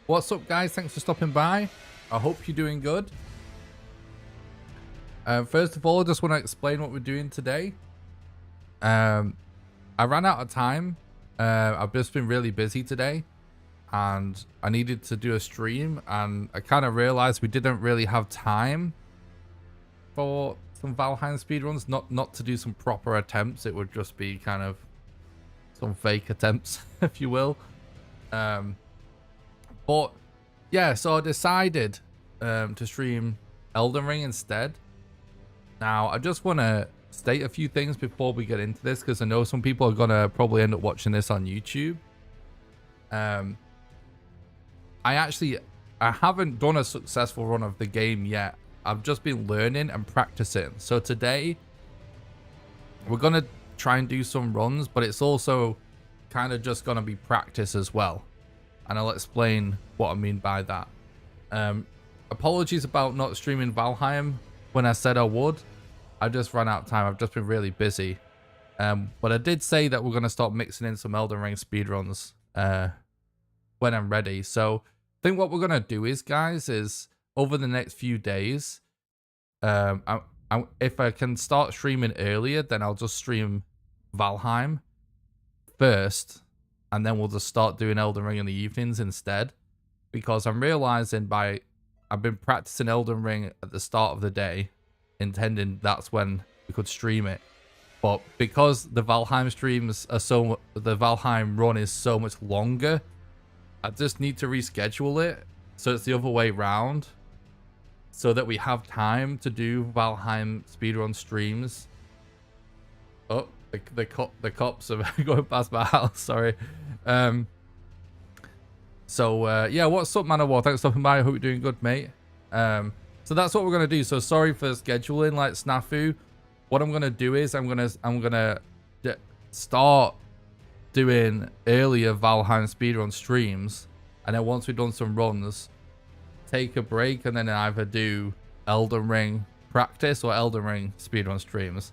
What's up, guys? Thanks for stopping by. I hope you're doing good. First of all, I just want to explain what we're doing today. I ran out of time. I've just been really busy today, and I needed to do a stream, and I kind of realized we didn't really have time for some Valheim speedruns. Not to do some proper attempts. It would just be kind of some fake attempts, if you will. But yeah, so I decided to stream Elden Ring instead. Now, I just want to state a few things before we get into this, because I know some people are going to probably end up watching this on YouTube. I haven't done a successful run of the game yet. I've just been learning and practicing. So today, we're going to try and do some runs, but it's also kind of just going to be practice as well. And I'll explain what I mean by that. Apologies about not streaming Valheim when I said I would. I just ran out of time. I've just been really busy. But I did say that we're going to start mixing in some Elden Ring speedruns when I'm ready. So I think what we're going to do is, guys, is over the next few days, if I can start streaming earlier, then I'll just stream Valheim first. And then we'll just start doing Elden Ring in the evenings instead. Because I'm realizing I've been practicing Elden Ring at the start of the day, intending that's when we could stream it. But because the Valheim streams are the Valheim run is so much longer, I just need to reschedule it so it's the other way round, so that we have time to do Valheim speedrun streams. Oh, the cops are going past my house. Sorry. Yeah, what's up, Man of War? Thanks for stopping by. I hope you're doing good, mate. So that's what we're gonna do. So sorry for scheduling like snafu. What I'm gonna do is I'm gonna start doing earlier Valheim speedrun streams, and then once we've done some runs, take a break, and then either do Elden Ring practice or Elden Ring speedrun streams.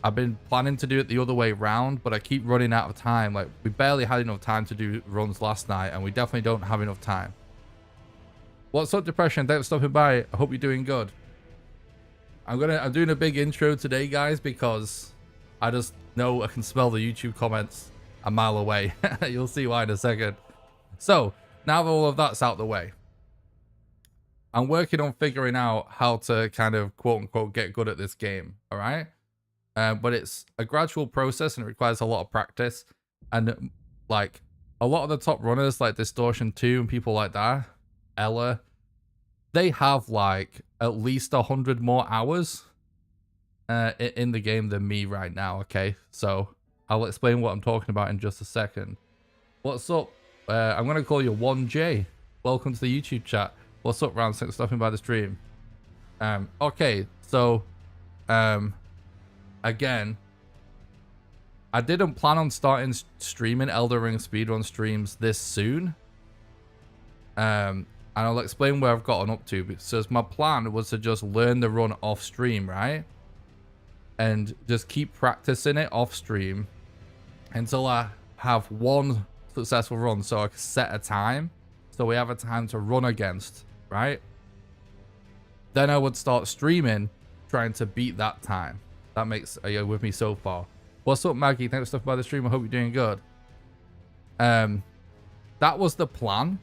I've been planning to do it the other way around, but I keep running out of time. Like, we barely had enough time to do runs last night, and we definitely don't have enough time. What's up, Depression? Thanks for stopping by. I hope you're doing good. I'm doing a big intro today, guys, because I just know I can smell the YouTube comments a mile away. You'll see why in a second. So, now that all of that's out the way, I'm working on figuring out how to kind of quote-unquote get good at this game, all right? But it's a gradual process and it requires a lot of practice. And like a lot of the top runners like Distortion 2 and people like that, Ella, they have like at least 100 more hours in the game than me right now, okay? So I'll explain what I'm talking about in just a second. What's up? I'm going to call you 1J. Welcome to the YouTube chat. What's up, Round? Thanks for stopping by the stream. Okay, so again, I didn't plan on starting streaming Elden Ring speedrun streams this soon. And I'll explain where I've gotten up to. Because my plan was to just learn the run off stream, right? And just keep practicing it off stream until I have one successful run, so I can set a time. So we have a time to run against, right? Then I would start streaming, trying to beat that time. That makes, are you with me so far? What's up, Maggie? Thanks for stopping by the stream. I hope you're doing good. That was the plan.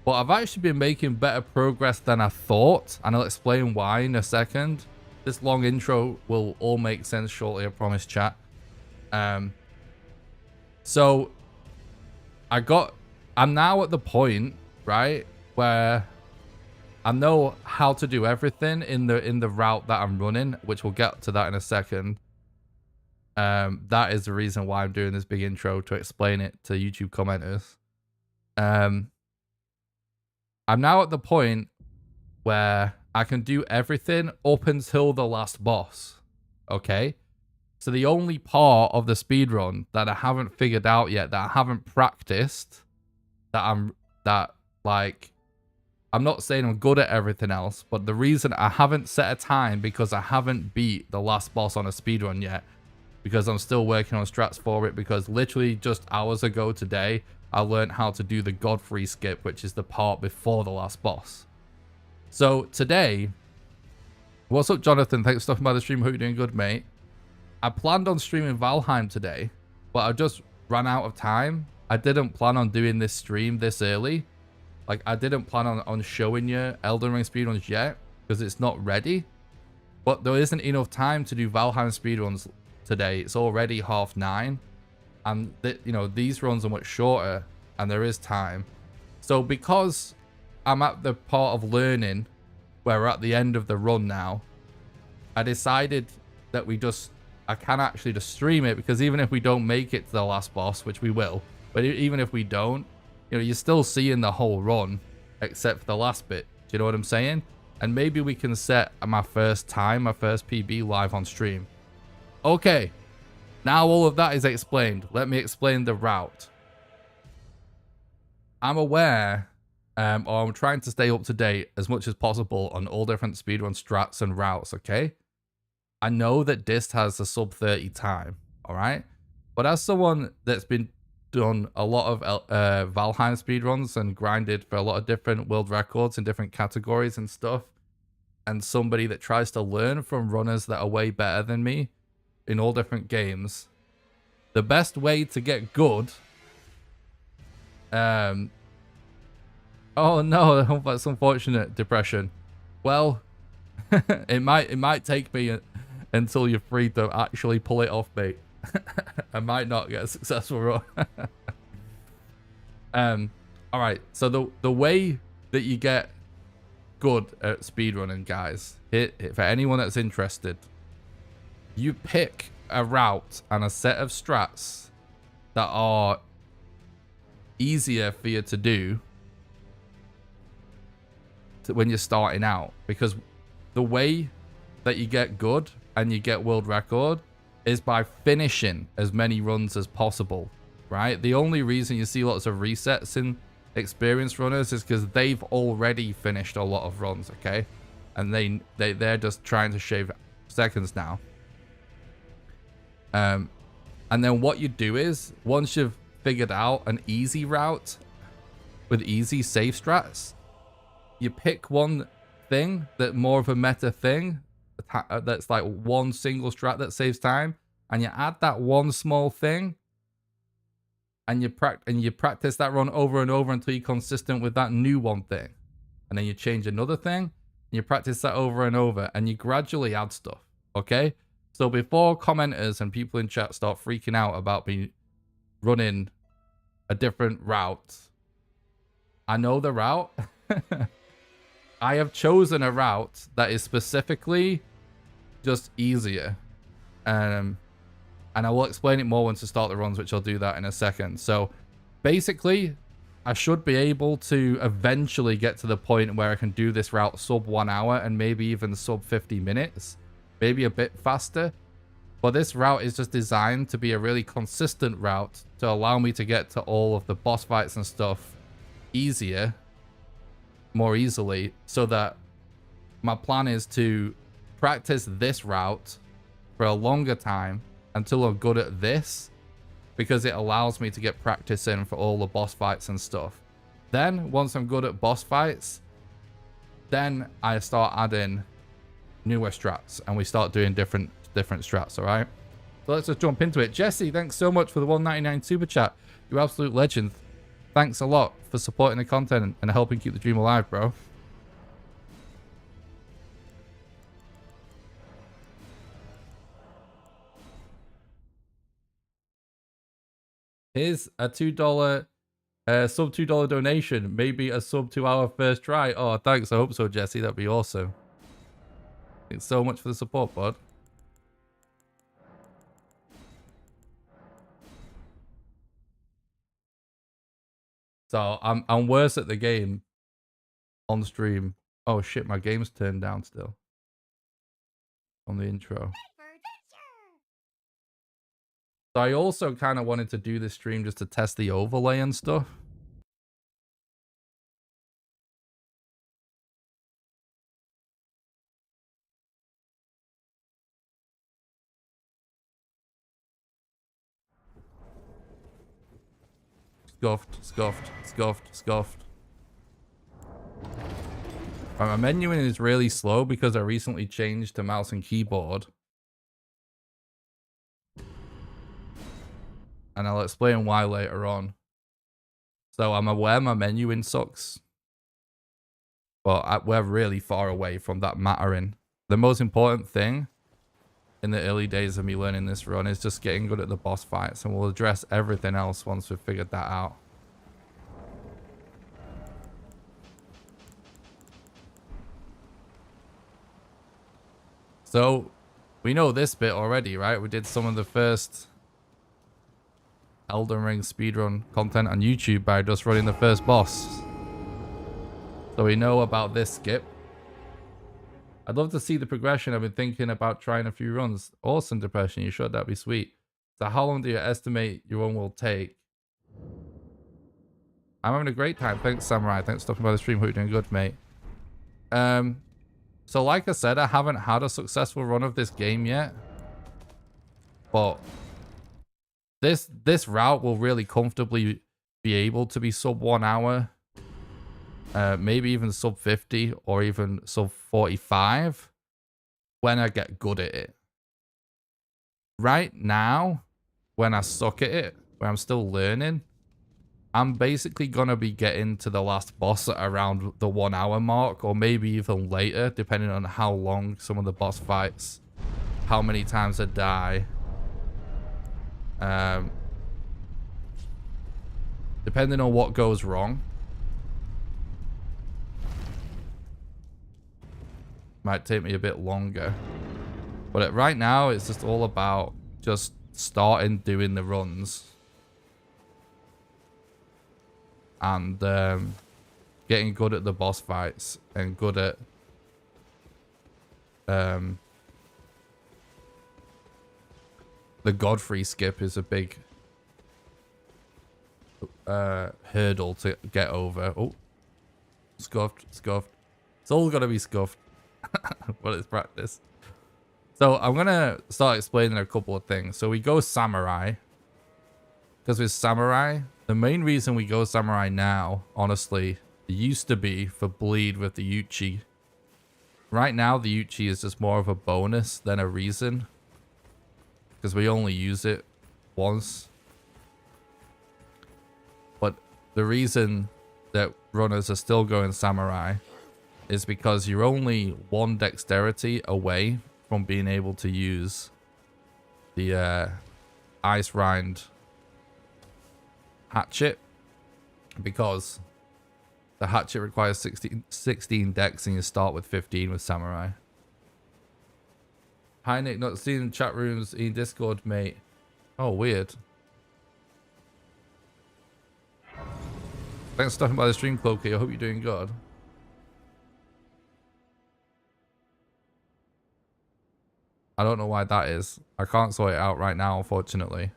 But I've actually been making better progress than I thought. And I'll explain why in a second. This long intro will all make sense shortly, I promise, chat. So, I'm now at the point, right, where I know how to do everything in the route that I'm running, which we'll get to that in a second. That is the reason why I'm doing this big intro, to explain it to YouTube commenters. I'm now at the point where I can do everything up until the last boss. Okay? So the only part of the speedrun that I haven't figured out yet, that I haven't practiced, I'm not saying I'm good at everything else, but the reason I haven't set a time because I haven't beat the last boss on a speedrun yet, because I'm still working on strats for it, because literally just hours ago today, I learned how to do the Godfrey skip, which is the part before the last boss. So today, what's up, Jonathan? Thanks for stopping by the stream. Hope you're doing good, mate. I planned on streaming Valheim today, but I just ran out of time. I didn't plan on doing this stream this early. Like, I didn't plan on showing you Elden Ring speedruns yet, because it's not ready. But there isn't enough time to do Valheim speedruns today. It's already 9:30. And, you know, these runs are much shorter, and there is time. So because I'm at the part of learning, where we're at the end of the run now, I decided that I can actually just stream it, because even if we don't make it to the last boss, which we will, but even if we don't, you know, you're still seeing the whole run, except for the last bit. Do you know what I'm saying? And maybe we can set my first PB live on stream. Okay. Now all of that is explained. Let me explain the route. I'm aware, or I'm trying to stay up to date as much as possible on all different speedrun strats and routes, okay? I know that Dist has a sub 30 time, alright? But as someone that's done a lot of Valheim speedruns and grinded for a lot of different world records in different categories and stuff, and somebody that tries to learn from runners that are way better than me in all different games, the best way to get good, oh no, that's unfortunate, depression. Well, it might take me until you're free to actually pull it off, mate. I might not get a successful run. All right, so the way that you get good at speedrunning, guys, for anyone that's interested, you pick a route and a set of strats that are easier for you to do when you're starting out, because the way that you get good and you get world record is by finishing as many runs as possible, right? The only reason you see lots of resets in experienced runners is because they've already finished a lot of runs, okay? And they're just trying to shave seconds now. And then what you do is, once you've figured out an easy route with easy safe strats, you pick one thing that more of a meta thing that's like one single strat that saves time, and you add that one small thing, and you practice that run over and over until you're consistent with that new one thing, and then you change another thing, and you practice that over and over, and you gradually add stuff. Okay, so before commenters and people in chat start freaking out about me running a different route, I know the route. I have chosen a route that is specifically just easier. And I will explain it more once I start the runs, which I'll do that in a second. So basically, I should be able to eventually get to the point where I can do this route sub 1 hour and maybe even sub 50 minutes, maybe a bit faster. But this route is just designed to be a really consistent route to allow me to get to all of the boss fights and stuff easier, more easily, so that my plan is to practice this route for a longer time until I'm good at this, because it allows me to get practice in for all the boss fights and stuff. Then once I'm good at boss fights, then I start adding newer strats and we start doing different strats. All right, so let's just jump into it. Jesse, thanks so much for the 199 super chat. You're absolute legend. Thanks a lot for supporting the content and helping keep the dream alive, bro. Here's a $2 sub $2 donation, maybe a sub 2 hour first try. Oh, thanks. I hope so, Jesse. That'd be awesome. Thanks so much for the support, bud. So I'm worse at the game on stream. Oh shit, my game's turned down still on the intro. So I also kind of wanted to do this stream just to test the overlay and stuff. Scuffed, scuffed, scuffed, scuffed. Right, my menuing is really slow because I recently changed to mouse and keyboard. And I'll explain why later on. So I'm aware my menuing sucks. But we're really far away from that mattering. The most important thing in the early days of me learning this run is just getting good at the boss fights. And we'll address everything else once we've figured that out. So, we know this bit already, right? We did some of the first Elden Ring speedrun content on YouTube by just running the first boss. So we know about this skip. I'd love to see the progression. I've been thinking about trying a few runs. Awesome, Depression. You should. That'd be sweet. So how long do you estimate your run will take? I'm having a great time. Thanks, Samurai. Thanks for stopping by the stream. Hope you're doing good, mate. So like I said, I haven't had a successful run of this game yet. But this route will really comfortably be able to be sub 1 hour. Maybe even sub 50 or even sub 45 when I get good at it. Right now, when I suck at it, when I'm still learning, I'm basically gonna be getting to the last boss at around the 1 hour mark, or maybe even later, depending on how long some of the boss fights, how many times I die. Depending on what goes wrong. Might take me a bit longer. But right now, it's just all about just starting doing the runs. And getting good at the boss fights and good at the Godfrey skip is a big hurdle to get over. Oh, scuffed, scuffed. It's all gotta be scuffed. But it's practice. So I'm gonna start explaining a couple of things. So we go Samurai. Because with Samurai, the main reason we go Samurai now, honestly, it used to be for bleed with the Uchi. Right now, the Uchi is just more of a bonus than a reason. Because we only use it once. But the reason that runners are still going Samurai is because you're only one dexterity away from being able to use the Ice Rind hatchet, because the hatchet requires 16 dex and you start with 15 with Samurai. Hi Nick, not seen chat rooms in Discord, mate. Oh, weird. Thanks for stopping by the stream, Cloaky. I hope you're doing good. I don't know why that is. I can't sort it out right now, unfortunately.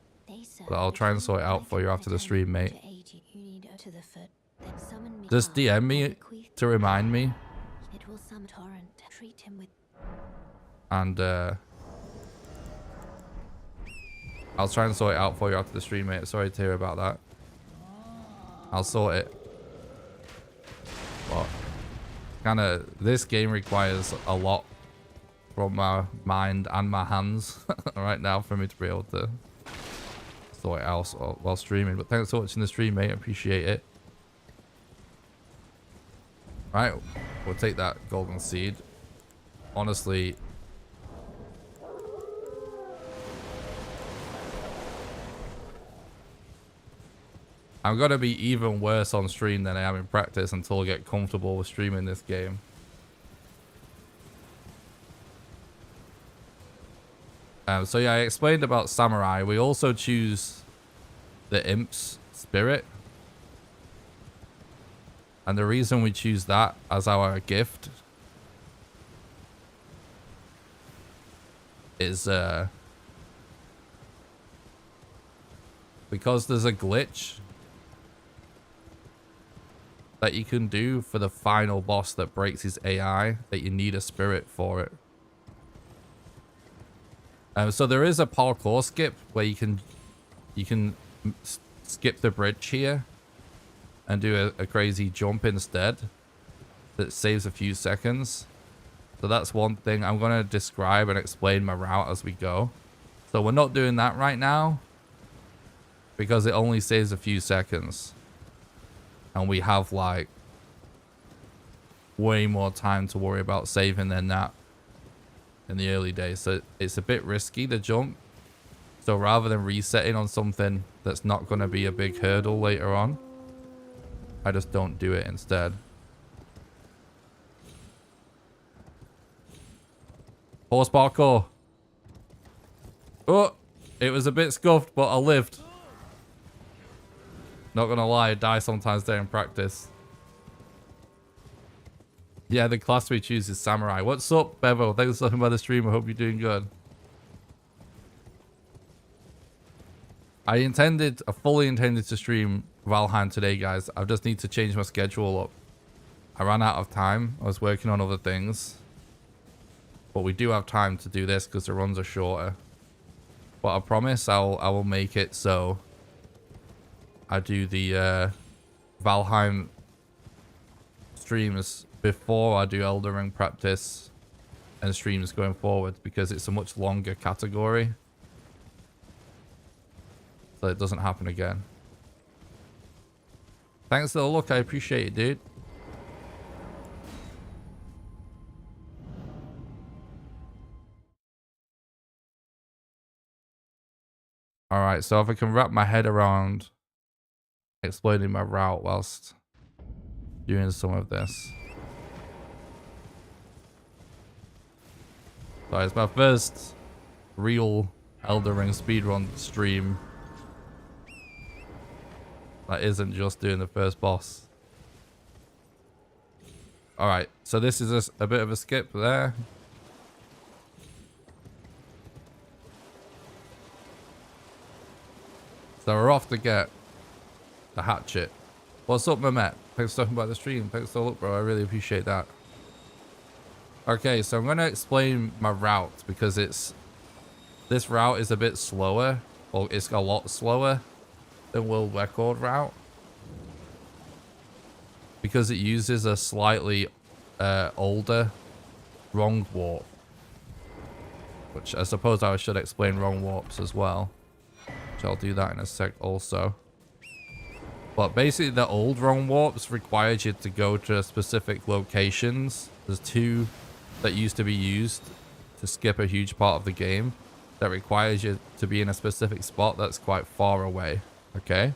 But I'll try and sort it out for you after the stream, mate. Just DM me to remind me. And I'll try and sort it out for you after the stream, mate. Sorry to hear about that. I'll sort it. But kinda, this game requires a lot from my mind and my hands right now for me to be able to sort it out while streaming. But thanks for watching the stream, mate. I appreciate it. Right, we'll take that golden seed. Honestly, I'm gonna be even worse on stream than I am in practice until I get comfortable with streaming this game. So yeah, I explained about Samurai. We also choose the Imp's Spirit. And the reason we choose that as our gift is because there's a glitch that you can do for the final boss that breaks his AI, that you need a spirit for it. So there is a parkour skip where you can skip the bridge here and do a crazy jump instead that saves a few seconds. So that's one thing. I'm going to describe and explain my route as we go. So we're not doing that right now because it only saves a few seconds. And we have like way more time to worry about saving than that in the early days. So it's a bit risky to jump. So rather than resetting on something that's not going to be a big hurdle later on, I just don't do it instead. Horse parkour. Oh, it was a bit scuffed, but I lived. Not gonna lie, I die sometimes there in practice. Yeah, the class we choose is Samurai. What's up, Bevo? Thanks for stopping by the stream. I hope you're doing good. I fully intended to stream Valheim today, guys. I just need to change my schedule up. I ran out of time. I was working on other things. But we do have time to do this because the runs are shorter. But I promise I will make it so I do the Valheim streams before I do Elden Ring practice and streams going forward, because it's a much longer category. So it doesn't happen again. Thanks for the look. I appreciate it, dude. Alright, so if I can wrap my head around explaining my route whilst doing some of this. So it's my first real Elden Ring speedrun stream that isn't just doing the first boss. Alright, so this is a bit of a skip there. So we're off to get the hatchet. What's up, Mehmet? Thanks for talking about the stream. Thanks for the look, bro. I really appreciate that. Okay, so I'm going to explain my route because this route is a bit slower. Well, it's a lot slower than world record route because it uses a slightly older wrong warp, which I suppose I should explain wrong warps as well. I'll do that in a sec also. But basically the old wrong warps required you to go to specific locations. There's two that used to be used to skip a huge part of the game that requires you to be in a specific spot that's quite far away. Okay?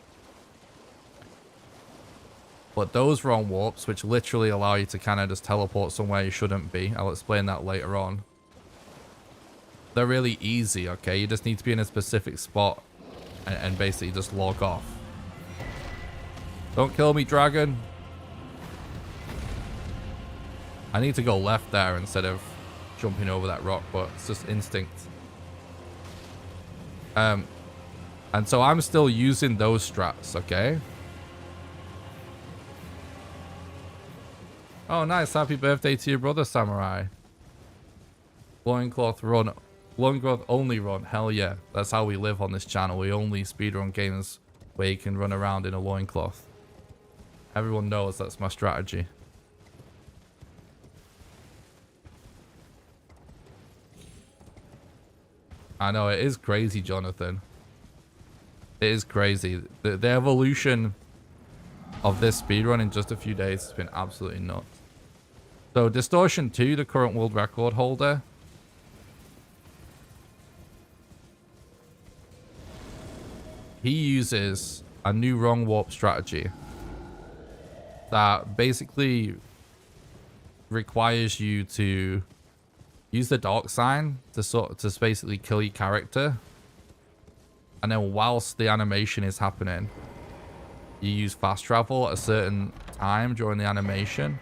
But those wrong warps, which literally allow you to kind of just teleport somewhere you shouldn't be, I'll explain that later on. They're really easy, okay? You just need to be in a specific spot and basically just log off. Don't kill me, dragon. I need to go left there instead of jumping over that rock, but it's just instinct. And so I'm still using those strats, okay? Oh, nice. Happy birthday to your brother, Samurai. Loincloth run. Loincloth only run. Hell yeah. That's how we live on this channel. We only speedrun games where you can run around in a loincloth. Everyone knows that's my strategy. I know, it is crazy, Jonathan. It is crazy. The evolution of this speedrun in just a few days has been absolutely nuts. So Distortion 2, the current world record holder, he uses a new wrong warp strategy that basically requires you to use the dark sign to basically kill your character, and then whilst the animation is happening, you use fast travel at a certain time during the animation.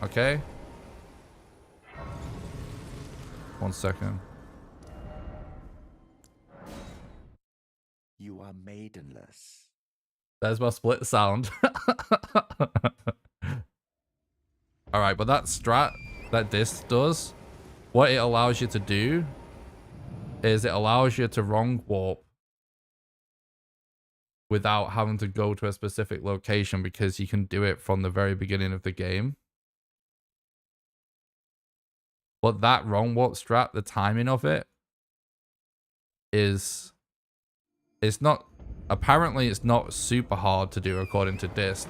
Okay. 1 second. You are maidenless. There's my split sound. Alright, but that strat that this does, what it allows you to do is it allows you to wrong warp without having to go to a specific location because you can do it from the very beginning of the game. But that wrong warp strat, the timing of it is, it's not, apparently it's not super hard to do according to Dist,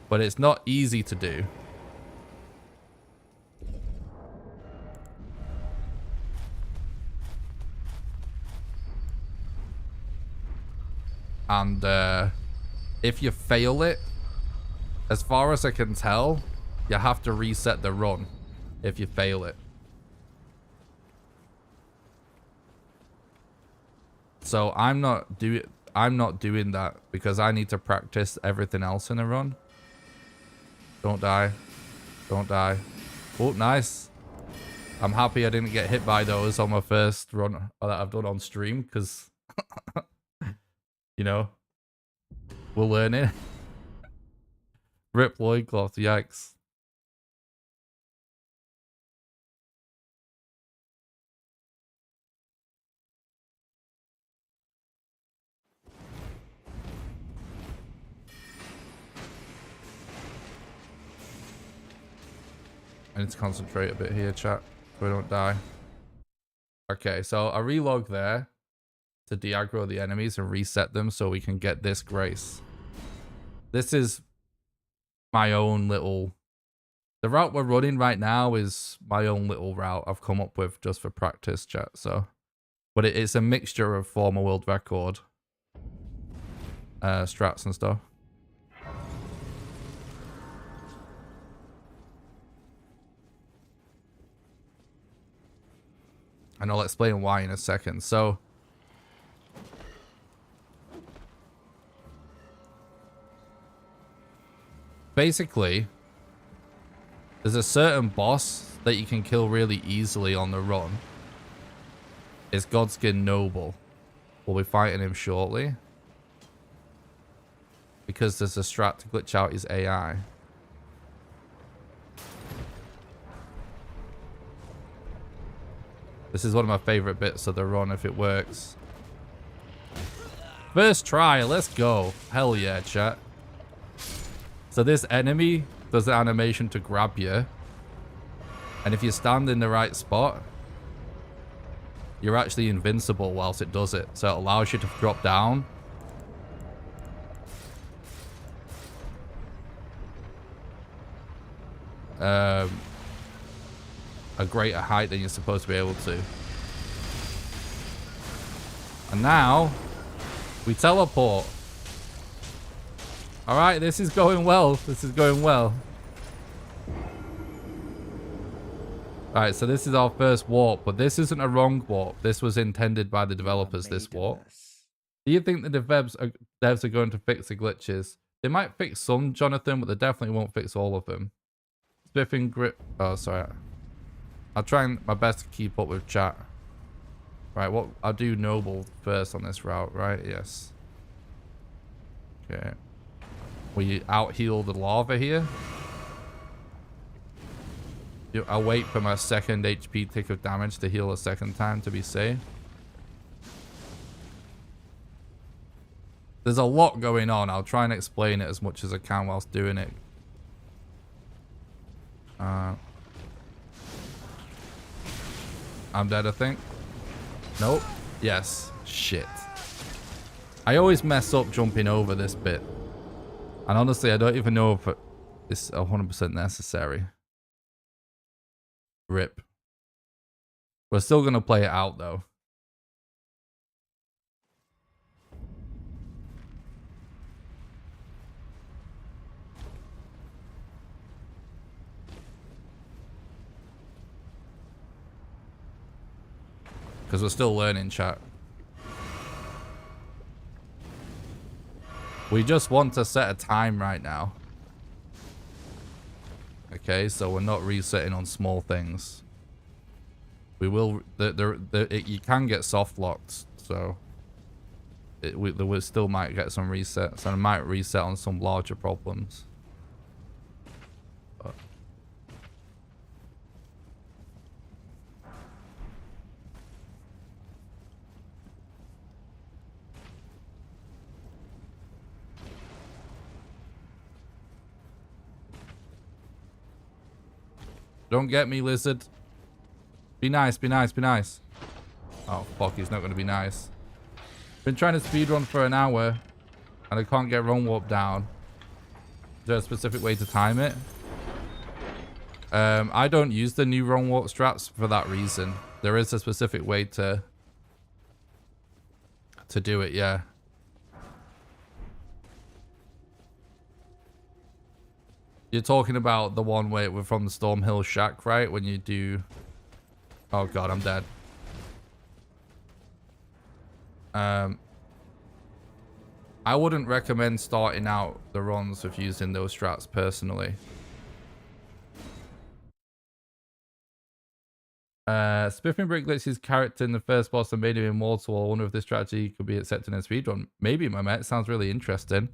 but it's not easy to do. And if you fail it, as far as I can tell, you have to reset the run if you fail it. So I'm not doing that because I need to practice everything else in the run. Don't die. Don't die. Oh, nice. I'm happy I didn't get hit by those on my first run that I've done on stream because you know, we're learning. Rip loincloth, yikes. I need to concentrate a bit here, chat, so we don't die. Okay, so I relog there to de-aggro the enemies and reset them so we can get this grace. This is my own little... The route we're running right now is my own little route I've come up with just for practice, chat, so... But it's a mixture of former world record strats and stuff. And I'll explain why in a second. So... Basically, there's a certain boss that you can kill really easily on the run. It's Godskin Noble. We'll be fighting him shortly. Because there's a strat to glitch out his AI. This is one of my favorite bits of the run if it works. First try, let's go. Hell yeah, chat. So this enemy does the animation to grab you. And if you stand in the right spot, you're actually invincible whilst it does it. So it allows you to drop down. A greater height than you're supposed to be able to. And now, we teleport. Alright, this is going well. This is going well. Alright, so this is our first warp, but this isn't a wrong warp. This was intended by the developers, this warp. Do you think the devs are going to fix the glitches? They might fix some, Jonathan, but they definitely won't fix all of them. Spiffing grip. Oh, sorry. I'll try my best to keep up with chat. Right, what I'll do Noble first on this route, right? Yes. Okay. We out heal the lava here. I'll wait for my second HP tick of damage to heal a second time to be safe. There's a lot going on. I'll try and explain it as much as I can whilst doing it. I'm dead, I think. Nope. Yes. Shit. I always mess up jumping over this bit. And honestly, I don't even know if it's 100% necessary. Rip. We're still going to play it out, though. Because we're still learning, chat. We just want to set a time right now. Okay, so we're not resetting on small things. We will... you can get soft locked, so... we still might get some resets, and it might reset on some larger problems. But Don't get me, lizard. Be nice, be nice, be nice. Oh, fuck, he's not going to be nice. Been trying to speedrun for an hour, and I can't get run warp down. Is there a specific way to time it? I don't use the new run warp strats for that reason. There is a specific way to do it, yeah. You're talking about the one where we're from the Stormhill Shack, right? When you do... Oh god, I'm dead. I wouldn't recommend starting out the runs with using those strats personally. Spiffing Brick glitched his character in the first boss and made him immortal. I wonder if this strategy could be accepted in a speedrun. Maybe, my mate. It sounds really interesting.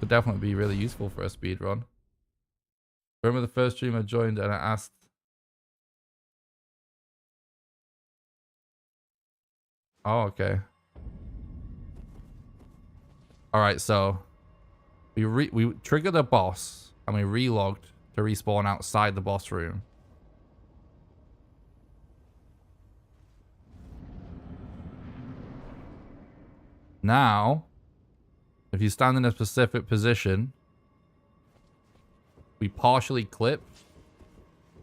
Could definitely be really useful for a speedrun. Remember the first stream I joined and I asked... Oh, okay. Alright, so... We triggered the boss and we relogged to respawn outside the boss room. Now, if you stand in a specific position, we partially clip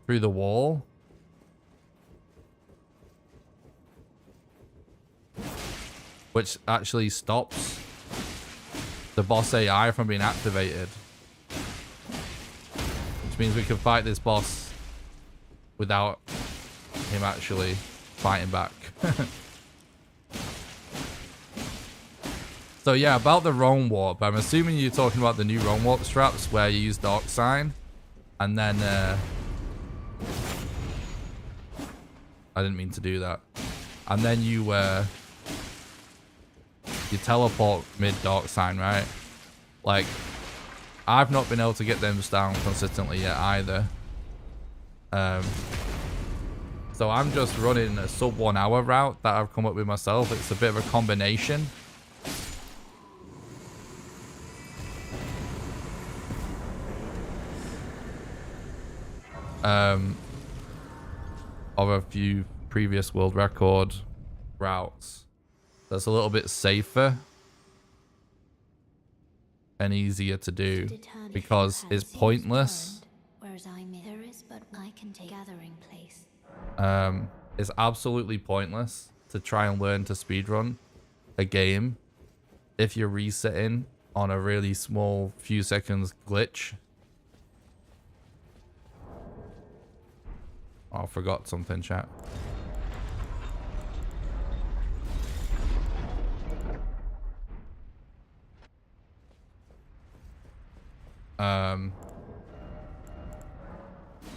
through the wall. Which actually stops the boss AI from being activated. Which means we can fight this boss without him actually fighting back. So yeah, about the roam warp, I'm assuming you're talking about the new roam warp straps where you use Dark Sign and then I didn't mean to do that. And then you teleport mid Dark Sign, right? Like, I've not been able to get them down consistently yet either. So I'm just running a sub 1 hour route that I've come up with myself. It's a bit of a combination. Of a few previous world record routes. That's a little bit safer and easier to do because it's pointless. It's absolutely pointless to try and learn to speedrun a game if you're resetting on a really small few seconds glitch. Oh, I forgot something, chat.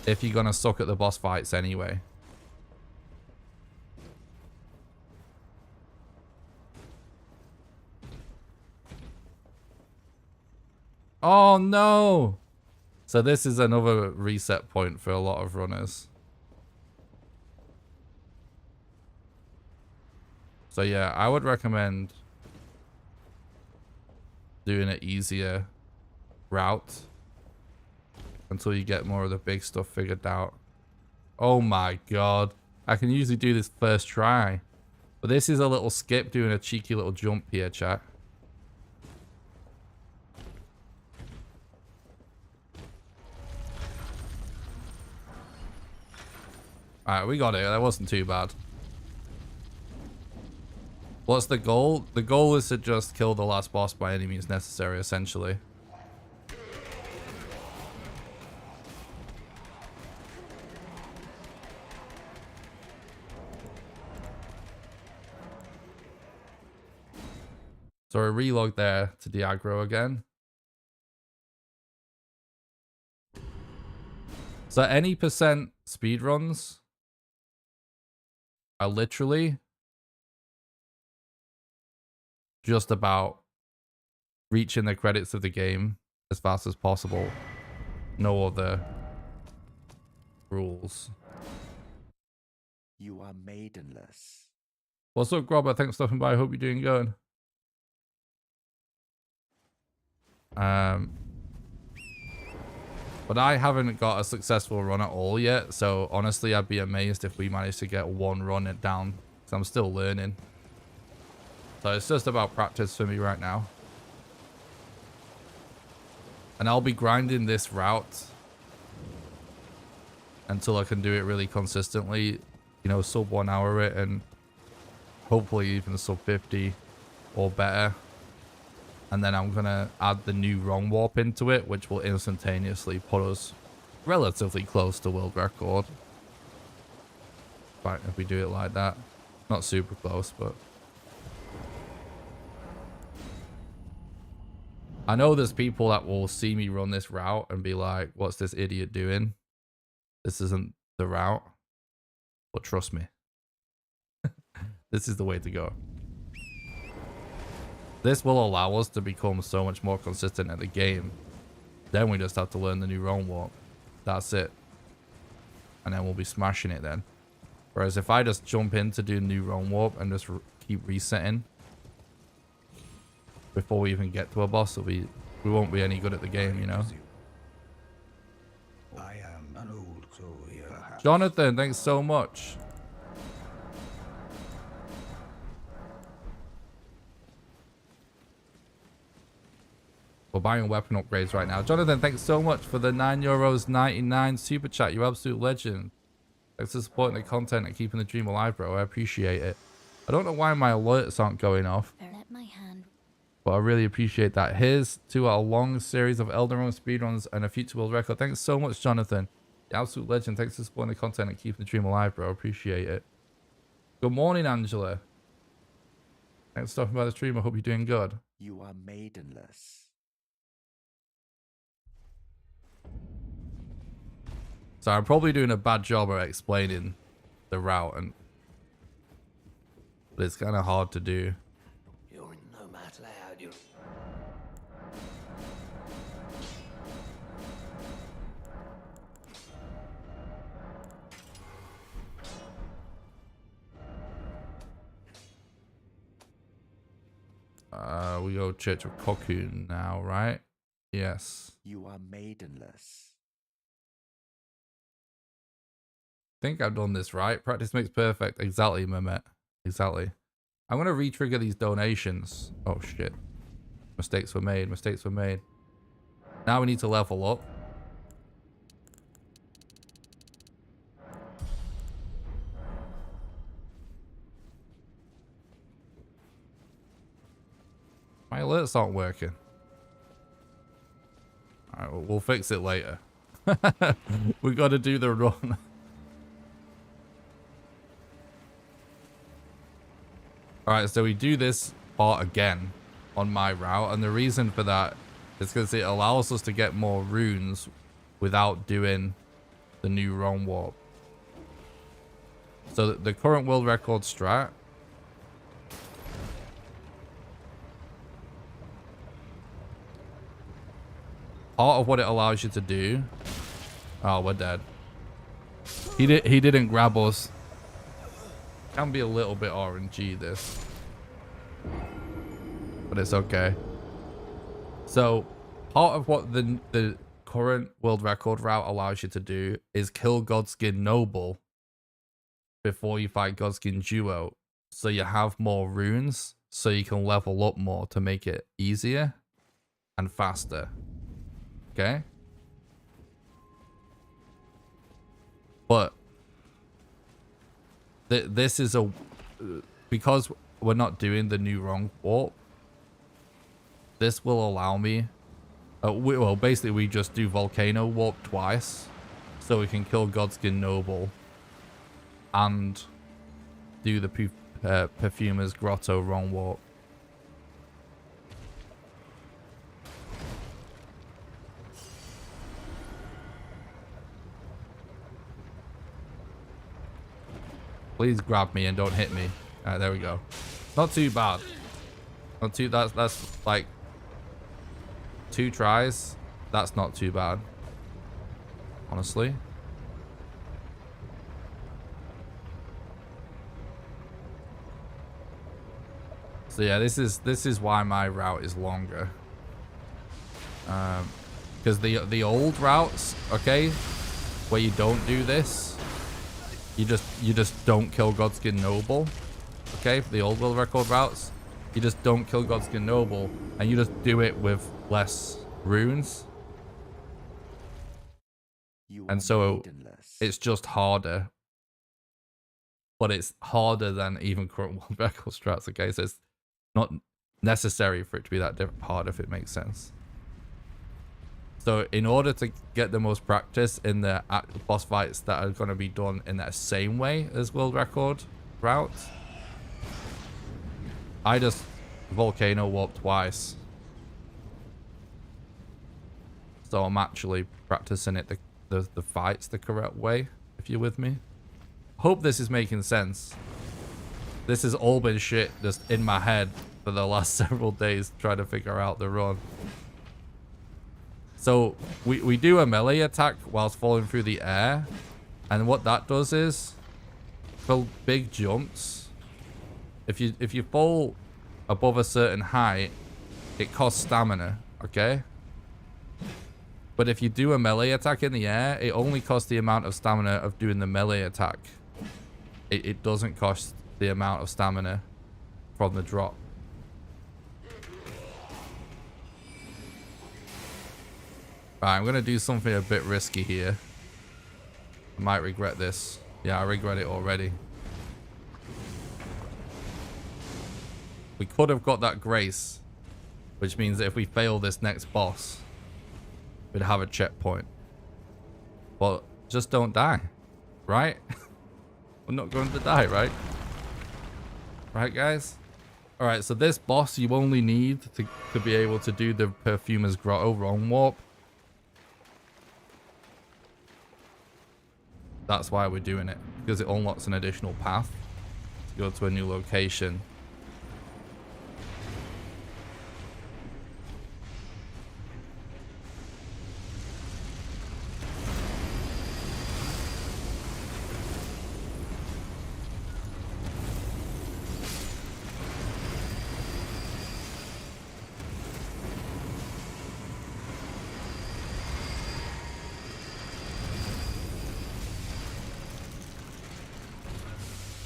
If you're gonna suck at the boss fights anyway. Oh no! So this is another reset point for a lot of runners. So yeah, I would recommend doing an easier route until you get more of the big stuff figured out. Oh my god. I can usually do this first try. But this is a little skip doing a cheeky little jump here, chat. Alright, we got it. That wasn't too bad. What's the goal? The goal is to just kill the last boss by any means necessary, essentially. So I relog there to Diagro again. So any percent speedruns are literally just about reaching the credits of the game as fast as possible. No other rules. You are maidenless. What's up, Grobber? Thanks for stopping by. I hope you're doing good. But I haven't got a successful run at all yet. So honestly, I'd be amazed if we managed to get one run it down. Because I'm still learning. So it's just about practice for me right now. And I'll be grinding this route until I can do it really consistently. You know, sub 1 hour it and hopefully even sub 50 or better. And then I'm going to add the new wrong warp into it, which will instantaneously put us relatively close to world record. Right, if we do it like that. Not super close, but... I know there's people that will see me run this route and be like, what's this idiot doing? This isn't the route. But trust me. This is the way to go. This will allow us to become so much more consistent at the game. Then we just have to learn the new roam walk. That's it. And then we'll be smashing it then. Whereas if I just jump in to do new roam warp and just keep resetting before we even get to a boss, we won't be any good at the game, you know? I am an old soul here. Jonathan, thanks so much. We're buying weapon upgrades right now. Jonathan, thanks so much for the €9.99 super chat. You absolute legend. Thanks for supporting the content and keeping the dream alive, bro. I appreciate it. I don't know why my alerts aren't going off, Let my hand. but I really appreciate that. Here's to our long series of Elden Ring speedruns and a future world record. Thanks so much, Jonathan. The absolute legend. Thanks for supporting the content and keeping the dream alive, bro. I appreciate it. Good morning, Angela. Thanks for stopping by the stream. I hope you're doing good. You are maidenless. So I'm probably doing a bad job of explaining the route, but it's kind of hard to do. You're in no matter how you. We go Church of Cocoon now, right? Yes. You are maidenless. Think I've done this right. Practice makes perfect. Exactly, Mehmet. Exactly. I'm going to re-trigger these donations. Oh, shit. Mistakes were made. Mistakes were made. Now we need to level up. My alerts aren't working. Alright, well, we'll fix it later. We got to do the run. Alright, so we do this part again on my route, and the reason for that is because it allows us to get more runes without doing the new roam warp. So the current world record strat part of what it allows you to do. Oh, we're dead. He didn't grab us. Can be a little bit RNG this, but it's okay. So part of what the current world record route allows you to do is kill Godskin Noble before you fight Godskin Duo, so you have more runes, so you can level up more to make it easier and faster. Okay, but this is because we're not doing the new wrong warp. This will allow me. Well, basically, we just do Volcano Warp twice, so we can kill Godskin Noble and do the Perfumer's Grotto wrong warp. Please grab me and don't hit me. Alright, there we go. Not too bad. Not too. That's like 2 tries. That's not too bad, honestly. So yeah, this is why my route is longer. Because the old routes, okay, where you don't do this, you just don't kill Godskin Noble. Okay, for the old world record routes, you just don't kill Godskin Noble, and you just do it with less runes. And so it's just harder. But it's harder than even current world record strats, okay? So it's not necessary for it to be that hard, if it makes sense. So in order to get the most practice in the boss fights that are going to be done in that same way as world record route, I just volcano warp twice. So I'm actually practicing it the fights the correct way, if you're with me. Hope this is making sense. This has all been shit just in my head for the last several days trying to figure out the run. So we do a melee attack whilst falling through the air, and what that does is for big jumps, if you fall above a certain height, it costs stamina, okay? But if you do a melee attack in the air, it only costs the amount of stamina of doing the melee attack. It doesn't cost the amount of stamina from the drop. Right, I'm going to do something a bit risky here. I might regret this. Yeah, I regret it already. We could have got that grace, which means that if we fail this next boss, we'd have a checkpoint. But just don't die, right? We're not going to die, right? Right, guys? Alright, so this boss you only need to be able to do the Perfumer's Grotto Wrong Warp. That's why we're doing it, because it unlocks an additional path to go to a new location.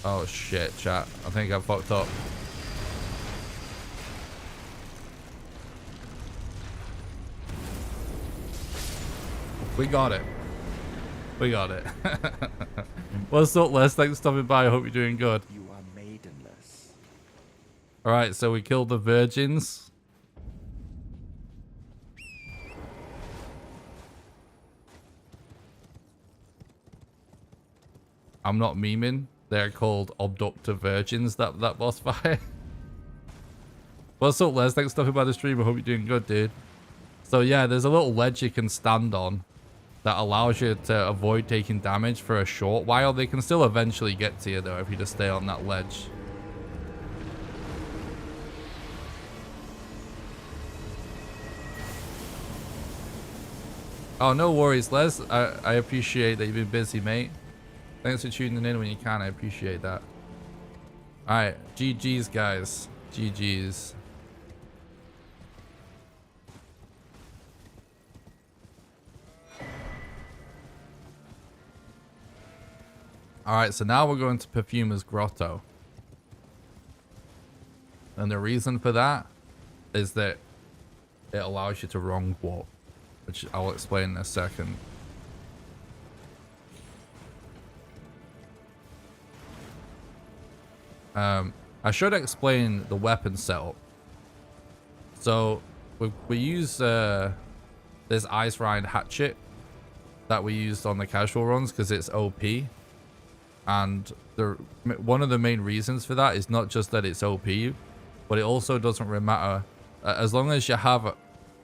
Oh shit, chat. I think I fucked up. We got it. We got it. What's up, Les? Thanks for stopping by. I hope you're doing good. You are maidenless. Alright, so we killed the virgins. I'm not memeing. They're called abductor virgins, that boss fight. What's up, Les? Thanks for stopping by the stream. I hope you're doing good, dude. So yeah, there's a little ledge you can stand on that allows you to avoid taking damage for a short while. They can still eventually get to you though if you just stay on that ledge. Oh, no worries, Les. I appreciate that you've been busy, mate. Thanks for tuning in when you can. I appreciate that. Alright, GG's, guys. GG's. Alright, so now we're going to Perfumer's Grotto. And the reason for that is that it allows you to wrong warp, which I'll explain in a second. I should explain the weapon setup. So we use this Ice Rind Hatchet that we used on the casual runs because it's OP. And one of the main reasons for that is not just that it's OP, but it also doesn't really matter as long as you have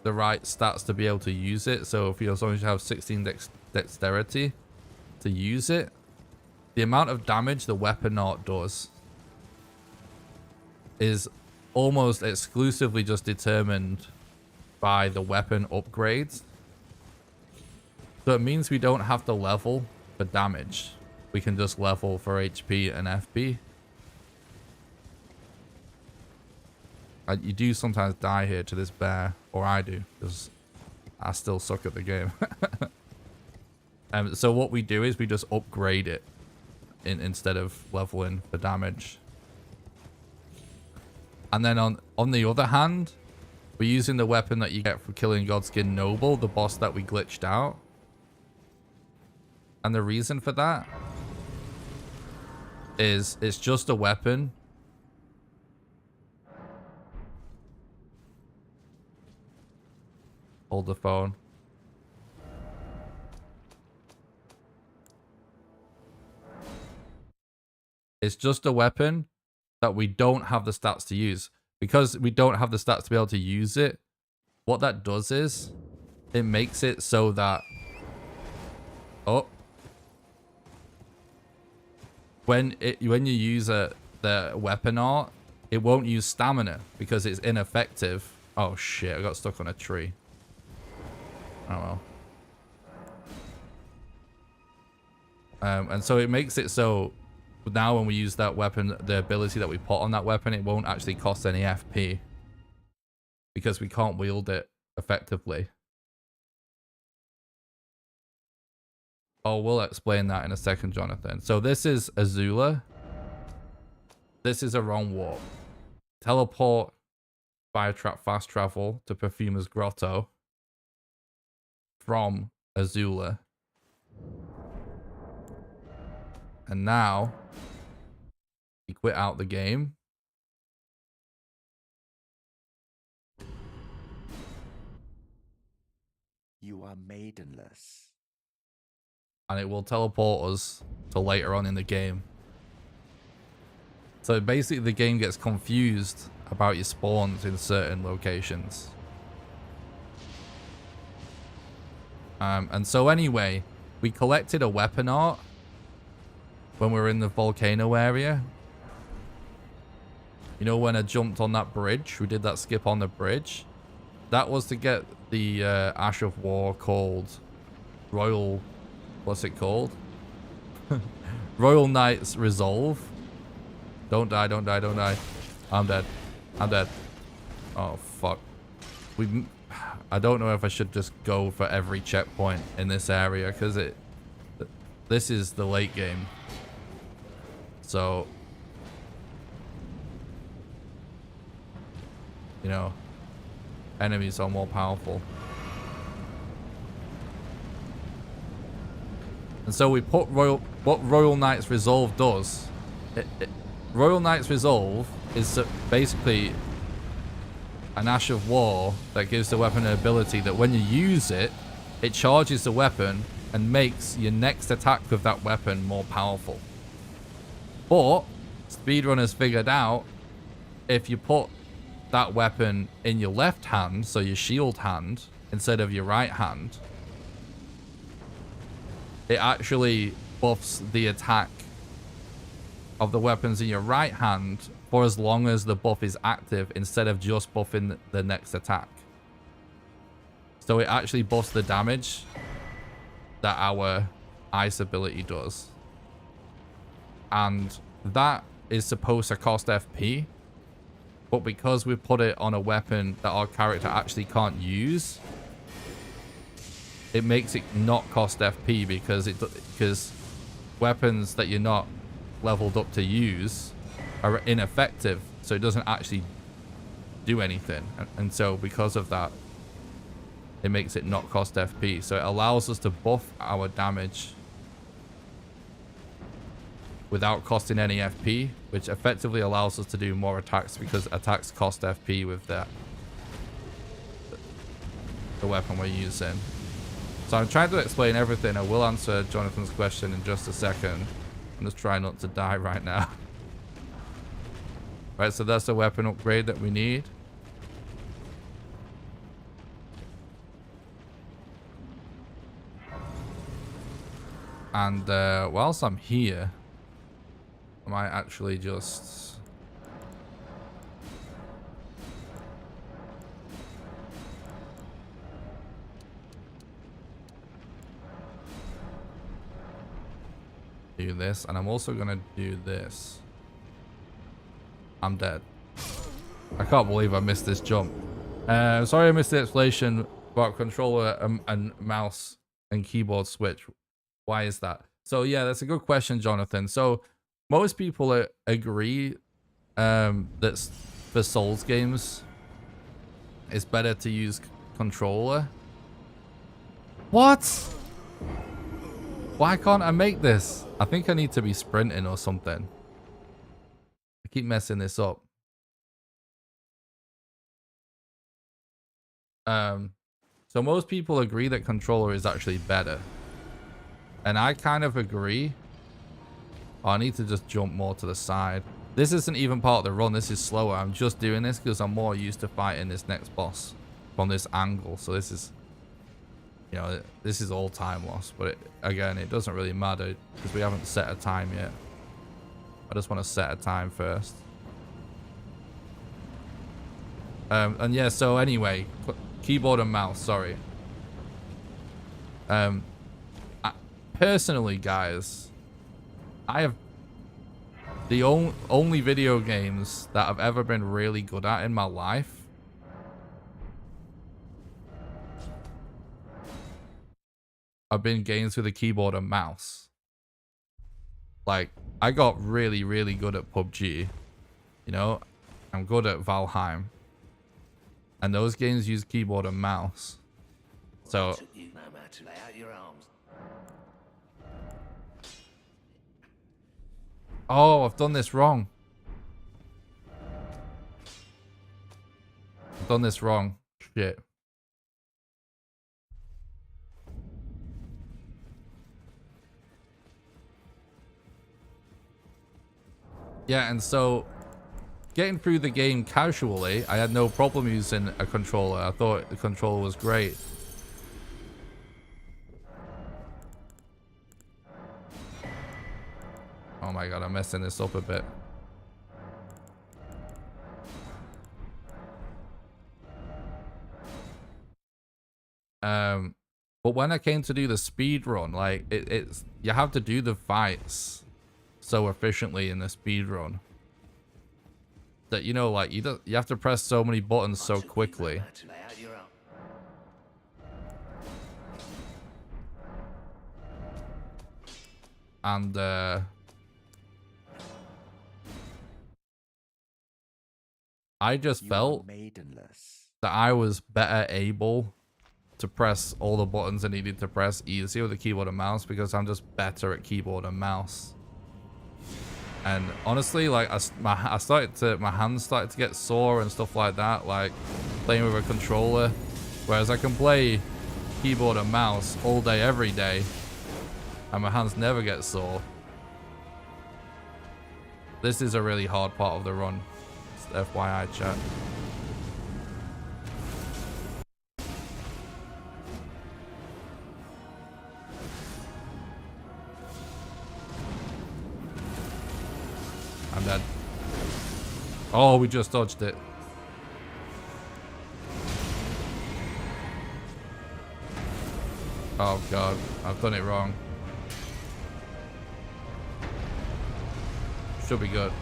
the right stats to be able to use it. So as long as you have 16 dexterity to use it, the amount of damage the weapon art does is almost exclusively just determined by the weapon upgrades. So it means we don't have to level for damage. We can just level for HP and FP. You do sometimes die here to this bear, or I do, because I still suck at the game. So what we do is we just upgrade it instead of leveling for damage. And then on the other hand, we're using the weapon that you get from killing Godskin Noble, the boss that we glitched out. And the reason for that is it's just a weapon. Hold the phone. It's just a weapon that we don't have the stats to use. Because we don't have the stats to be able to use it, what that does is it makes it so that when you use the weapon art, it won't use stamina because it's ineffective. Oh shit, I got stuck on a tree. Oh well. And so it makes it so now when we use that weapon, the ability that we put on that weapon, it won't actually cost any FP because we can't wield it effectively. Oh, we'll explain that in a second, Jonathan. So this is Azula. This is a wrong warp. Teleport, fire trap, fast travel to Perfumer's Grotto from Azula. And now you quit out the game. You are maidenless. And it will teleport us to later on in the game. So basically the game gets confused about your spawns in certain locations. And so anyway, we collected a weapon art when we were in the volcano area. You know, when I jumped on that bridge, we did that skip on the bridge. That was to get the Ash of War called Royal... What's it called? Royal Knight's Resolve. Don't die, don't die, don't die. I'm dead. I'm dead. Oh, fuck. I don't know if I should just go for every checkpoint in this area, because this is the late game. So... You know, enemies are more powerful. And so we put what Royal Knight's Resolve does. Royal Knight's Resolve is basically an Ash of War that gives the weapon an ability that when you use it, it charges the weapon and makes your next attack with that weapon more powerful. But speedrunners figured out if you put that weapon in your left hand, so your shield hand, instead of your right hand, it actually buffs the attack of the weapons in your right hand for as long as the buff is active, instead of just buffing the next attack. So it actually buffs the damage that our ice ability does. And that is supposed to cost FP. But because we put it on a weapon that our character actually can't use, it makes it not cost FP because weapons that you're not leveled up to use are ineffective, so it doesn't actually do anything. And so because of that, it makes it not cost FP. So it allows us to buff our damage without costing any FP, which effectively allows us to do more attacks because attacks cost FP with the weapon we're using. So I'm trying to explain everything. I will answer Jonathan's question in just a second. I'm just trying not to die right now. Right, so that's the weapon upgrade that we need. And whilst I'm here, I might actually just... do this, and I'm also gonna do this. I'm dead. I can't believe I missed this jump. Sorry I missed the explanation About controller and mouse and keyboard switch. Why is that? So yeah, that's a good question, Jonathan. So most people agree that for Souls games, it's better to use controller. What? Why can't I make this? I think I need to be sprinting or something. I keep messing this up. So most people agree that controller is actually better. And I kind of agree. Oh, I need to just jump more to the side. This isn't even part of the run. This is slower. I'm just doing this because I'm more used to fighting this next boss from this angle. So this is, you know, this is all time loss. But again, it doesn't really matter because we haven't set a time yet. I just want to set a time first. And yeah, so anyway, keyboard and mouse, sorry. Personally, guys, I have the only video games that I've ever been really good at in my life have been games with a keyboard and mouse. Like, I got really, really good at PUBG. You know, I'm good at Valheim. And those games use keyboard and mouse. So oh, I've done this wrong. I've done this wrong. Shit. Yeah, and so getting through the game casually, I had no problem using a controller. I thought the controller was great. Oh my god, I'm messing this up a bit. But when I came to do the speed run, like it's you have to do the fights so efficiently in the speed run that, you know, like you have to press so many buttons so quickly. And I just felt that I was better able to press all the buttons I needed to press easier with the keyboard and mouse because I'm just better at keyboard and mouse. And honestly, like my hands started to get sore and stuff like that, like playing with a controller. Whereas I can play keyboard and mouse all day, every day, and my hands never get sore. This is a really hard part of the run. Just FYI, chat. I'm dead. Oh, we just dodged it. Oh god, I've done it wrong. Should be good.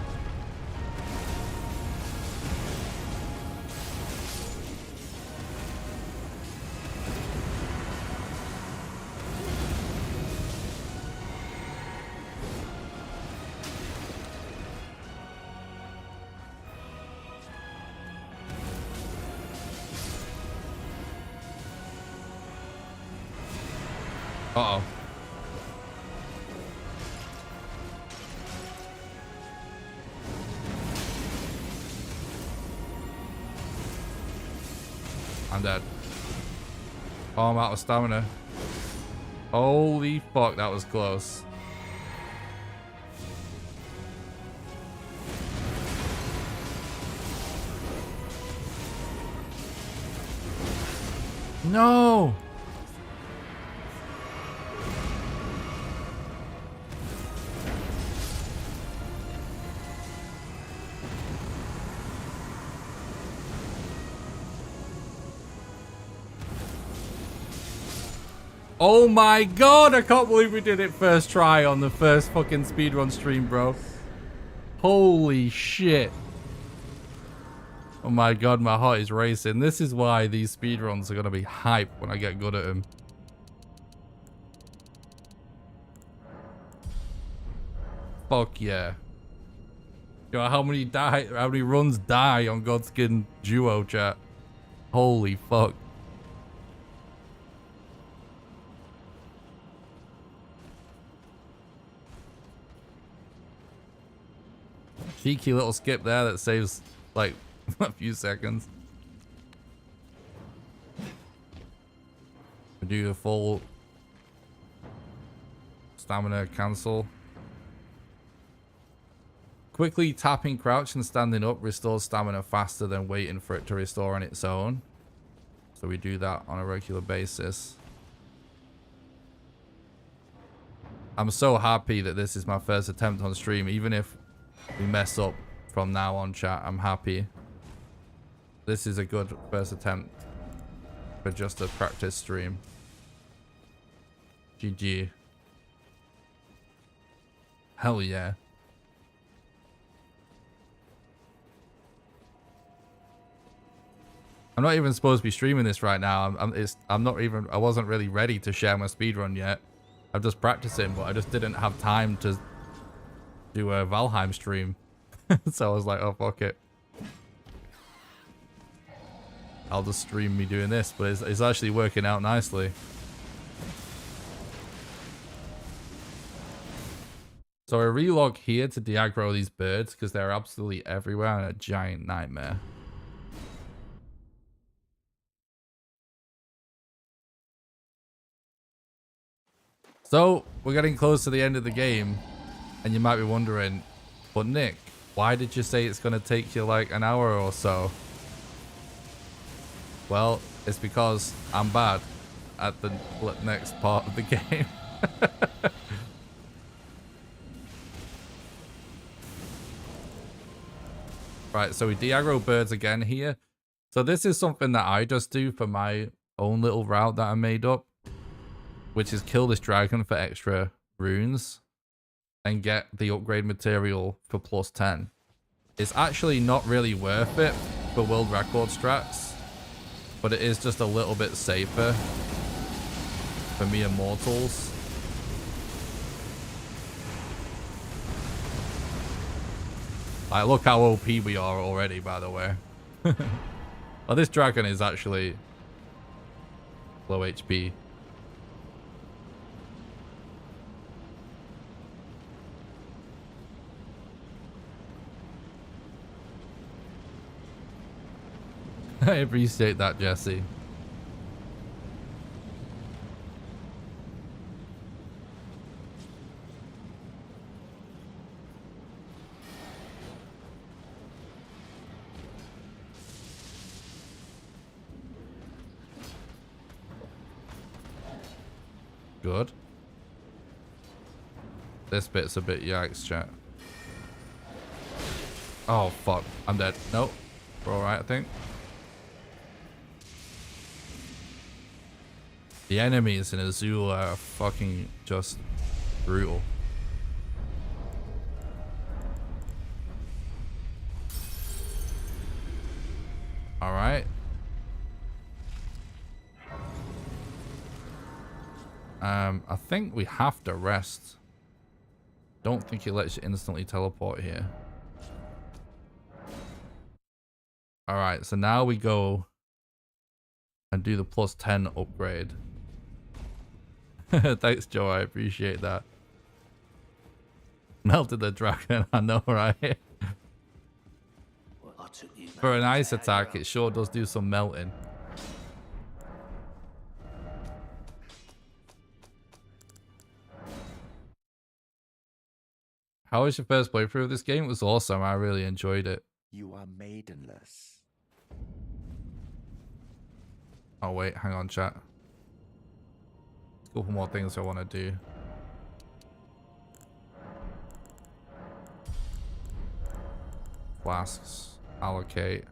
Uh-oh. I'm dead. Oh, I'm out of stamina. Holy fuck, that was close. No! Oh my god, I can't believe we did it first try on the first fucking speedrun stream, bro. Holy shit. Oh my god, my heart is racing. This is why these speedruns are going to be hype when I get good at them. Fuck yeah. You know how many runs die on Godskin Duo, chat? Holy fuck. Cheeky little skip there that saves like a few seconds. We do a full stamina cancel. Quickly tapping crouch and standing up restores stamina faster than waiting for it to restore on its own. So we do that on a regular basis. I'm so happy that this is my first attempt on stream. Even if we mess up from now on, chat, I'm happy. This is a good first attempt for just a practice stream. GG. Hell yeah. I'm not even supposed to be streaming this right now. I wasn't really ready to share my speedrun yet. I'm just practicing, but I just didn't have time to do a Valheim stream. So I was like, oh, fuck it. I'll just stream me doing this, but it's actually working out nicely. So I relog here to de-aggro these birds because they're absolutely everywhere and a giant nightmare. So, we're getting close to the end of the game, and you might be wondering, but Nick, why did you say it's going to take you like an hour or so? Well, it's because I'm bad at the next part of the game. Right, so we de-aggro birds again here. So this is something that I just do for my own little route that I made up, which is kill this dragon for extra runes and get the upgrade material for +10. It's actually not really worth it for world record strats, but it is just a little bit safer for me immortals. Like, look how OP we are already, by the way. Well, this dragon is actually low HP. I appreciate that, Jesse. Good. This bit's a bit yikes, chat. Oh, fuck. I'm dead. Nope. We're alright, I think. The enemies in Azul are fucking just brutal. Alright. I think we have to rest. Don't think it lets you instantly teleport here. Alright, so now we go and do the +10 upgrade. Thanks, Joe. I appreciate that. Melted the dragon. I know, right? For an ice attack, it sure does do some melting. How was your first playthrough of this game? It was awesome. I really enjoyed it. You are maidenless. Oh, wait. Hang on, chat. There's a couple more things I want to do. Flasks. Allocate.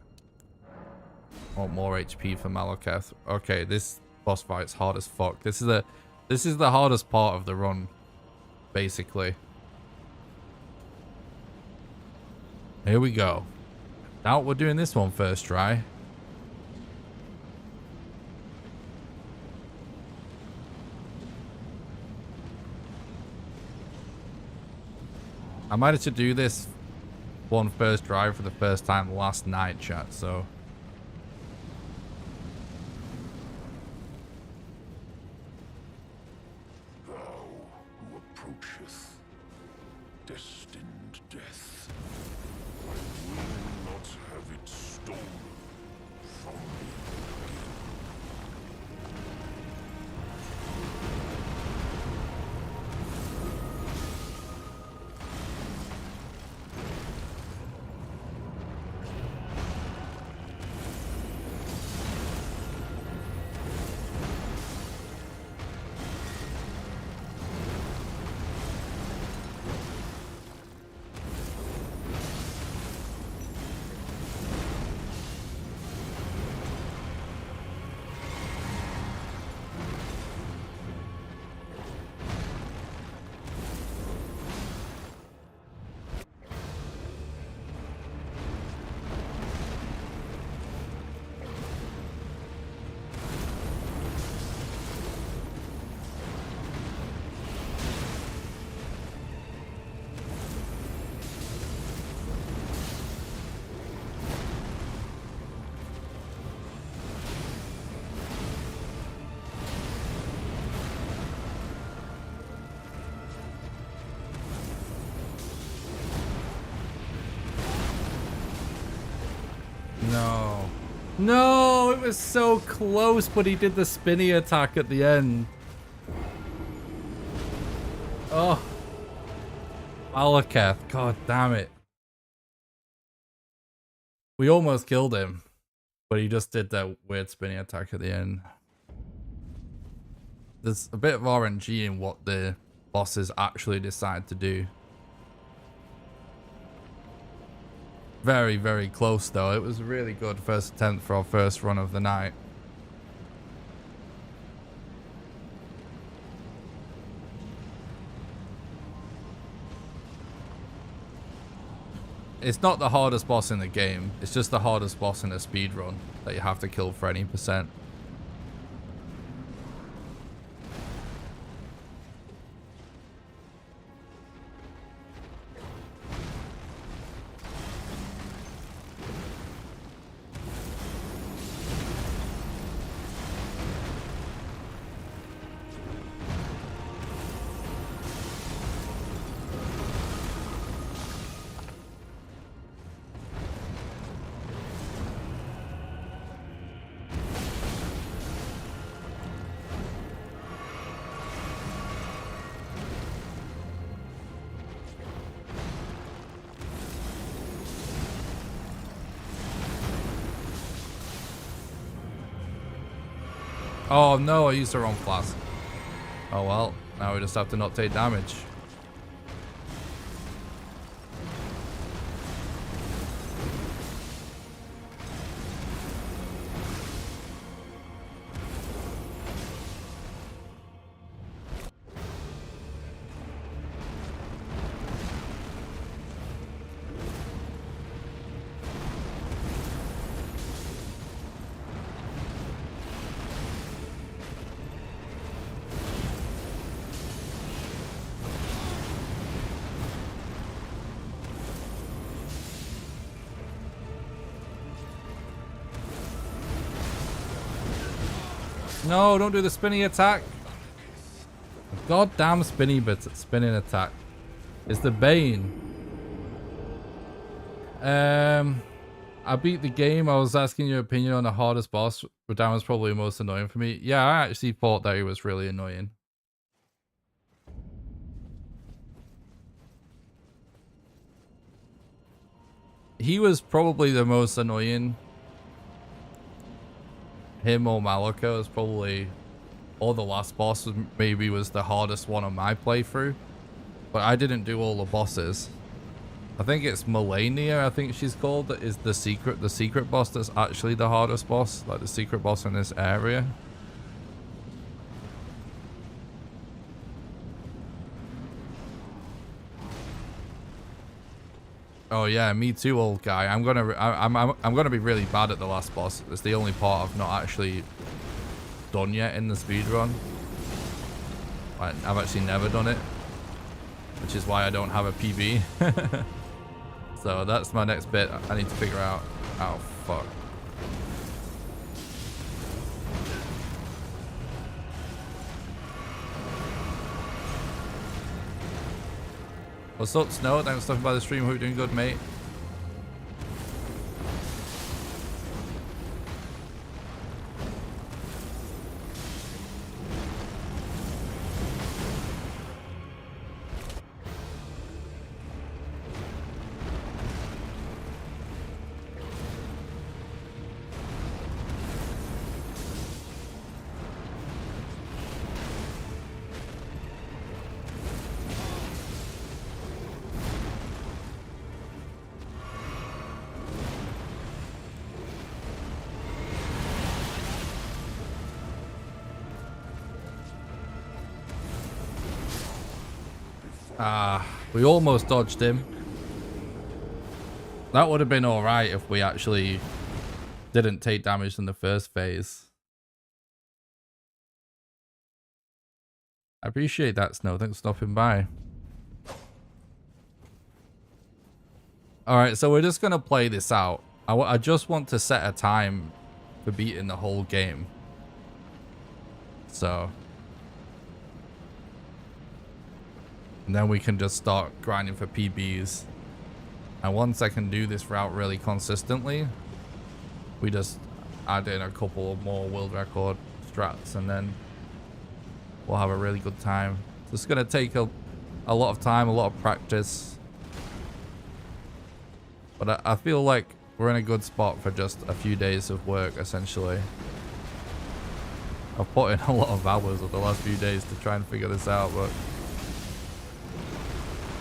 Want more HP for Malekith. Okay, this boss fight's hard as fuck. This is the hardest part of the run, basically. Here we go. Doubt we're doing this one first try. I managed to do this one first try for the first time last night, chat, so... Thou who approacheth destined death, I will not have it stolen from me again. No. No, it was so close, but he did the spinny attack at the end. Oh. Malekith, god damn it. We almost killed him, but he just did that weird spinny attack at the end. There's a bit of RNG in what the bosses actually decide to do. Very, very close though. It was a really good first attempt for our first run of the night. It's not the hardest boss in the game. It's just the hardest boss in a speedrun that you have to kill for any percent. Oh no, I used the wrong class. Oh well, now we just have to not take damage. No, don't do the spinning attack. Goddamn spinning attack. It's the bane. I beat the game. I was asking your opinion on the hardest boss. Radahn was probably the most annoying for me. Yeah, I actually thought that he was really annoying. He was probably the most annoying. Him or Malika is probably, or the last boss maybe was the hardest one on my playthrough, but I didn't do all the bosses. I think it's Melania, I think she's called, that is the secret boss that's actually the hardest boss, like the secret boss in this area. Oh yeah, me too, old guy. I'm gonna be really bad at the last boss. It's the only part I've not actually done yet in the speedrun. I've actually never done it, which is why I don't have a PB. So that's my next bit. I need to figure out. Oh fuck. What's up, Snow? Thanks for stopping by the stream. Hope you're doing good, mate. We almost dodged him. That would have been alright if we actually didn't take damage in the first phase. I appreciate that, Snow. Thanks for stopping by. Alright, so we're just going to play this out. I just want to set a time for beating the whole game. So... and then we can just start grinding for PBs. And once I can do this route really consistently, we just add in a couple more world record strats and then we'll have a really good time. So it's going to take a lot of time, a lot of practice. But I feel like we're in a good spot for just a few days of work, essentially. I've put in a lot of hours of the last few days to try and figure this out, but...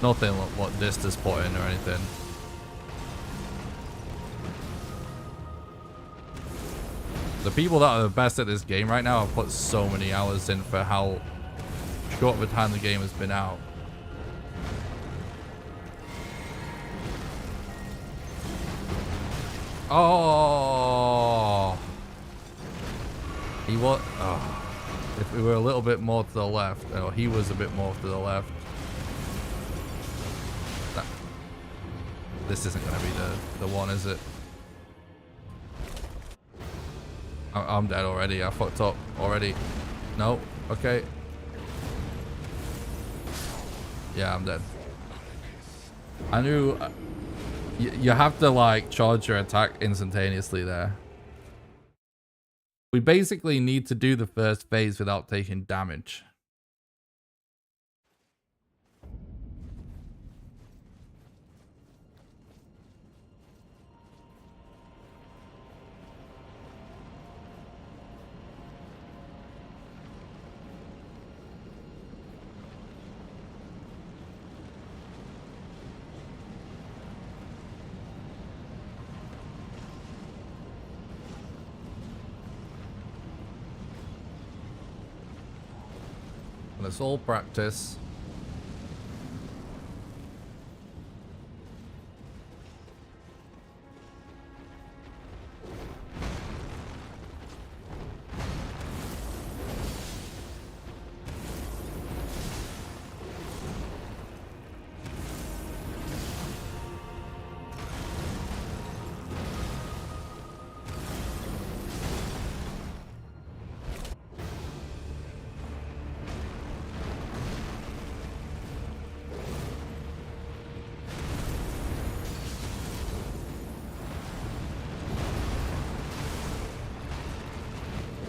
nothing like what this has put in or anything. The people that are the best at this game right now have put so many hours in for how short of a time the game has been out. Oh, he was. Oh. If we were a little bit more to the left, or he was a bit more to the left. This isn't going to be the one, is it? I'm dead already. I fucked up already. No. Okay. Yeah, I'm dead. I knew... you have to, like, charge your attack instantaneously there. We basically need to do the first phase without taking damage. It's all practice.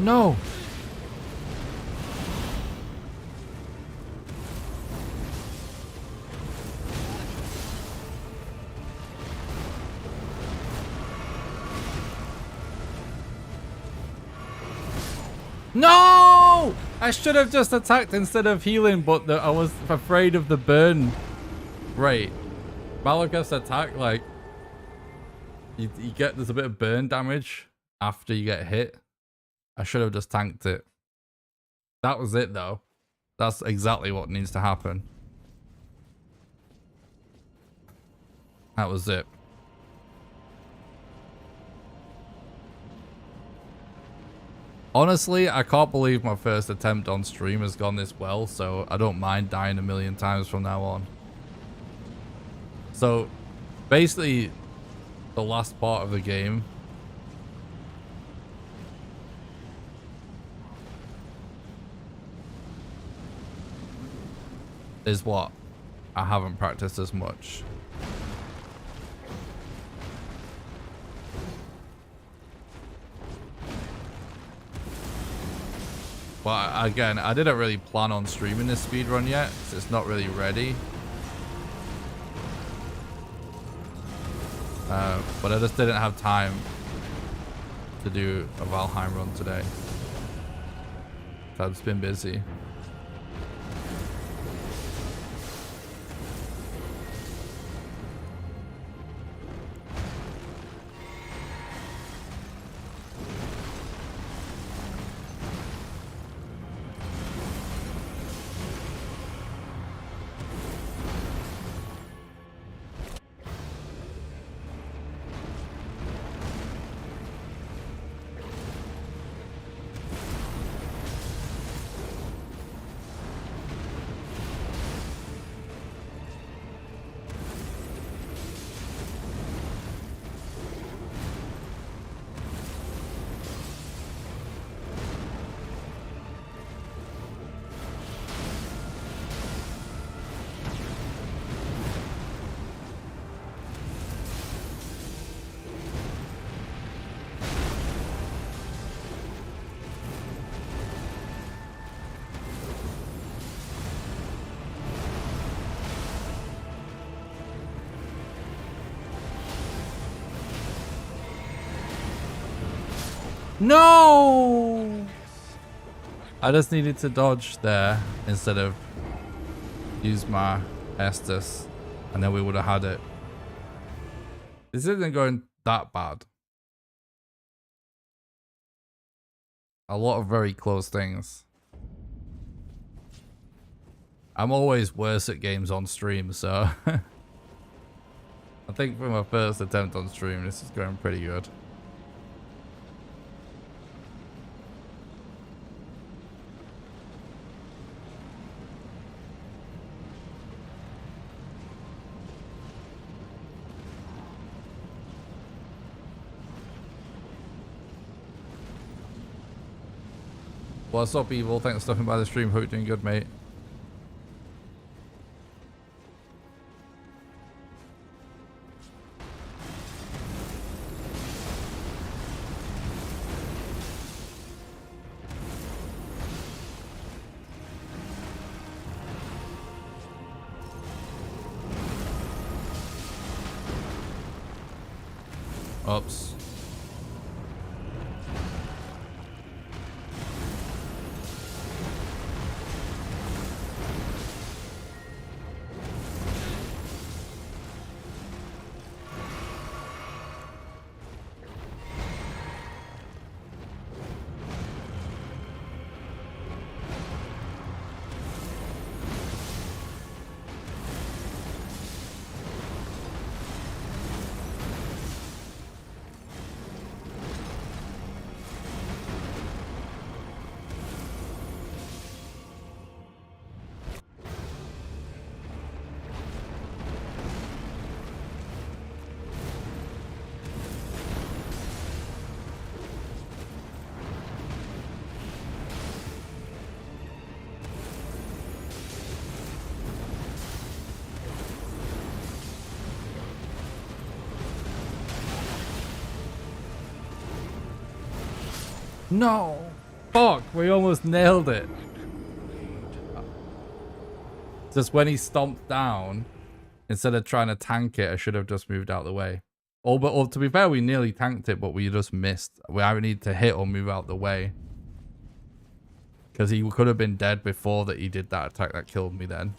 No. No! I should have just attacked instead of healing, but I was afraid of the burn rate. Malekith's attack, like, you get, there's a bit of burn damage after you get hit. I should have just tanked it. That was it, though. That's exactly what needs to happen. That was it. Honestly, I can't believe my first attempt on stream has gone this well, so I don't mind dying a million times from now on. So, basically, the last part of the game is what I haven't practiced as much. But again, I didn't really plan on streaming this speedrun yet, so it's not really ready. But I just didn't have time to do a Valheim run today. So I've just been busy. No! I just needed to dodge there instead of use my Estus, and then we would have had it. This isn't going that bad. A lot of very close things. I'm always worse at games on stream, so I think for my first attempt on stream, this is going pretty good. What's up, Evil? Thanks for stopping by the stream. Hope you're doing good, mate. Oops. No! Fuck, we almost nailed it. Just when he stomped down, instead of trying to tank it, I should have just moved out of the way. Or to be fair, we nearly tanked it, but we just missed. We either need to hit or move out the way. Because he could have been dead before that he did that attack that killed me then.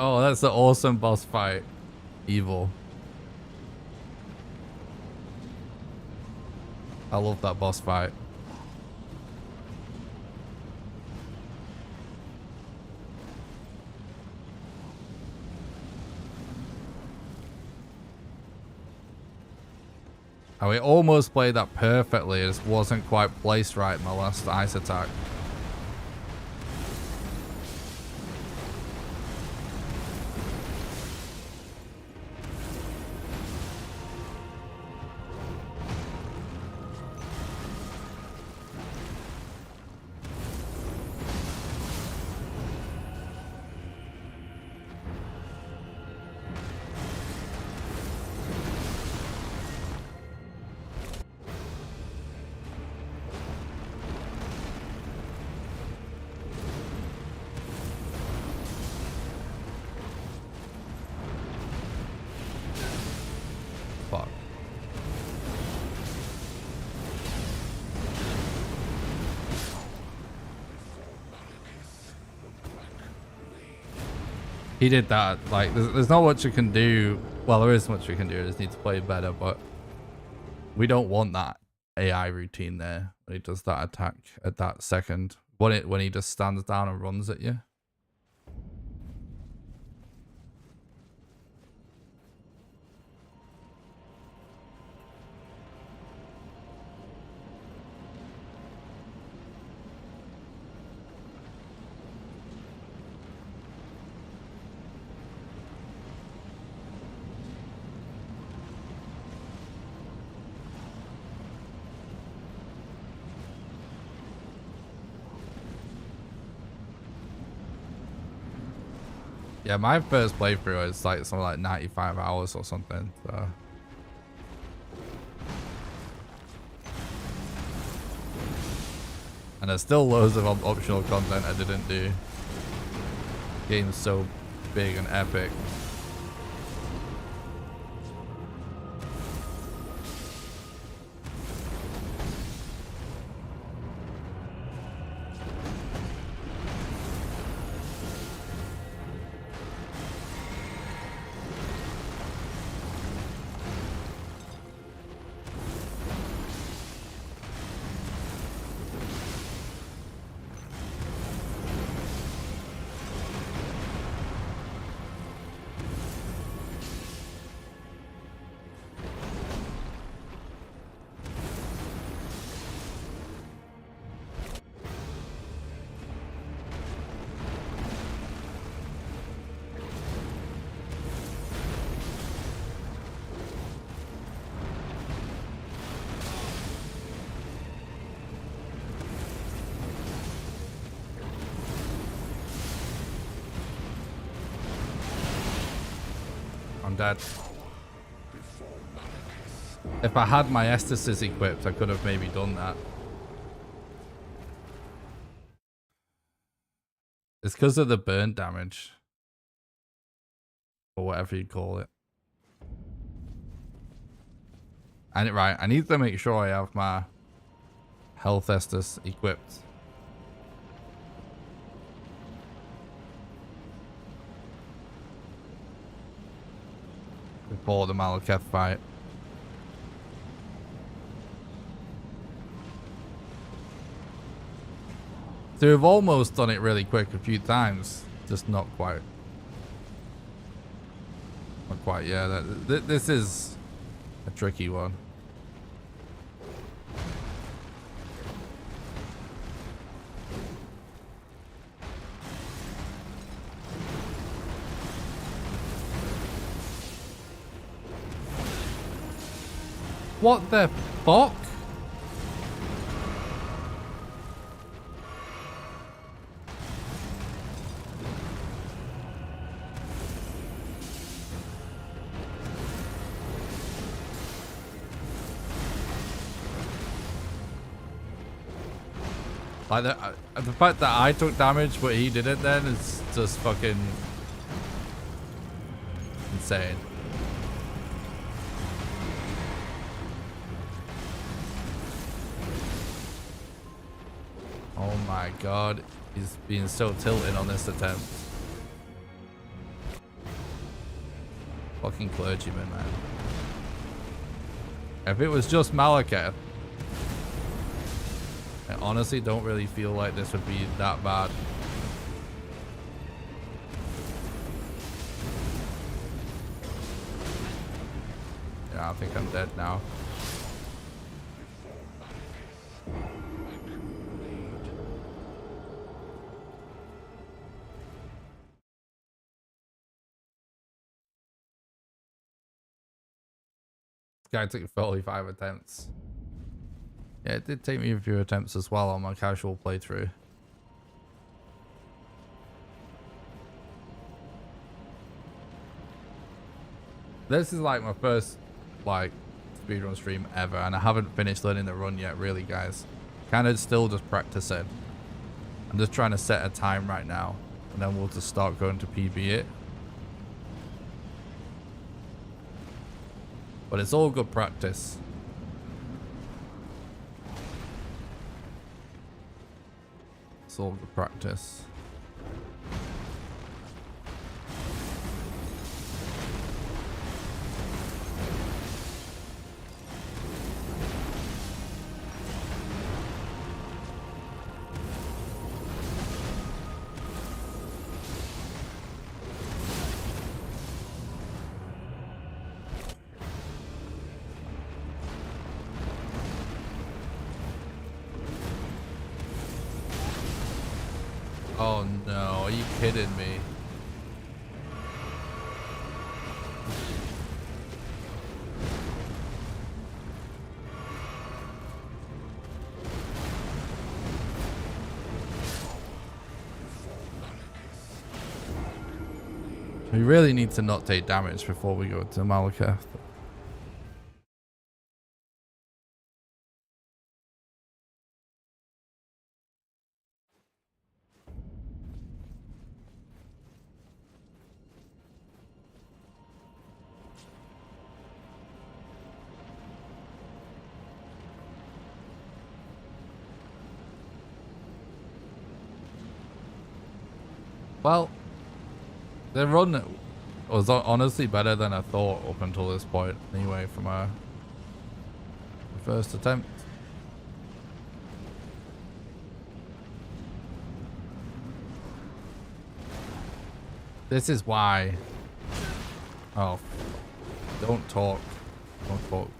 Oh, that's an awesome boss fight. Evil. I love that boss fight. Oh, it almost played that perfectly. It just wasn't quite placed right in my last ice attack. Fuck. He did that. Like, there's not much you can do. Well, there is much we can do. I just need to play better, but we don't want that AI routine there when he does that attack at that second. When he just stands down and runs at you. Yeah, my first playthrough is like something like 95 hours or something, so. And there's still loads of optional content I didn't do. Game's so big and epic. I'm dead. If I had my estasis equipped, I could have maybe done that. It's because of the burn damage. Or whatever you call it. And right, I need to make sure I have my health estus equipped. Before the Malekith fight. So we've almost done it really quick a few times, just not quite. Not quite, yeah. This is a tricky one. What the fuck? Like the fact that I took damage but he didn't then is just fucking insane. Oh my god, he's being so tilted on this attempt. Fucking clergyman, man. If it was just Malekith, I honestly don't really feel like this would be that bad. Yeah, I think I'm dead now. Guy took 45 attempts. Yeah, it did take me a few attempts as well on my casual playthrough. This is like my first like speedrun stream ever, and I haven't finished learning the run yet, really, guys. Kind of still just practicing. I'm just trying to set a time right now, and then we'll just start going to PB it. But it's all good practice. It's all good practice. Oh no, are you kidding me? We really need to not take damage before we go to Malakath. Well, the run was honestly better than I thought up until this point, anyway, from our first attempt. This is why. Oh, don't talk. Don't talk.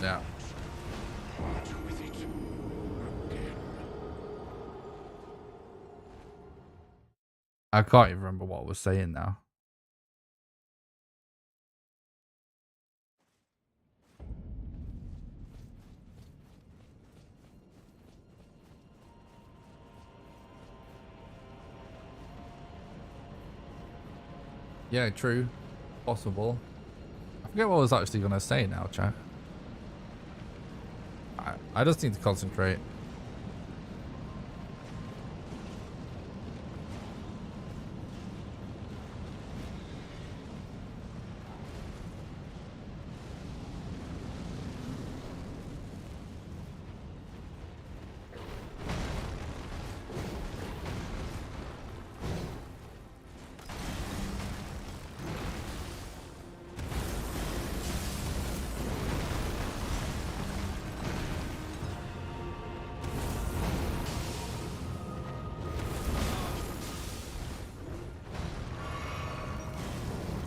Yeah. I can't even remember what I was saying now. Yeah, true. Possible. I forget what I was actually going to say now, chat. I just need to concentrate.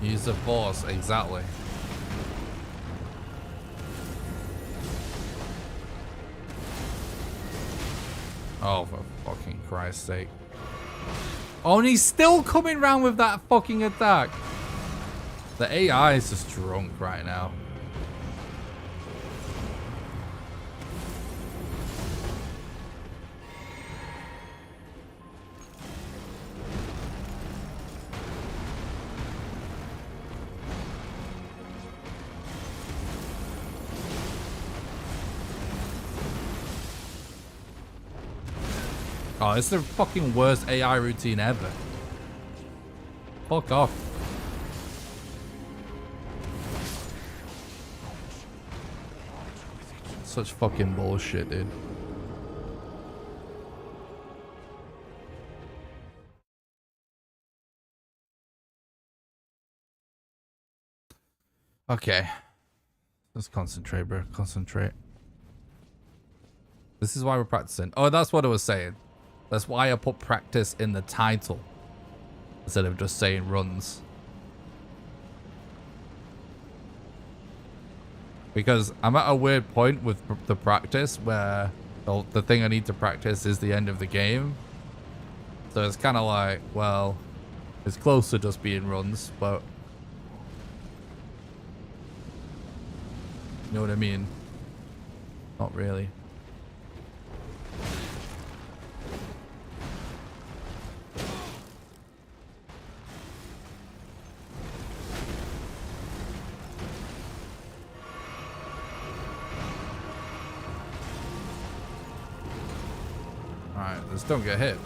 Use the force, exactly. Oh, for fucking Christ's sake. Oh, and he's still coming around with that fucking attack. The AI is just drunk right now. Oh, it's the fucking worst AI routine ever. Fuck off. Such fucking bullshit, dude. Okay. Let's concentrate, bro. Concentrate. This is why we're practicing. Oh, that's what I was saying. That's why I put practice in the title instead of just saying runs. Because I'm at a weird point with the practice where the thing I need to practice is the end of the game. So it's kind of like, well, it's close to just being runs, but you know what I mean? Not really. Alright, let's don't get hit.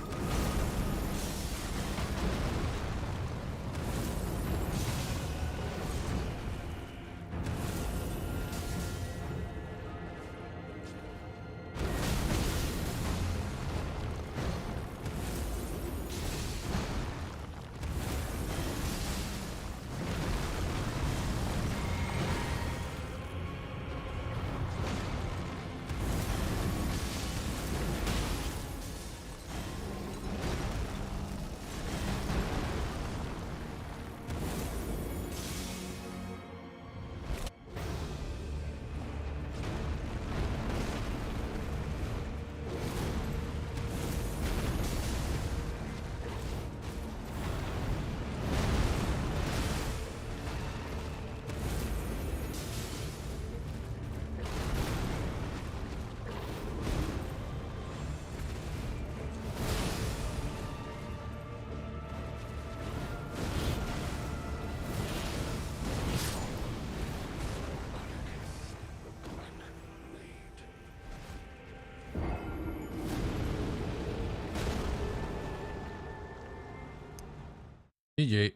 GG.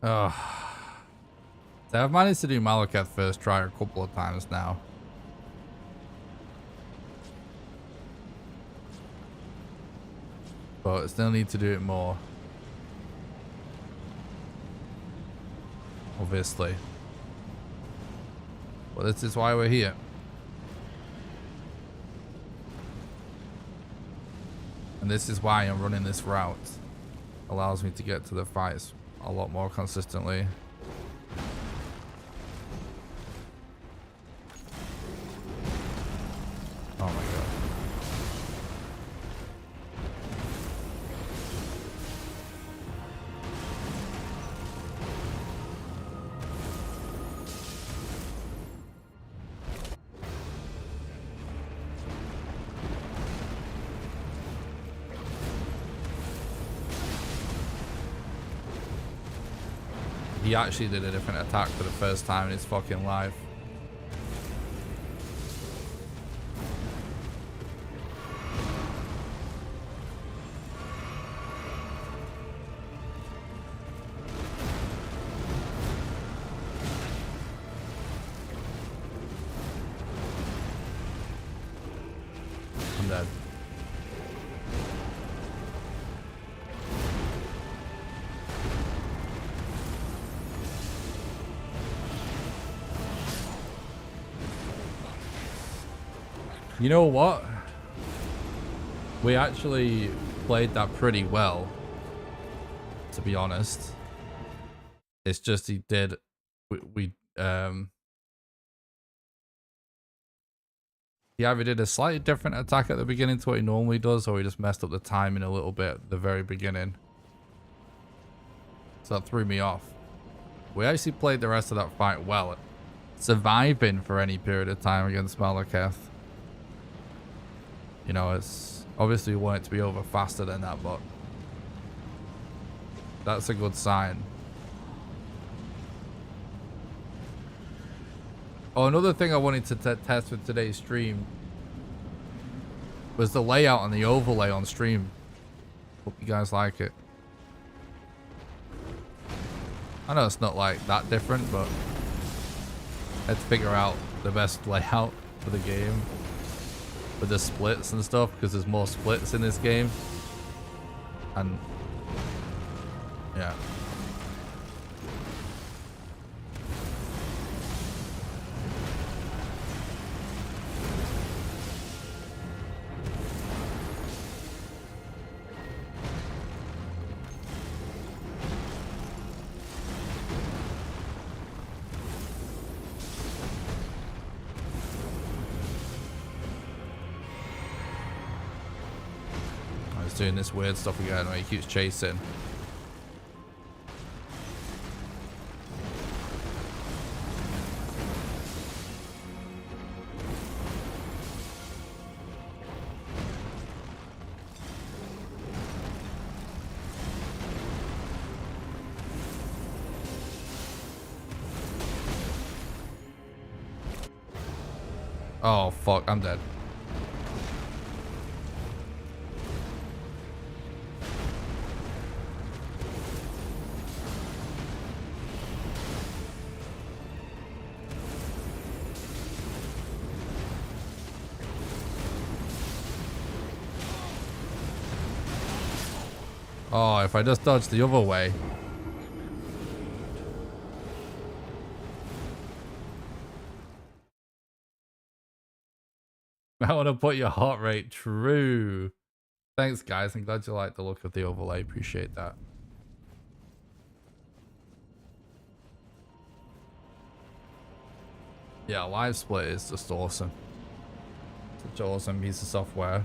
Ugh. So I've managed to do Malekith first try a couple of times now. But I still need to do it more. Obviously. But this is why we're here. And this is why I'm running this route. Allows me to get to the fights a lot more consistently. Oh my god. He actually did a different attack for the first time in his fucking life. I'm dead. You know what? We actually played that pretty well, to be honest. It's just he did, he either did a slightly different attack at the beginning to what he normally does, or he just messed up the timing a little bit at the very beginning. So that threw me off. We actually played the rest of that fight well, surviving for any period of time against Malekith. You know, it's obviously we want it to be over faster than that, but that's a good sign. Oh, another thing I wanted to test with today's stream was the layout and the overlay on stream. Hope you guys like it. I know it's not like that different, but I had to figure out the best layout for the game with the splits and stuff, because there's more splits in this game. And yeah. doing this weird stuff again where he keeps chasing. Oh fuck, I'm dead. Oh, if I just dodge the other way. I want to put your heart rate true. Thanks, guys. I'm glad you like the look of the overlay. Appreciate that. Yeah, Live Split is just awesome. Such an awesome piece of software.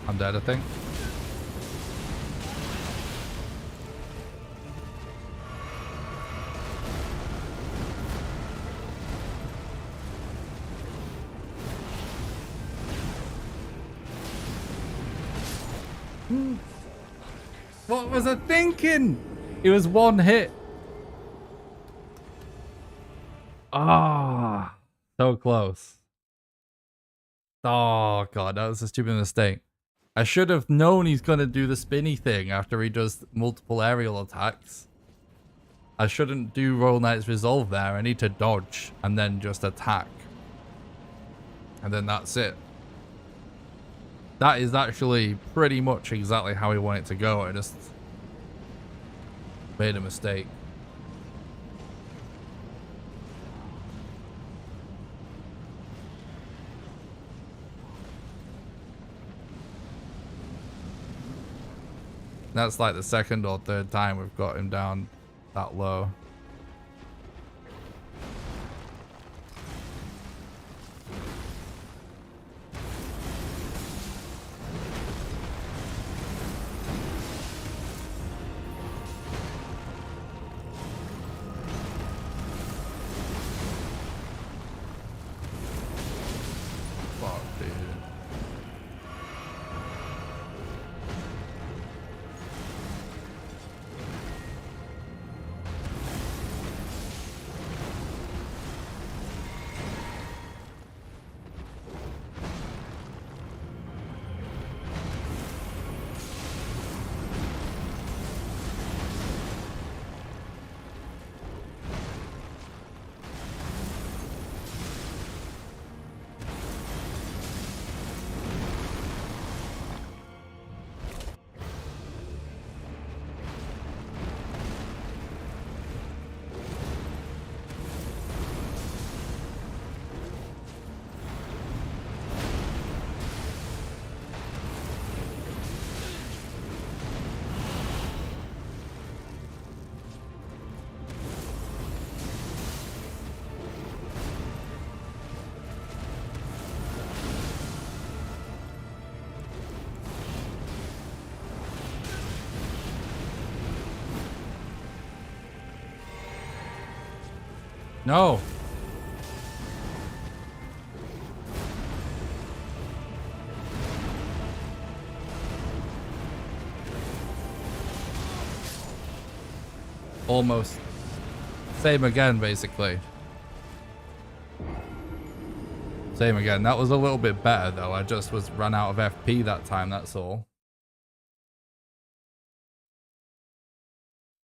I'm dead, I think. What was I thinking? It was one hit. Ah, so close. Oh god, that was a stupid mistake. I should have known he's going to do the spinny thing after he does multiple aerial attacks. I shouldn't do Royal Knight's Resolve there. I need to dodge and then just attack. And then that's it. That is actually pretty much exactly how we want it to go. I just made a mistake. That's like the second or third time we've got him down that low. Fuck, dude. No. Almost. Same again, basically. Same again. That was a little bit better, though. I just ran out of FP that time, that's all.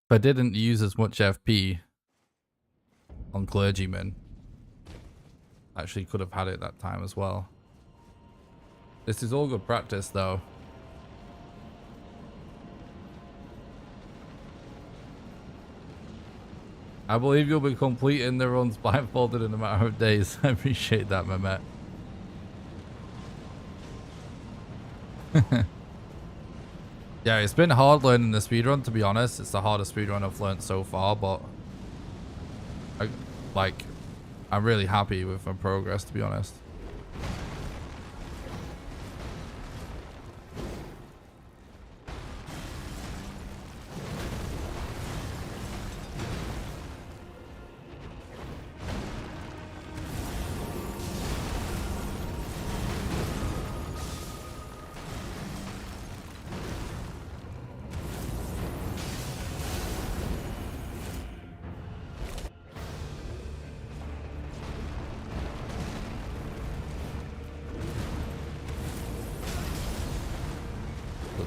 If I didn't use as much FP on Clergyman, actually could have had it that time as well. This is all good practice, though. I believe you'll be completing the runs blindfolded in a matter of days. I appreciate that, Mehmet. Yeah, it's been hard learning the speedrun, to be honest. It's the hardest speedrun I've learned so far, but I'm really happy with my progress, to be honest.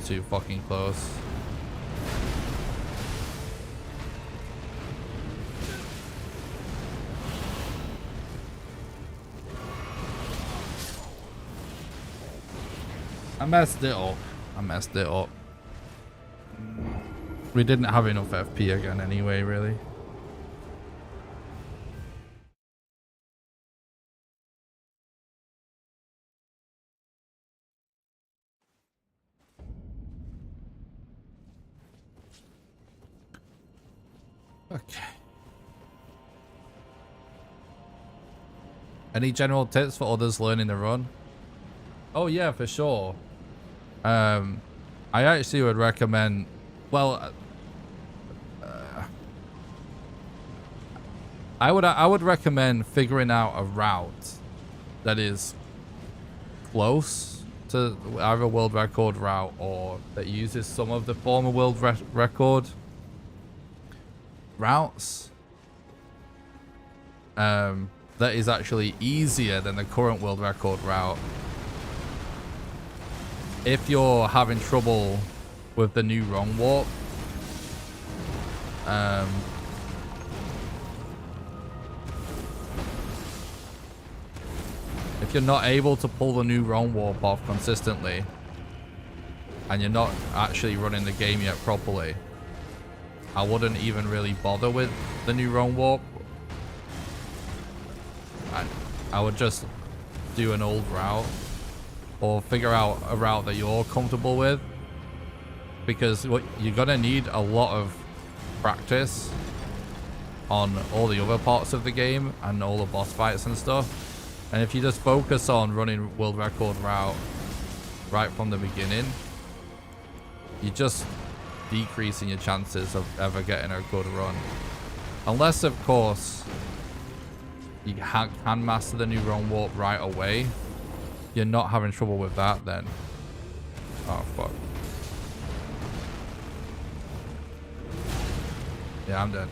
Too fucking close. I messed it up. I messed it up. We didn't have enough FP again anyway, really. Okay. Any general tips for others learning the run? Oh yeah, for sure. I actually would recommend, well, I would recommend figuring out a route that is close to either world record route or that uses some of the former world record routes that is actually easier than the current world record route. If you're having trouble with the new wrong warp, if you're not able to pull the new wrong warp off consistently and you're not actually running the game yet properly, I wouldn't even really bother with the new wrong warp. I would just do an old route or figure out a route that you're comfortable with, because what you're gonna need a lot of practice on all the other parts of the game and all the boss fights and stuff. And if you just focus on running world record route right from the beginning, you just decreasing your chances of ever getting a good run. Unless, of course, you can master the new wrong warp right away. You're not having trouble with that then. Oh, fuck. Yeah, I'm dead.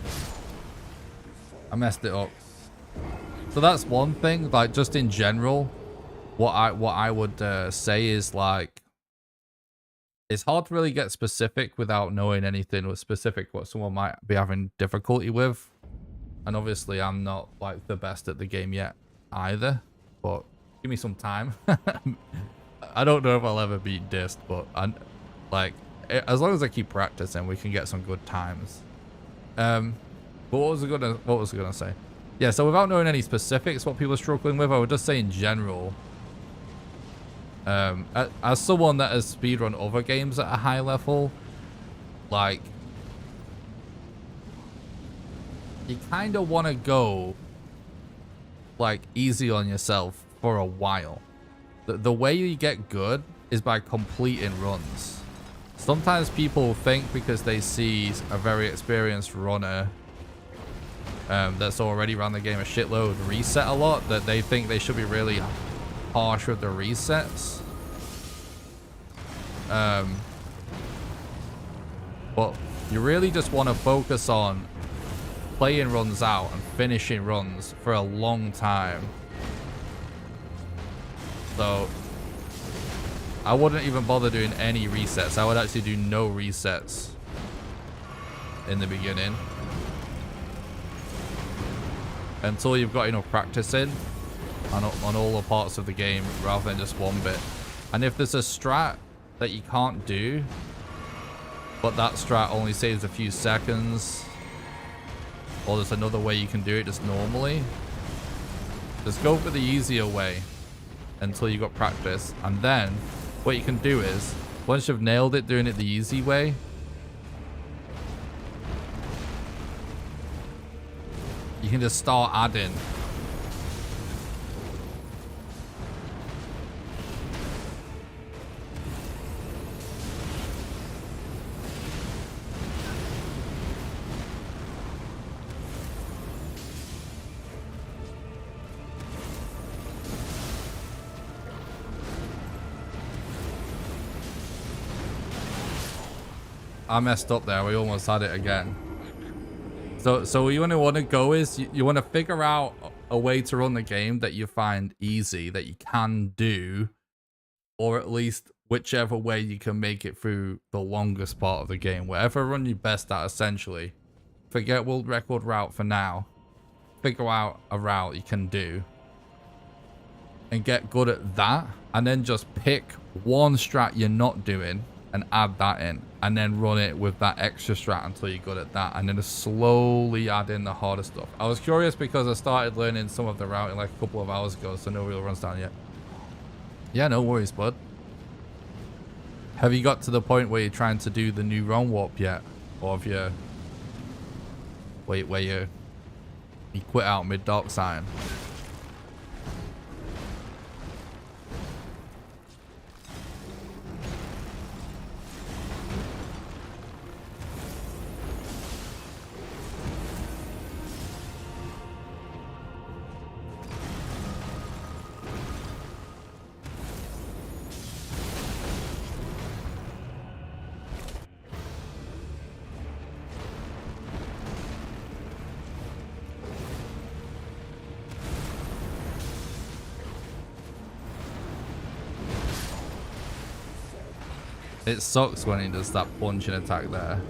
I messed it up. So that's one thing, like, just in general, what I would say is, like, it's hard to really get specific without knowing anything with specific what someone might be having difficulty with. And obviously I'm not like the best at the game yet either, but give me some time. I don't know if I'll ever beat Dist, but as long as I keep practicing, we can get some good times. But what was I gonna say? Yeah, so without knowing any specifics what people are struggling with, I would just say in general, as someone that has speedrun other games at a high level, like, you kind of want to go like easy on yourself for a while. The way you get good is by completing runs. Sometimes people think because they see a very experienced runner that's already run the game a shitload reset a lot, that they think they should be really harsh with the resets. But you really just want to focus on playing runs out and finishing runs for a long time. So I wouldn't even bother doing any resets. I would actually do no resets in the beginning until you've got enough practice in on all the parts of the game rather than just one bit. And if there's a strat that you can't do, but that strat only saves a few seconds, or there's another way you can do it just normally, just go for the easier way until you got practice. And then what you can do is, once you've nailed it doing it the easy way, you can just start adding. I messed up there. We almost had it again. So what you want to go is you want to figure out a way to run the game that you find easy, that you can do, or at least whichever way you can make it through the longest part of the game. Whatever run you're best at, essentially. Forget world record route for now. Figure out a route you can do and get good at that, and then just pick one strat you're not doing and add that in, and then run it with that extra strat until you're good at that, and then just slowly add in the harder stuff. I was curious because I started learning some of the routing like a couple of hours ago, so no real runs down yet. Yeah, no worries, bud. Have you got to the point where you're trying to do the new run warp yet? Or have you... Wait, where you quit out mid-dark sign? It sucks when he does that punching attack there.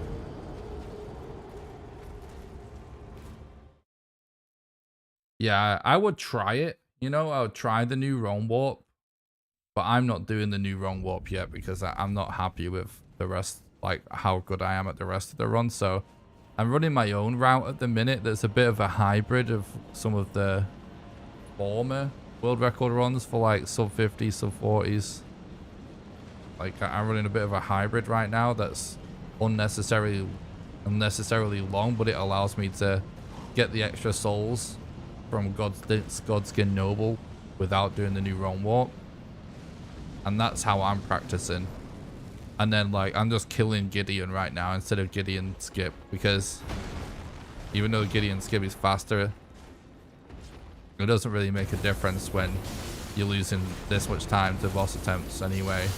Yeah, I would try it. You know, I would try the new run warp. But I'm not doing the new run warp yet because I'm not happy with the rest, like how good I am at the rest of the run. So I'm running my own route at the minute. There's a bit of a hybrid of some of the former world record runs for like sub 50s, sub 40s. Like I'm running a bit of a hybrid right now that's unnecessarily long, but it allows me to get the extra souls from Godskin Noble without doing the new run warp. And that's how I'm practicing. And then like I'm just killing Gideon right now instead of Gideon Skip, because even though Gideon Skip is faster, it doesn't really make a difference when you're losing this much time to boss attempts anyway.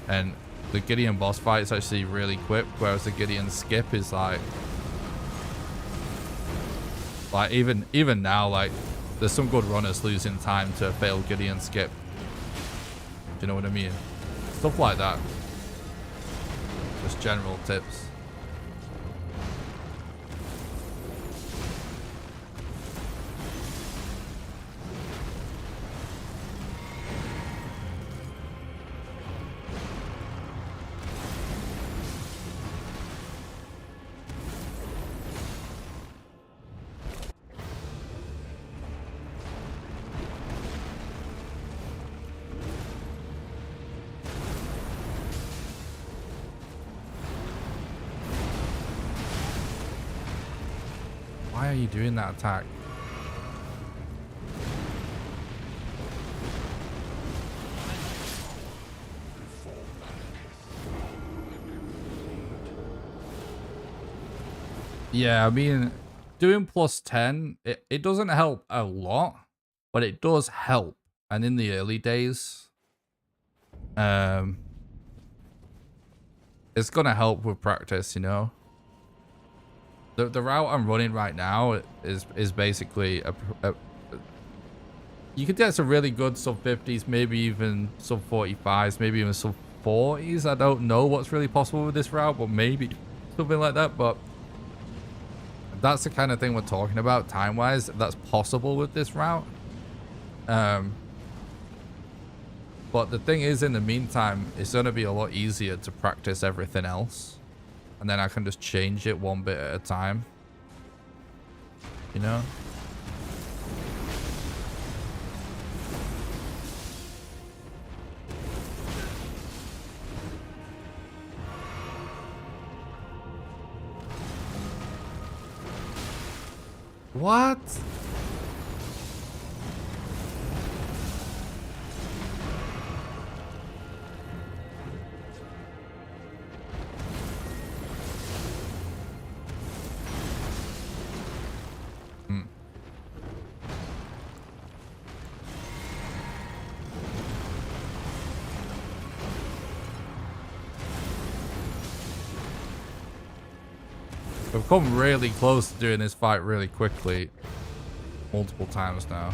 And the Gideon boss fight is actually really quick, whereas the Gideon Skip is like even now, like there's some good runners losing time to fail Gideon Skip. Do you know what I mean? Stuff like that. Just general tips. Why are you doing that attack? Yeah, I mean, doing plus 10, it doesn't help a lot, but it does help. And in the early days, it's gonna help with practice, you know. The route I'm running right now is basically you could get some really good sub 50s, maybe even sub 45s, maybe even sub 40s. I don't know what's really possible with this route, but maybe something like that. But that's the kind of thing we're talking about time-wise. That's possible with this route. But the thing is, in the meantime, it's going to be a lot easier to practice everything else. And then I can just change it one bit at a time. You know? What? We've come really close to doing this fight really quickly. Multiple times now.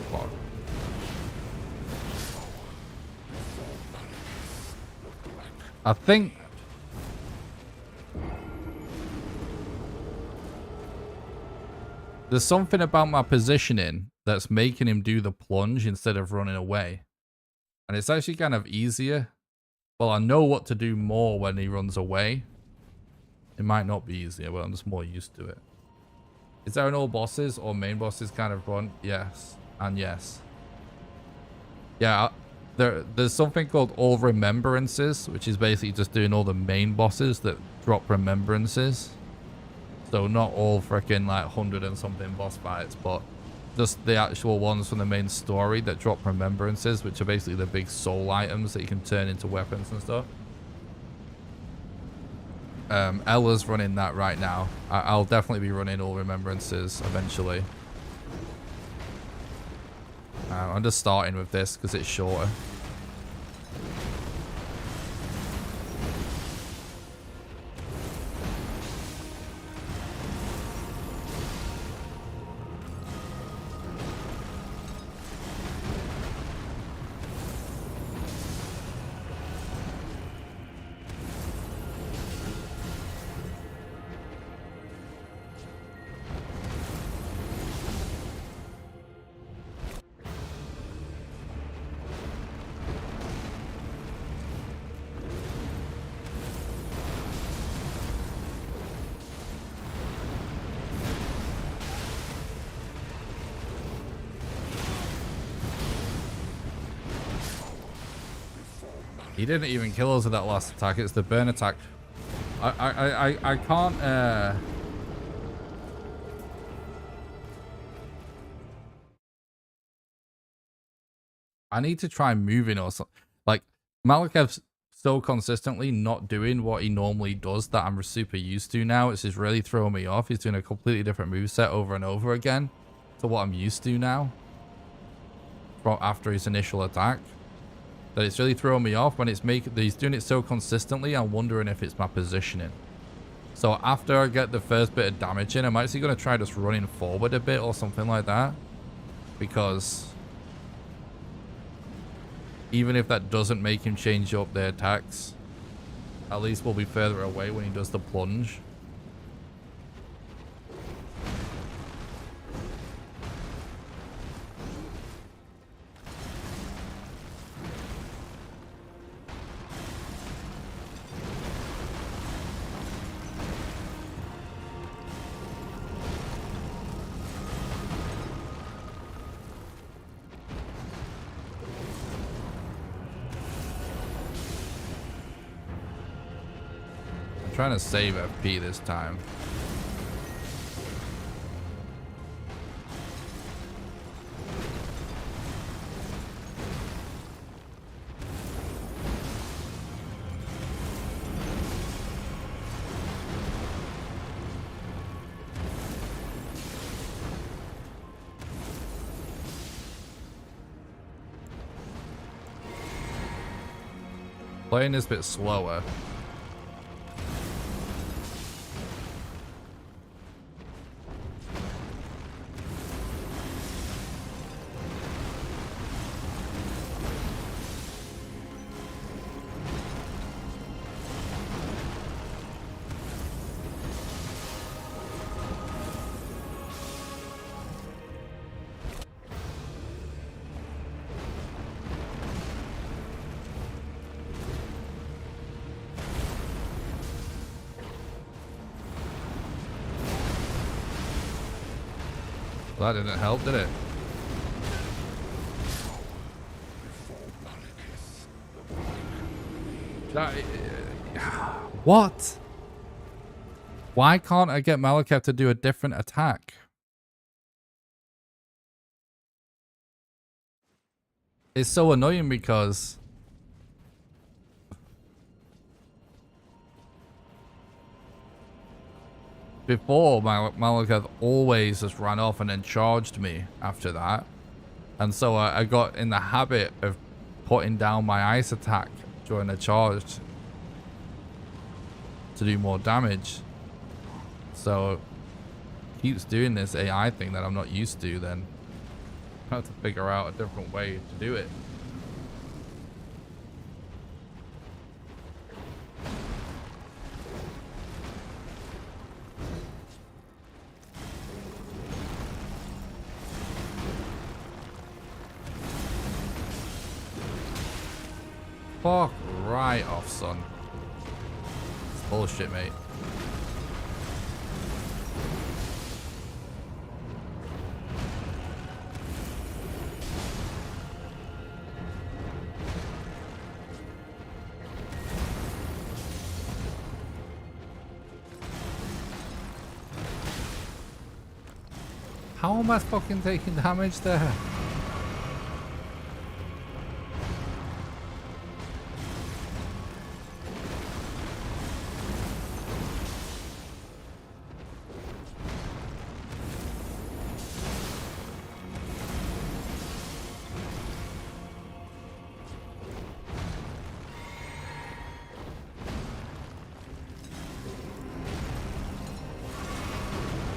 Fuck. I think... there's something about my positioning that's making him do the plunge instead of running away. And it's actually kind of easier. Well, I know what to do more when he runs away. It might not be easier, but I'm just more used to it. Is there an all bosses or main bosses kind of run? Yes. And yes. Yeah, there's something called all remembrances, which is basically just doing all the main bosses that drop remembrances. So not all freaking like 100 and something boss fights, but just the actual ones from the main story that drop remembrances, which are basically the big soul items that you can turn into weapons and stuff. Ella's running that right now. I'll definitely be running all remembrances eventually. I'm just starting with this because it's shorter. He didn't even kill us with that last attack. It's the burn attack. I can't I need to try moving or something. Like Malekev's so consistently not doing what he normally does that I'm super used to now. It's just really throwing me off. He's doing a completely different moveset over and over again to what I'm used to now from after his initial attack. That it's really throwing me off when he's doing it so consistently. I'm wondering if it's my positioning. So after I get the first bit of damage in, I'm actually going to try just running forward a bit or something like that. Because even if that doesn't make him change up the attacks, at least we'll be further away when he does the plunge. Trying to save FP this time. Playing this bit slower. Well, that didn't help, did it? That, what? Why can't I get Malekith to do a different attack? It's so annoying because before, Malekith always just ran off and then charged me after that. And so I got in the habit of putting down my ice attack during the charge to do more damage. So keeps doing this AI thing that I'm not used to, then I have to figure out a different way to do it. Fuck right off, son. It's bullshit, mate. How am I fucking taking damage there?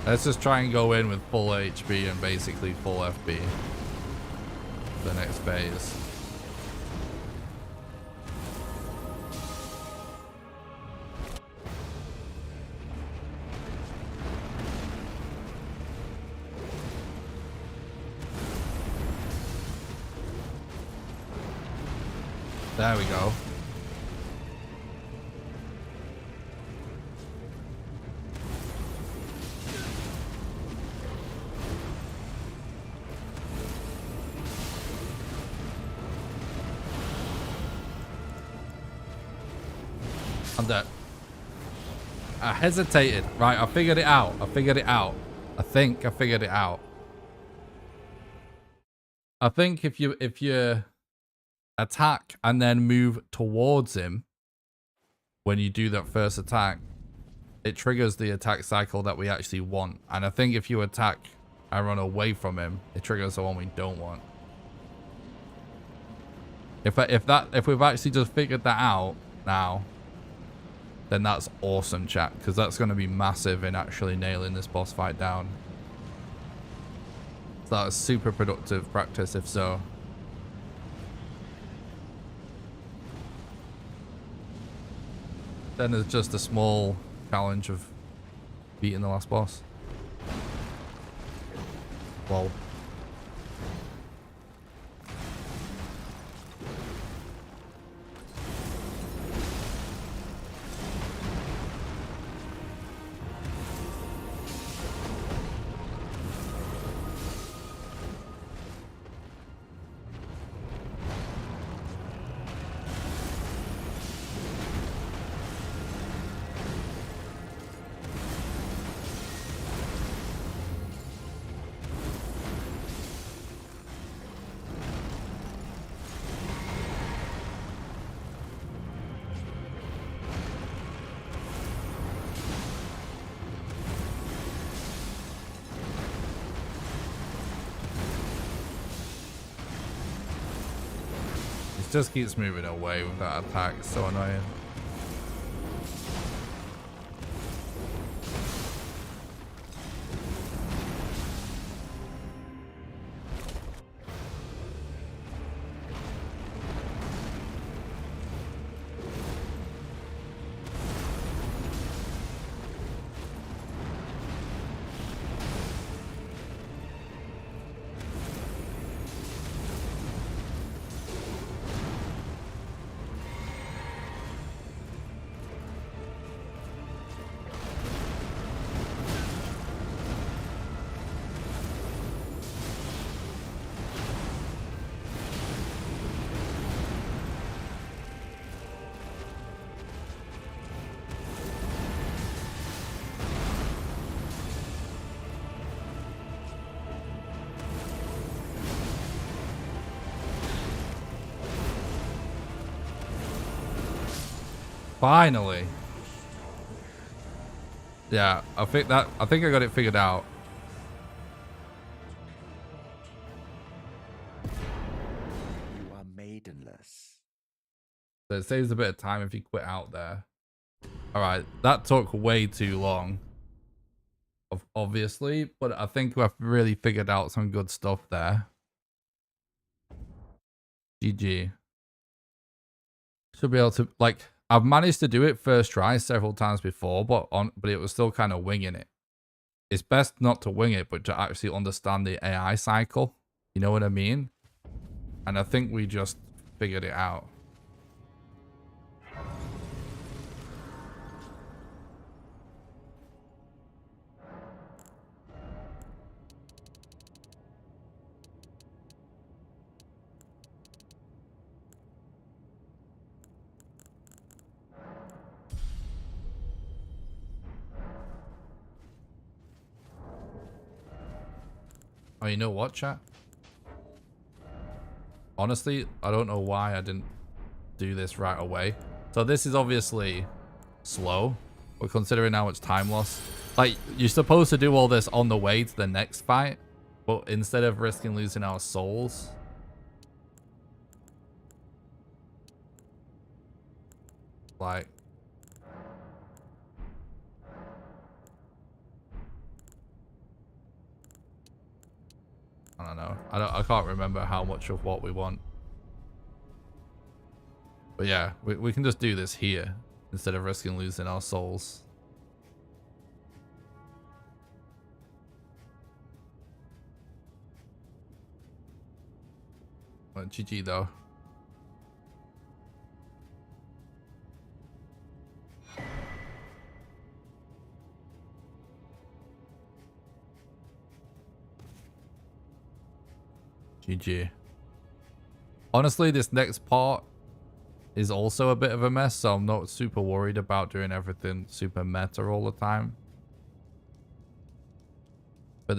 Let's just try and go in with full HP and basically full FB. The next phase. There we go. I'm dead. I hesitated. Right, I figured it out. I figured it out. I think I figured it out. I think if you attack and then move towards him when you do that first attack, it triggers the attack cycle that we actually want. And I think if you attack and run away from him, it triggers the one we don't want. If we've actually just figured that out now, then that's awesome, chat, because that's going to be massive in actually nailing this boss fight down. So that was super productive practice, if so. Then there's just a small challenge of beating the last boss. Well. just keeps moving away with that attack. It's so annoying. Finally. Yeah, I think I got it figured out. You are maidenless. So it saves a bit of time if you quit out there. Alright, that took way too long. Obviously, but I think we've really figured out some good stuff there. GG. Should be able to, like, I've managed to do it first try several times before, but it was still kind of winging it. It's best not to wing it, but to actually understand the AI cycle. You know what I mean? And I think we just figured it out. Oh, you know what, chat? Honestly, I don't know why I didn't do this right away. So this is obviously slow, but considering how much time lost. Like, you're supposed to do all this on the way to the next fight, but instead of risking losing our souls... Like... I don't know. I can't remember how much of what we want. But yeah, we can just do this here instead of risking losing our souls. Well, GG though. GG. Honestly, this next part is also a bit of a mess, so I'm not super worried about doing everything super meta all the time. But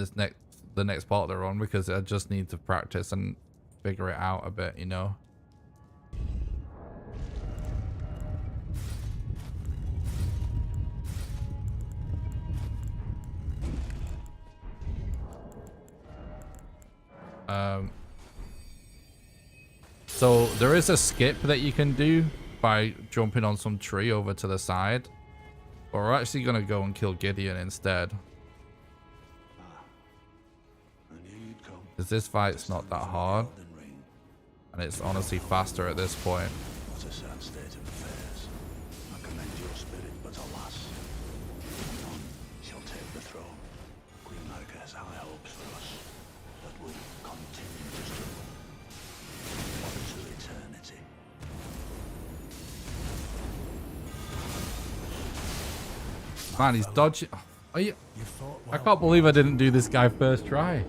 the next part they're on, because I just need to practice and figure it out a bit, you know. So there is a skip that you can do by jumping on some tree over to the side. But we're actually going to go and kill Gideon instead. Because this fight's not that hard. And it's honestly faster at this point. What a sad state of affairs. I commend your spirit, but alas, none shall take the throne. Queen Marika has high hopes for us, but we continue to struggle. What to eternity? Man, he's dodging. Are you? I can't believe I didn't do this guy first try.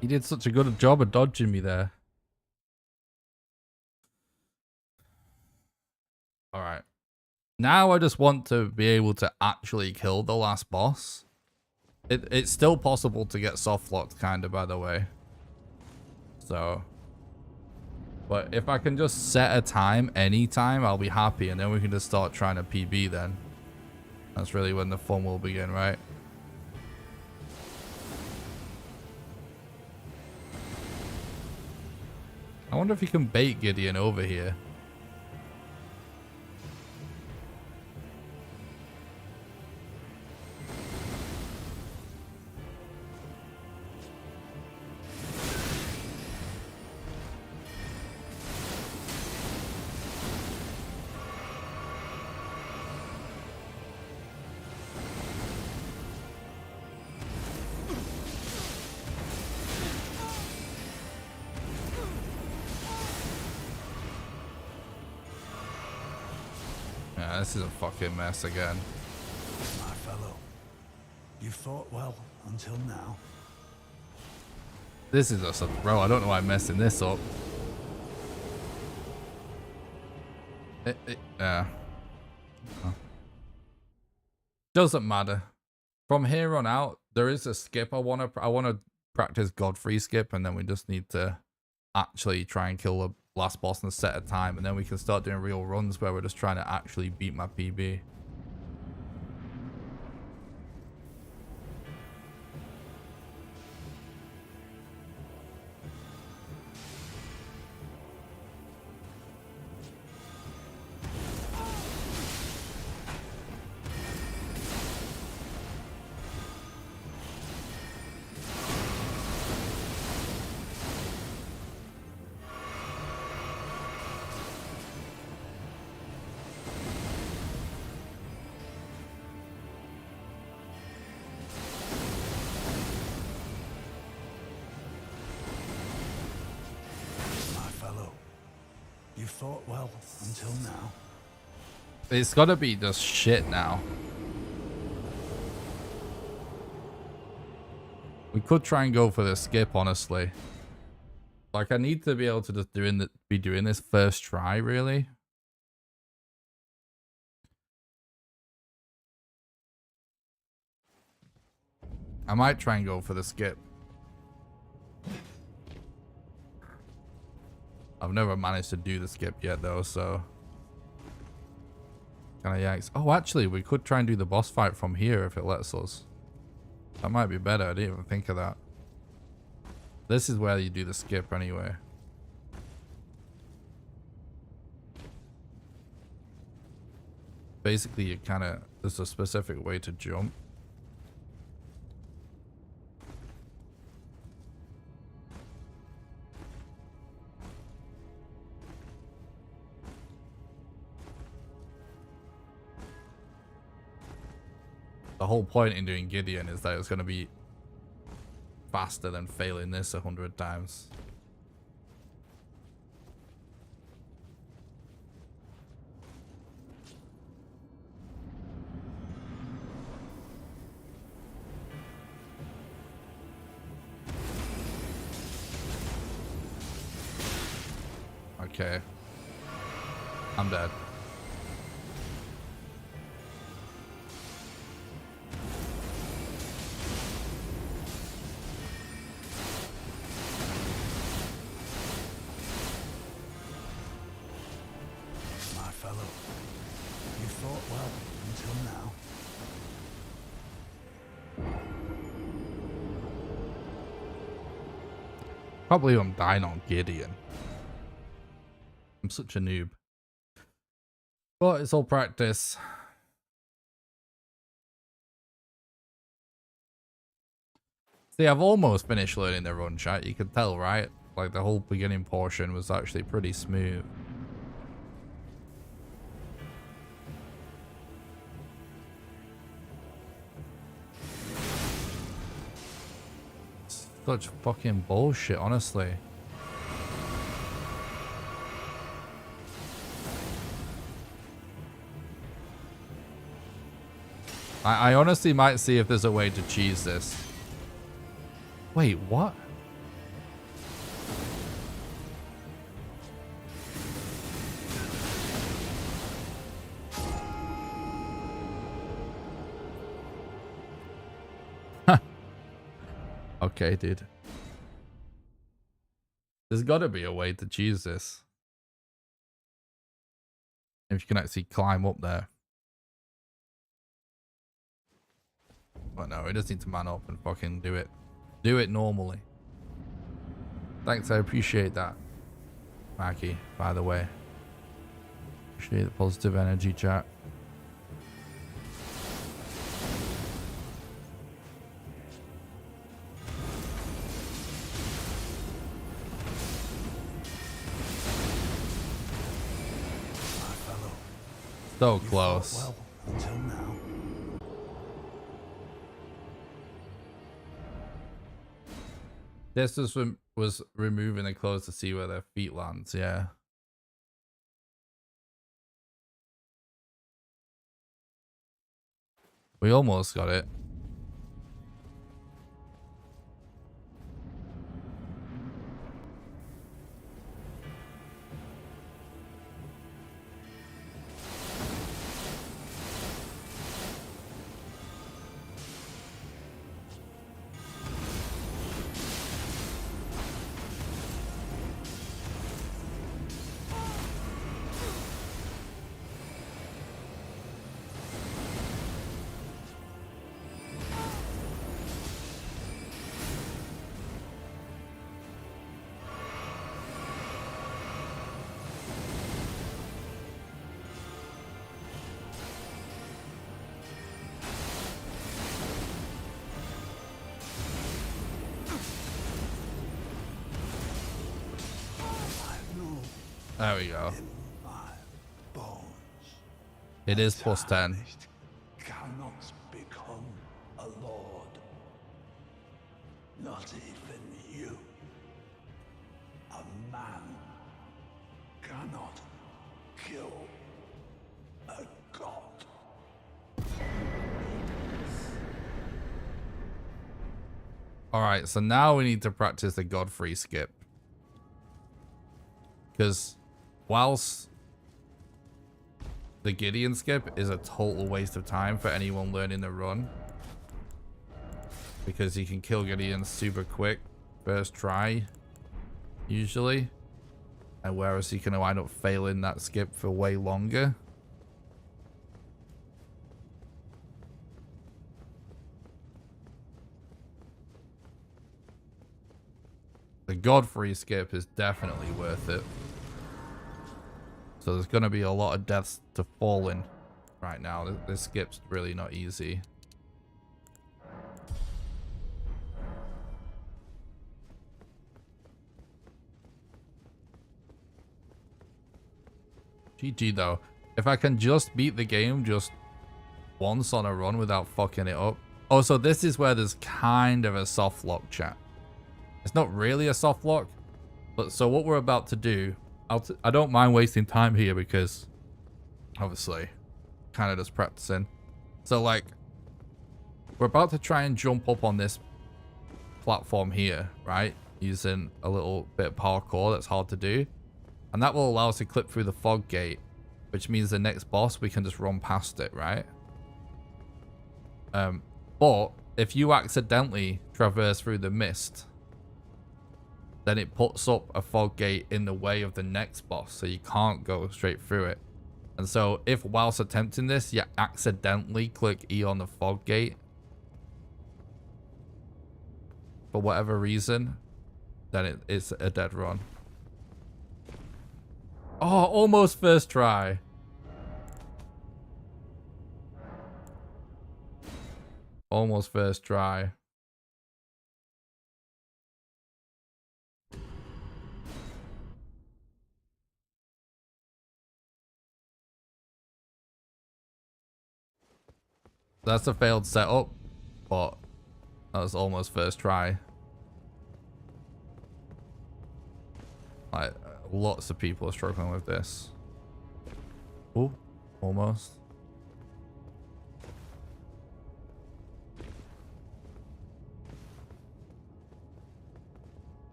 He did such a good job of dodging me there. Alright. Now I just want to be able to actually kill the last boss. It's still possible to get soft locked, kind of, by the way. So. But if I can just set a time anytime, I'll be happy. And then we can just start trying to PB then. That's really when the fun will begin, right? I wonder if you can bait Gideon over here. Yeah, this is a fucking mess again. My fellow, you fought well until now. This is just a bro. I don't know why I'm messing this up. Yeah. Oh. Doesn't matter. From here on out, there is a skip I wanna practice Godfrey skip, and then we just need to actually try and kill the last boss in a set of time, and then we can start doing real runs where we're just trying to actually beat my PB. You fought well until now. It's gotta be just shit now. We could try and go for the skip, honestly. Like, I need to be able to just be doing this first try, really. I might try and go for the skip. I've never managed to do the skip yet, though, so... Can I yikes? Oh, actually, we could try and do the boss fight from here if it lets us. That might be better. I didn't even think of that. This is where you do the skip anyway. Basically, you kind of... There's a specific way to jump. The whole point in doing Gideon is that it's going to be faster than failing this 100 times. Okay. I'm dead. Can't believe I'm dying on Gideon. I'm such a noob. But it's all practice. See, I've almost finished learning the run, chat. You can tell, right? Like, the whole beginning portion was actually pretty smooth. Such fucking bullshit, honestly. I honestly might see if there's a way to cheese this. Wait, what? Okay, dude. There's gotta be a way to cheese this. If you can actually climb up there. But no, we just need to man up and fucking do it. Do it normally. Thanks, I appreciate that. Maggie, by the way. Appreciate the positive energy, chat. So close. Well, until now. This was removing the clothes to see where their feet lands, yeah. We almost got it. There we go. It is plus 10. Cannot become a lord. Not even you. A man cannot kill a god. Alright, so now we need to practice the God-free skip. Because whilst the Gideon skip is a total waste of time for anyone learning the run, because you can kill Gideon super quick first try usually, and whereas you can wind up failing that skip for way longer. The God-free skip is definitely worth it. So there's going to be a lot of deaths to fall in right now. This skip's really not easy. GG though. If I can just beat the game just once on a run without fucking it up. Oh, so this is where there's kind of a soft lock, chat. It's not really a soft lock, but so what we're about to do, I don't mind wasting time here because obviously kind of just practicing. So like we're about to try and jump up on this platform here, right? Using a little bit of parkour that's hard to do. And that will allow us to clip through the fog gate, which means the next boss we can just run past it, right? But if you accidentally traverse through the mist, then it puts up a fog gate in the way of the next boss, so you can't go straight through it. And so if whilst attempting this, you accidentally click E on the fog gate, for whatever reason, then it's a dead run. Oh, almost first try. Almost first try. That's a failed setup, but that was almost first try. Like, lots of people are struggling with this. Oh, almost.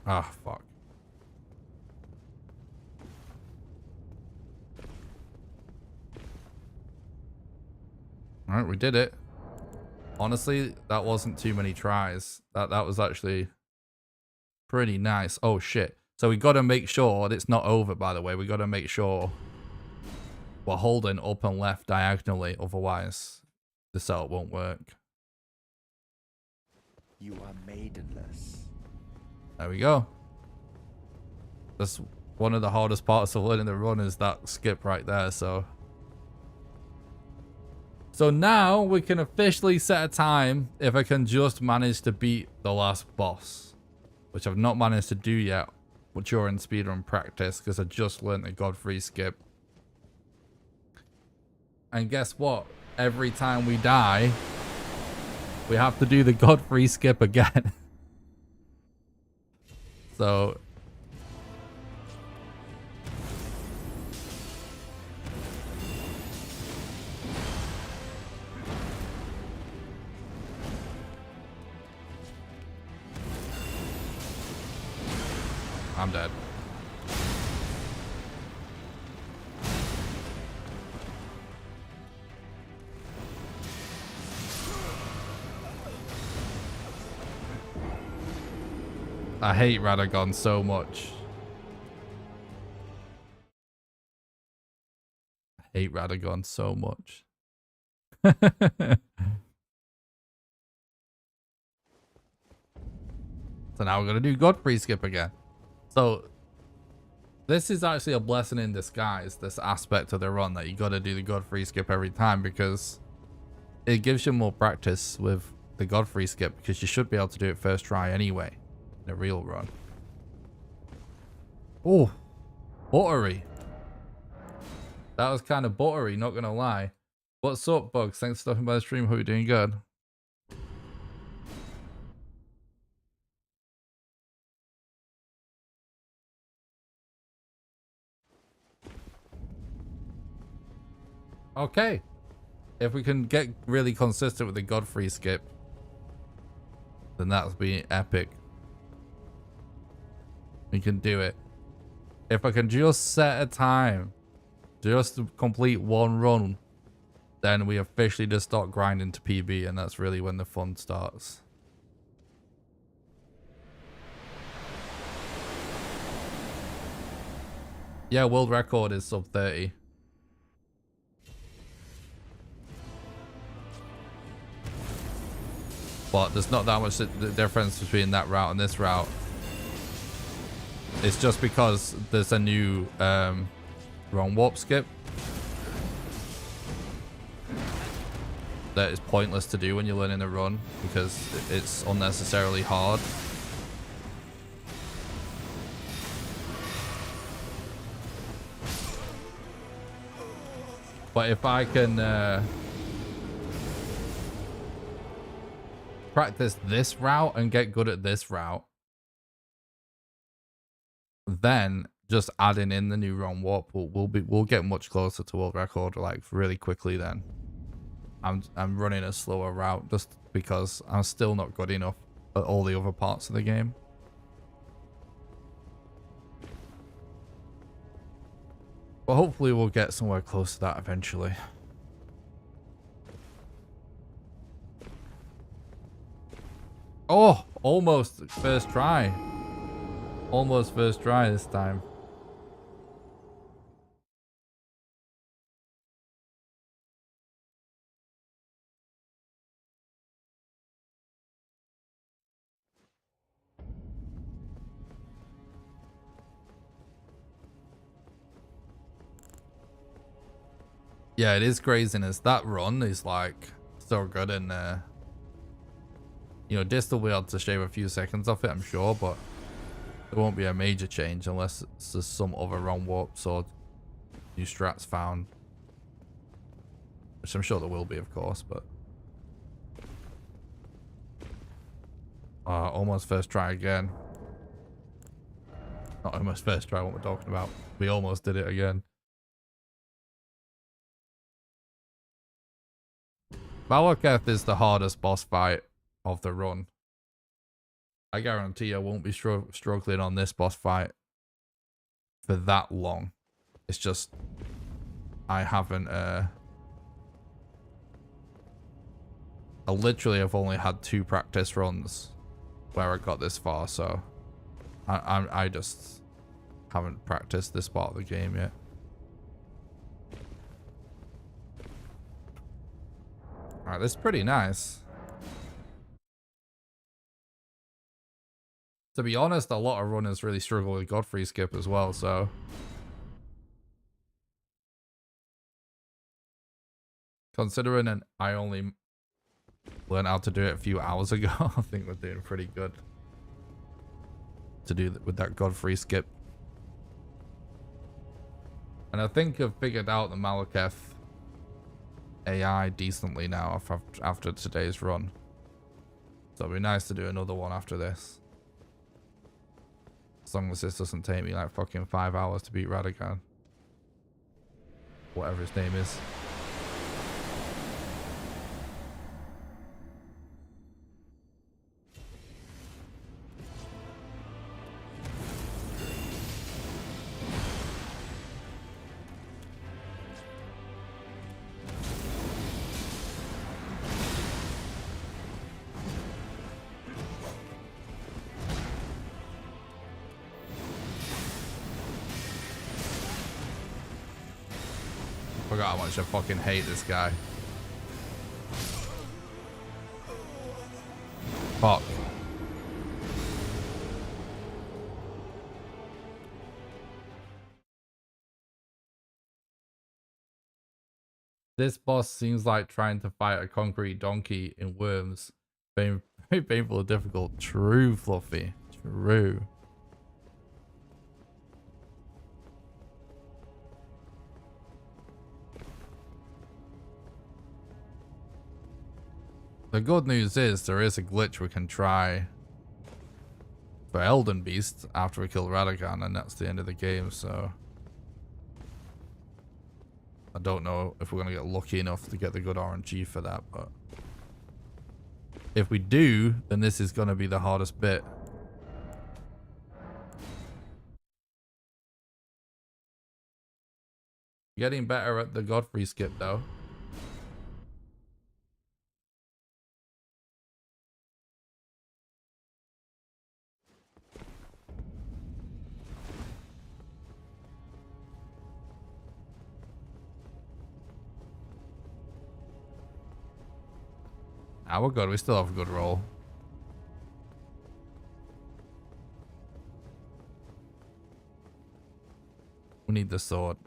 Ah, fuck. Alright, we did it. Honestly, that wasn't too many tries. That was actually pretty nice. Oh shit. So we gotta make sure it's not over, by the way. We gotta make sure we're holding up and left diagonally, otherwise the setup won't work. You are maidenless. There we go. That's one of the hardest parts of learning the run is that skip right there, so now we can officially set a time if I can just manage to beat the last boss, which I've not managed to do yet during speedrun practice because I just learned the Godfrey skip. And guess what? Every time we die, we have to do the Godfrey skip again. So I'm dead. I hate Radagon so much. I hate Radagon so much. So now we're going to do Godfrey skip again. So this is actually a blessing in disguise, this aspect of the run, that you got to do the Godfrey skip every time, because it gives you more practice with the Godfrey skip, because you should be able to do it first try anyway in a real run. Oh, buttery. That was kind of buttery, not going to lie. What's up, Bugs? Thanks for stopping by the stream. Hope you're doing good. Okay. If we can get really consistent with the Godfrey skip, then that'll be epic. We can do it. If I can just set a time, just to complete one run, then we officially just start grinding to PB, and that's really when the fun starts. Yeah, world record is sub 30. But there's not that much difference between that route and this route. It's just because there's a new wrong warp skip that is pointless to do when you're learning a run because it's unnecessarily hard. But if I can practice this route and get good at this route, then just adding in the new wrong warp we'll get much closer to world record like really quickly. Then I'm running a slower route just because I'm still not good enough at all the other parts of the game. But hopefully we'll get somewhere close to that eventually. Oh, almost first try. Almost first try this time. Yeah, it is craziness. That run is like so good, and you know, Dist will be able to shave a few seconds off it, I'm sure, but there won't be a major change unless there's some other wrong warps or new strats found, which I'm sure there will be, of course. But almost first try again. Not almost first try, what we're talking about. We almost did it again. Malekith is the hardest boss fight of the run. I guarantee I won't be struggling on this boss fight for that long. It's just I haven't I literally have only had 2 practice runs where I got this far, so I just haven't practiced this part of the game yet. Alright, this is pretty nice. To be honest, a lot of runners really struggle with Godfrey skip as well, so... Considering I only learned how to do it a few hours ago, I think we're doing pretty good to do with that Godfrey skip. And I think I've figured out the Malekith AI decently now after today's run. So it'll be nice to do another one after this. As long as this doesn't take me like fucking 5 hours to beat Radagon. Whatever his name is. Forgot how much I fucking hate this guy. Fuck. This boss seems like trying to fight a concrete donkey in Worms. Very painful and difficult. True, Fluffy. True. The good news is there is a glitch we can try for Elden Beast after we kill Radagon, and that's the end of the game, so I don't know if we're going to get lucky enough to get the good RNG for that, but if we do, then this is going to be the hardest bit. Getting better at the Godfrey skip though. Ah, we're good. We still have a good roll. We need the sword.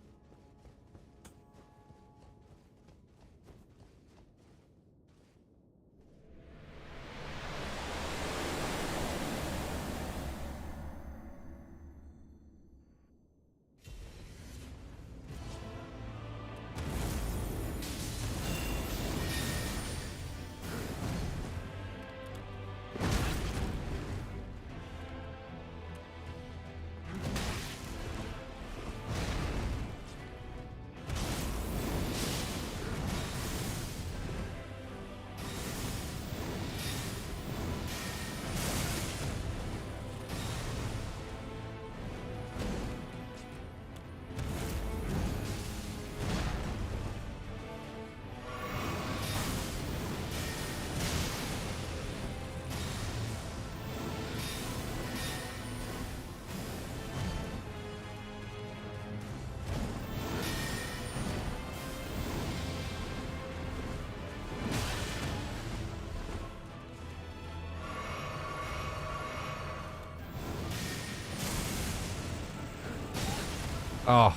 Oh.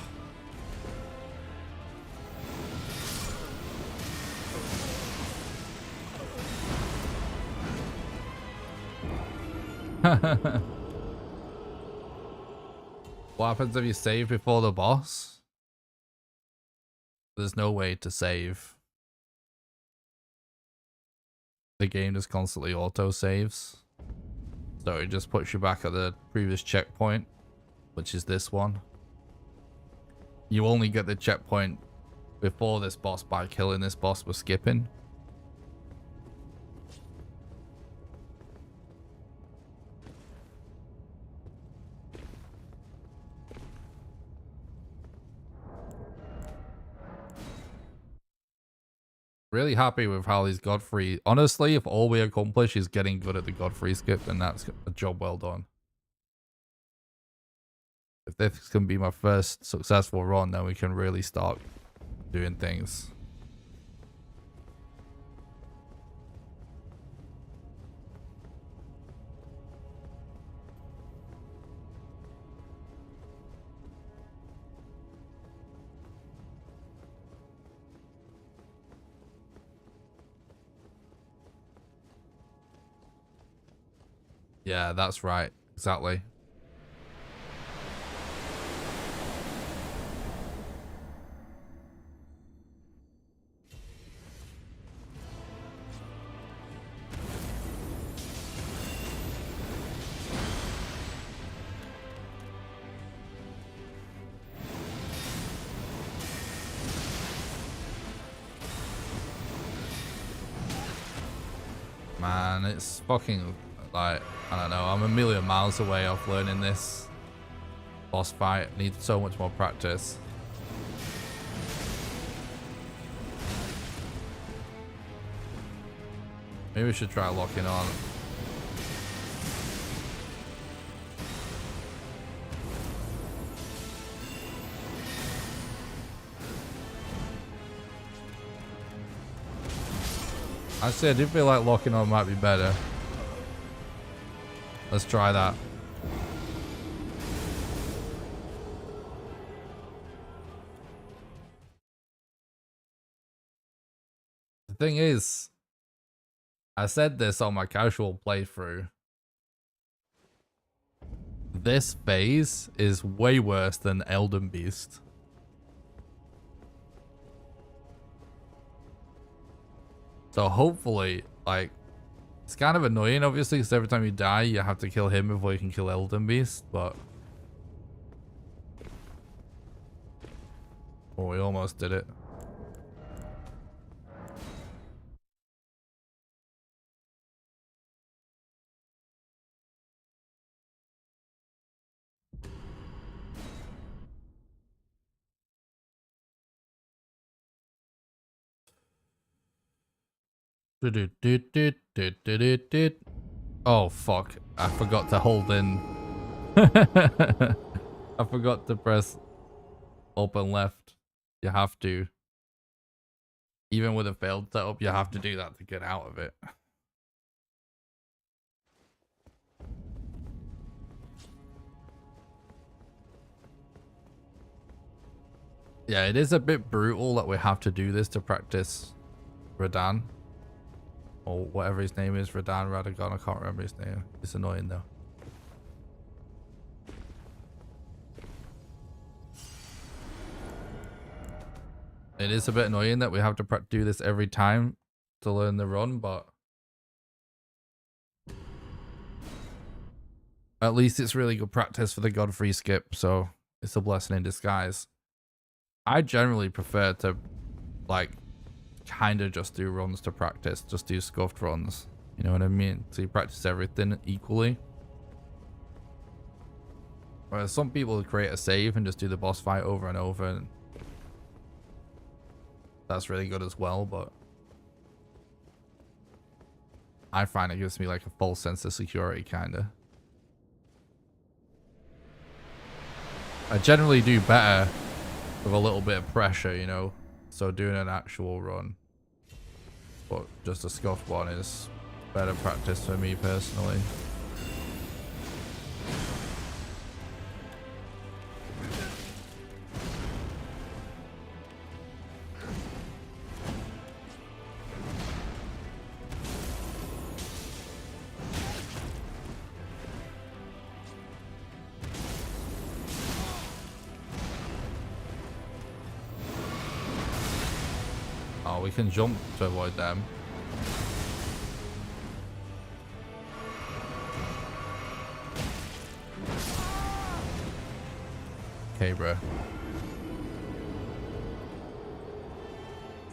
What happens if you save before the boss? There's no way to save. The game just constantly auto saves. So it just puts you back at the previous checkpoint, which is this one. You only get the checkpoint before this boss by killing this boss with skipping. Really happy with how these Godfrey... Honestly, if all we accomplish is getting good at the Godfrey skip, then that's a job well done. If this can be my first successful run, then we can really start doing things. Yeah, that's right. Exactly. Man, it's fucking, like, I don't know, I'm a million miles away off learning this boss fight. Need so much more practice. Maybe we should try locking on. Actually, I do feel like locking on might be better. Let's try that. The thing is, I said this on my casual playthrough. This phase is way worse than Elden Beast. So hopefully, like, it's kind of annoying, obviously, because every time you die, you have to kill him before you can kill Elden Beast, but... Oh, we almost did it. Oh, fuck. I forgot to hold in. I forgot to press open left. You have to. Even with a failed setup, you have to do that to get out of it. Yeah, it is a bit brutal that we have to do this to practice Radahn. Or whatever his name is, Radahn, Radagon, I can't remember his name. It's annoying though. It is a bit annoying that we have to do this every time to learn the run, but at least it's really good practice for the Godfrey skip, so it's a blessing in disguise. I generally prefer to, like, kind of just do runs to practice, just do scuffed runs. You know what I mean? So you practice everything equally. Whereas some people create a save and just do the boss fight over and over, and that's really good as well, but I find it gives me like a false sense of security, kind of. I generally do better with a little bit of pressure, you know, so doing an actual run, but just a scuffed one is better practice for me personally. Oh, we can jump to avoid them. Okay, bro.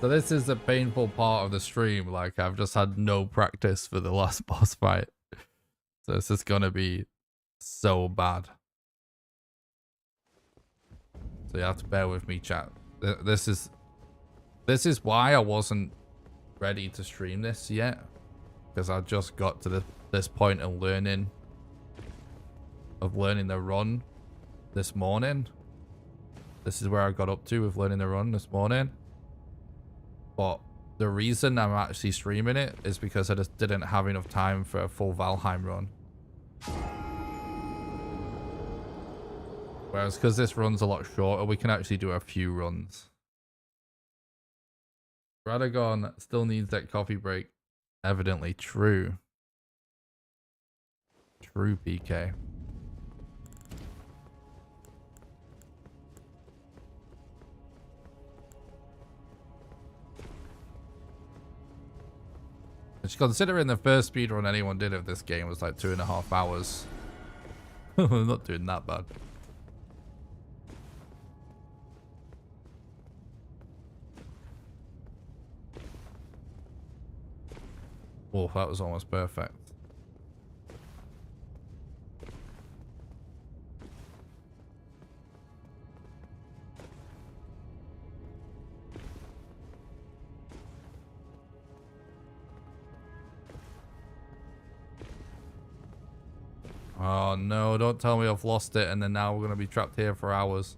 So this is the painful part of the stream. Like, I've just had no practice for the last boss fight. So this is gonna be so bad. So you have to bear with me, chat. This is why I wasn't ready to stream this yet. Because I just got to this point of learning the run this morning. This is where I got up to with learning the run this morning. But the reason I'm actually streaming it is because I just didn't have enough time for a full Valheim run. Whereas because this run's a lot shorter, we can actually do a few runs. Radagon still needs that coffee break. Evidently true. True PK. Which, considering the first speedrun anyone did of this game was like 2.5 hours. We're not doing that bad. Oh, that was almost perfect. Oh no, don't tell me I've lost it and then now we're going to be trapped here for hours.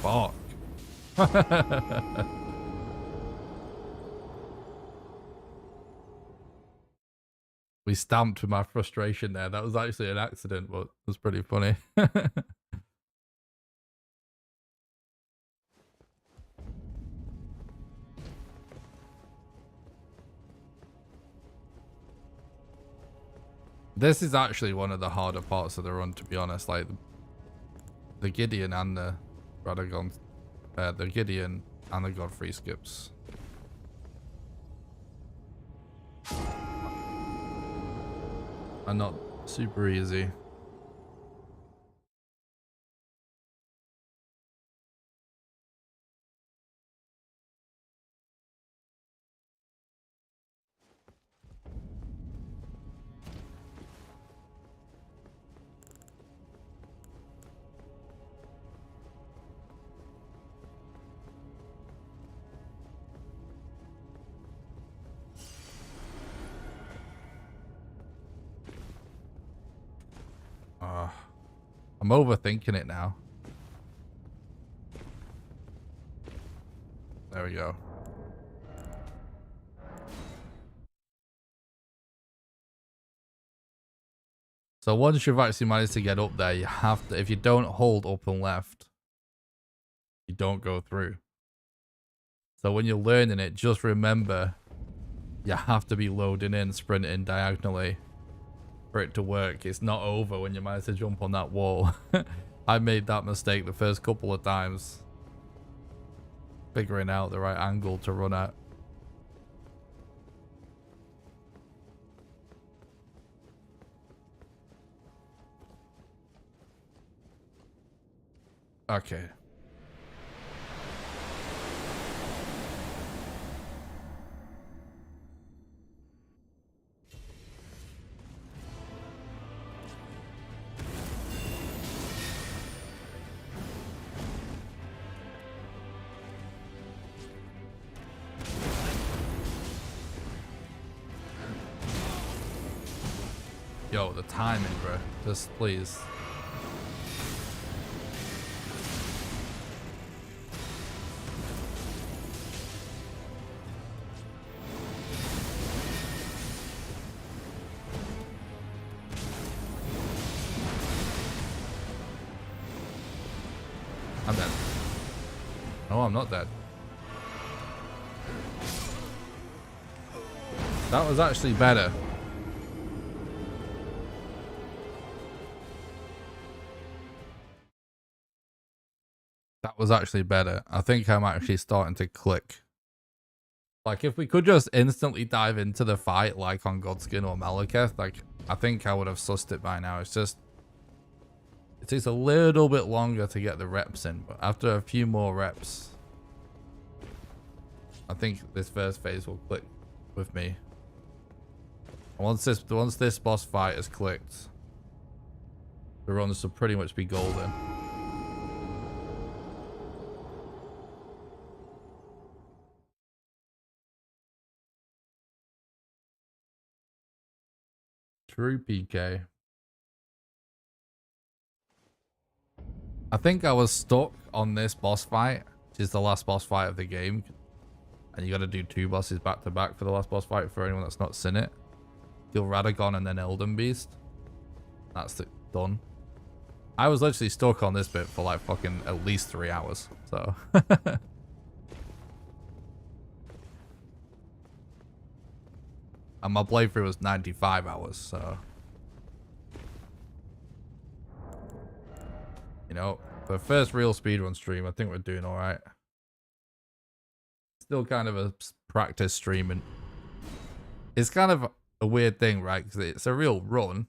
Fuck. We stamped with my frustration there. That was actually an accident, but it was pretty funny. This is actually one of the harder parts of the run, to be honest. Like the Gideon and the Radagon, the Gideon and the Godfrey skips. Are not super easy. I'm overthinking it now. There we go. So once you've actually managed to get up there, you have to, if you don't hold up and left, you don't go through. So when you're learning it, just remember you have to be loading in, sprinting diagonally for it to work. It's not over when you manage to jump on that wall. I made that mistake the first couple of times, figuring out the right angle to run at. Okay. Yo, the timing, bro. Just please. I'm dead. No, I'm not dead. That was actually better. That was actually better. I think I'm actually starting to click. Like, if we could just instantly dive into the fight, like on Godskin or Malekith, like, I think I would have sussed it by now. It's just, it takes a little bit longer to get the reps in, but after a few more reps, I think this first phase will click with me. And once this boss fight has clicked, the runs will pretty much be golden. True PK. I think I was stuck on this boss fight, which is the last boss fight of the game. And you got to do 2 bosses back to back for the last boss fight for anyone that's not seen it. Kill Radagon and then Elden Beast. That's done. I was literally stuck on this bit for like fucking at least 3 hours. So And my playthrough was 95 hours, so... You know, for the first real speedrun stream, I think we're doing alright. Still kind of a practice stream, and it's kind of a weird thing, right? Because it's a real run,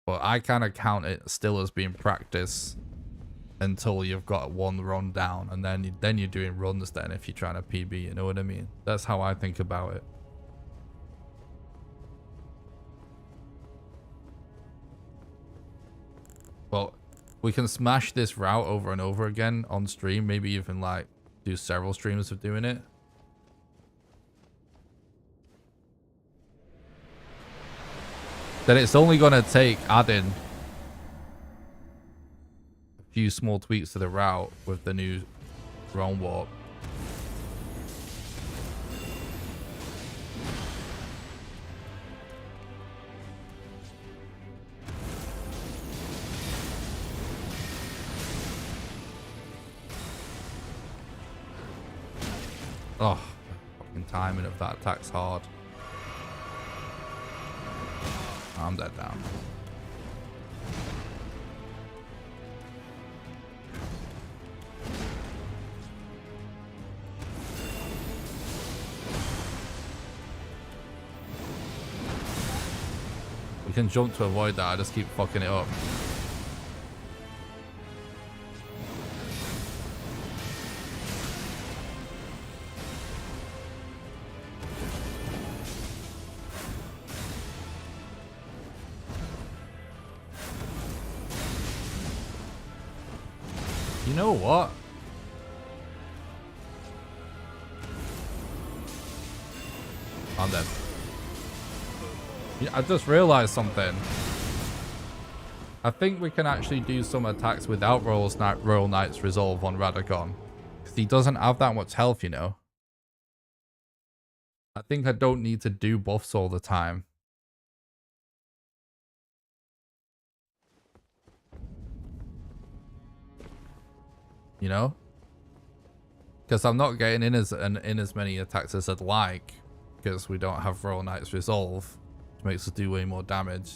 but I kind of count it still as being practice until you've got one run down, and then you're doing runs then if you're trying to PB, you know what I mean? That's how I think about it. But we can smash this route over and over again on stream, maybe even like do several streams of doing it. Then it's only gonna take adding a few small tweaks to the route with the new drone warp. Oh, fucking timing of that attack's hard. I'm dead down. We can jump to avoid that. I just keep fucking it up. You know what? I'm dead. Yeah, I just realized something. I think we can actually do some attacks without Royal Knight's Resolve on Radicon. Because he doesn't have that much health, you know. I think I don't need to do buffs all the time. You know? Because I'm not getting in as many attacks as I'd like. Because we don't have Royal Knight's Resolve. Which makes us do way more damage.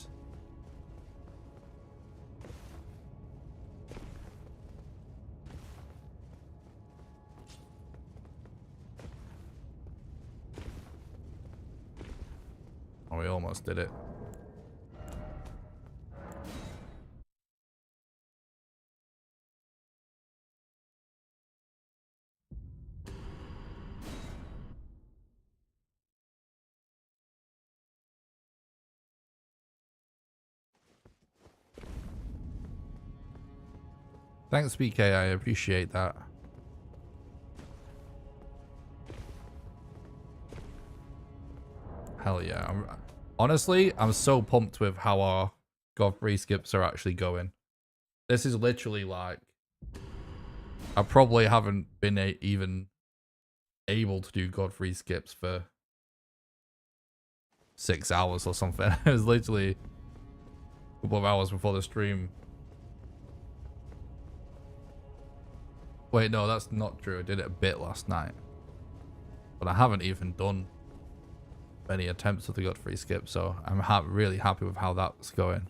Oh, we almost did it. Thanks, BK. I appreciate that. Hell yeah. Honestly, I'm so pumped with how our God-free skips are actually going. This is literally like... I probably haven't been even able to do God-free skips for 6 hours or something. It was literally a couple of hours before the stream. Wait, no, that's not true. I did it a bit last night. But I haven't even done many attempts of the God-free skip, so I'm really happy with how that's going.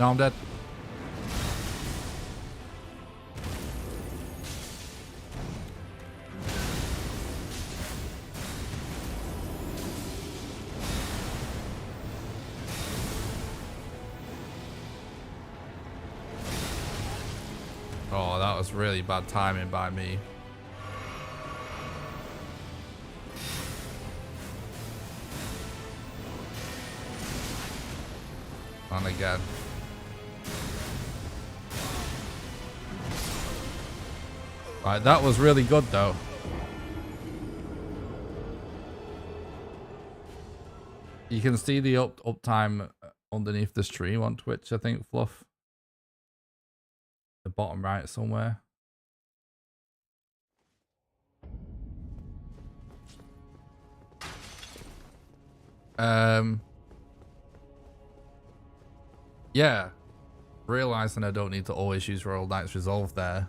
No, I'm dead. Oh, that was really bad timing by me. And again. Right, that was really good though. You can see the uptime underneath the stream on Twitch, I think, Fluff. The bottom right somewhere. Yeah. Realizing I don't need to always use Royal Knight's Resolve there.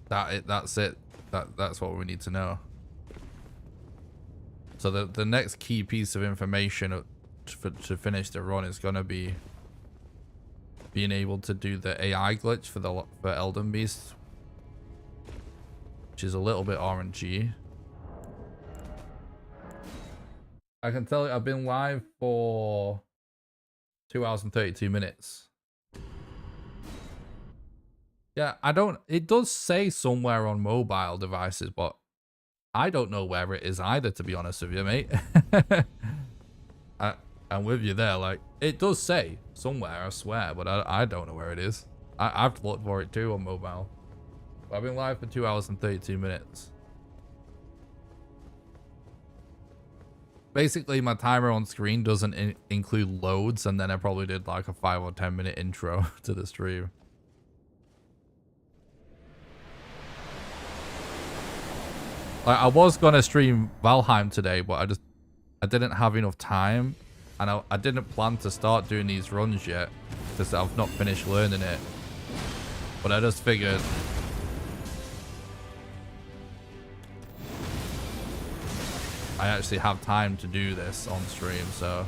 That's it. That's what we need to know. So the next key piece of information to finish the run is gonna be being able to do the AI glitch for Elden Beast, which is a little bit RNG. I can tell you I've been live for 2 hours and 32 minutes. Yeah, it does say somewhere on mobile devices, but I don't know where it is either, to be honest with you, mate. I'm with you there. Like, it does say somewhere, I swear, but I don't know where it is. I've looked for it too on mobile. But I've been live for 2 hours and 32 minutes. Basically, my timer on screen doesn't include loads, and then I probably did like a 5 or 10 minute intro to the stream. Like, I was gonna stream Valheim today, but I didn't have enough time, and I didn't plan to start doing these runs yet because I've not finished learning it. But I just figured I actually have time to do this on stream, so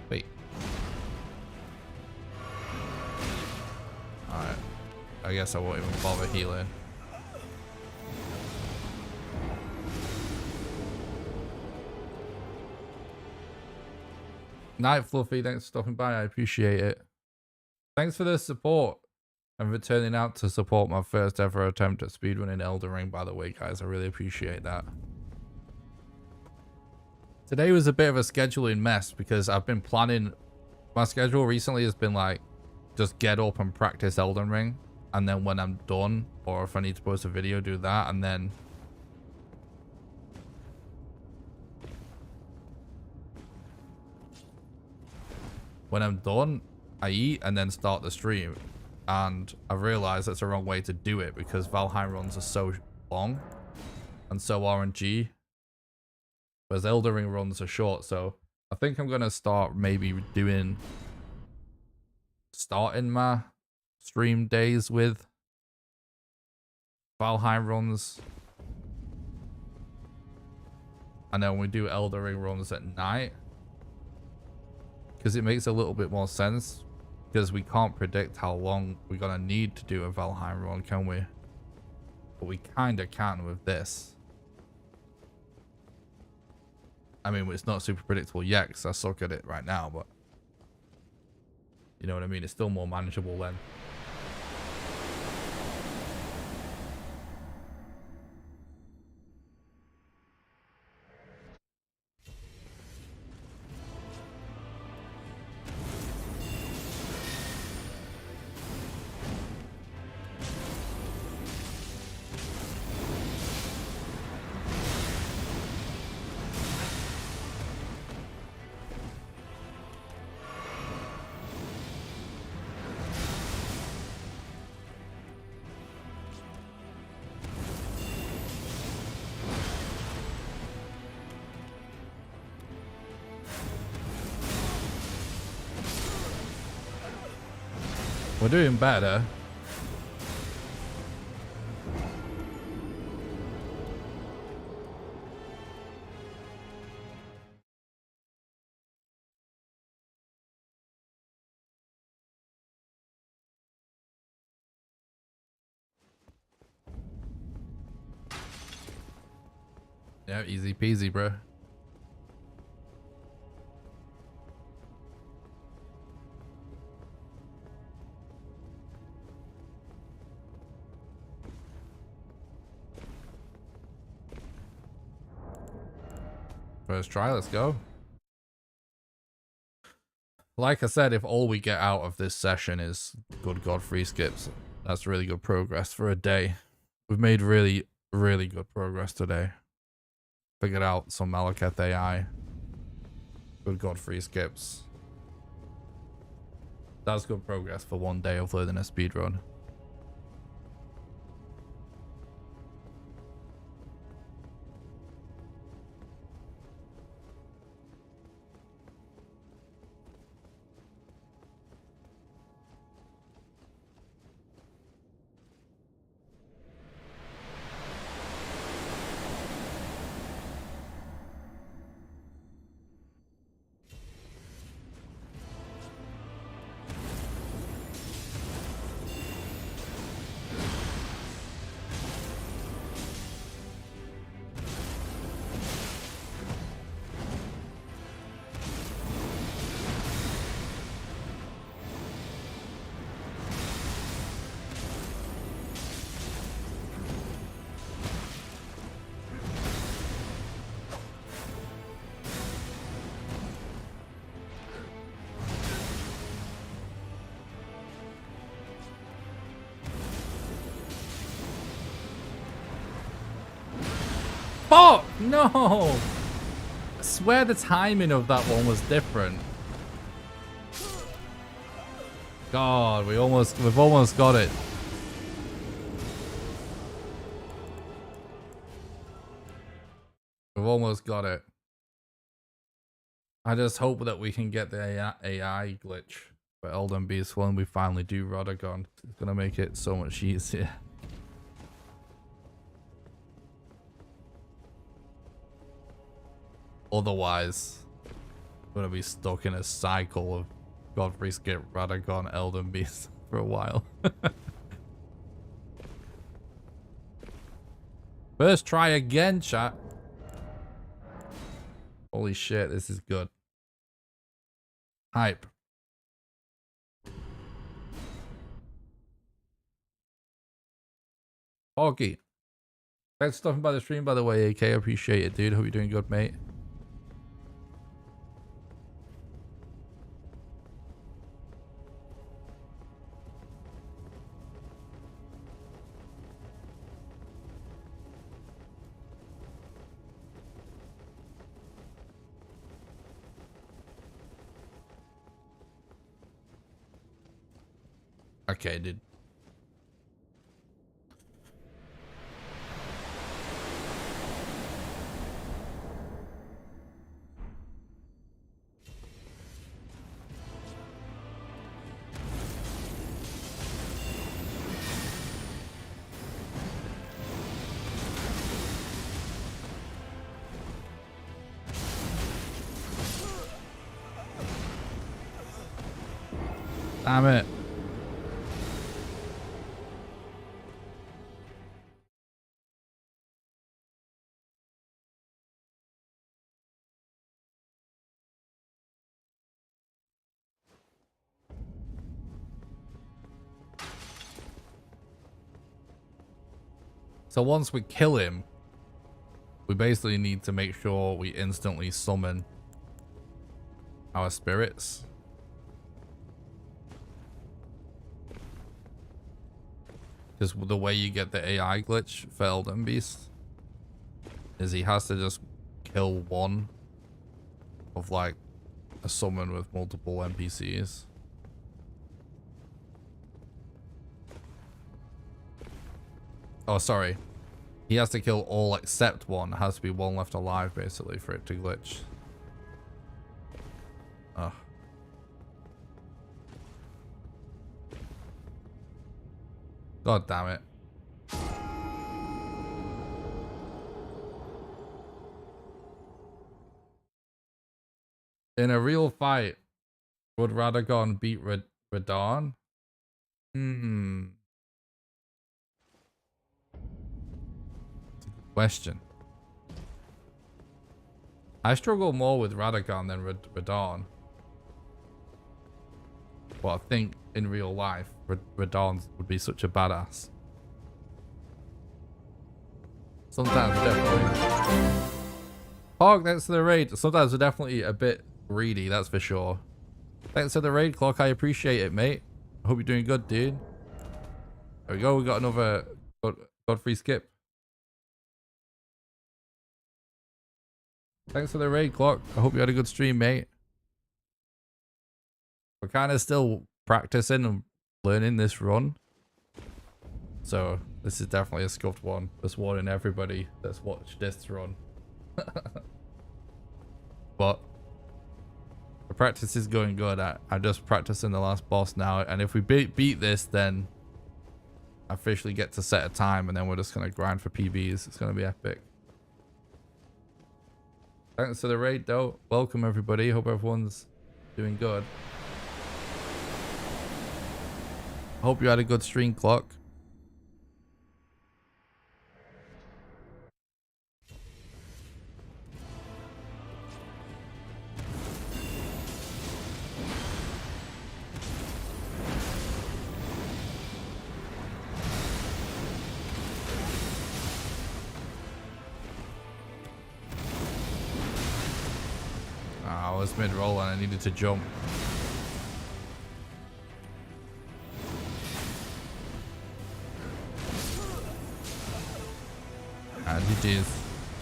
wait. Alright. I guess I won't even bother healing. Night Fluffy, thanks for stopping by. I appreciate it. Thanks for the support and for turning out to support my first ever attempt at speedrunning Elden Ring, by the way, guys. I really appreciate that. Today was a bit of a scheduling mess because I've been planning. My schedule recently has been like, just get up and practice Elden Ring, and then when I'm done, or if I need to post a video, do that, and then when I'm done, I eat and then start the stream. And I realized that's the wrong way to do it because Valheim runs are so long and so RNG, whereas Elden Ring runs are short. So I think I'm gonna start maybe starting my stream days with Valheim runs, and then we do Elden Ring runs at night, because it makes a little bit more sense. Because we can't predict how long we're gonna need to do a Valheim run, can we? But we kinda can with this. I mean, it's not super predictable yet because I suck at it right now, but you know what I mean? It's still more manageable then. We're doing better. Yeah, easy peasy, bro. First try, let's go. like I said, if all we get out of this session is good God free skips, that's really good progress for a day. We've made really, really good progress today. Figured out some Malekith AI. Good God free skips. That's good progress for one day of learning a speedrun. Oh no! I swear the timing of that one was different. God, we've almost got it. We've almost got it. I just hope that we can get the AI glitch for Elden Beast when we finally do Radagon. It's gonna make it so much easier. Otherwise, we're gonna be stuck in a cycle of Godfrey Skip, Radagon, Elden Beast for a while. First try again, chat. Holy shit, this is good. Hype. Foggy. Thanks for stopping by the stream, by the way, AK. I appreciate it, dude. Hope you're doing good, mate. Okay, dude. Damn it. So once we kill him, we basically need to make sure we instantly summon our spirits. Because the way you get the AI glitch for Elden Beast is he has to just kill one of like a summon with multiple NPCs. Oh, sorry. He has to kill all except one. There has to be one left alive, basically, for it to glitch. Ugh. God damn it. In a real fight, would Radagon beat Radahn? Question. I struggle more with Radagon than Radahn. But I think in real life, Radahn would be such a badass. Sometimes definitely. Hog, thanks for the raid. Sometimes we're definitely a bit greedy, that's for sure. Thanks for the raid, Clock. I appreciate it, mate. I hope you're doing good, dude. There we go. We got another God-free skip. Thanks for the raid, Clock. I hope you had a good stream, mate. We're kind of still practicing and learning this run. So this is definitely a scuffed one. Just warning everybody that's watched this run. But the practice is going good. I'm just practicing the last boss now. And if we beat this, then I officially get to set a time. And then we're just going to grind for PBs. It's going to be epic. Thanks for the raid, though. Welcome, everybody. Hope everyone's doing good. Hope you had a good stream, Clock. I was mid-roll and I needed to jump. Ah, GG's.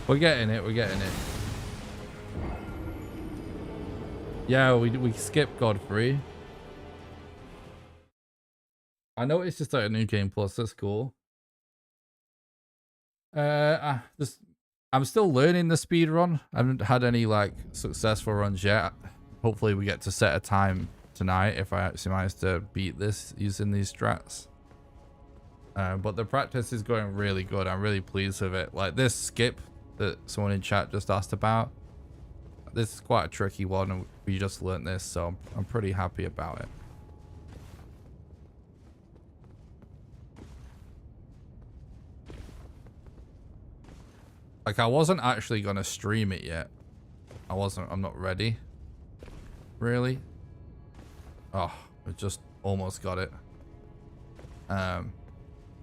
We're getting it, we're getting it. Yeah, we skipped Godfrey. I noticed just like a new game plus, that's cool. I'm still learning the speed run. I haven't had any like successful runs yet. Hopefully we get to set a time tonight if I actually manage to beat this using these strats. But the practice is going really good. I'm really pleased with it. Like this skip that someone in chat just asked about. This is quite a tricky one and we just learned this, so I'm pretty happy about it. Like I wasn't actually gonna stream it yet. I'm not ready. Really? Oh, I just almost got it. But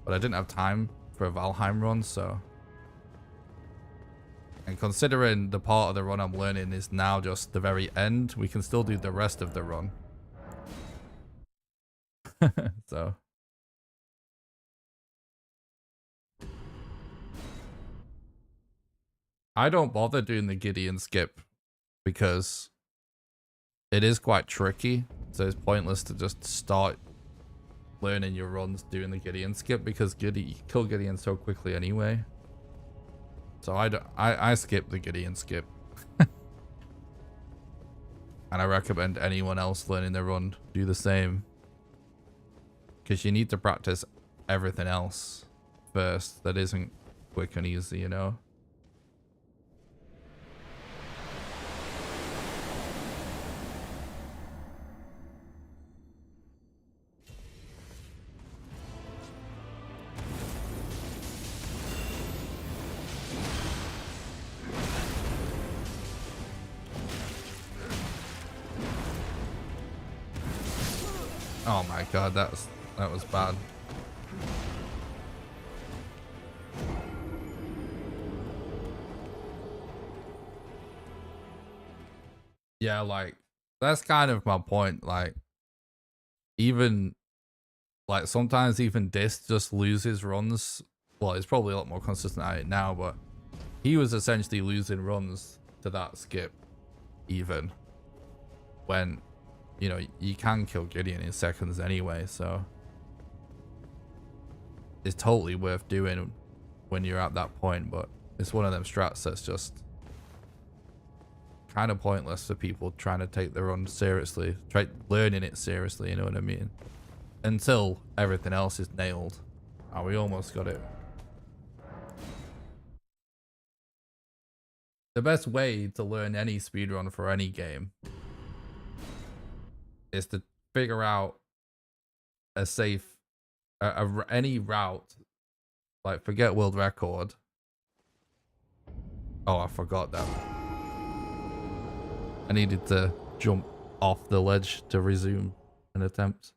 I didn't have time for a Valheim run, so. And considering the part of the run I'm learning is now just the very end, we can still do the rest of the run. So. I don't bother doing the Gideon skip because it is quite tricky. So it's pointless to just start learning your runs doing the Gideon skip because you kill Gideon so quickly anyway. So I skip the Gideon skip. And I recommend anyone else learning the run do the same. Because you need to practice everything else first that isn't quick and easy, you know? Oh my god, that was bad. Yeah, like that's kind of my point. Like even like sometimes even Dis just loses runs. Well, he's probably a lot more consistent at it now, but he was essentially losing runs to that skip even when, you know, you can kill Gideon in seconds anyway, so it's totally worth doing when you're at that point. But it's one of them strats that's just kind of pointless for people trying to take the run seriously, try learning it seriously, you know what I mean, until everything else is nailed. Oh, we almost got it. The best way to learn any speedrun for any game is to figure out a safe any route. Like forget world record. Oh, I forgot that. I needed to jump off the ledge to resume an attempt.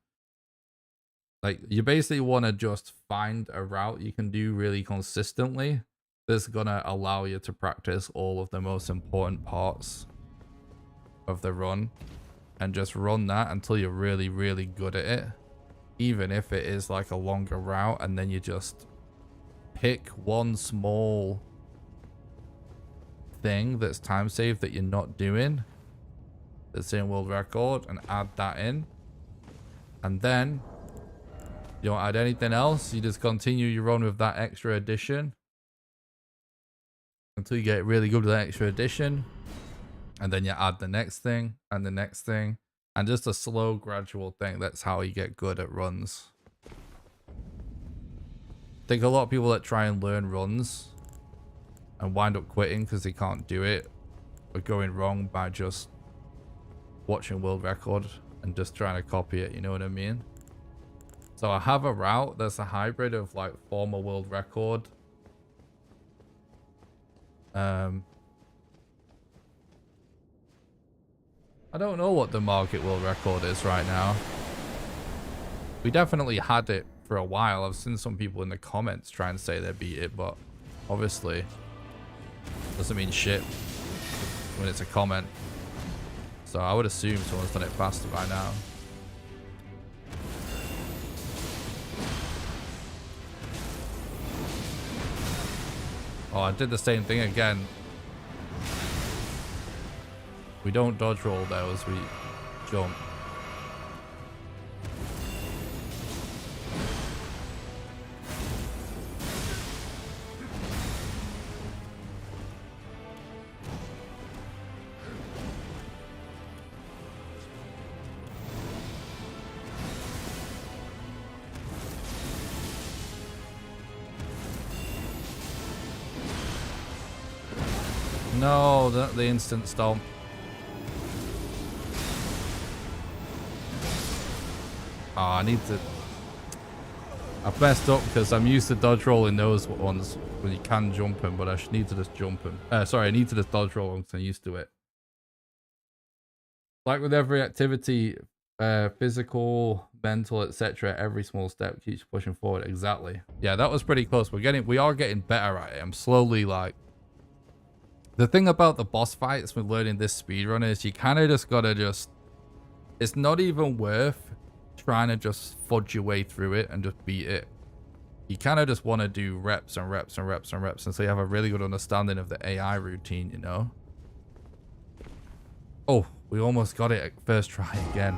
Like you basically want to just find a route you can do really consistently that's gonna allow you to practice all of the most important parts of the run. and just run that until you're really, really good at it. Even if it is like a longer route, and then you just pick one small thing that's time saved that you're not doing, that's in world record, and add that in. And then you don't add anything else. You just continue your run with that extra addition until you get really good with that extra addition. And then you add the next thing and the next thing. And just a slow, gradual thing. That's how you get good at runs. I think a lot of people that try and learn runs and wind up quitting because they can't do it are going wrong by just watching world record and just trying to copy it, you know what I mean? So I have a route that's a hybrid of like former world record. I don't know what the market world record is right now. We definitely had it for a while. I've seen some people in the comments try and say they beat it, but obviously doesn't mean shit when it's a comment. So I would assume someone's done it faster by now. Oh, I did the same thing again. We don't dodge roll though as we jump. No, the instant stomp. Oh, I need to... I've messed up because I'm used to dodge rolling those ones when you can jump them, but I should need to just jump them. Sorry, I need to just dodge roll because I'm used to it. Like with every activity, physical, mental, etc., every small step keeps pushing forward. Exactly. Yeah, that was pretty close. We are getting better at it. I'm slowly like... The thing about the boss fights with learning this speedrun is you kind of just gotta just... It's not even worth trying to just fudge your way through it and just beat it. You kind of just want to do reps and reps and reps and reps, and so you have a really good understanding of the AI routine, you know? Oh, we almost got it at first try again.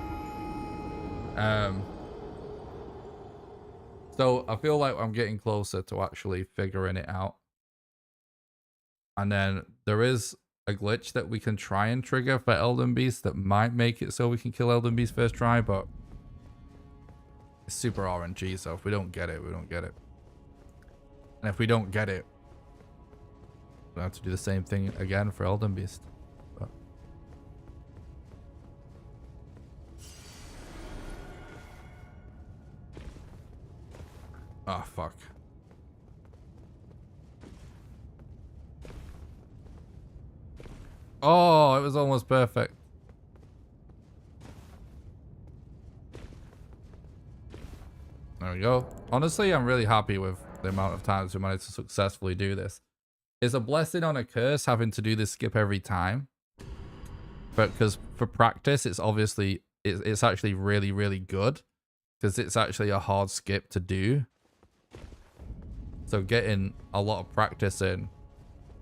So I feel like I'm getting closer to actually figuring it out. And then there is a glitch that we can try and trigger for Elden Beast that might make it so we can kill Elden Beast first try, but it's super RNG, so if we don't get it, we don't get it. And if we don't get it, we'll have to do the same thing again for Elden Beast. But... Oh, fuck. Oh, it was almost perfect. There we go. Honestly, I'm really happy with the amount of times we managed to successfully do this. It's a blessing on a curse having to do this skip every time. But because for practice, it's obviously, it's actually really, really good. Because it's actually a hard skip to do. So getting a lot of practice in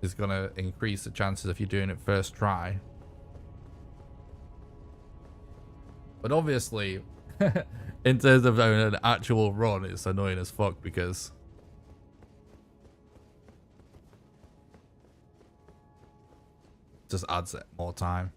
is going to increase the chances if you're doing it first try. But obviously, in terms of an actual run, it's annoying as fuck because it just adds more time.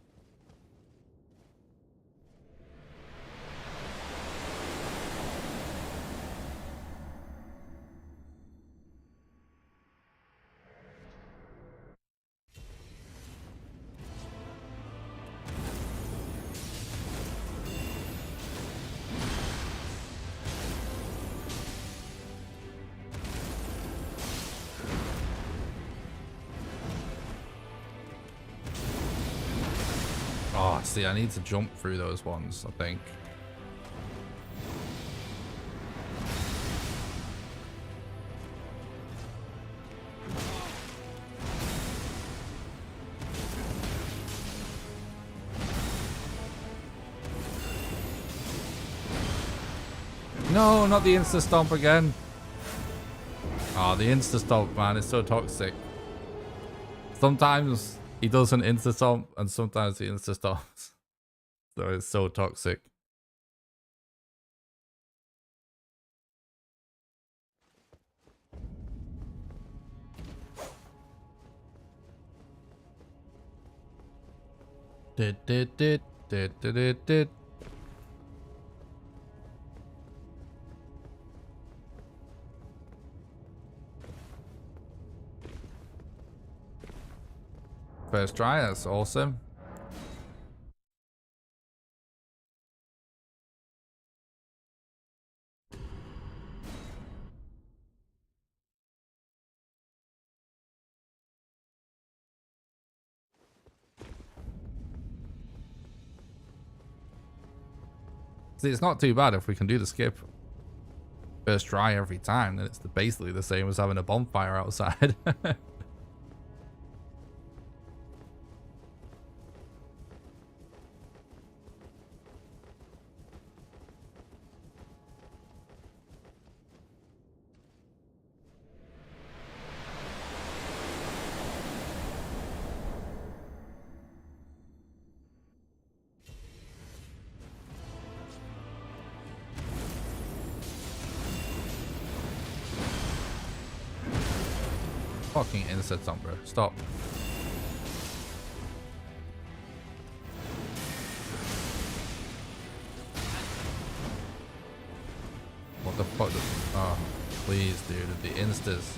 Oh, see, I need to jump through those ones, I think. No, not the insta stomp again. Oh, the insta stomp, man, it's so toxic. Sometimes he doesn't insta stomp, and sometimes he insta stomps. So it's so toxic. Did. First try, that's awesome. See, it's not too bad if we can do the skip first try every time, then it's basically the same as having a bonfire outside. Fucking insert on, bro. Stop. What the fuck? Oh, please, dude. The instas.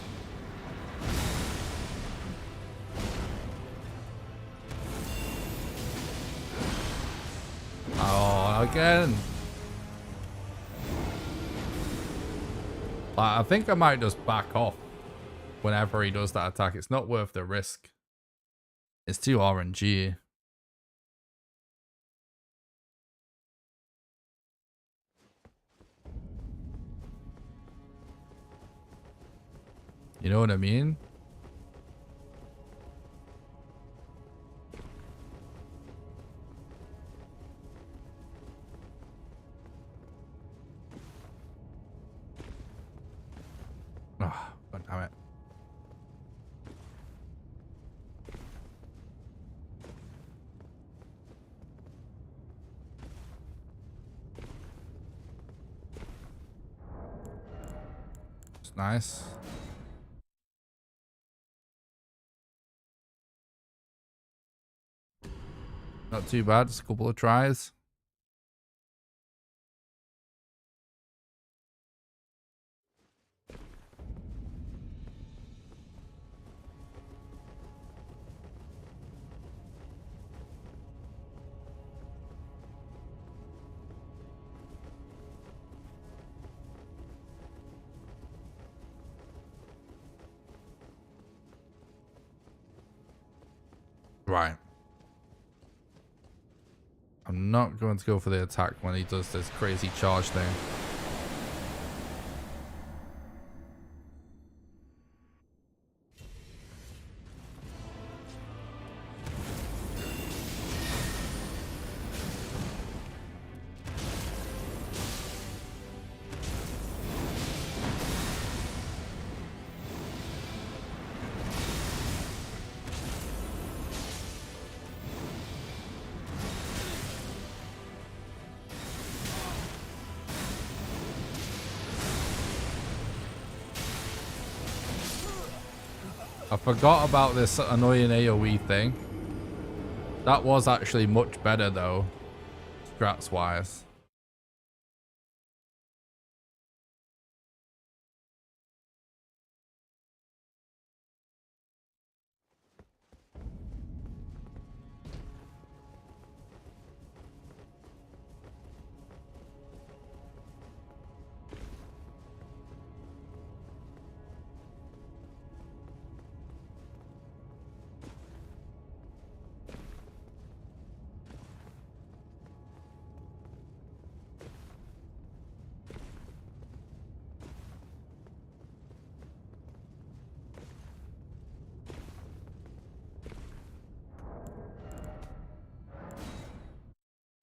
Oh, again. I think I might just back off whenever he does that attack. It's not worth the risk. It's too RNG. You know what I mean? Oh, god damn it. It's nice. Not too bad, just a couple of tries. Right. I'm not going to go for the attack when he does this crazy charge thing. I forgot about this annoying AoE thing. That was actually much better though, strats wise.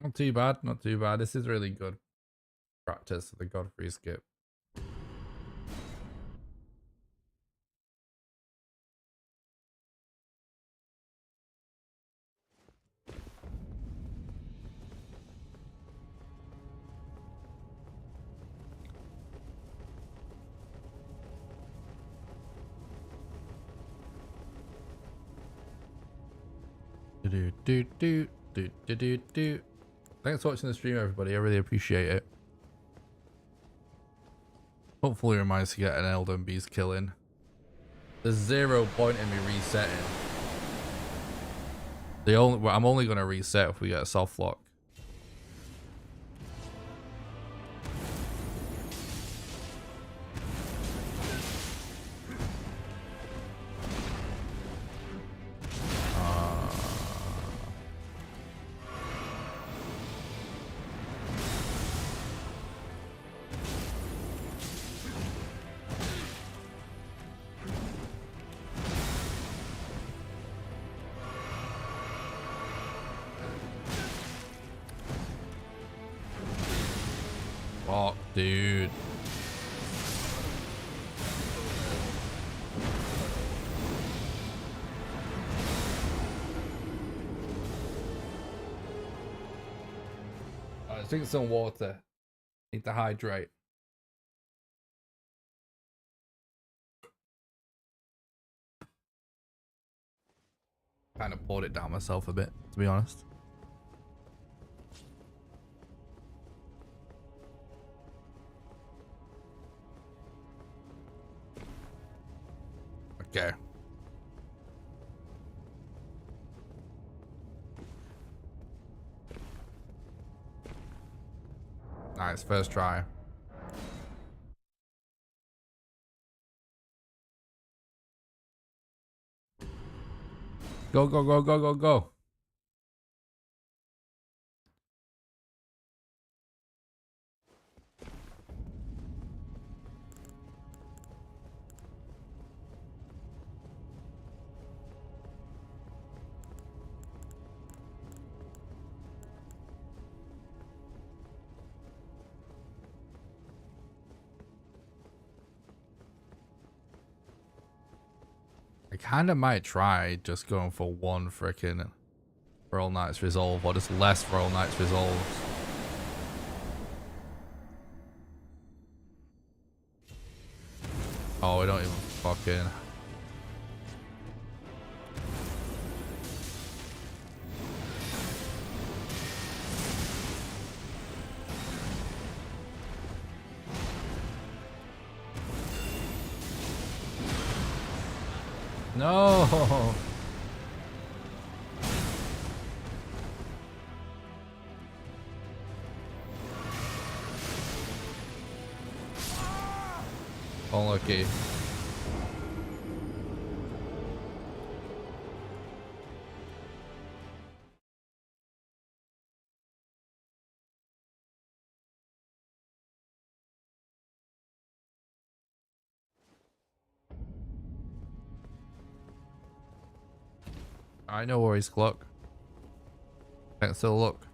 Not too bad, not too bad. This is really good. Practice the Godfrey skip. Do. Thanks for watching the stream, everybody. I really appreciate it. Hopefully, it reminds to get an Elden Beast killing. There's 0 point in me resetting. I'm only gonna reset if we get a soft lock. Fuck, dude. Alright, drink some water. Need to hydrate. Kind of poured it down myself a bit, to be honest. Okay. Nice, first try. Go, go, go, go, go, go. I kind of might try just going for one freaking Royal Knight's Resolve, or just less Royal Knight's Resolves. Oh, we don't even fucking... No! Unlucky. I know where he's clock. Can't still look.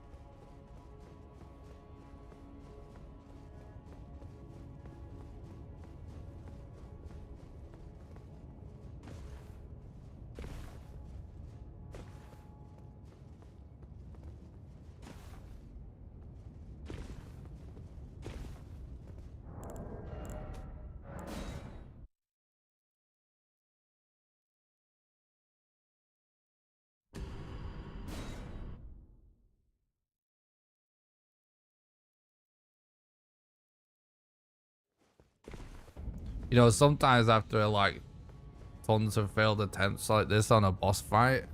You know, sometimes after like tons of failed attempts like this on a boss fight,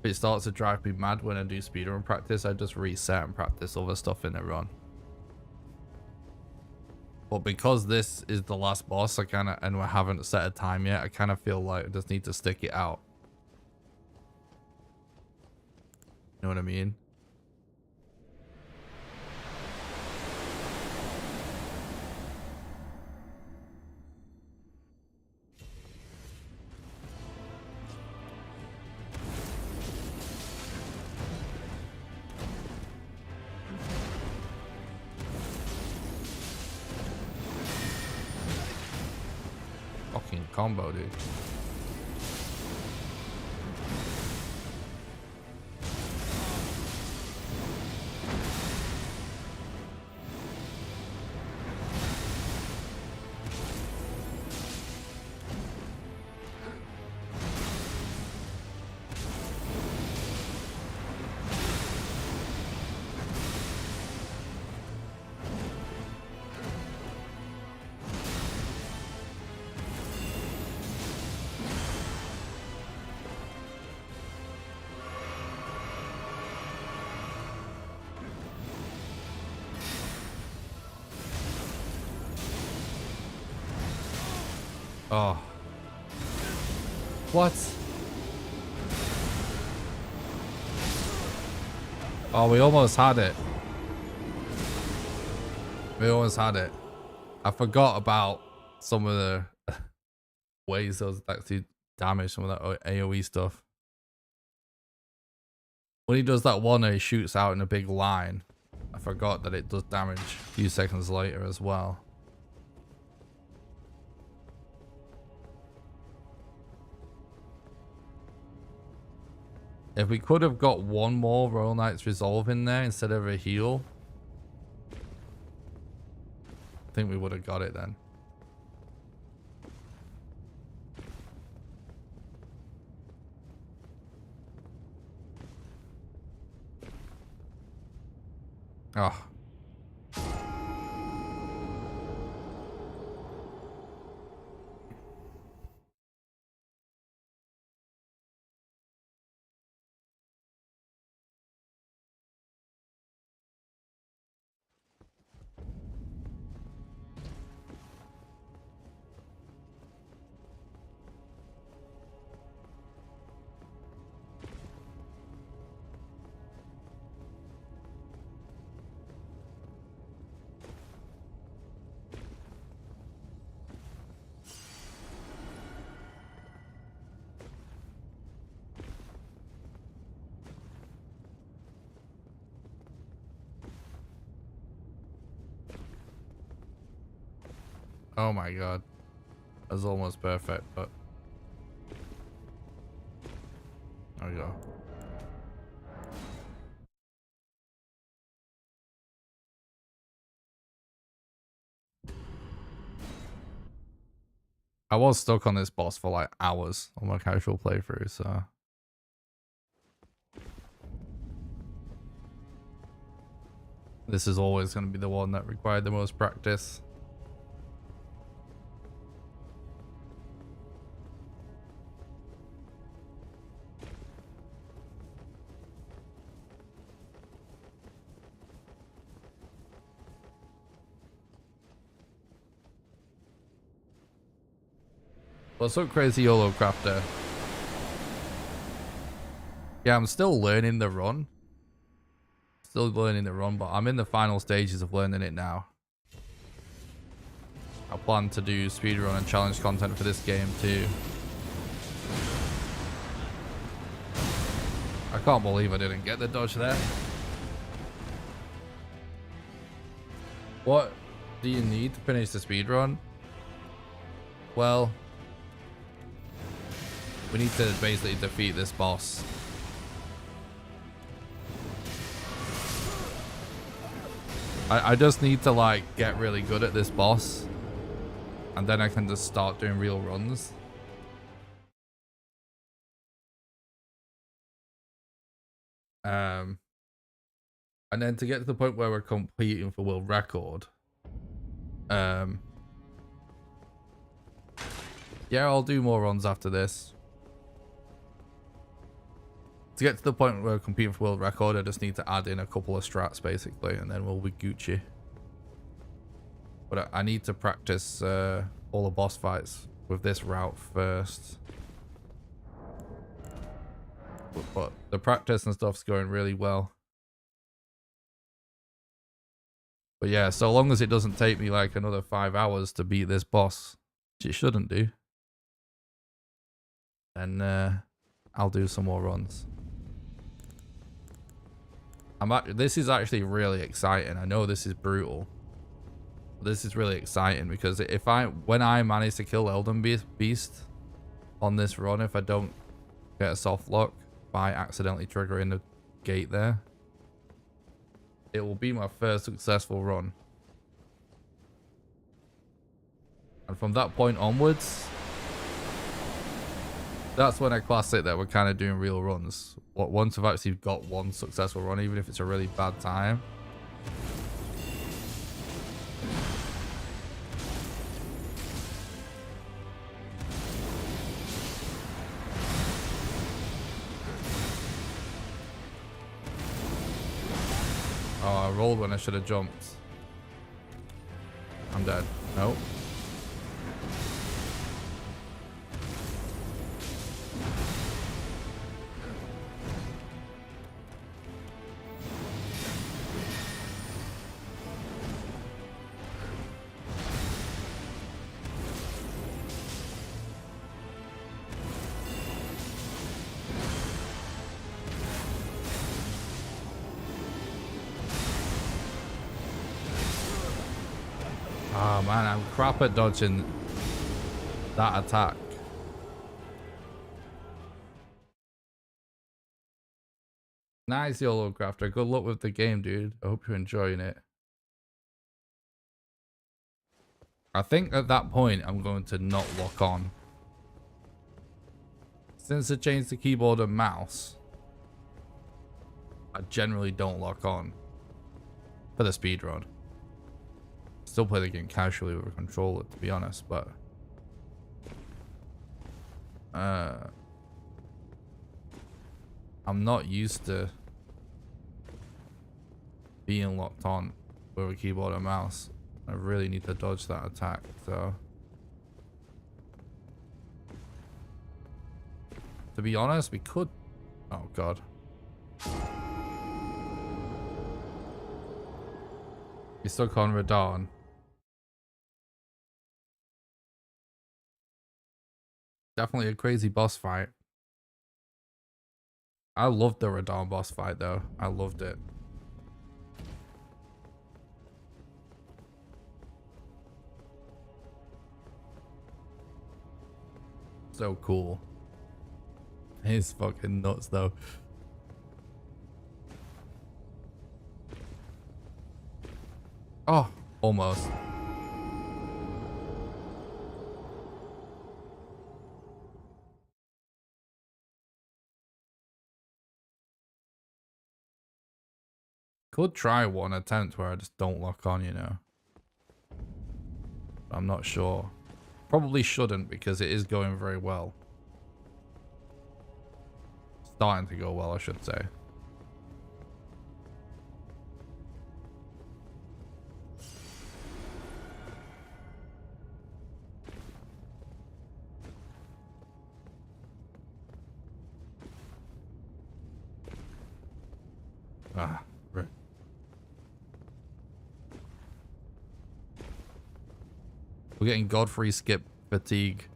it starts to drive me mad when I do speedrun practice. I just reset and practice other stuff in the run. But because this is the last boss, and we haven't set a time yet, I kind of feel like I just need to stick it out. You know what I mean? fucking combo, dude. Oh. What? Oh, we almost had it. We almost had it. I forgot about some of the ways those actually damage some of that AoE stuff. When he does that one and he shoots out in a big line, I forgot that it does damage a few seconds later as well. If we could have got one more Royal Knight's Resolve in there instead of a heal, I think we would have got it then. Oh. Oh my god. That was almost perfect, but there we go. I was stuck on this boss for like hours on my casual playthrough, so this is always going to be the one that required the most practice. What's up, Crazy YOLO Crafter? Yeah, I'm still learning the run. Still learning the run, but I'm in the final stages of learning it now. I plan to do speedrun and challenge content for this game too. I can't believe I didn't get the dodge there. What do you need to finish the speedrun? Well, we need to basically defeat this boss. I just need to like get really good at this boss, and then I can just start doing real runs. And then to get to the point where we're competing for world record. Yeah, I'll do more runs after this. To get to the point where we're competing for world record, I just need to add in a couple of strats basically, and then we'll be Gucci. But I need to practice all the boss fights with this route first. But the practice and stuff's going really well. But yeah, so long as it doesn't take me like another 5 hours to beat this boss, which it shouldn't do, then I'll do some more runs. This is actually really exciting. I know this is brutal. this is really exciting because when I manage to kill Elden Beast on this run, if I don't get a soft lock by accidentally triggering the gate there, it will be my first successful run. And from that point onwards, that's when I class it that we're kind of doing real runs. Once I've actually got one successful run, even if it's a really bad time. Oh, I rolled when I should have jumped. I'm dead. Nope. Oh man, I'm crap at dodging that attack. Nice, YOLO Crafter. Good luck with the game, dude. I hope you're enjoying it. I think at that point, I'm going to not lock on. Since I changed the keyboard and mouse, I generally don't lock on for the speedrun. Still play the game casually with a controller, to be honest, but I'm not used to being locked on with a keyboard and mouse. I really need to dodge that attack, so to be honest, we could... Oh god. We stuck on Radon. Definitely a crazy boss fight. I loved the Radon boss fight though. I loved it. So cool. He's fucking nuts though. Oh, almost. Could try one attempt where I just don't lock on, you know. I'm not sure. Probably shouldn't because it is going very well. Starting to go well, I should say. Ah, right. We're getting Godfrey skip fatigue.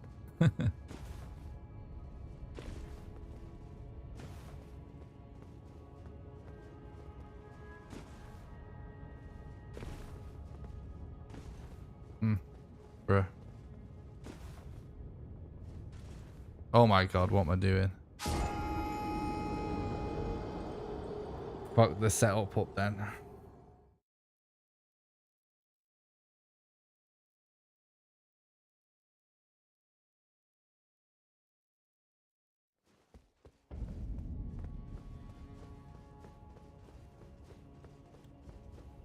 Bruh. Oh my god, what am I doing? Fuck the setup up then.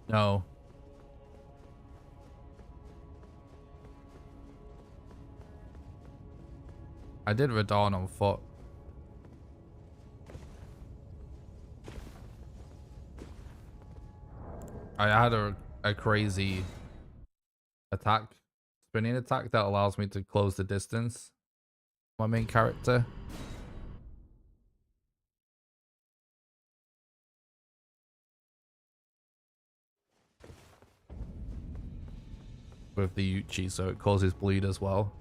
No. I did Radon on foot. I had a crazy attack, spinning attack that allows me to close the distance. My main character. With the Uchi, so it causes bleed as well.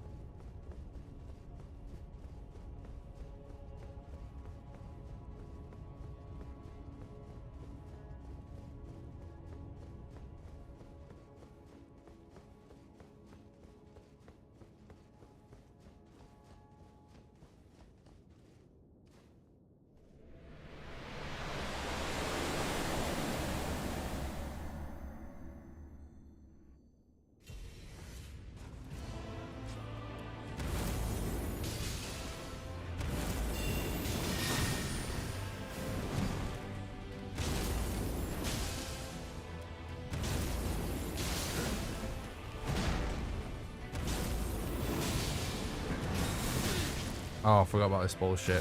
Oh, I forgot about this bullshit.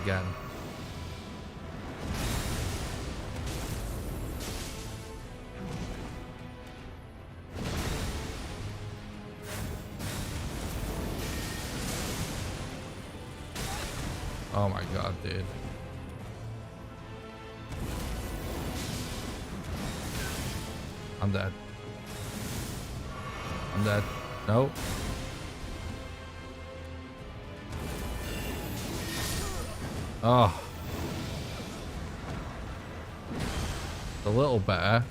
Again. Oh my god, dude. I'm dead. I'm dead. No. Oh. A little better.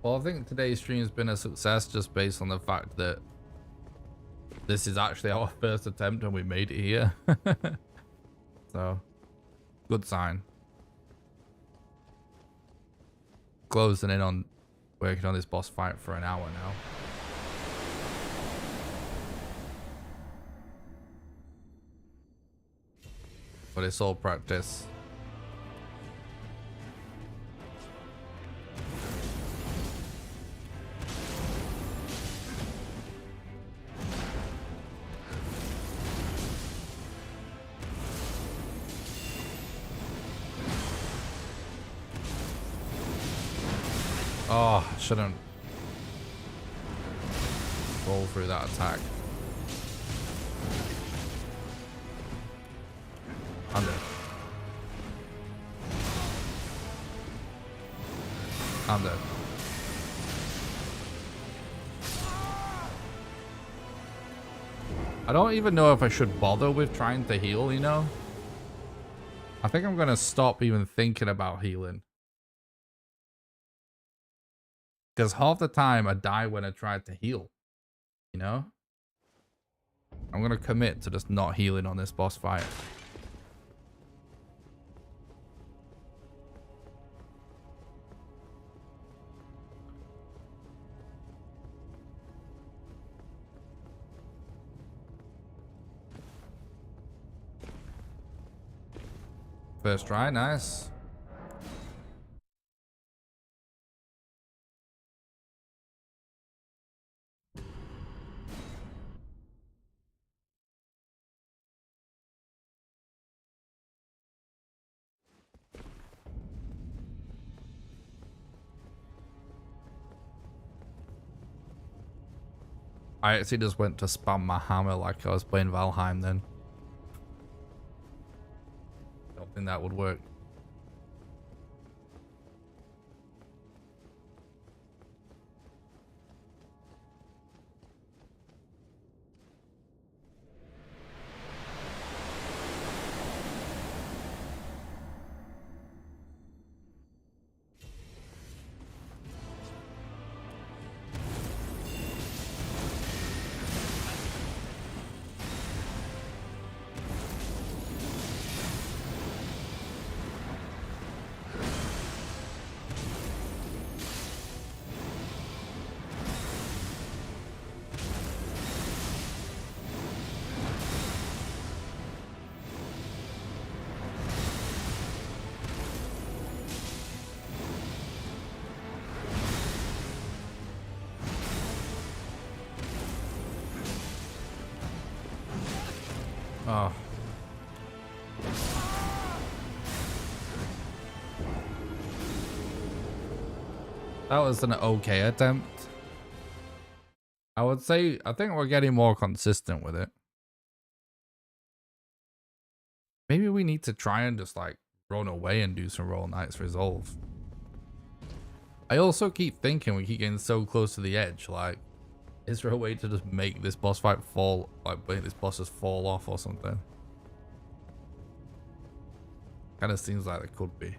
Well, I think today's stream has been a success just based on the fact that this is actually our first attempt and we made it here. So, good sign. Closing in on working on this boss fight for an hour now. But it's all practice. Oh, I shouldn't roll through that attack. I'm dead. I'm dead. I don't even know if I should bother with trying to heal, you know? I think I'm gonna stop even thinking about healing. Because half the time I die when I try to heal, you know? I'm gonna commit to just not healing on this boss fight. First try, nice. I actually just went to spam my hammer like I was playing Valheim then. Don't think that would work. Oh. That was an okay attempt. I would say, I think we're getting more consistent with it. Maybe we need to try and just like run away and do some Roll Knight's Resolve. I also keep thinking we keep getting so close to the edge, like, is there a way to just make this boss fight fall, like make this boss just fall off or something? Kind of seems like it could be.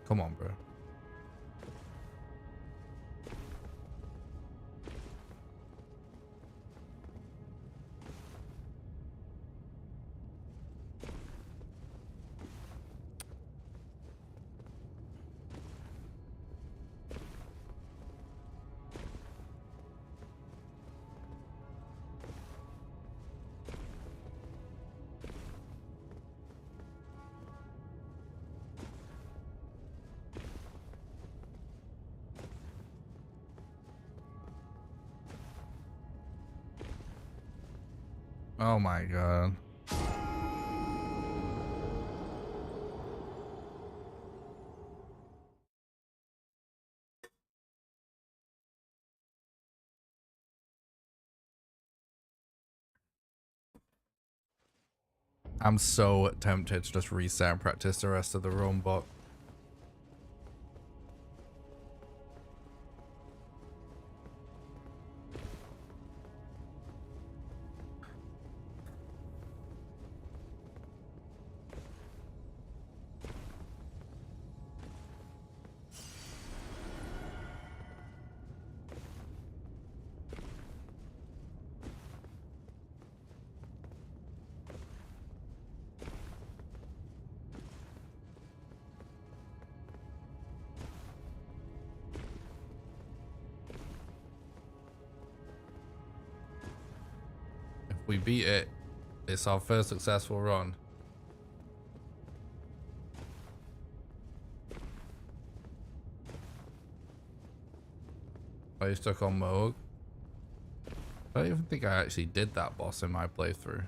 Come on, bro. Oh my god. I'm so tempted to just reset and practice the rest of the run, but if we beat it, it's our first successful run. Are you stuck on Moog? I don't even think I actually did that boss in my playthrough.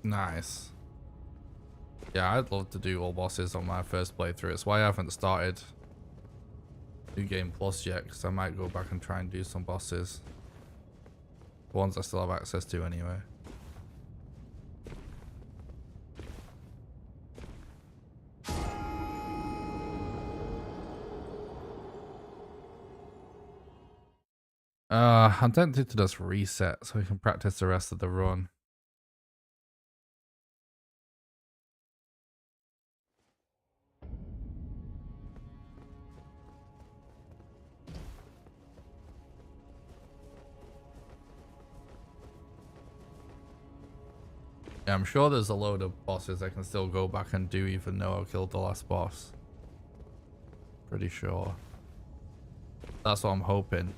Nice. Yeah, I'd love to do all bosses on my first playthrough. It's why I haven't started New Game Plus yet, because I might go back and try and do some bosses. The ones I still have access to anyway. I'm tempted to just reset so we can practice the rest of the run. Yeah, I'm sure there's a load of bosses I can still go back and do even though I killed the last boss. Pretty sure. That's what I'm hoping.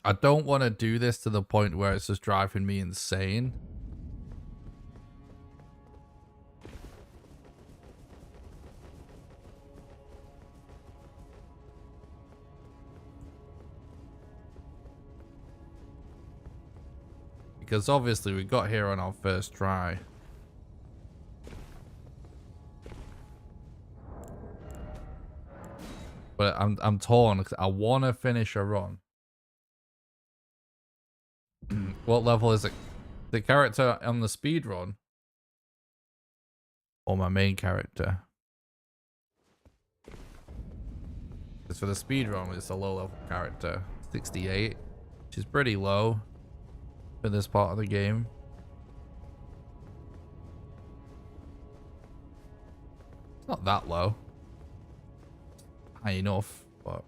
I don't want to do this to the point where it's just driving me insane. Because obviously we got here on our first try. But I'm torn because I want to finish a run. What level is it? The character on the speed run? Or my main character? Because for the speedrun, it's a low level character. 68, which is pretty low for this part of the game. It's not that low. High enough, but...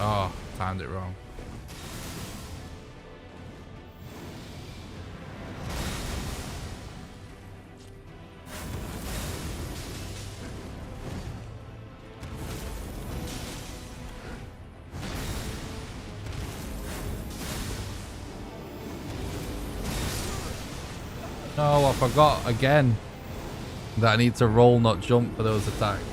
Oh, timed it wrong. No, I forgot again that I need to roll, not jump for those attacks.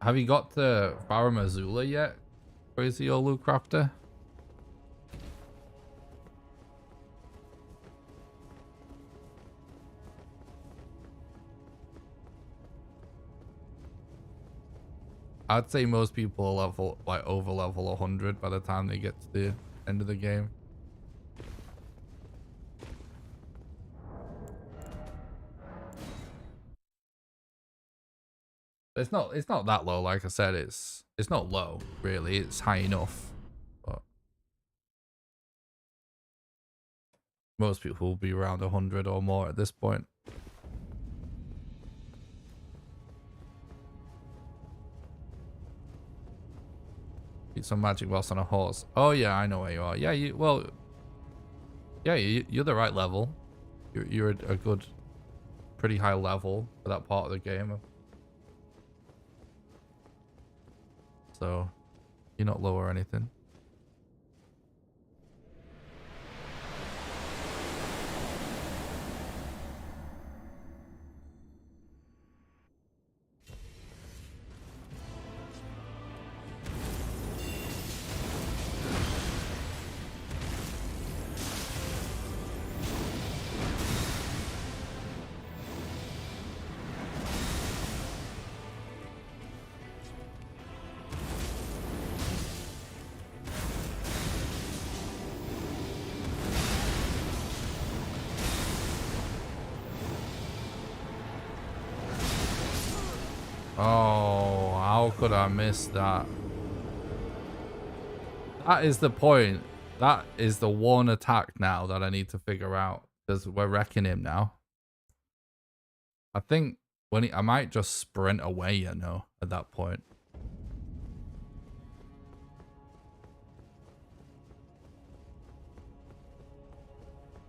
Have you got the Baramazula yet? Crazy Olu Crafter? I'd say most people are level, like over level 100 by the time they get to the end of the game. It's not that low, like I said. It's not low, really. It's high enough. But most people will be around 100 or more at this point. Beat some magic boss on a horse. Oh yeah, I know where you are. Yeah, you're the right level. You're a good, pretty high level for that part of the game. So, you're not low or anything. Oh, how could I miss that? That is the point. That is the one attack now that I need to figure out, because we're wrecking him now. I think I might just sprint away, you know, at that point.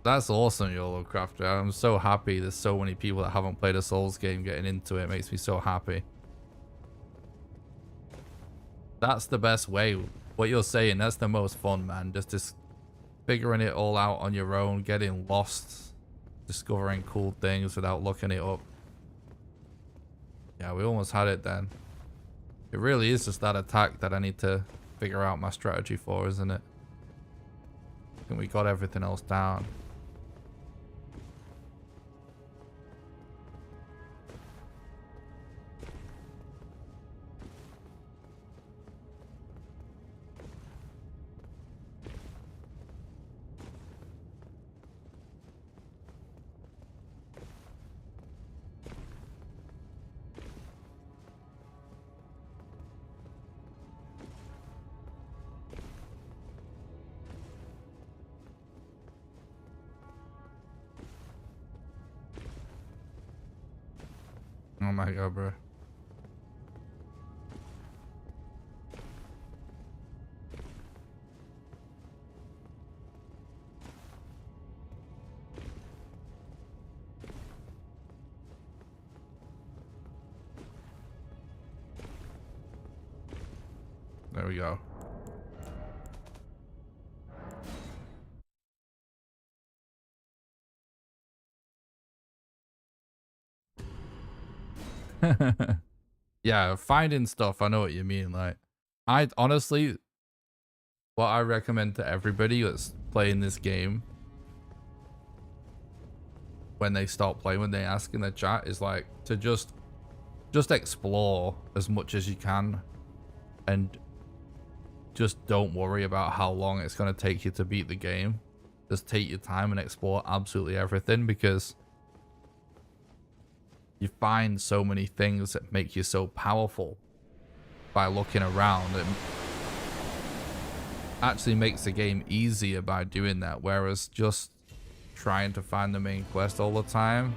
That's awesome, YOLO Crafter. I'm so happy there's so many people that haven't played a Souls game getting into it. It makes me so happy. That's the best way. What you're saying, that's the most fun, man. Just figuring it all out on your own, getting lost, discovering cool things without looking it up. Yeah, we almost had it then. It really is just that attack that I need to figure out my strategy for, isn't it? I think we got everything else down. Oh my god, bro. There we go. Yeah, finding stuff, I know what you mean. Like, I honestly, what I recommend to everybody that's playing this game when they start playing, when they ask in the chat, is like to just explore as much as you can, and just don't worry about how long it's going to take you to beat the game. Just take your time and explore absolutely everything, because you find so many things that make you so powerful by looking around. It actually makes the game easier by doing that, whereas just trying to find the main quest all the time.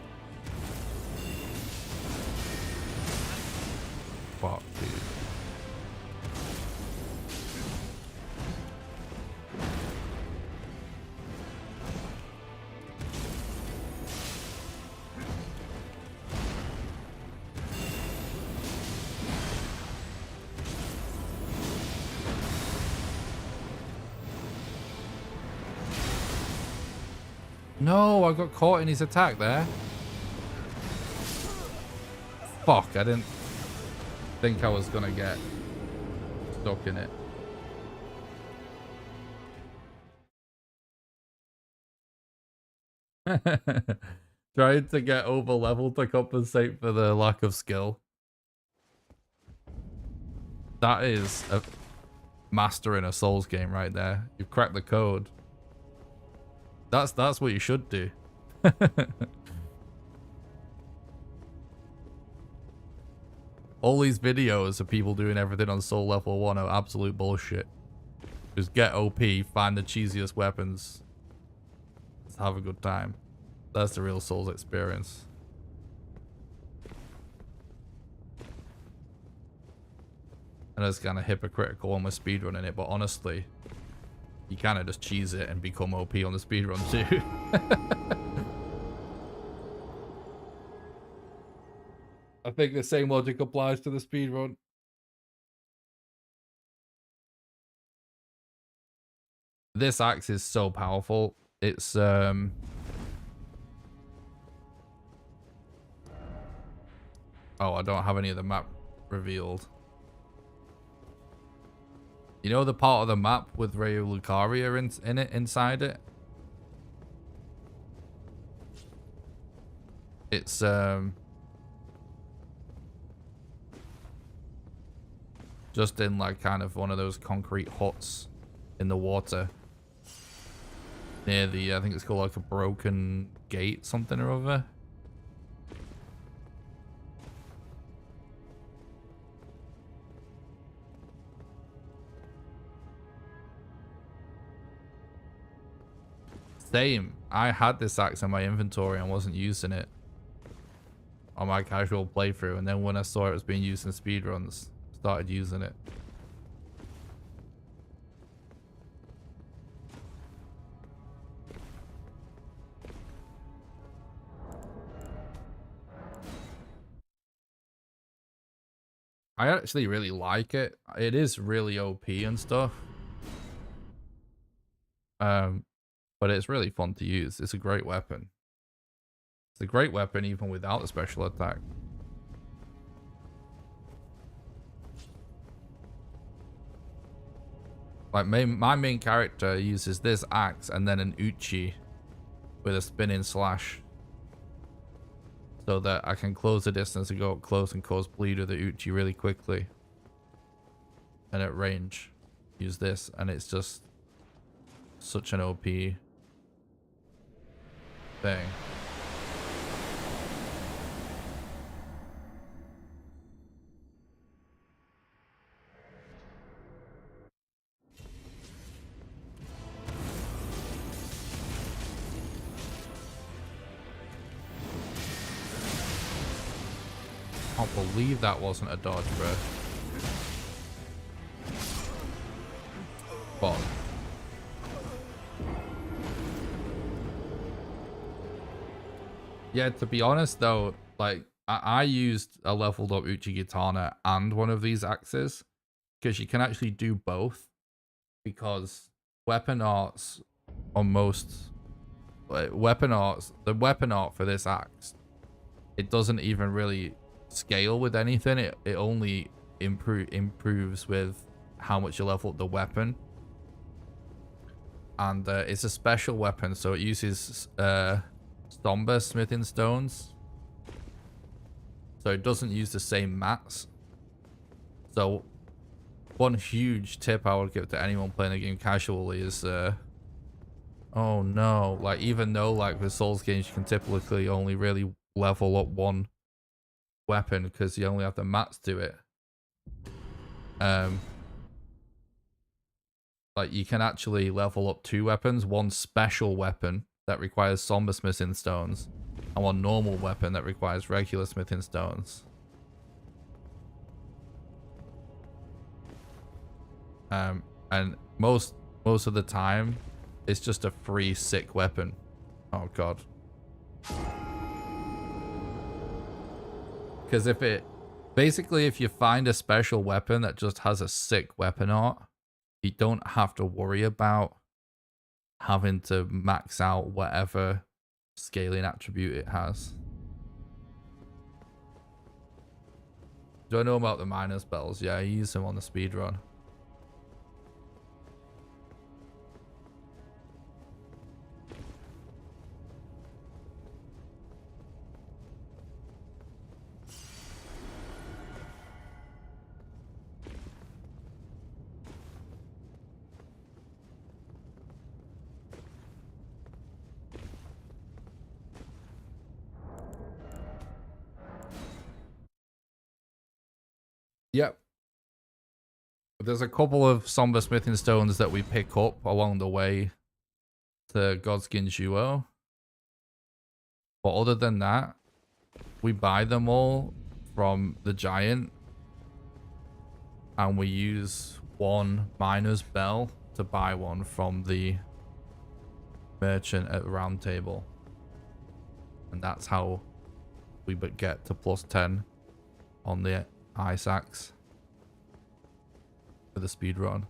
Fuck, dude. No, I got caught in his attack there. Fuck, I didn't think I was gonna get stuck in it. Trying to get over leveled to compensate for the lack of skill. That is a mastering a Souls game right there. You've cracked the code. That's what you should do. All these videos of people doing everything on Soul Level 1 are absolute bullshit. Just get OP, find the cheesiest weapons. Just have a good time. That's the real Souls experience. And it's kind of hypocritical when we're speedrunning it, but honestly, you kind of just cheese it and become OP on the speedrun too. I think the same logic applies to the speedrun. This axe is so powerful. It's oh, I don't have any of the map revealed. You know the part of the map with Rayo Lucaria in it, inside it? It's just in like kind of one of those concrete huts in the water near the, I think it's called like a broken gate, something or other. Same. I had this axe in my inventory and wasn't using it on my casual playthrough, and then when I saw it was being used in speedruns, started using it. I actually really like it. It is really OP and stuff. But it's really fun to use. It's a great weapon. It's a great weapon even without a special attack. Like my main character uses this axe and then an uchi with a spinning slash, so that I can close the distance and go up close and cause bleed with the uchi really quickly. And at range, use this, and it's just such an OP thing. I can't believe that wasn't a dodge, bro. But yeah, to be honest though, like I used a leveled up Uchigatana and one of these axes because you can actually do both, because weapon arts on most the weapon art for this axe, it doesn't even really scale with anything. It only improves with how much you level up the weapon. And it's a special weapon, so it uses somber smithing stones. So it doesn't use the same mats. So one huge tip I would give to anyone playing the game casually is oh no, like even though like with Souls games you can typically only really level up one weapon because you only have the mats to it. Like you can actually level up two weapons, one special weapon that requires somber smithing stones and one normal weapon that requires regular smithing stones. And most of the time it's just a free sick weapon. Oh god. Because if you find a special weapon that just has a sick weapon art, you don't have to worry about having to max out whatever scaling attribute it has. Do I know about the minor spells? Yeah, I use them on the speedrun. Yep. There's a couple of somber smithing stones that we pick up along the way to Godskin Duo. But other than that, we buy them all from the giant. And we use one miner's bell to buy one from the merchant at the round table. And that's how we get to +10 on the ice axe for the speed run.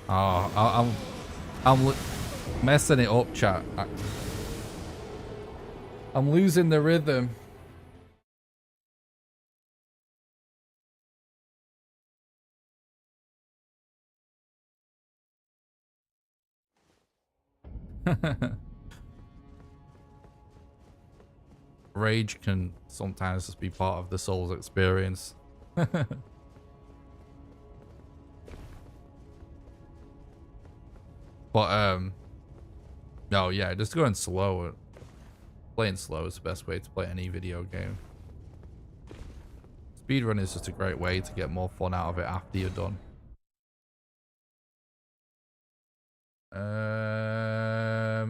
Oh, I'm messing it up, chat. I'm losing the rhythm. Rage can sometimes just be part of the Souls experience. But no, yeah, just going slow. Playing slow is the best way to play any video game. Speedrun is just a great way to get more fun out of it after you're done.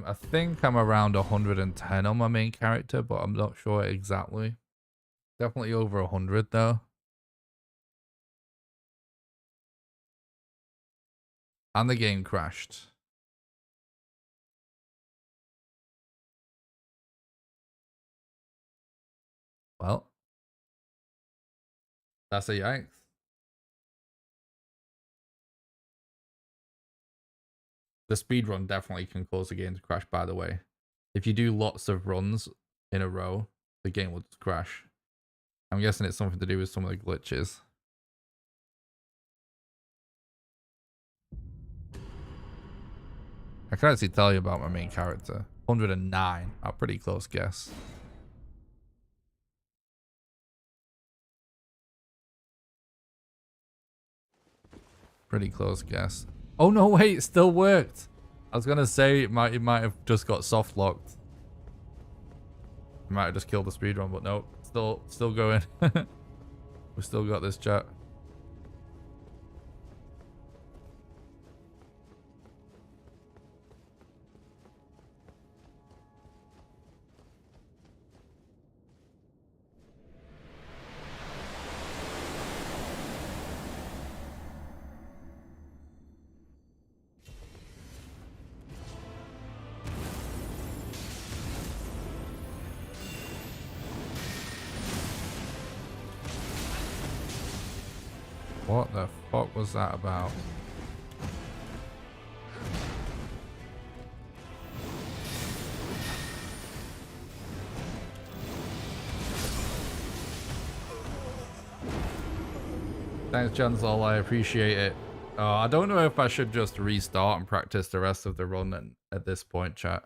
I think I'm around 110 on my main character, but I'm not sure exactly. Definitely over 100 though. And the game crashed. Well, that's a yikes. The speedrun definitely can cause the game to crash, by the way. If you do lots of runs in a row, the game will just crash. I'm guessing it's something to do with some of the glitches. I can actually tell you about my main character. 109. A pretty close guess. Pretty close guess. Oh no, wait, it still worked. I was gonna say it might have just got soft locked. It might have just killed the speedrun, but no, still going. We still got this, chat. What the fuck was that about? Thanks, Janzol. I appreciate it. I don't know if I should just restart and practice the rest of the run at this point, chat.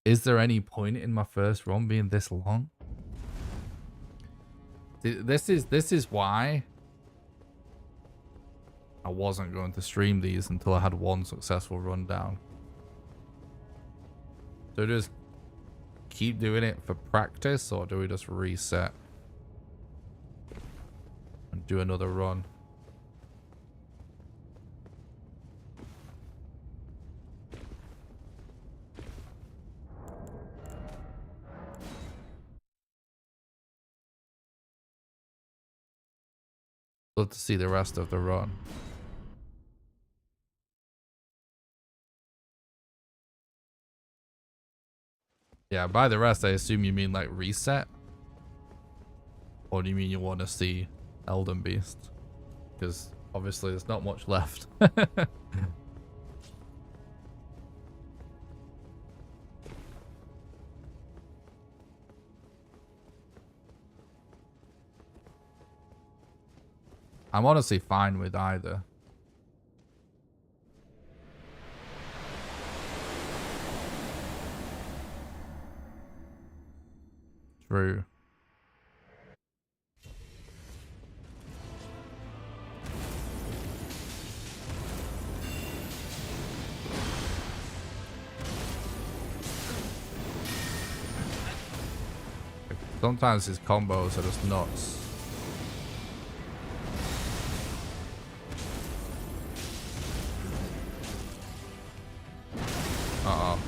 Is there any point in my first run being this long? This is why I wasn't going to stream these until I had one successful run down. So just keep doing it for practice, or do we just reset and do another run? Love to see the rest of the run. Yeah, by the rest, I assume you mean like reset? Or do you mean you want to see Elden Beast? Because obviously there's not much left. I'm honestly fine with either. True. Sometimes his combos are just nuts. Uh-oh.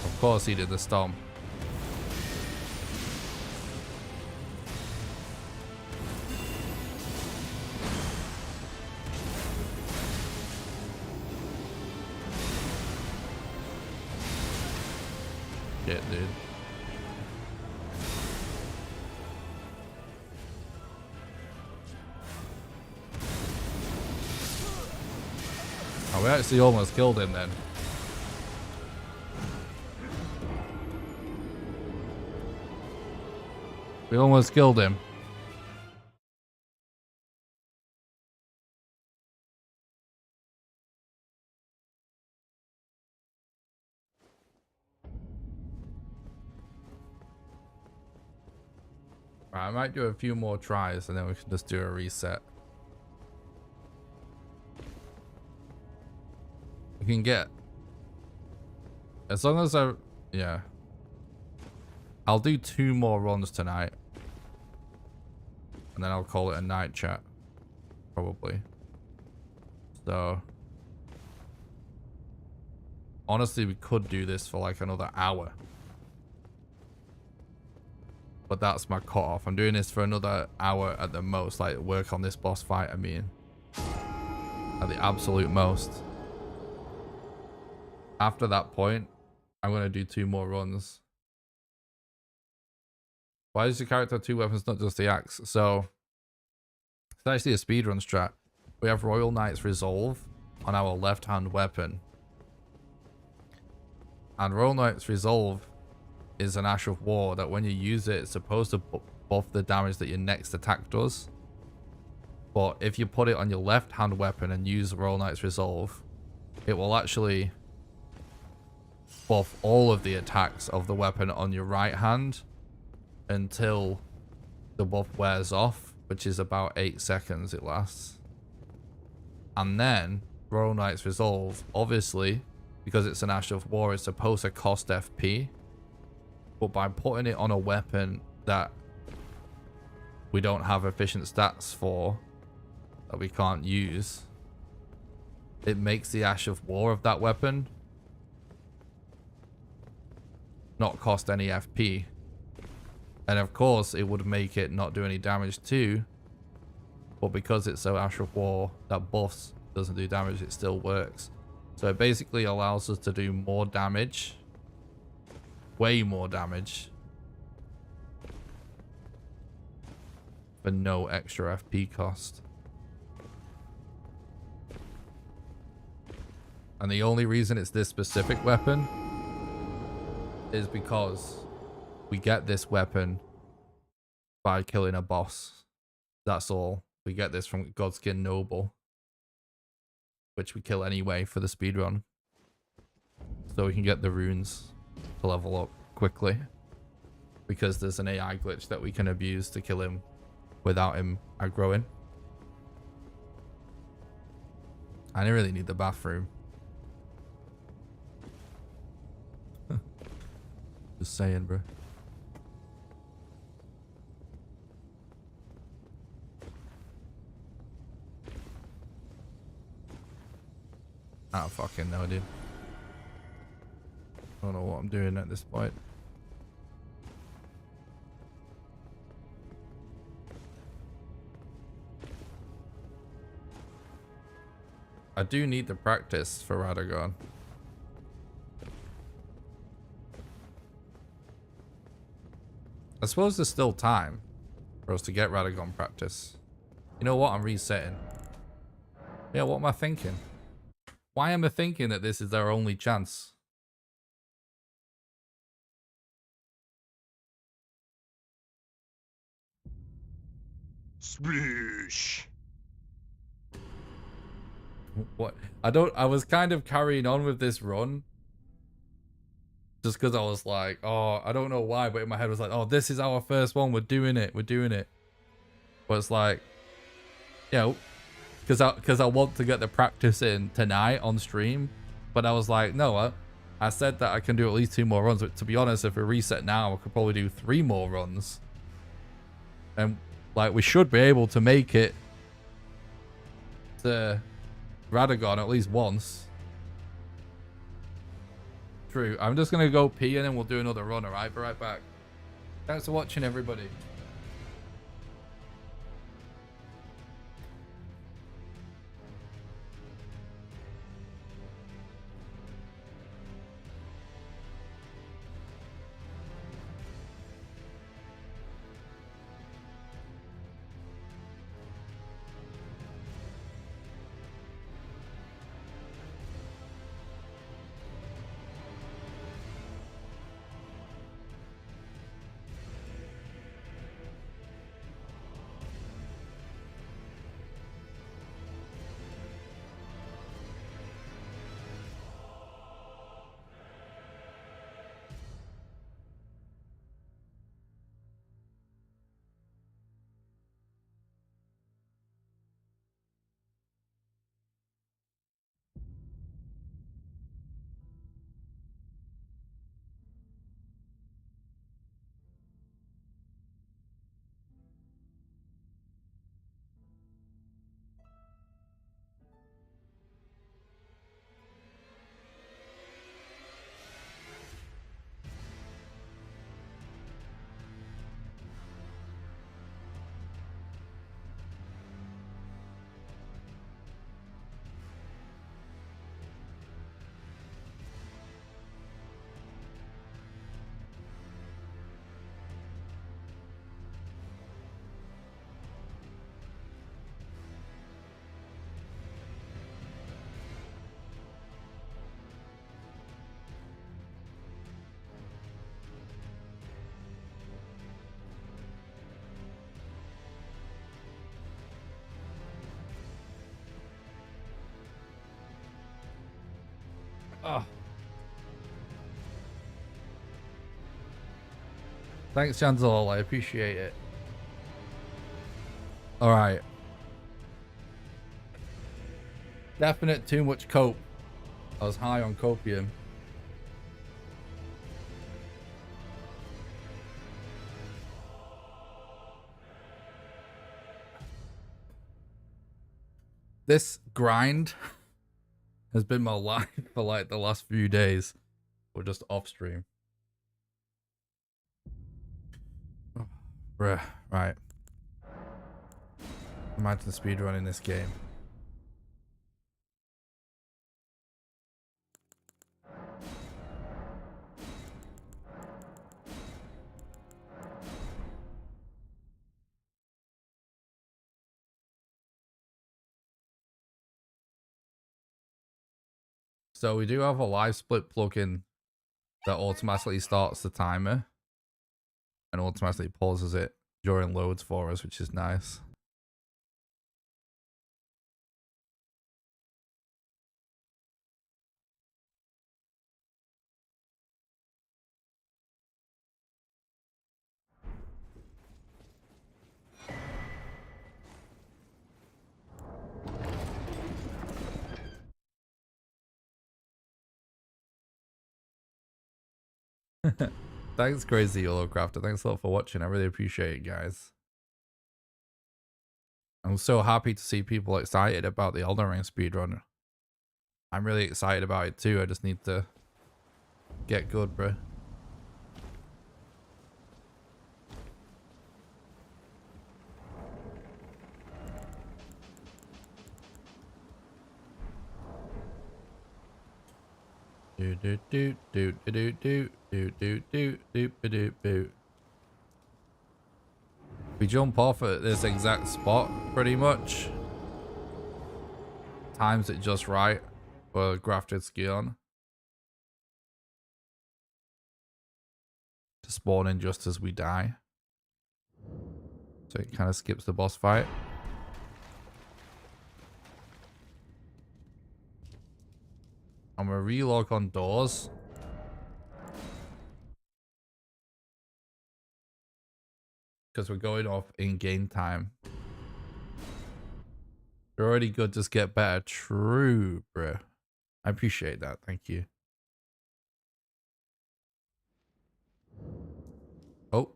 Of course he did the stomp. Shit, dude. Oh, we actually almost killed him then. We almost killed him. Right, I might do a few more tries and then we can just do a reset. We can get, as long as yeah. I'll do 2 more runs tonight. And then I'll call it a night, chat. Probably. So. Honestly, we could do this for like another hour. But that's my cutoff. I'm doing this for another hour at the most. Like, work on this boss fight, I mean. At the absolute most. After that point, I'm going to do 2 more runs. Why is your character have 2 weapons, not just the axe? So, it's actually a speedrun strat. We have Royal Knight's Resolve on our left-hand weapon. And Royal Knight's Resolve is an Ash of War that when you use it, it's supposed to buff the damage that your next attack does. But if you put it on your left-hand weapon and use Royal Knight's Resolve, it will actually buff all of the attacks of the weapon on your right hand until the buff wears off, which is about 8 seconds it lasts. And then Royal Knight's Resolve, obviously, because it's an Ash of War, it's supposed to cost FP. But by putting it on a weapon that we don't have efficient stats for, that we can't use, it makes the Ash of War of that weapon not cost any FP. And of course, it would make it not do any damage too. But because it's so Ash of War that buffs doesn't do damage, it still works. So it basically allows us to do more damage, way more damage, for no extra FP cost. And the only reason it's this specific weapon is because we get this weapon by killing a boss. That's all. We get this from Godskin Noble, which we kill anyway for the speedrun. So we can get the runes to level up quickly. Because there's an AI glitch that we can abuse to kill him without him aggroing. I didn't really need the bathroom. Just saying, bro. I don't fucking know, dude. I don't know what I'm doing at this point. I do need the practice for Radagon. I suppose there's still time for us to get Radagon practice. You know what? I'm resetting. Yeah, what am I thinking? Why am I thinking that this is our only chance? Sploosh. What? I was kind of carrying on with this run. Just because I was like, oh, I don't know why, but in my head was like, oh, this is our first one. We're doing it. We're doing it. But it's like, you know, because I want to get the practice in tonight on stream. But I was like, no, I said that I can do at least 2 more runs. But to be honest, if we reset now, I could probably do 3 more runs. And like, we should be able to make it to Radagon at least once. True. I'm just going to go pee and then we'll do another run, alright? Be right back. Thanks for watching, everybody. Oh. Thanks, Chanzel. I appreciate it. Alright. Definite too much cope. I was high on copium. This grind has been my life for like the last few days. Or just off stream. Oh, bruh, right. Imagine the speedrun in this game. So we do have a live split plugin that automatically starts the timer and automatically pauses it during loads for us, which is nice. Thanks, Crazy Yellow Crafter. Thanks a lot for watching. I really appreciate it, guys. I'm so happy to see people excited about the Elden Ring speedrun. I'm really excited about it too. I just need to get good, bro. Do do do do do do do do do do do do. We jump off at this exact spot pretty much. Times it just right for grafted ski on. To spawn in just as we die. So it kind of skips the boss fight. I'm gonna relog on doors. Because we're going off in game time. You're already good, just get better. True, bro. I appreciate that. Thank you. Oh.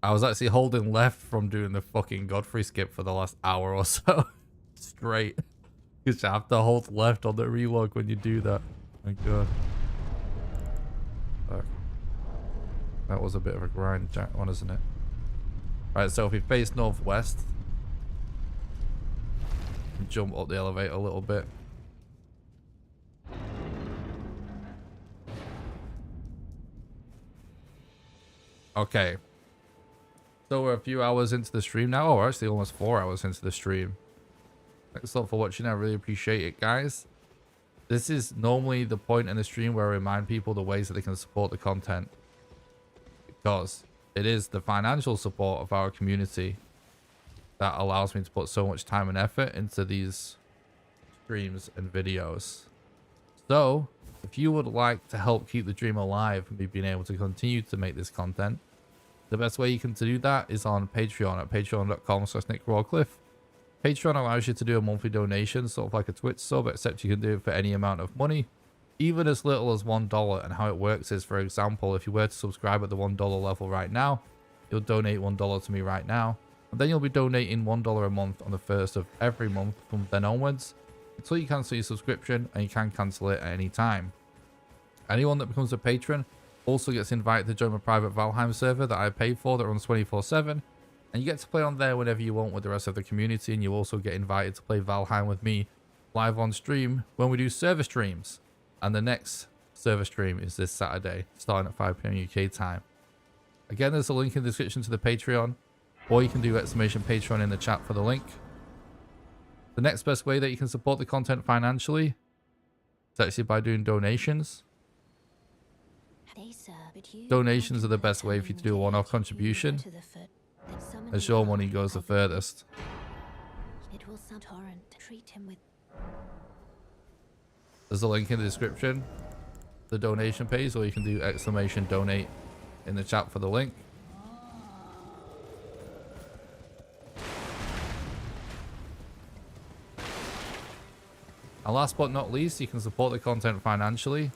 I was actually holding left from doing the fucking Godfrey skip for the last hour or so. Straight. Because you have to hold left on the relog when you do that. My god. Fuck. That was a bit of a grind, Jack one, isn't it? Right, so if we face northwest, jump up the elevator a little bit. Okay. So we're a few hours into the stream now. Oh, we're actually almost 4 hours into the stream. Thanks a lot for watching. I really appreciate it, guys. This is normally the point in the stream where I remind people the ways that they can support the content. Because it is the financial support of our community that allows me to put so much time and effort into these streams and videos. So, if you would like to help keep the dream alive and me being able to continue to make this content, the best way you can do that is on Patreon at patreon.com/NickRawcliffe. Patreon allows you to do a monthly donation, sort of like a Twitch sub, except you can do it for any amount of money, even as little as $1. And how it works is, for example, if you were to subscribe at the $1 level right now, you'll donate $1 to me right now, and then you'll be donating $1 a month on the 1st of every month from then onwards, until you cancel your subscription, and you can cancel it at any time. Anyone that becomes a patron also gets invited to join my private Valheim server that I pay for, that runs 24/7, and you get to play on there whenever you want with the rest of the community, and you also get invited to play Valheim with me live on stream when we do server streams. And the next server stream is this Saturday, starting at 5 PM UK time. Again, there's a link in the description to the Patreon, or you can do !Patreon in the chat for the link. The next best way that you can support the content financially is actually by doing donations. Donations are the best way for you to do a one-off contribution, as your money goes the furthest. There's a link in the description, the donation page, or you can do !Donate in the chat for the link. And last but not least, you can support the content financially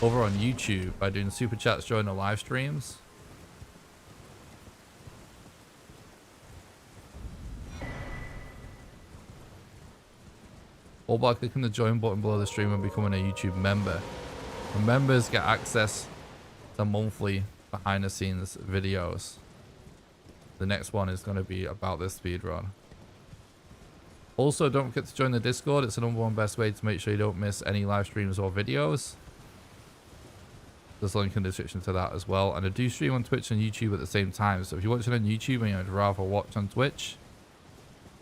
over on YouTube by doing super chats during the live streams. Or by clicking the join button below the stream and becoming a YouTube member. And members get access to monthly behind the scenes videos. The next one is going to be about this speedrun. Also, don't forget to join the Discord. It's the #1 best way to make sure you don't miss any live streams or videos. There's a link in the description to that as well. And I do stream on Twitch and YouTube at the same time. So if you're watching on YouTube and you'd rather watch on Twitch,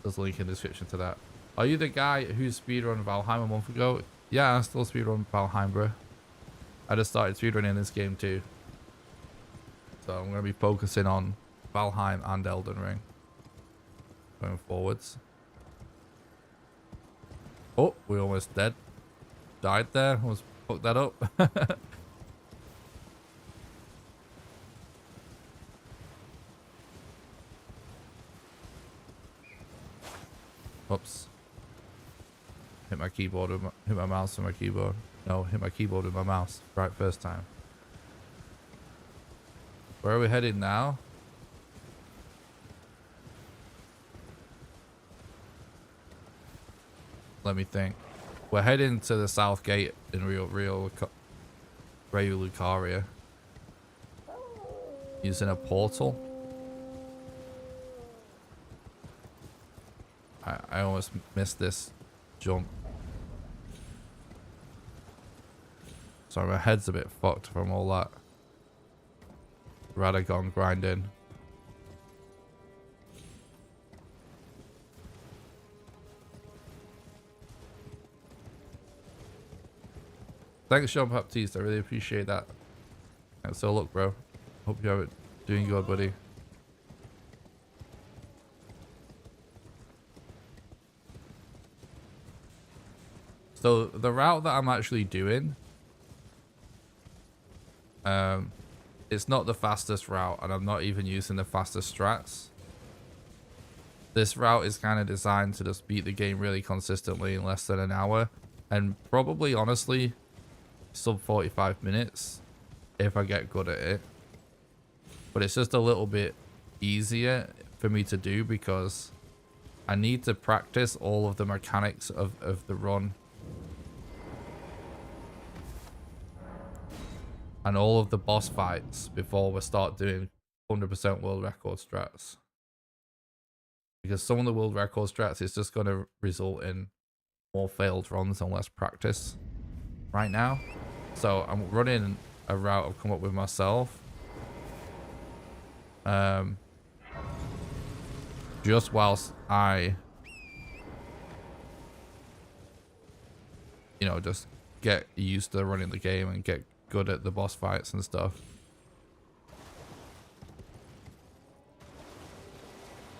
there's a link in the description to that. Are you the guy who speedrun Valheim a month ago? Yeah, I still speedrun Valheim, bro. I just started speedrunning this game too. So I'm going to be focusing on Valheim and Elden Ring going forwards. Oh, we almost dead. Died there. Almost fucked that up. Oops. Hit my keyboard with hit my mouse with my keyboard. No, hit my keyboard with my mouse. Right, first time. Where are we heading now? Let me think. We're heading to the south gate in Rio Lucaria. Using a portal. I almost missed this jump. Sorry, my head's a bit fucked from all that Radagon grinding. Thanks, Jean Baptiste. I really appreciate that. So look, bro. Hope you have it doing good, buddy. So the route that I'm actually doing, it's not the fastest route, and I'm not even using the fastest strats. This route is kind of designed to just beat the game really consistently in less than an hour, and probably, honestly, sub 45 minutes if I get good at it. But it's just a little bit easier for me to do because I need to practice all of the mechanics of the run. And all of the boss fights before we start doing 100% world record strats. Because some of the world record strats is just going to result in more failed runs and less practice right now. So I'm running a route I've come up with myself. Just whilst I, you know, just get used to running the game and get good at the boss fights and stuff.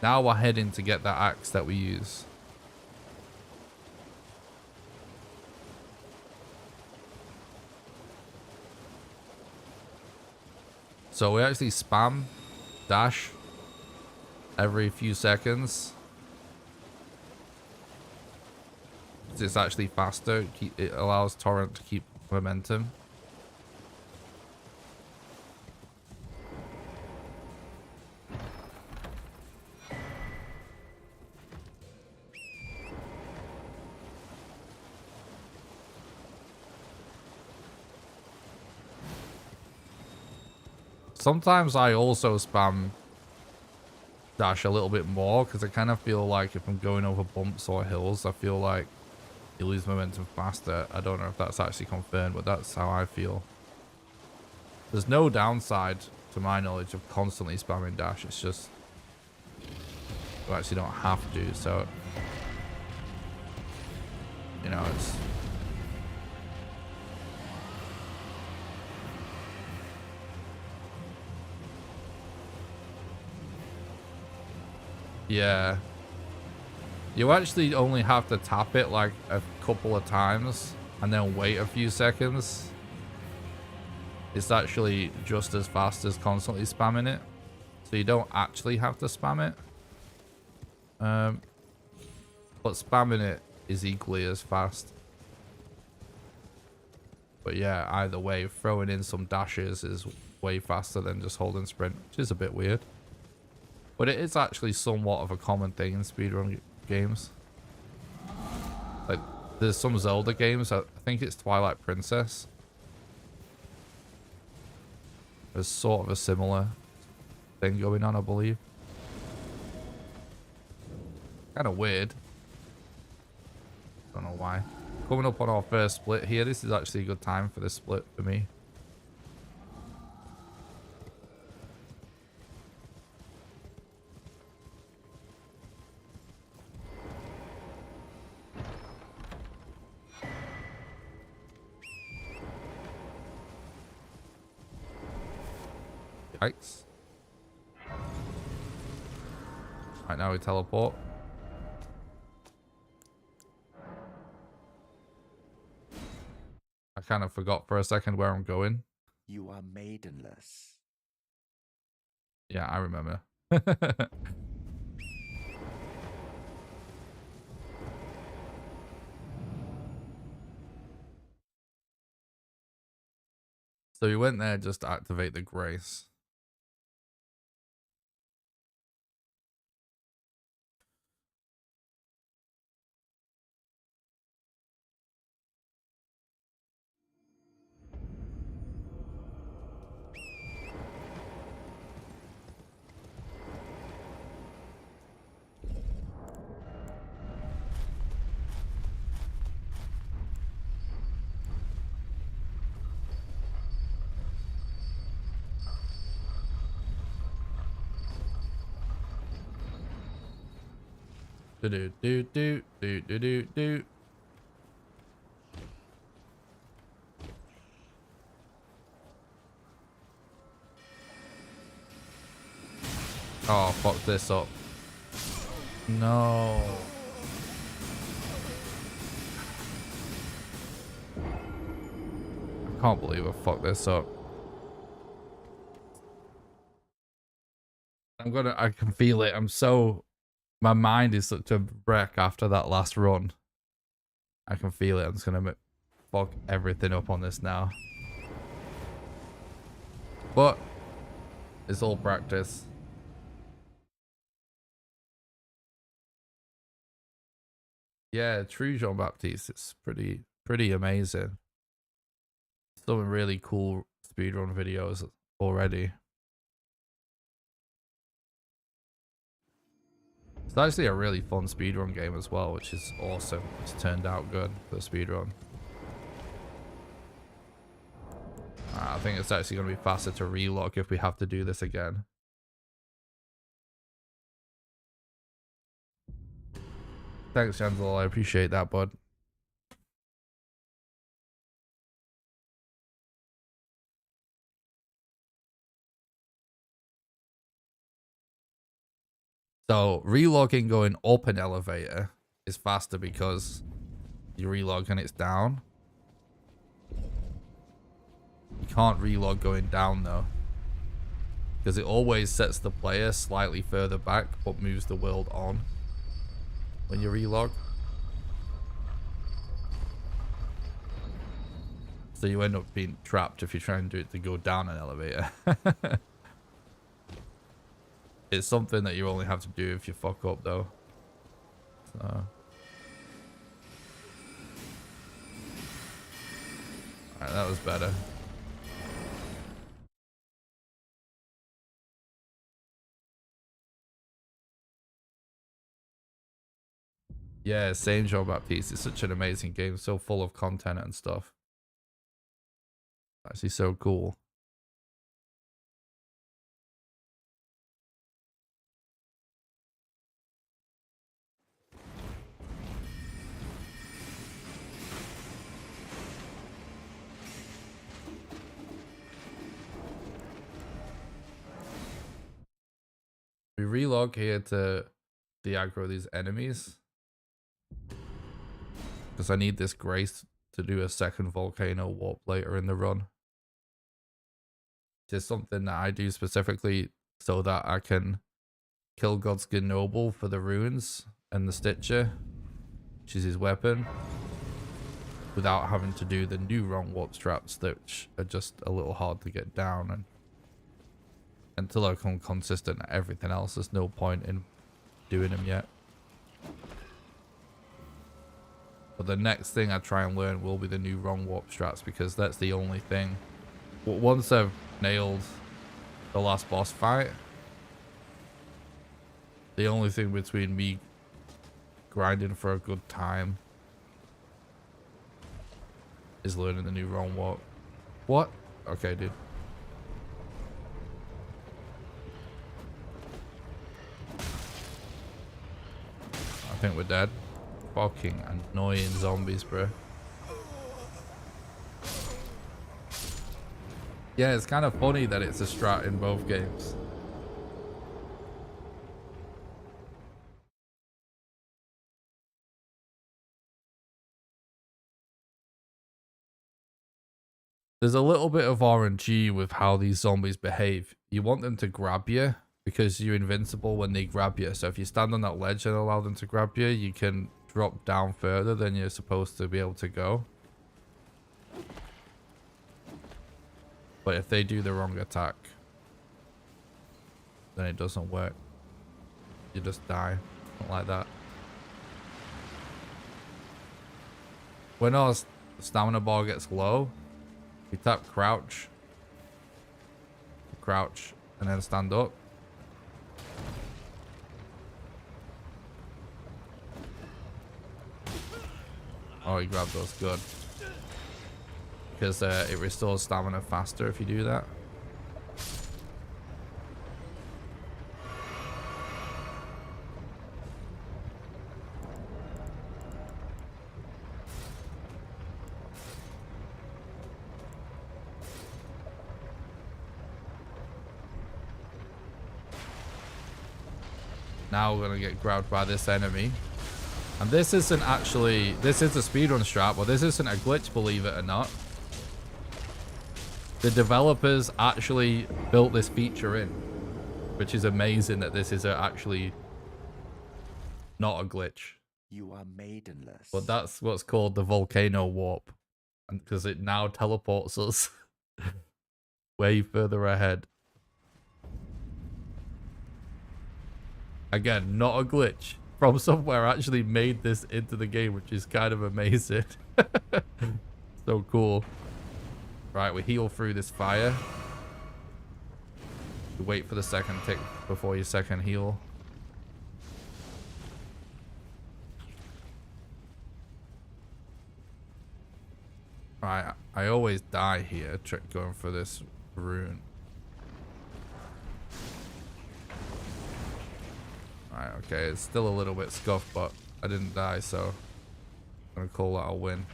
Now we're heading to get that axe that we use. So we actually spam dash every few seconds. It's actually faster. It allows Torrent to keep momentum. Sometimes I also spam dash a little bit more because I kind of feel like if I'm going over bumps or hills, I feel like you lose momentum faster. I don't know if that's actually confirmed, but that's how I feel. There's no downside, to my knowledge, of constantly spamming dash. It's just you actually don't have to, so you know, it's yeah. You actually only have to tap it like a couple of times and then wait a few seconds. It's actually just as fast as constantly spamming it. So you don't actually have to spam it. But spamming it is equally as fast. But yeah, either way, throwing in some dashes is way faster than just holding sprint, which is a bit weird. But it is actually somewhat of a common thing in speedrun games. Like, there's some Zelda games, I think it's Twilight Princess. There's sort of a similar thing going on, I believe. Kind of weird. Don't know why. Coming up on our first split here. This is actually a good time for this split for me. Yikes. Right, now we teleport. I kind of forgot for a second where I'm going. You are maidenless. Yeah, I remember. So we went there just to activate the grace. Do do do do do do do do. Oh, fuck this up. No. I can't believe I fucked this up. I can feel it. My mind is such a wreck after that last run. I can feel it. I'm just gonna fuck everything up on this now. But it's all practice. Yeah, true Jean-Baptiste. It's pretty amazing. Some really cool speedrun videos already. It's actually a really fun speedrun game as well, which is awesome. It's turned out good for speedrun. I think it's actually going to be faster to relog if we have to do this again. Thanks, Janzel. I appreciate that, bud. So relogging going up an elevator is faster because you relog and it's down. You can't relog going down though, because it always sets the player slightly further back but moves the world on when you relog. So you end up being trapped if you try and do it to go down an elevator. It's something that you only have to do if you fuck up though. So. Alright, that was better. Yeah, same Jean-Baptiste. It's such an amazing game, so full of content and stuff. Actually so cool. We relog here to de-aggro these enemies. Because I need this grace to do a second volcano warp later in the run. Just something that I do specifically so that I can kill Godskin Noble for the runes and the Stitcher, which is his weapon, without having to do the new wrong warp straps, which are just a little hard to get down. And until I become consistent at everything else, there's no point in doing them yet. But the next thing I try and learn will be the new wrong warp strats, because that's the only thing. Once I've nailed the last boss fight, the only thing between me grinding for a good time is learning the new wrong warp. What? Okay, dude. I think we're dead. Fucking annoying zombies, bro. Yeah, it's kind of funny that it's a strat in both games. There's a little bit of RNG with how these zombies behave. You want them to grab you because you're invincible when they grab you. So if you stand on that ledge and allow them to grab you, you can drop down further than you're supposed to be able to go. But if they do the wrong attack, then it doesn't work. You just die. Not like that. When our stamina bar gets low, we tap crouch, and then stand up. Oh, he grabbed us. Good. Because it restores stamina faster if you do that. Now we're going to get grabbed by this enemy. And this isn't actually... This is a speedrun strat, but this isn't a glitch, believe it or not. The developers actually built this feature in. Which is amazing that this is actually not a glitch. You are maidenless. But that's what's called the volcano warp. And because it now teleports us way further ahead. Again, not a glitch. From Software actually made this into the game, which is kind of amazing. So cool. Right, we heal through this fire. You wait for the second tick before your second heal. Right, I always die here going for this rune. Right, okay, it's still a little bit scuffed, but I didn't die, so I'm gonna call that a win.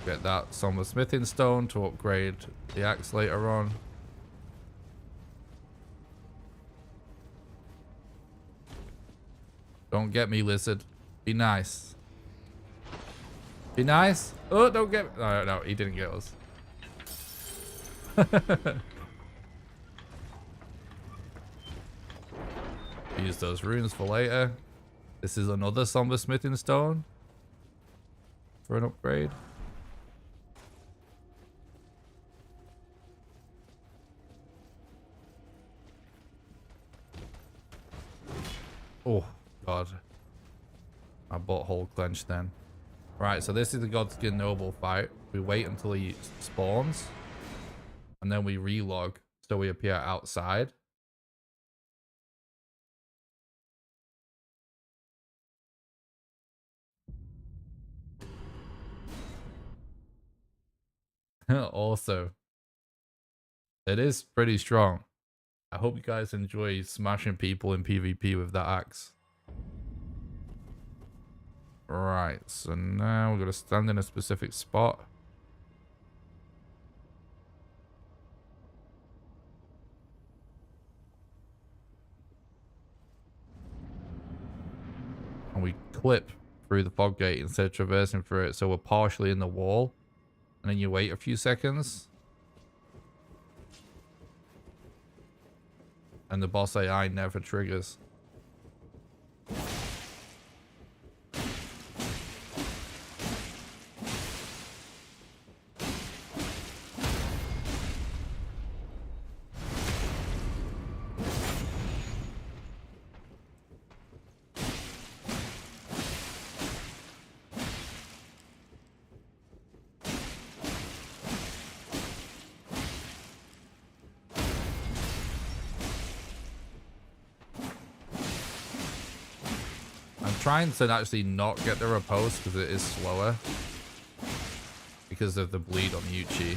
Get that Somber Smithing Stone to upgrade the axe later on. Don't get me, lizard. Be nice. Be nice. Oh, don't get me. No, no, he didn't get us. Use those runes for later. This is another Somber Smithing Stone for an upgrade. Oh, God. My butthole clenched then. Right, so this is the Godskin Noble fight. We wait until he spawns. And then we relog, so we appear outside. Also, it is pretty strong. I hope you guys enjoy smashing people in PvP with that axe. Right, so now we're going to stand in a specific spot. And we clip through the fog gate instead of traversing through it, so we're partially in the wall. And then you wait a few seconds. And the boss AI never triggers. Trying to actually not get the riposte because it is slower because of the bleed on Yuchi.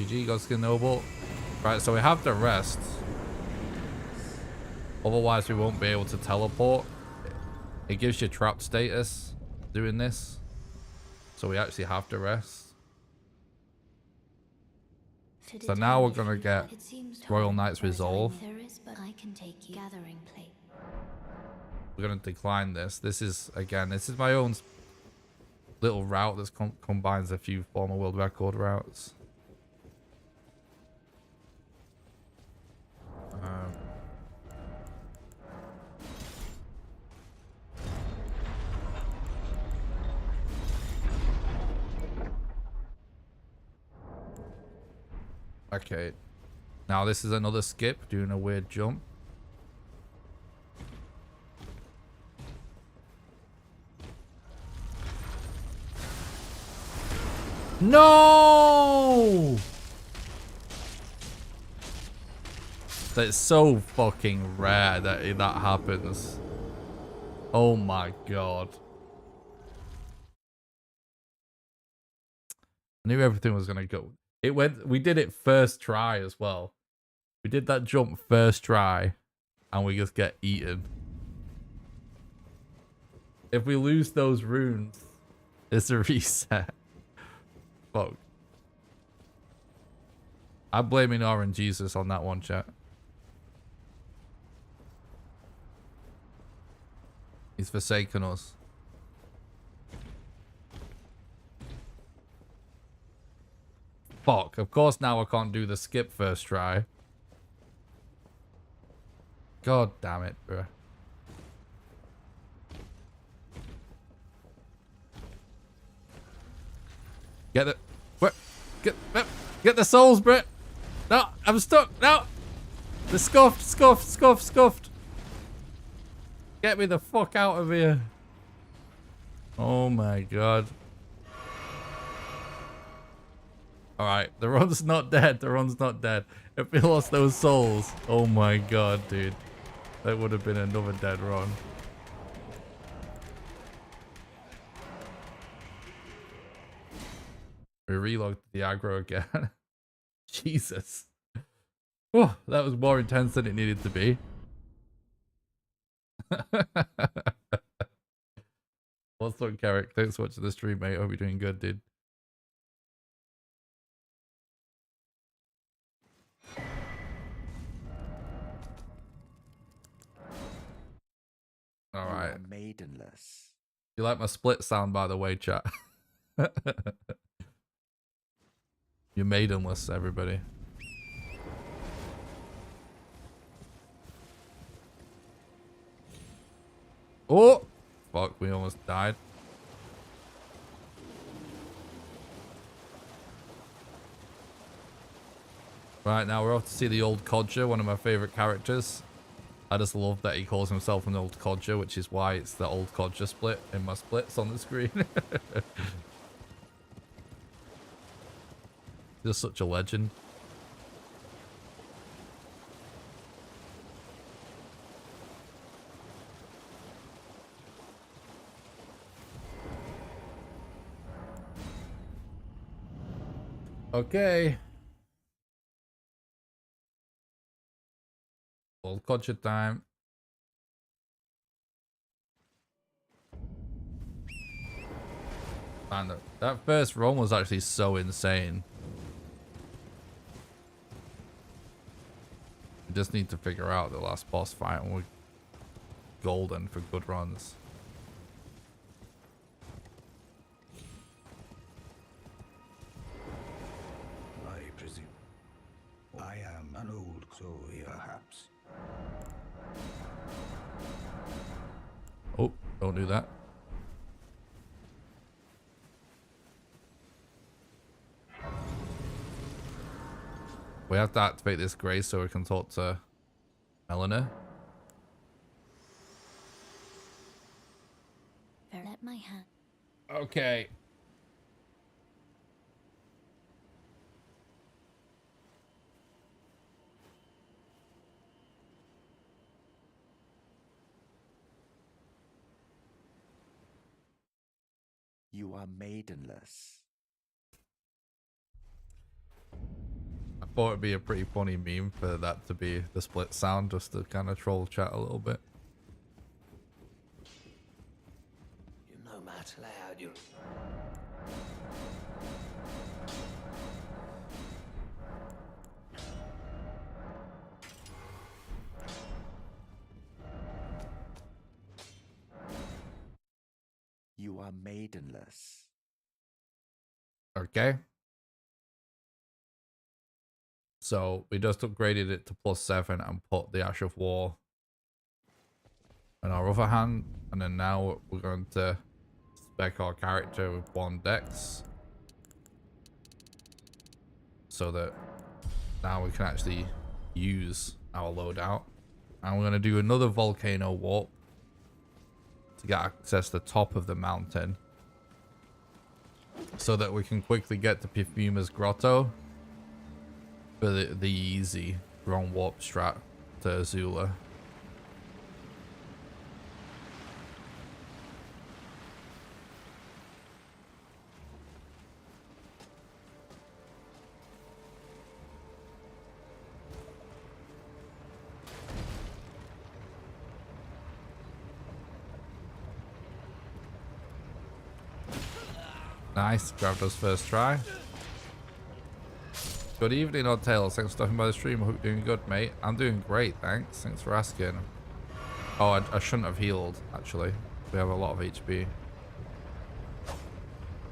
GG, Godskin Noble. Right, so we have to rest. Otherwise, we won't be able to teleport. It gives you trapped status doing this. So we actually have to rest. So now we're going to get Royal Knight's Resolve. We're going to decline this. This is, again, this is my own little route that combines a few former world record routes. Okay. Now this is another skip, doing a weird jump. No! That's so fucking rare that that happens. Oh my god. I knew everything was gonna go. It went. We did it first try as well. We did that jump first try, and we just get eaten. If we lose those runes, it's a reset. Fuck. I'm blaming RNGesus on that one, chat. He's forsaken us. Fuck. Of course now I can't do the skip first try. God damn it, bro. Get the... What? Get the souls, bro. No, I'm stuck. No. The scuffed. Get me the fuck out of here. Oh my god. Alright, the run's not dead. The run's not dead. If we lost those souls, oh my god, dude. That would have been another dead run. We relogged the aggro again. Jesus. Oh, that was more intense than it needed to be. What's up, Carrick? Thanks for watching the stream, mate. Hope you're doing good, dude. All right. Maidenless. You like my split sound, by the way, chat? You're maidenless, everybody. Oh! Fuck, we almost died. Right, now we're off to see the old codger, one of my favourite characters. I just love that he calls himself an old codger, which is why it's the old codger split in my splits on the screen. Just such a legend. Okay. Old codger time. Man, that first run was actually so insane. We just need to figure out the last boss fight and we're golden for good runs. I presume. I am an old crow, perhaps. Oh, don't do that. We have to activate this grace so we can talk to Eleanor. Let my hand. Okay. You are maidenless. thought it'd be a pretty funny meme for that to be the split sound, just to kind of troll chat a little bit. No matter loud, you. You are maidenless. Okay. So we just upgraded it to +7 and put the Ash of War in our other hand. And then now we're going to spec our character with 1 dex. So that now we can actually use our loadout. And we're going to do another volcano warp to get access to the top of the mountain. So that we can quickly get to Perfumer's Grotto for the easy wrong warp strat to Azula. Nice, grabbed us first try. Good evening, Odd Tales. Thanks for stopping by the stream. I hope you're doing good, mate. I'm doing great, thanks. Thanks for asking. Oh, I shouldn't have healed, actually. We have a lot of HP.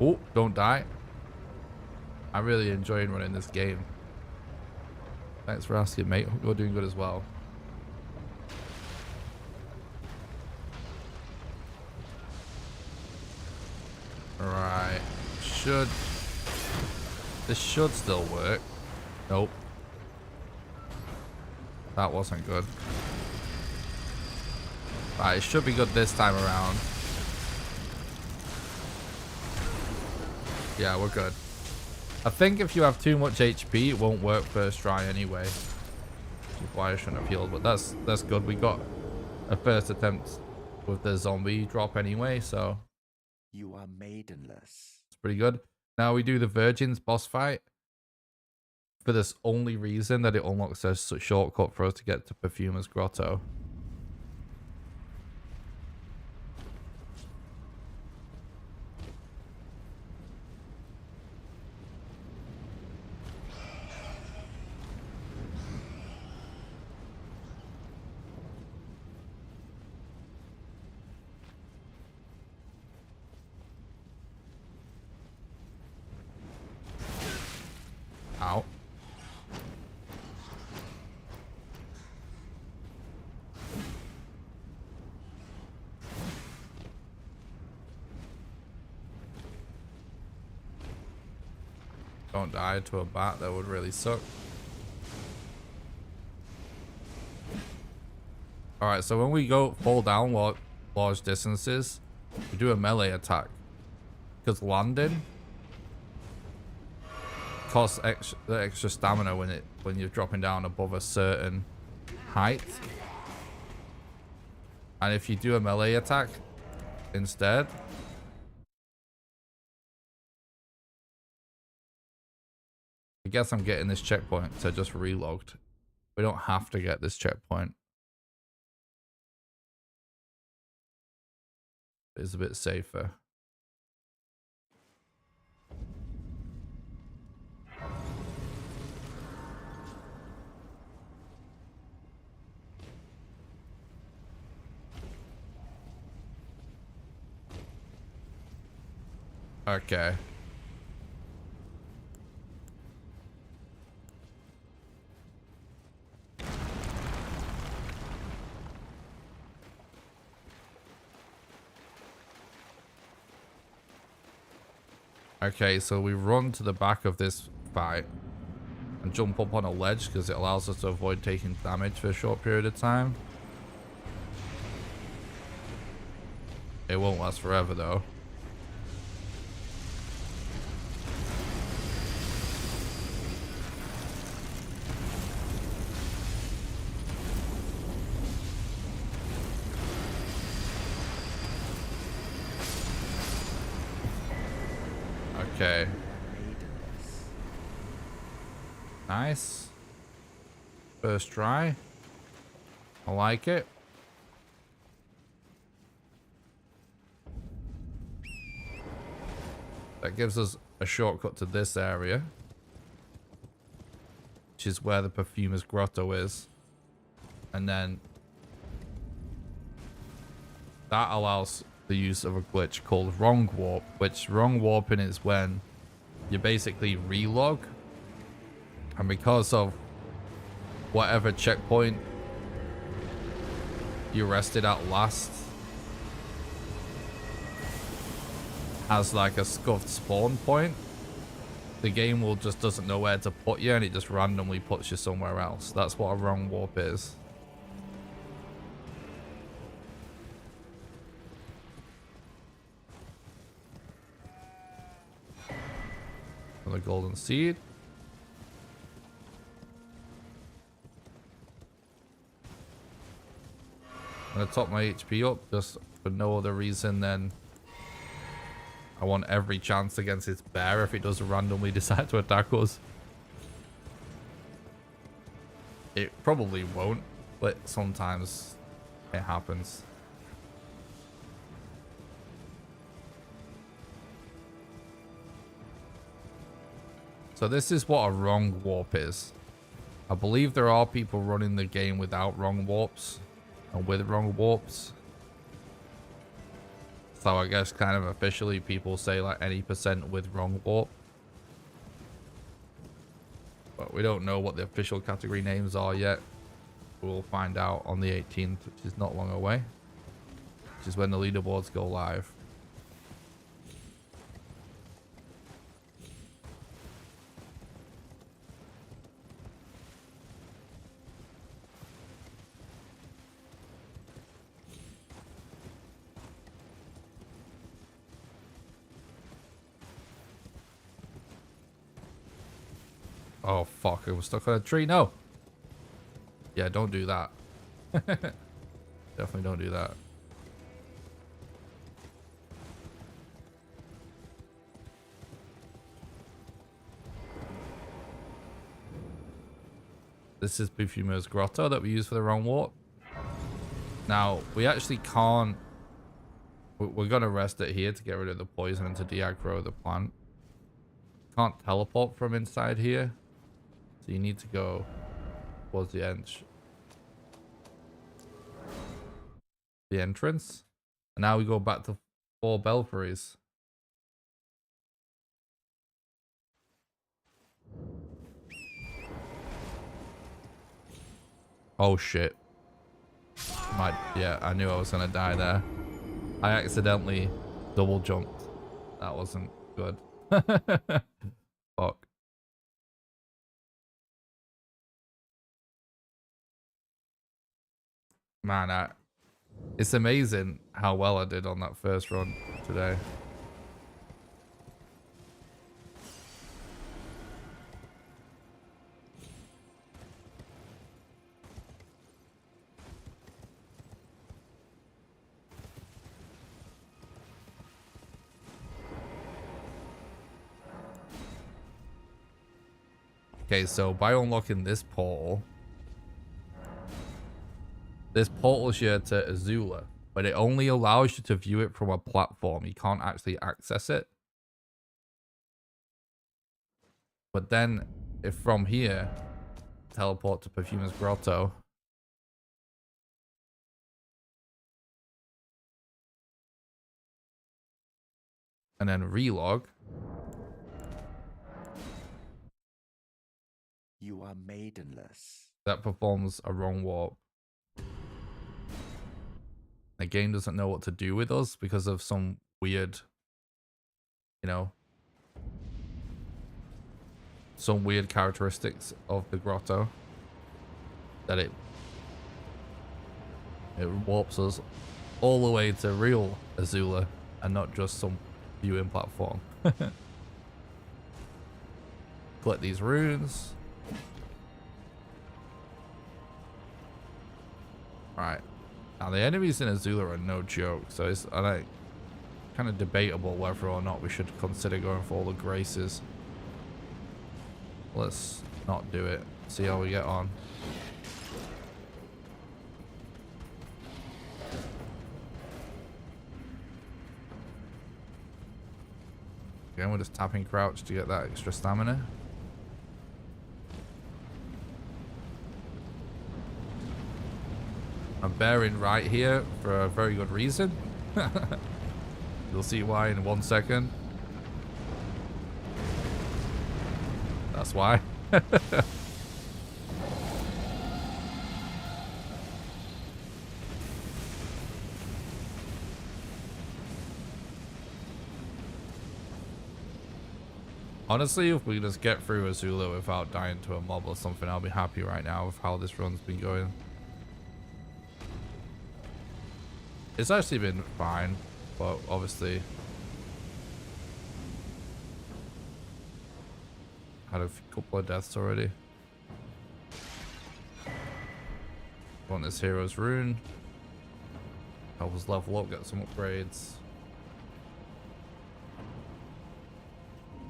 Oh, don't die. I'm really enjoying running this game. Thanks for asking, mate. Hope you're doing good as well. Right. This should still work. Nope. That wasn't good. Right, it should be good this time around. Yeah, we're good. I think if you have too much HP, it won't work first try anyway. Which is why I shouldn't have healed, but that's good. We got a first attempt with the zombie drop anyway, so You are maidenless. it's pretty good. Now we do the Virgins boss fight for this only reason that it unlocks a shortcut for us to get to Perfumer's Grotto. Ow. Don't die to a bat, that would really suck. Alright, so when we go fall down large distances, we do a melee attack. Because landing costs extra stamina when you're dropping down above a certain height. And if you do a melee attack instead, I guess I'm getting this checkpoint, so I just relogged. We don't have to get this checkpoint. It's a bit safer. Okay. Okay, so we run to the back of this fight and jump up on a ledge because it allows us to avoid taking damage for a short period of time. It won't last forever though. Okay. Nice. First try. I like it. That gives us a shortcut to this area, which is where the Perfumer's Grotto is. And then that allows the use of a glitch called Wrong Warp, which wrong warping is when you basically relog, and because of whatever checkpoint you rested at last has like a scuffed spawn point, the game will just doesn't know where to put you and it just randomly puts you somewhere else. That's what a wrong warp is. The golden seed. I'm gonna top my HP up just for no other reason than I want every chance against its bear if it does randomly decide to attack us. It probably won't, but sometimes it happens. So this is what a wrong warp is. I believe there are people running the game without wrong warps and with wrong warps. So I guess kind of officially people say like any percent with wrong warp. But we don't know what the official category names are yet. We'll find out on the 18th, which is not long away. Which is when the leaderboards go live. Oh fuck, I was stuck on a tree. No. Yeah, don't do that. Definitely don't do that. This is Perfumer's Grotto that we use for the wrong warp. Now, we actually can't... We're going to rest it here to get rid of the poison and to de-aggro the plant. Can't teleport from inside here. So you need to go towards the edge. The entrance. And now we go back to 4 belfries. Oh shit. Yeah, I knew I was gonna die there. I accidentally double jumped. That wasn't good. Fuck. Man, it's amazing how well I did on that first run today. Okay, so by unlocking this portal you to Azula, but it only allows you to view it from a platform. You can't actually access it. But then, if from here, teleport to Perfumer's Grotto. And then relog. You are maidenless. That performs a wrong warp. The game doesn't know what to do with us because of some weird, you know, some weird characteristics of the grotto that it warps us all the way to real Azula and not just some viewing platform. Collect these runes. Right. Now the enemies in Azula are no joke, so it's kind of debatable whether or not we should consider going for all the graces. Let's not do it. See how we get on. Again, we're just tapping crouch to get that extra stamina. I'm bearing right here for a very good reason. You'll see why in 1 second. That's why. Honestly, if we just get through Azula without dying to a mob or something, I'll be happy right now with how this run's been going. It's actually been fine, but obviously had a couple of deaths already. Want this hero's rune. Help us level up, get some upgrades.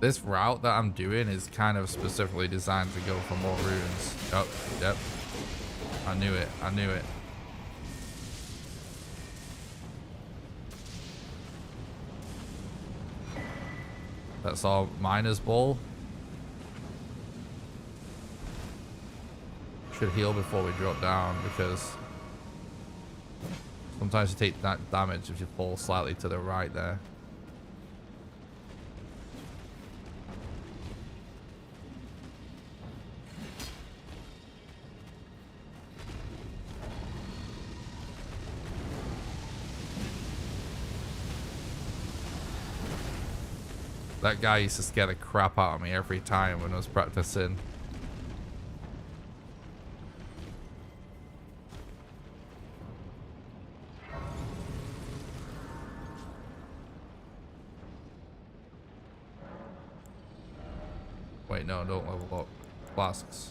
This route that I'm doing is kind of specifically designed to go for more runes. Yep, yep. I knew it, I knew it. That's our miner's ball. Should heal before we drop down because sometimes you take that damage if you fall slightly to the right there. That guy used to scare the crap out of me every time when I was practicing. Wait, no, don't level up. Flasks.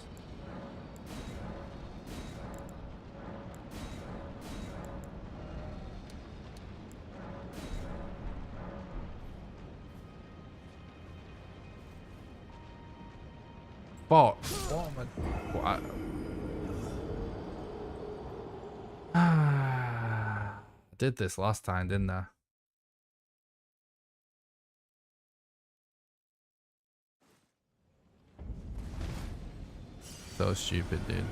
But what am I did this last time, didn't I? So stupid, dude.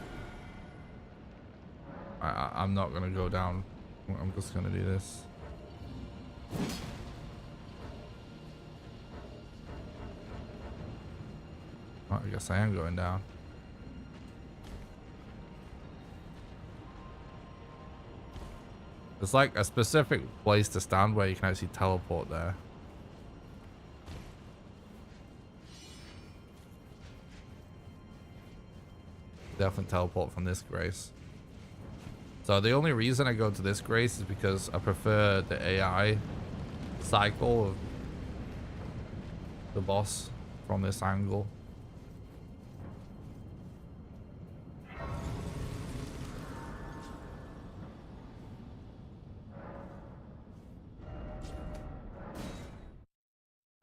I'm not gonna go down. I'm just gonna do this. Well, I guess I am going down. There's like a specific place to stand where you can actually teleport there. Definitely teleport from this grace. So the only reason I go to this grace is because I prefer the AI cycle of the boss from this angle.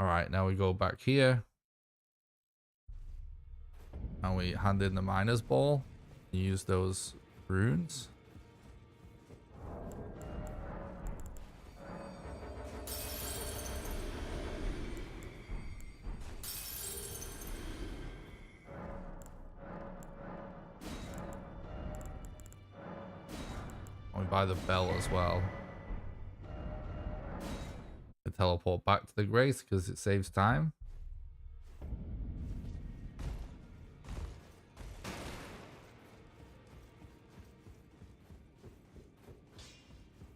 Alright, now we go back here. And we hand in the miner's ball. Use those runes. And we buy the bell as well. I teleport back to the grace because it saves time.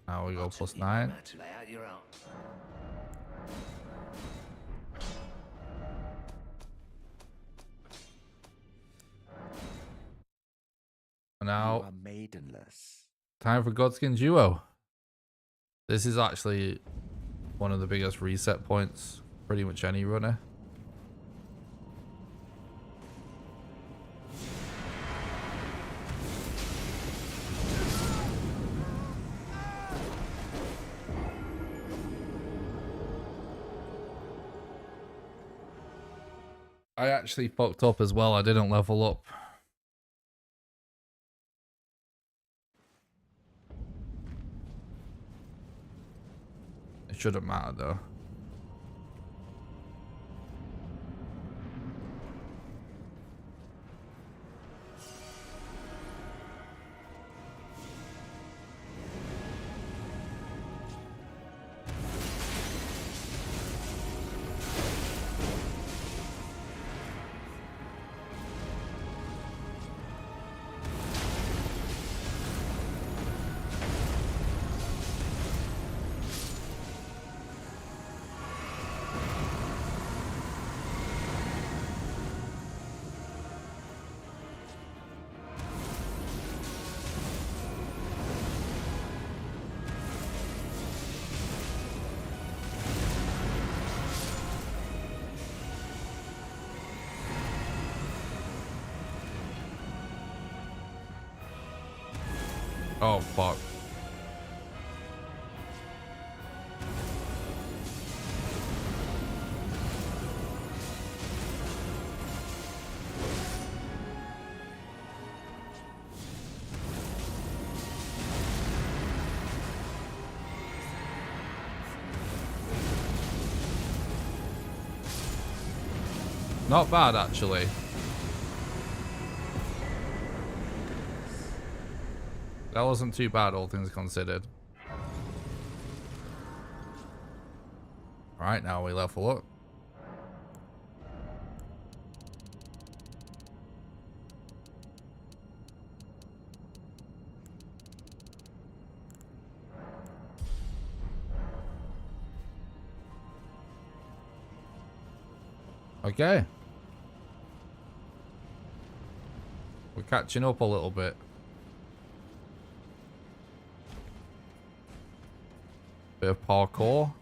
Now we go +9. Now, maidenless. time for Godskin Duo. This is actually one of the biggest reset points, pretty much any runner. I actually fucked up as well. I didn't level up. It shouldn't matter though. Oh, fuck. Not bad, actually. That wasn't too bad, all things considered. Right, now we level up. Okay. We're catching up a little bit. Bit of parkour.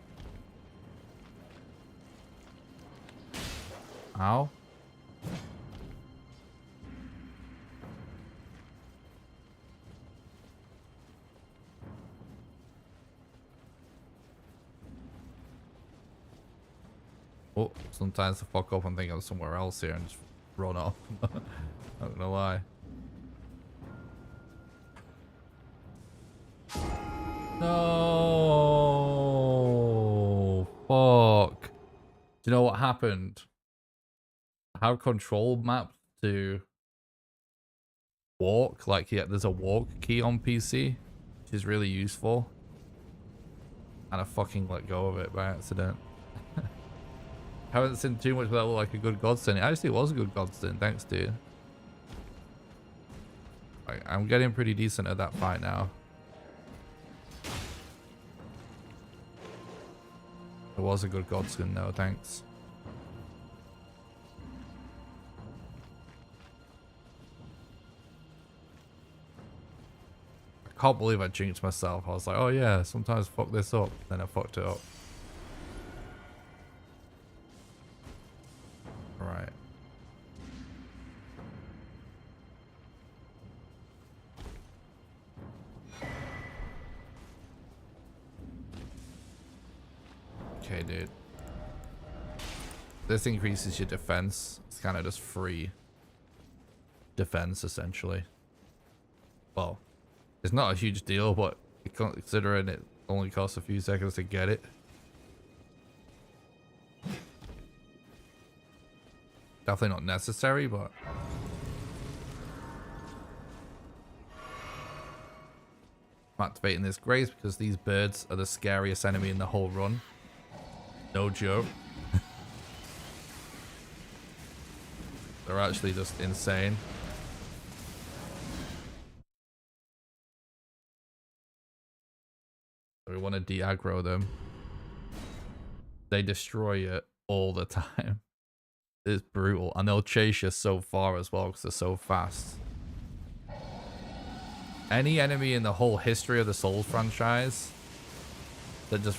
Ow. Oh, sometimes I fuck up and think I'm somewhere else here and just run off. Not gonna lie. No. Fuck. Do you know what happened? I have control map to walk. Like, yeah, there's a walk key on PC, which is really useful. And I fucking let go of it by accident. Haven't seen too much, but that looked like a good godsend. It actually was a good godsend. Thanks, dude. Like, I'm getting pretty decent at that fight now. It was a good godsend, though. Thanks. I can't believe I jinxed myself. I was like, oh yeah, sometimes fuck this up. Then I fucked it up. Right. Okay, dude. This increases your defense. It's kind of just free defense, essentially. Well, it's not a huge deal, but considering it only costs a few seconds to get it. Definitely not necessary, but I'm activating this grace because these birds are the scariest enemy in the whole run. No joke. They're actually just insane. So we want to de-aggro them. They destroy you all the time. It's brutal, and they'll chase you so far as well because they're so fast. Any enemy in the whole history of the Souls franchise that just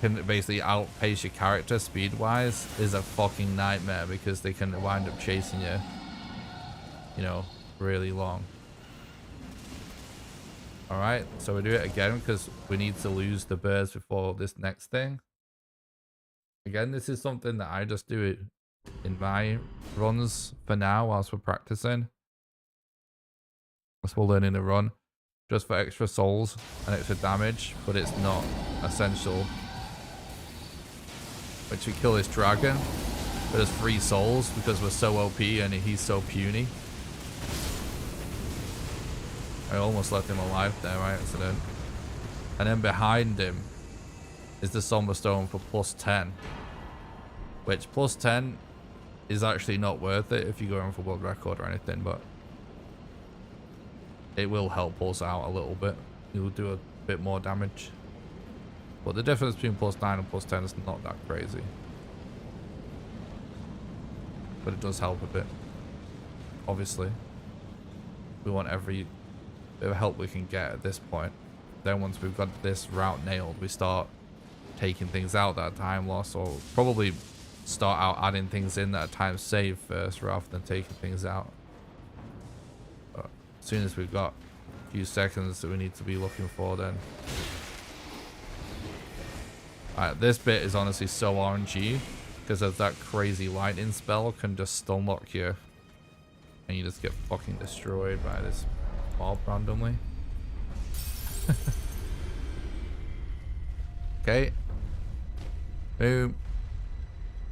can basically outpace your character speed-wise is a fucking nightmare because they can wind up chasing you, you know, really long. Alright, so we do it again because we need to lose the birds before this next thing. Again, this is something that I just do it in my runs for now whilst we're practicing. We're learning to run just for extra souls and extra damage, but it's not essential. Which we kill this dragon, but there's 3 souls because we're so OP and he's so puny. I almost left him alive there by accident. And then behind him is the Somber Stone for +10. Which +10 is actually not worth it if you're going for world record or anything, but it will help us out a little bit. You'll do a bit more damage. But the difference between +9 and +10 is not that crazy. But it does help a bit. Obviously. We want every bit of help we can get at this point. Then once we've got this route nailed, we start taking things out that are time loss, or probably start out adding things in that are time saved first rather than taking things out. But as soon as we've got a few seconds that we need to be looking for, then... Alright, this bit is honestly so RNG because of that crazy lightning spell can just stun lock you and you just get fucking destroyed by this mob randomly. Okay. Boom.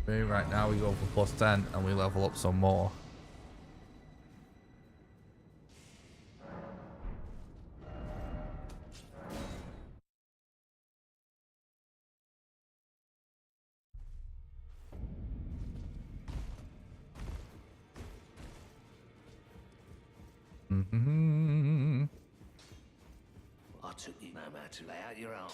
Boom. Right now we go for +10 and we level up some more. I took you no matter to lay out your arm.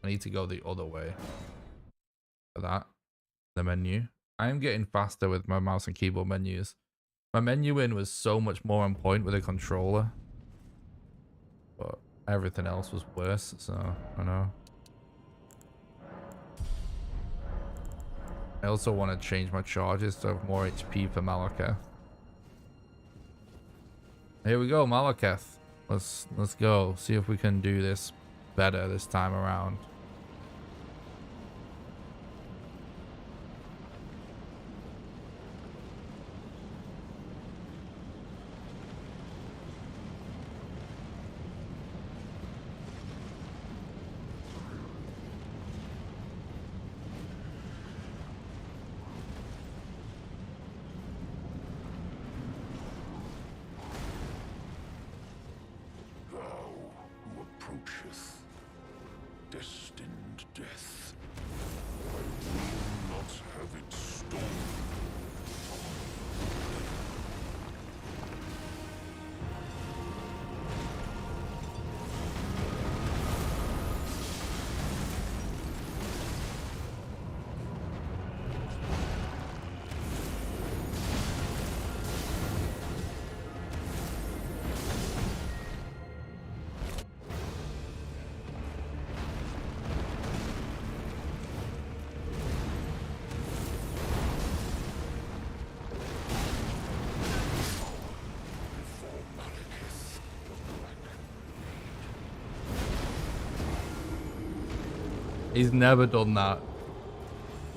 I need to go the other way for that. The menu. I am getting faster with my mouse and keyboard menus. My menuing was so much more on point with a controller. But everything else was worse, so I don't know. I also want to change my charges to have more HP for Malekith. Here we go, Malekith. Let's go. See if we can do this better this time around. Destined death. I will not have it stolen. He's never done that.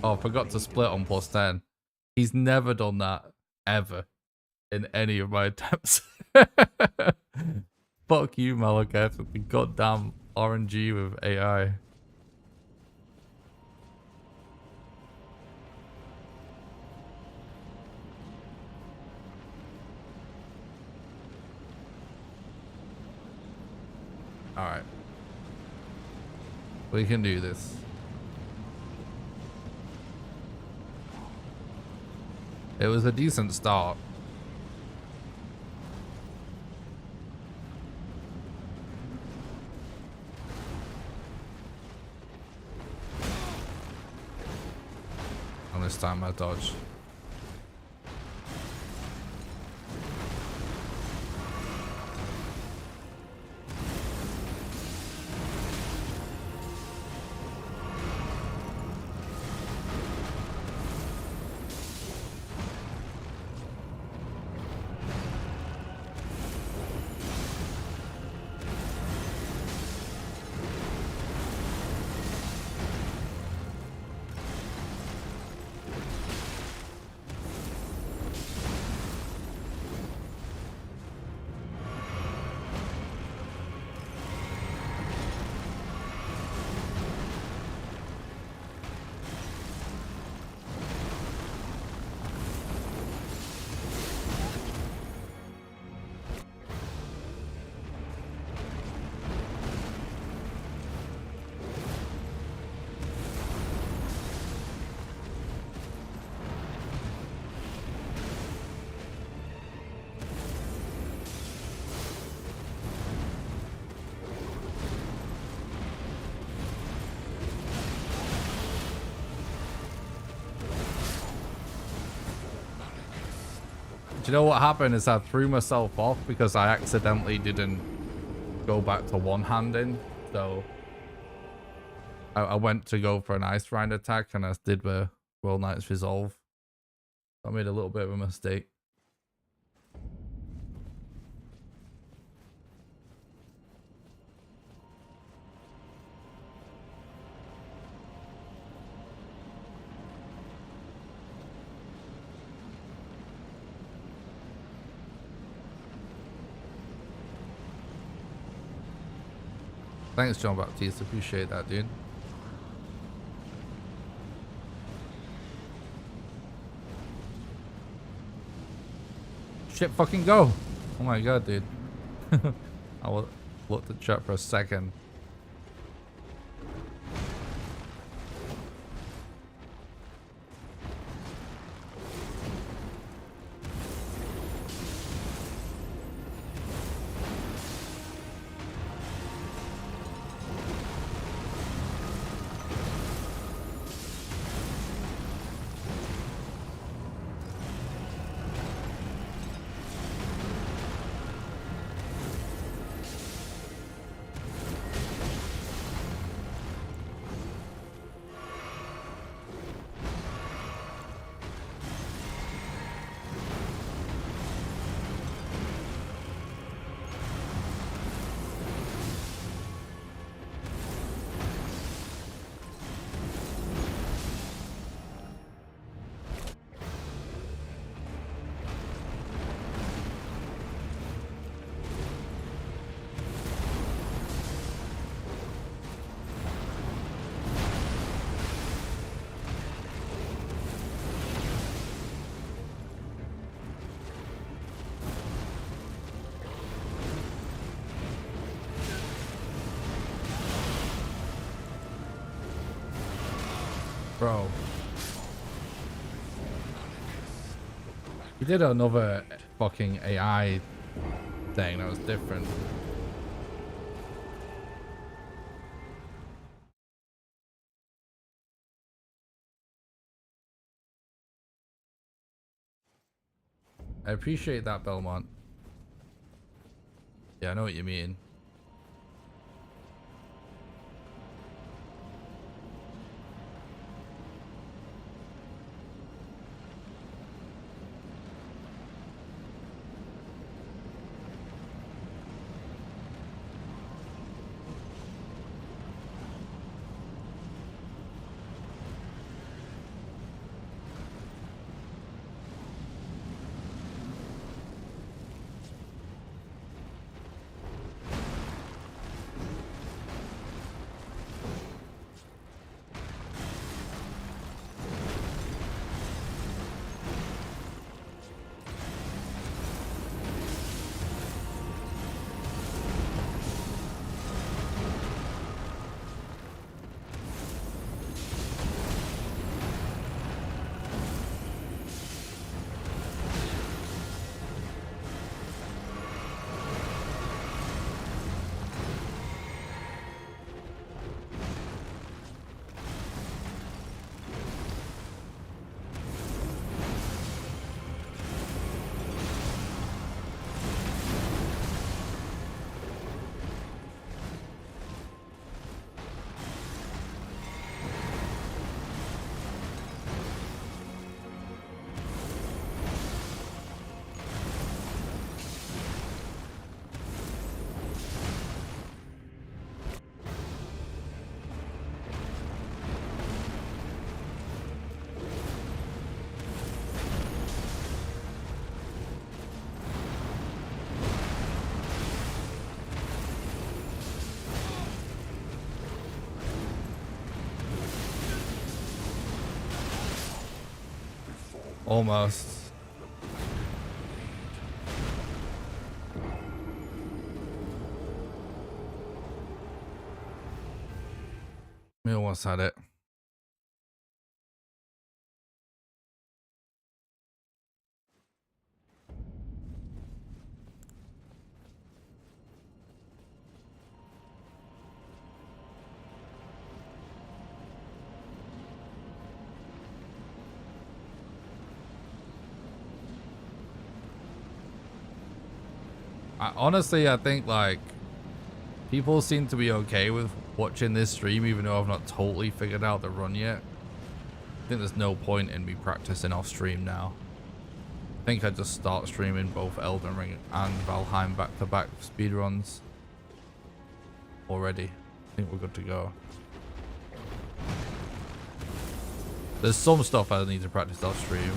Oh, I forgot to split on +10. He's never done that ever in any of my attempts. Fuck you, Malekith, with the goddamn RNG with AI. Alright. We can do this. It was a decent start. And this time I dodged. Do you know what happened is I threw myself off because I accidentally didn't go back to one-handing. So I went to go for an Ice Rind attack and I did the World Knight's Resolve. I made a little bit of a mistake. Thanks, John Baptiste. Appreciate that, dude. Shit, fucking go. Oh my god, dude. I looked at chat for a second. Bro. He did another fucking AI thing that was different. I appreciate that, Belmont. Yeah, I know what you mean. Almost. We almost had it. Honestly, I think like people seem to be okay with watching this stream, even though I've not totally figured out the run yet. I think there's no point in me practicing off stream now. I think I just start streaming both Elden Ring and Valheim back-to-back speedruns already. I think we're good to go. There's some stuff I need to practice off stream.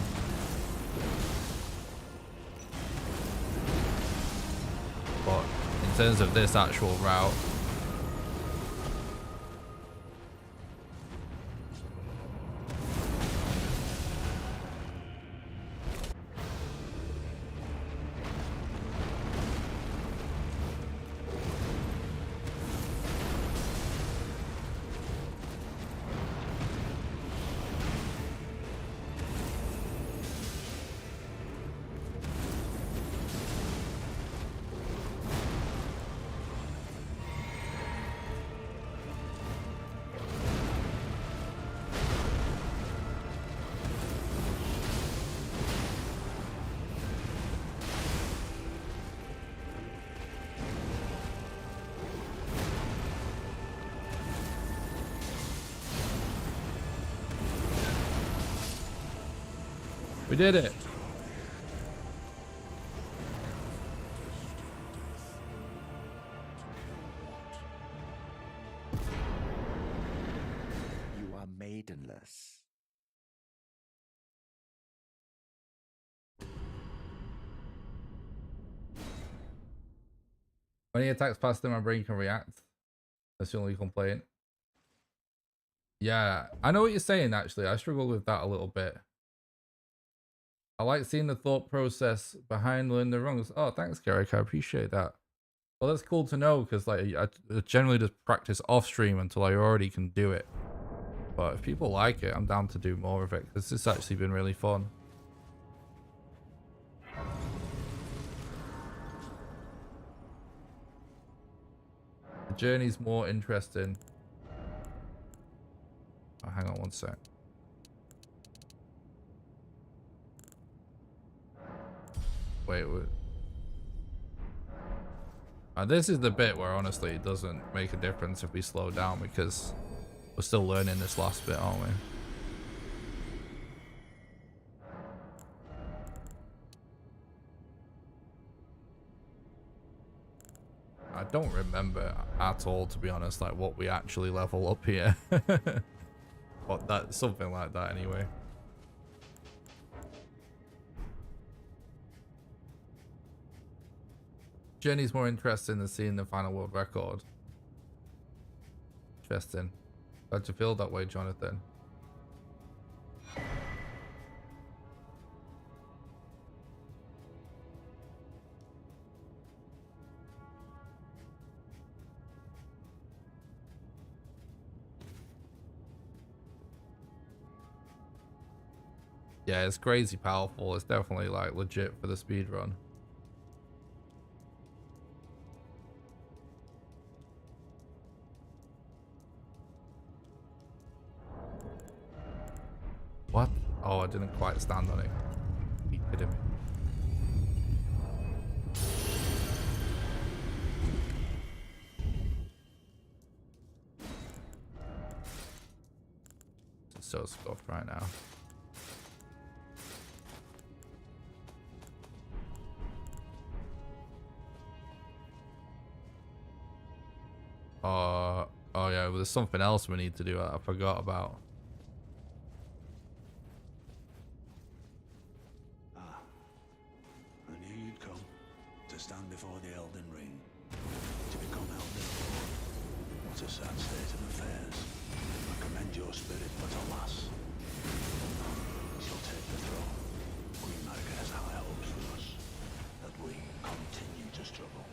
But in terms of this actual route, we did it. You are maidenless. When he attacks faster, my brain can react. That's the only complaint. Yeah, I know what you're saying, actually. I struggle with that a little bit. I like seeing the thought process behind learning the rungs. Oh, thanks, Garrick. I appreciate that. Well, that's cool to know, because like I generally just practice off stream until I already can do it. But if people like it, I'm down to do more of it, because it's actually been really fun. The journey's more interesting. Oh, hang on one sec. Wait. This is the bit where honestly it doesn't make a difference if we slow down, because we're still learning this last bit, aren't we? I don't remember at all, to be honest, like what we actually level up here. But that's something like that anyway. Journey's more interesting than seeing the final world record. Interesting. Glad you feel that way, Jonathan. Yeah, it's crazy powerful. It's definitely like legit for the speedrun. What? Oh, I didn't quite stand on it. Are you kidding me? It's so scuffed right now. Oh yeah, well, there's something else we need to do that I forgot about. I knew you'd come to stand before the Elden Ring, to become Elden. What a sad state of affairs. I commend your spirit, but alas, none shall take the throne. Queen Marika has high hopes for us, that we continue to struggle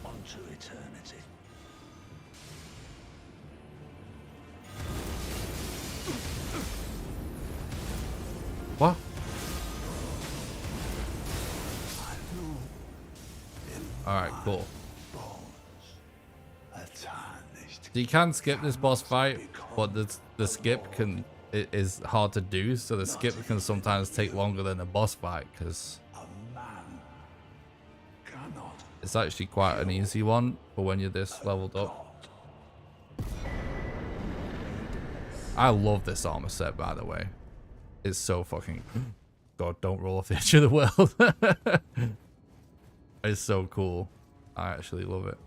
unto eternity. What? Alright, cool. So you can skip this boss fight, but the skip is hard to do, so the skip can sometimes take longer than the boss fight, because A man cannot It's actually quite an easy one for when you're this leveled up. I love this armor set, by the way. It's so fucking... God, don't roll off the edge of the world. It's so cool. I actually love it.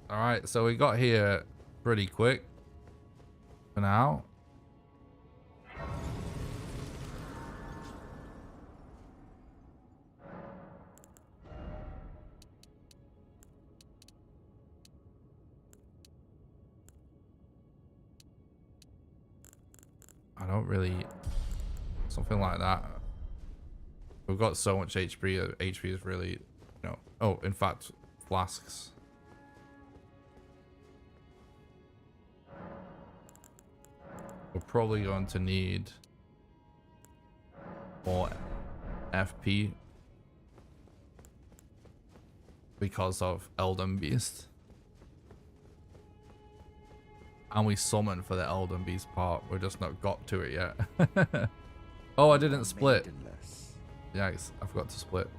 Alright, so we got here pretty quick for now. I don't really... Something like that. We've got so much HP. HP is really... You know... Oh, in fact, flasks. We're probably going to need more FP because of Elden Beast. And we summoned for the Elden Beast part. We're just not got to it yet. Oh, I didn't split. Yikes, I forgot to split.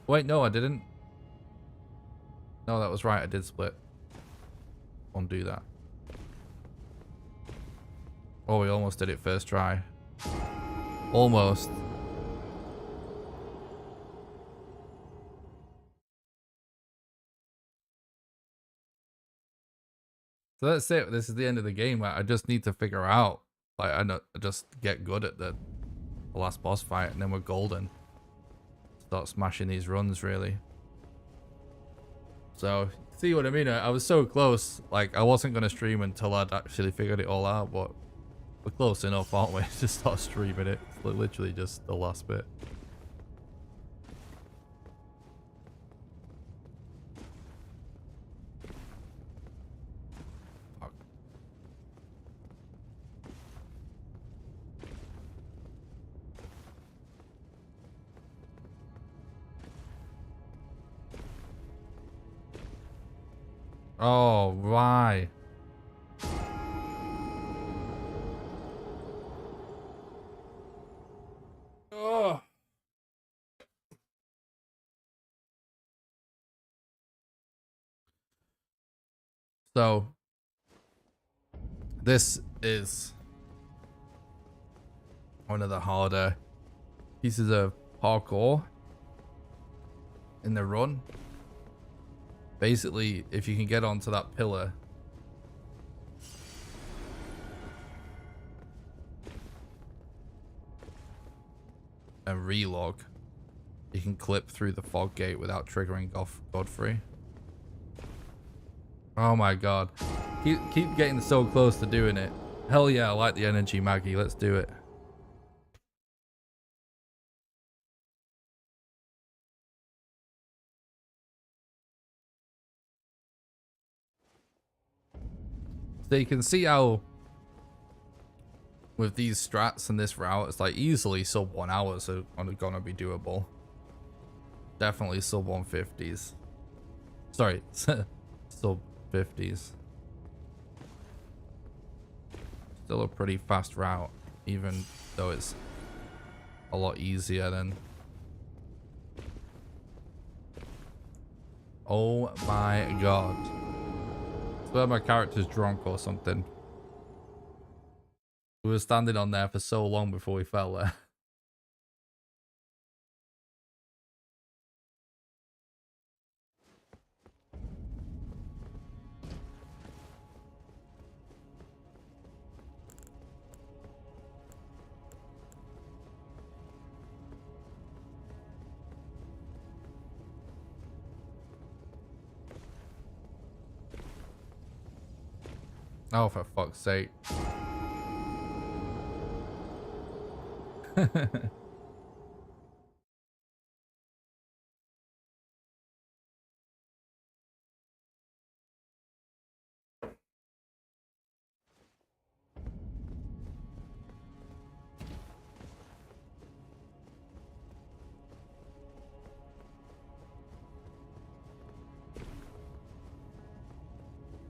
Wait, no, I didn't. No, that was right, I did split. Undo that. Oh, we almost did it first try. Almost. So that's it. This is the end of the game. Like, I just need to figure out. Like, I just get good at the last boss fight, and then we're golden. Start smashing these runs, really. So, see what I mean? I was so close. Like, I wasn't going to stream until I'd actually figured it all out, but we're close enough, aren't we, to start streaming it. It's literally just the last bit. Fuck. Oh, why? Oh. So, this is one of the harder pieces of parkour in the run. Basically, if you can get onto that pillar and relog, you can clip through the fog gate without triggering Godfrey. Oh my god. Keep getting so close to doing it. Hell yeah, I like the energy, Maggie. Let's do it. So you can see how with these strats and this route, it's like easily sub 1 hour, so gonna be doable. Definitely sub 150s. Sorry, sub 50s. Still a pretty fast route, even though it's a lot easier than... Oh my god. I swear my character's drunk or something. We were standing on there for so long before we fell there. Oh, for fuck's sake.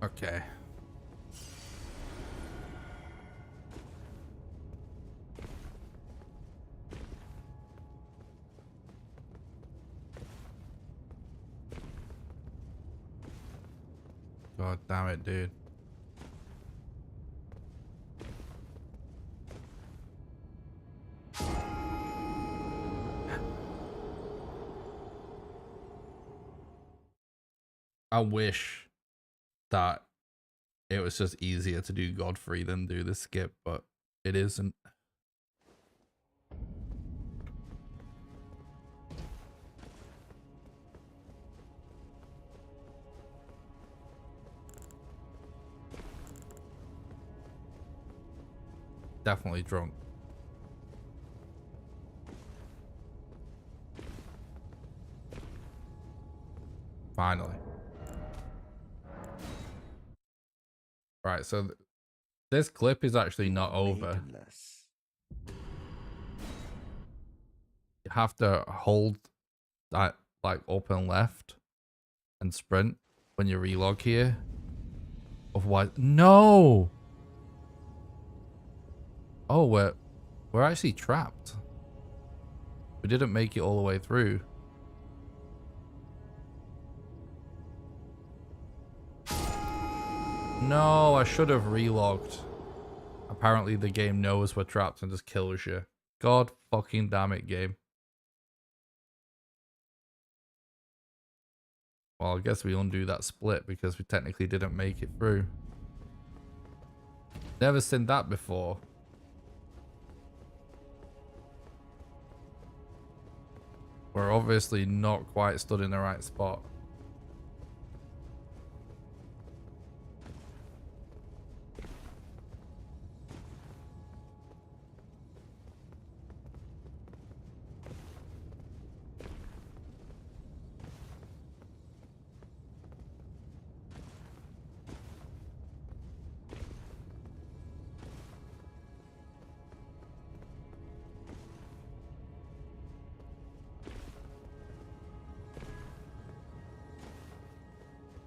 Okay. God damn it, dude. I wish that it was just easier to do Godfrey than do the skip, but it isn't. Definitely drunk. Finally. Right, so this clip is actually not over. Maidenless. You have to hold that like open left and sprint when you relog here. Otherwise, no. Oh, we're actually trapped. We didn't make it all the way through. No, I should have relogged. Apparently the game knows we're trapped and just kills you. God fucking damn it, game. Well, I guess we undo that split because we technically didn't make it through. Never seen that before. We're obviously not quite stood in the right spot.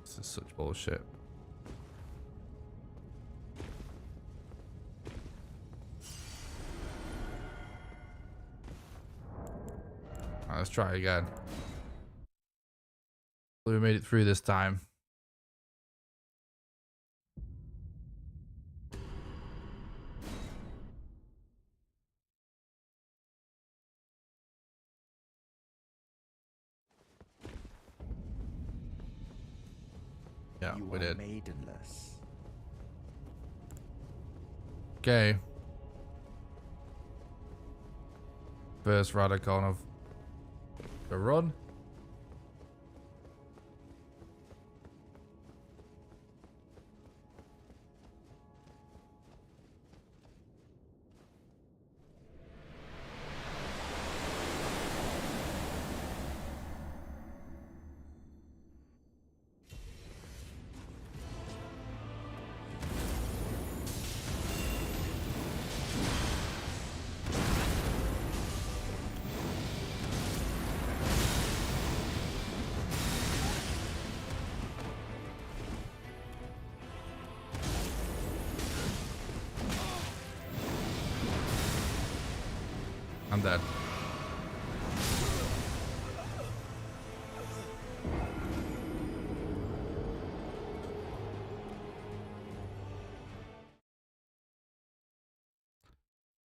This is such bullshit. Alright, let's try again. We made it through this time. Yeah, You we are did. maidenless. Okay. First Radicon of the run. I'm dead.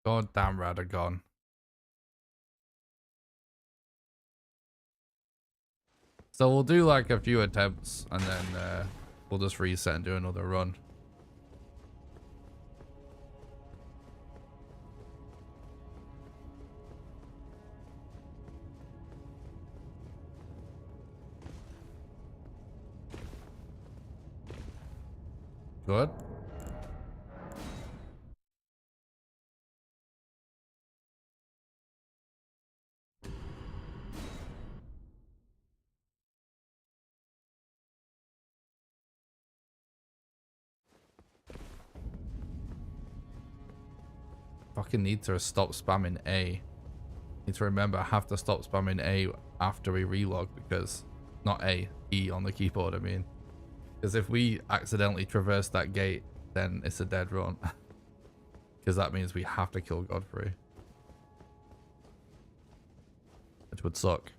God damn Radagon. So we'll do like a few attempts and then we'll just reset and do another run. Good. Fucking need to stop spamming A. Need to remember I have to stop spamming A after we relog because not A, E on the keyboard, I mean. Because if we accidentally traverse that gate, then it's a dead run. Because that means we have to kill Godfrey. Which would suck.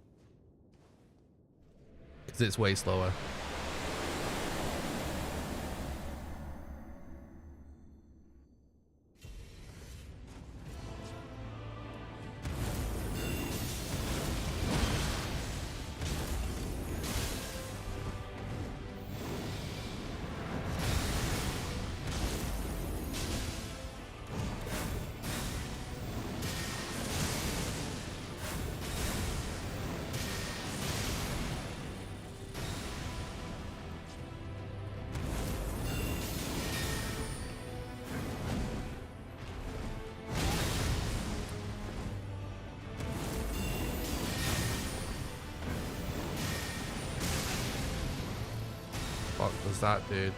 Because it's way slower. Fuck was that, dude?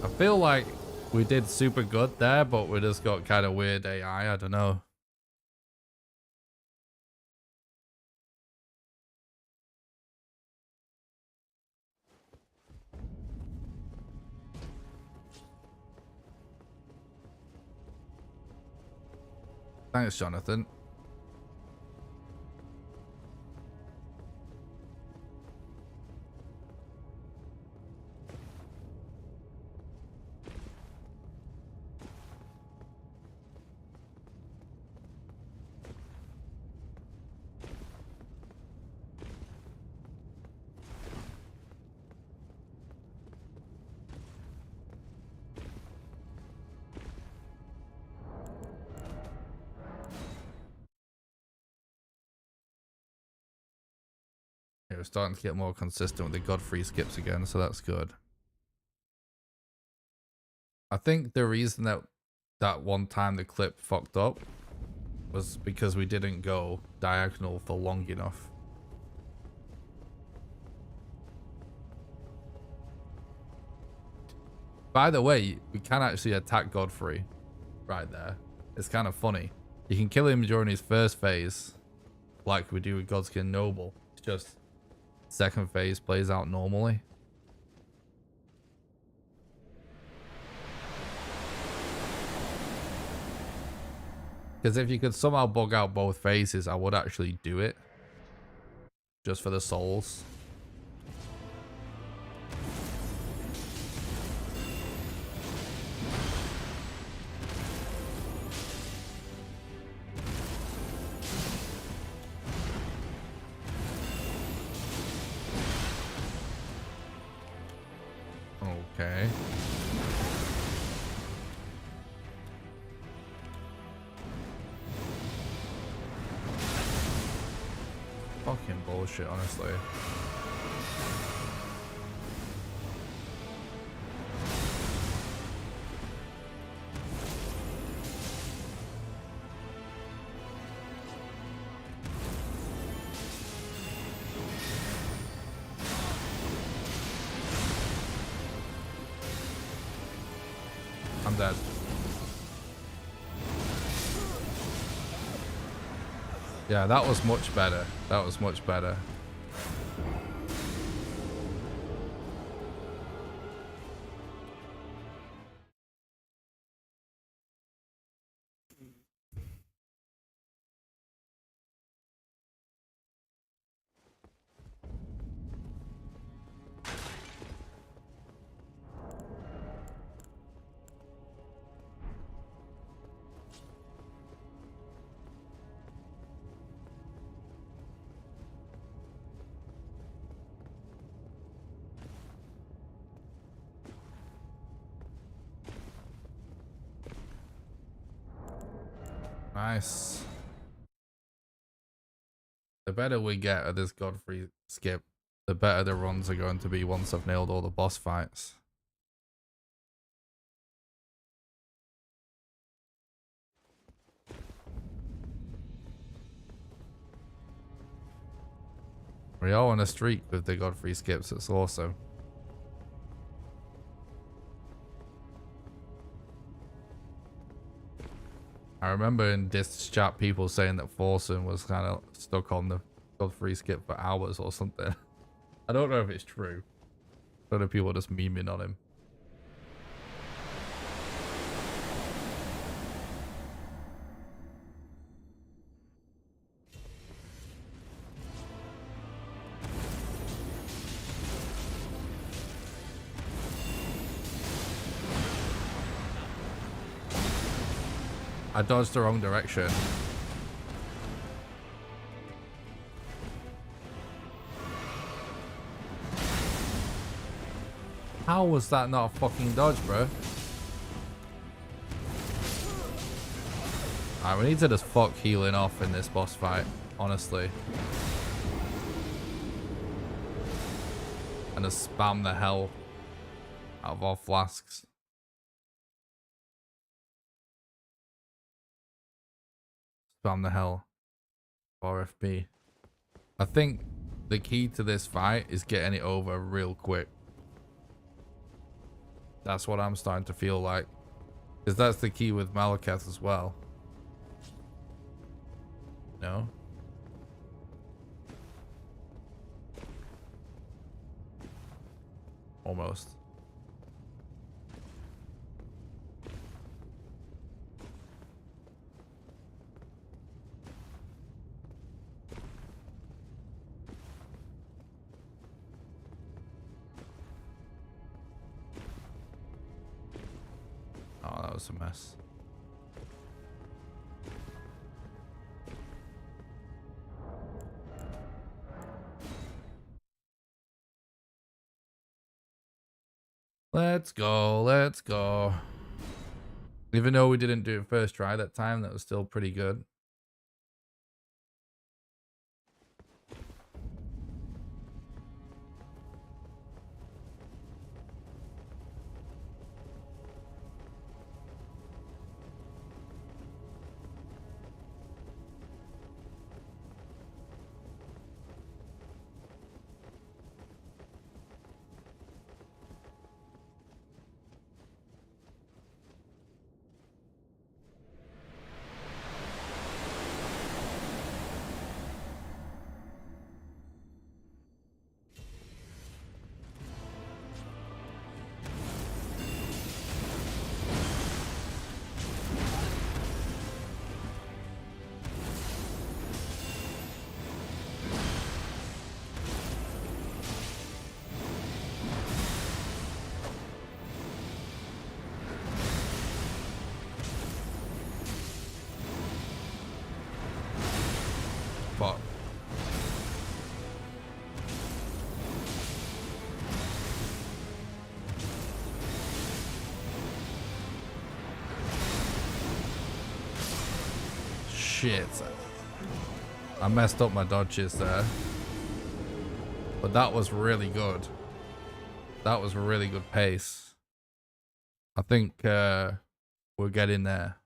I feel like we did super good there, but we just got kind of weird AI. I don't know. Thanks, Jonathan. Yeah, we're starting to get more consistent with the Godfrey skips again, so that's good. I think the reason that one time the clip fucked up was because we didn't go diagonal for long enough. By the way, we can actually attack Godfrey right there. It's kind of funny. You can kill him during his first phase, like we do with Godskin Noble. It's just second phase plays out normally. Because if you could somehow bug out both phases, I would actually do it. Just for the souls. Okay. Fucking bullshit, honestly. I'm dead. Yeah, that was much better. That was much better. Nice. The better we get at this Godfrey skip, the better the runs are going to be once I've nailed all the boss fights. We are on a streak with the Godfrey skips, it's awesome. I remember in this chat people saying that Forsen was kind of stuck on the free skip for hours or something. I don't know if it's true. I don't know if people are just memeing on him. I dodged the wrong direction. How was that not a fucking dodge, bro? Alright, we need to just fuck healing off in this boss fight, honestly. And just spam the hell out of our flasks. Spam the hell. RFB. I think the key to this fight is getting it over real quick. That's what I'm starting to feel like. Because that's the key with Malakath as well. No? Almost. Oh, that was a mess. Let's go, let's go. Even though we didn't do it first try that time, that was still pretty good. Fuck. Shit. I messed up my dodges there. But that was really good. That was a really good pace. I think we're getting there.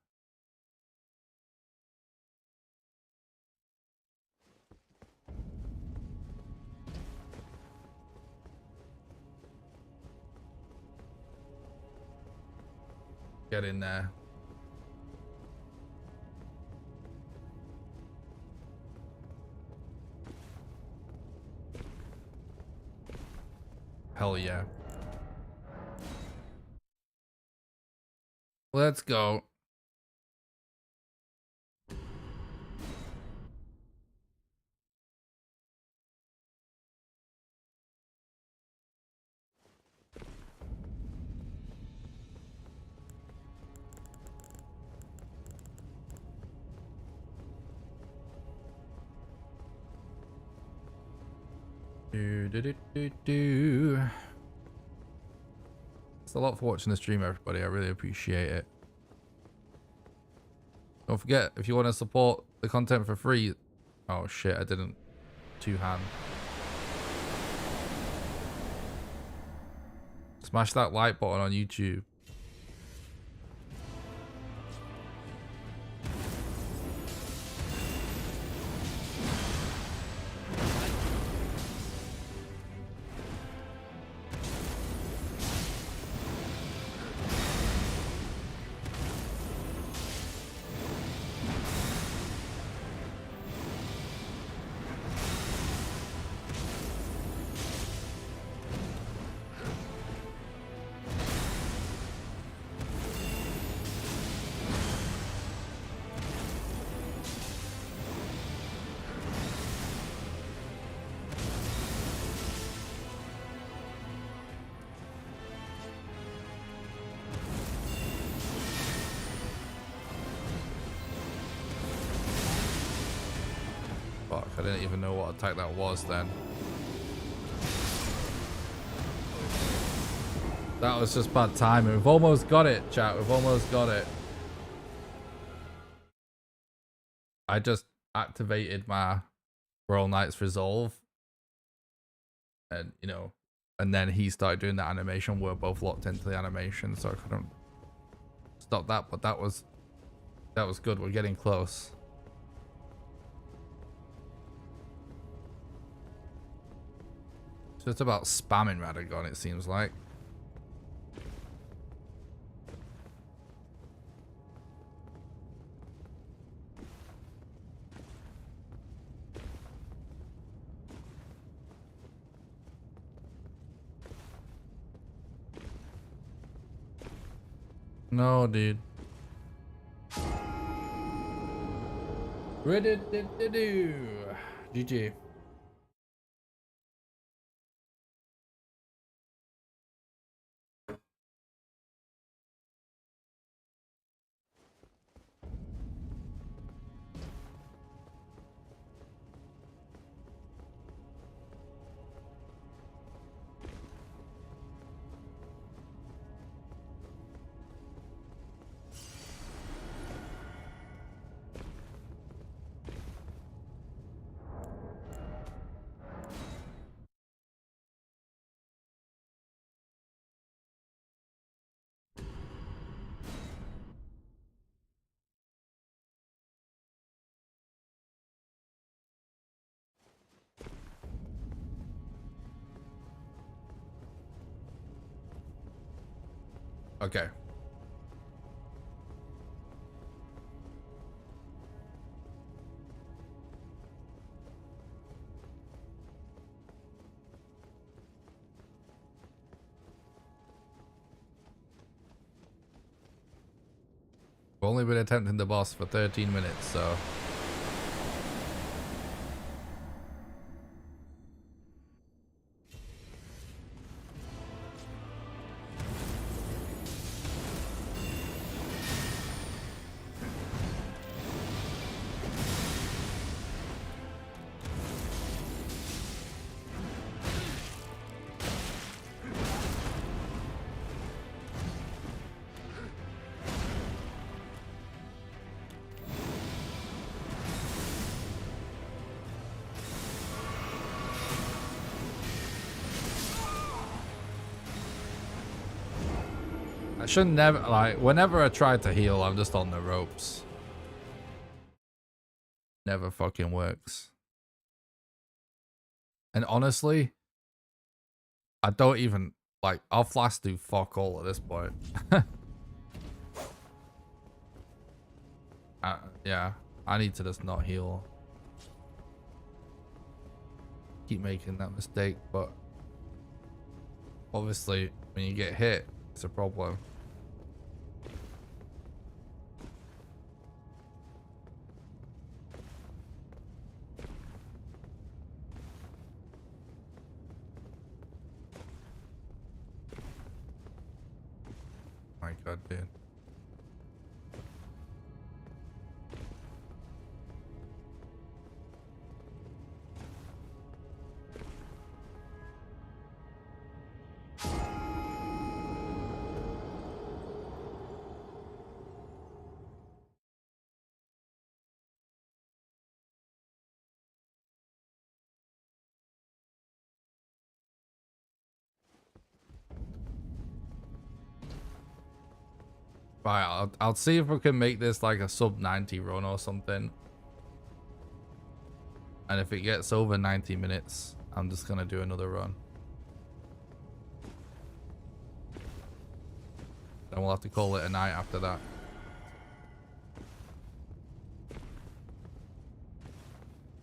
Get in there. Hell yeah. Let's go. Thanks a lot for watching the stream, everybody. I really appreciate it. Don't forget, if you want to support the content for free... Oh shit, I didn't two-hand. Smash that like button on YouTube. Fuck, I didn't even know what attack that was then. That was just bad timing. We've almost got it, chat. We've almost got it. I just activated my Royal Knight's Resolve. And, you know, and then he started doing that animation. We're both locked into the animation, so I couldn't stop that. But that was good. We're getting close. So it's about spamming Radagon, it seems like. No, dude. GG. Okay. We've only been attempting the boss for 13 minutes, so... I should never, like, whenever I try to heal, I'm just on the ropes. Never fucking works. And honestly, I don't even, like, I'll flash do fuck all at this point. Yeah, I need to just not heal. Keep making that mistake, but obviously, when you get hit, it's a problem. My god, dude. Right, I'll see if we can make this like a sub 90 run or something. And if it gets over 90 minutes, I'm just gonna do another run. Then we'll have to call it a night after that.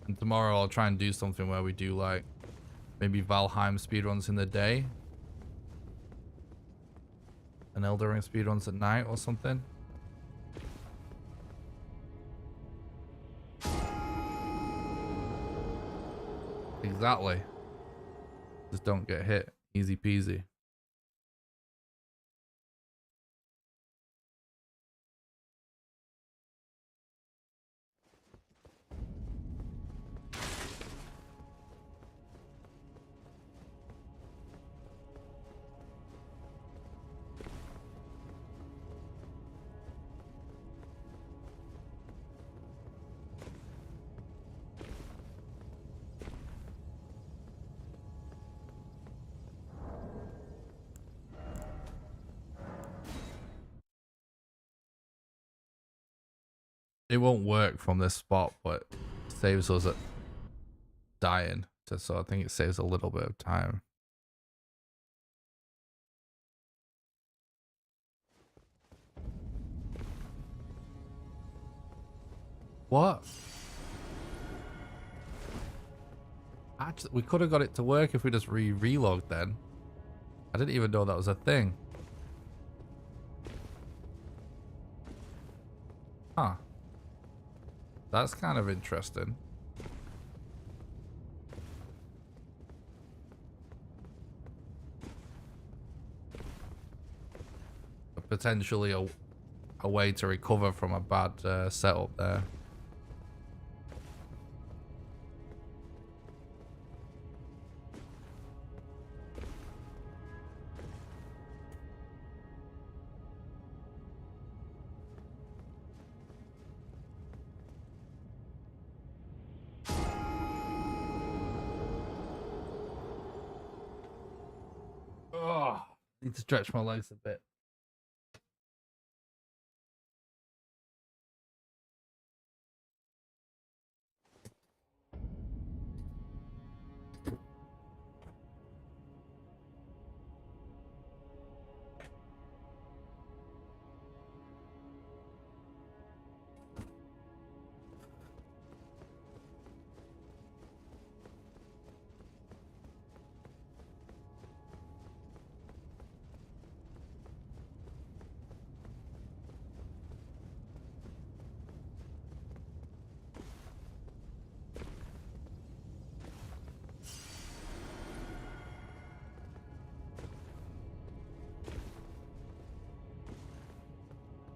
And tomorrow I'll try and do something where we do like maybe Valheim speedruns in the day. And Elden Ring speedruns at night or something. Exactly. Just don't get hit. Easy peasy. it won't work from this spot, but saves us at dying. So I think it saves a little bit of time. What? Actually, we could have got it to work if we just relogged then. I didn't even know that was a thing. Huh. That's kind of interesting. Potentially a way to recover from a bad setup there. Oh, need to stretch my legs a bit.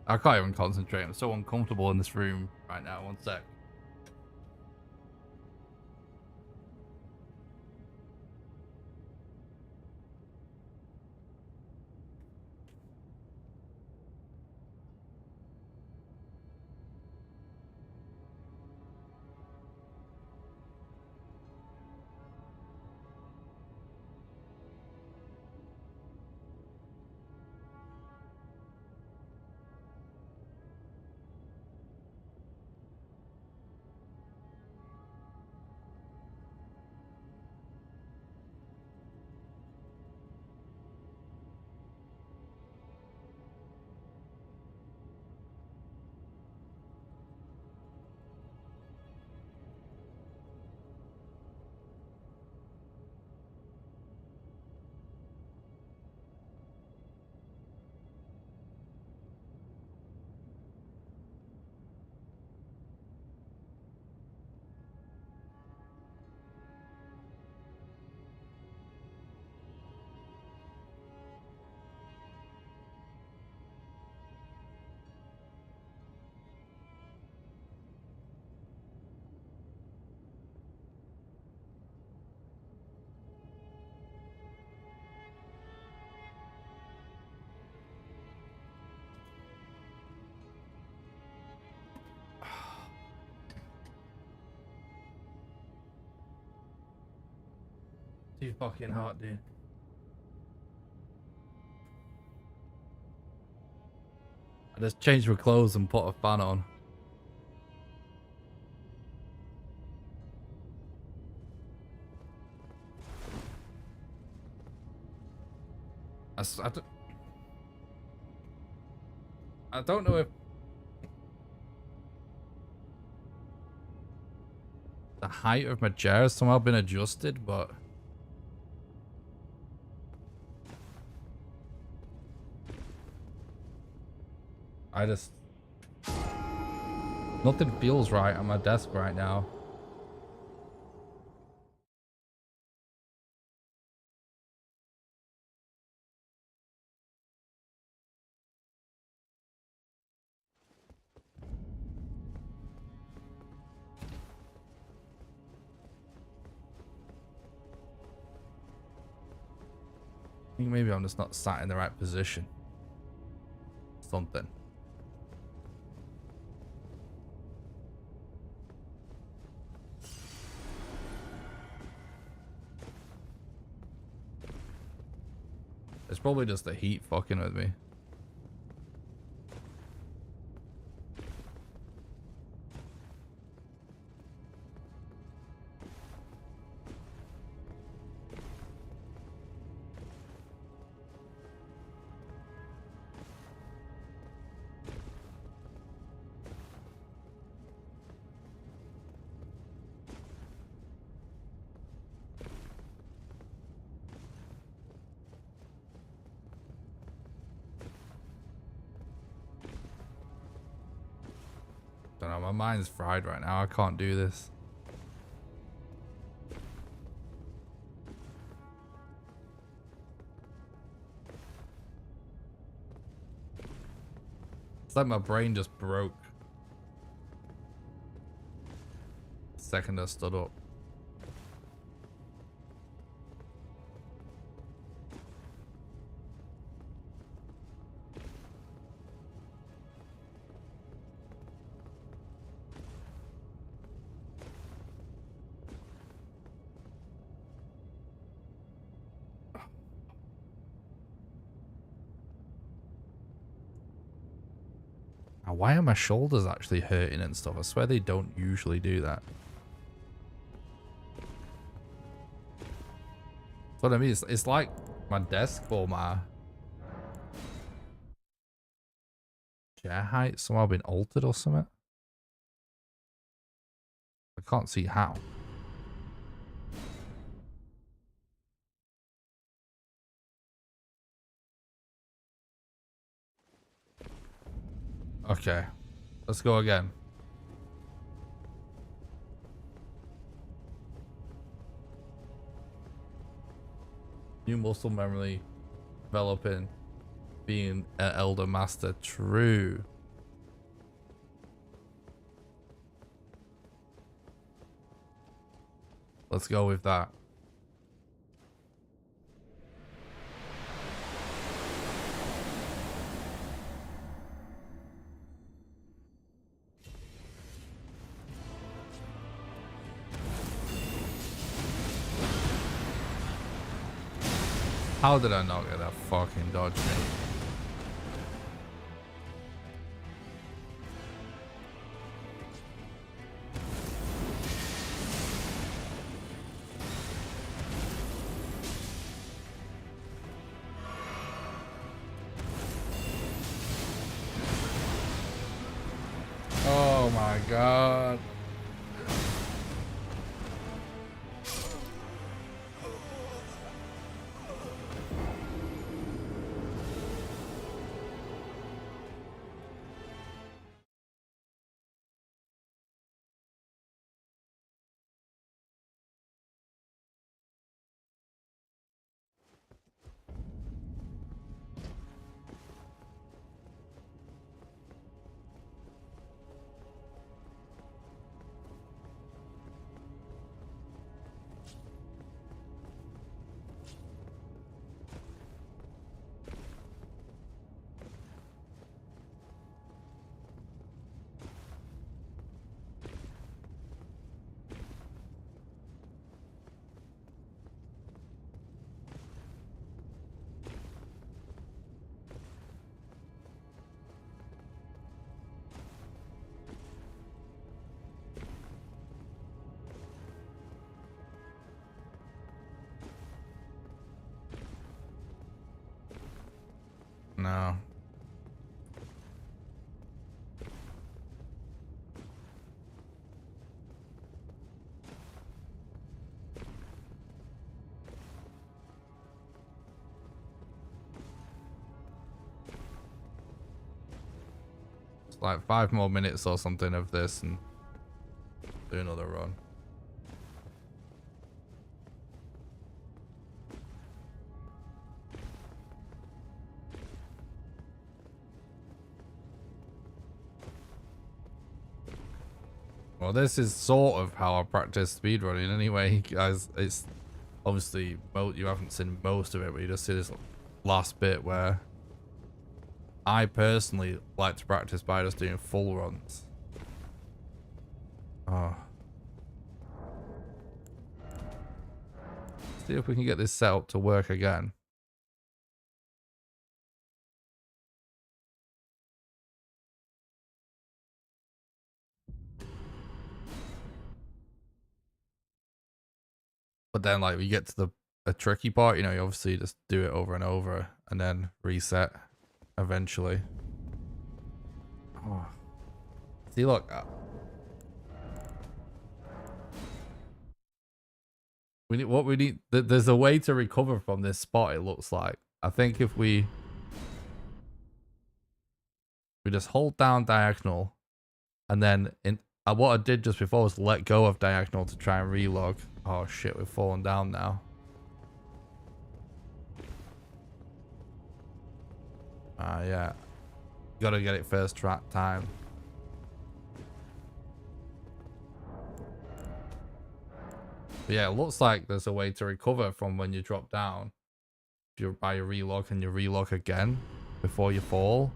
I can't even concentrate. I'm so uncomfortable in this room right now. One sec. Too fucking hot, dude. I just changed my clothes and put a fan on. I don't know if the height of my chair has somehow been adjusted, but I just... Nothing feels right on my desk right now. I think maybe I'm just not sat in the right position. Something. It's probably just the heat fucking with me. my mind's fried right now. I can't do this. It's like my brain just broke the second I stood up. Now, why are my shoulders actually hurting and stuff? I swear they don't usually do that. That's what I mean. It's like my desk or my chair height somehow been altered or something. I can't see how. Okay, let's go again. New muscle memory developing, being an elder master. True. Let's go with that. How did I not get that fucking dodge, mate? Oh my god. No. It's like 5 more minutes or something of this and do another run. Well, this is sort of how I practice speedrunning anyway, guys. It's obviously, you haven't seen most of it, but you just see this last bit where I personally like to practice by just doing full runs. Oh. See if we can get this set up to work again. But then, like, we get to the tricky part, you know, you obviously just do it over and over and then reset eventually. Oh. See, look. We need what we need. There's a way to recover from this spot, it looks like. I think if we just hold down diagonal And then what I did just before was let go of diagonal to try and relog. Oh shit, we've fallen down now. Yeah. Gotta get it first time. But yeah, it looks like there's a way to recover from when you drop down. If you buy a relog and you relog again before you fall.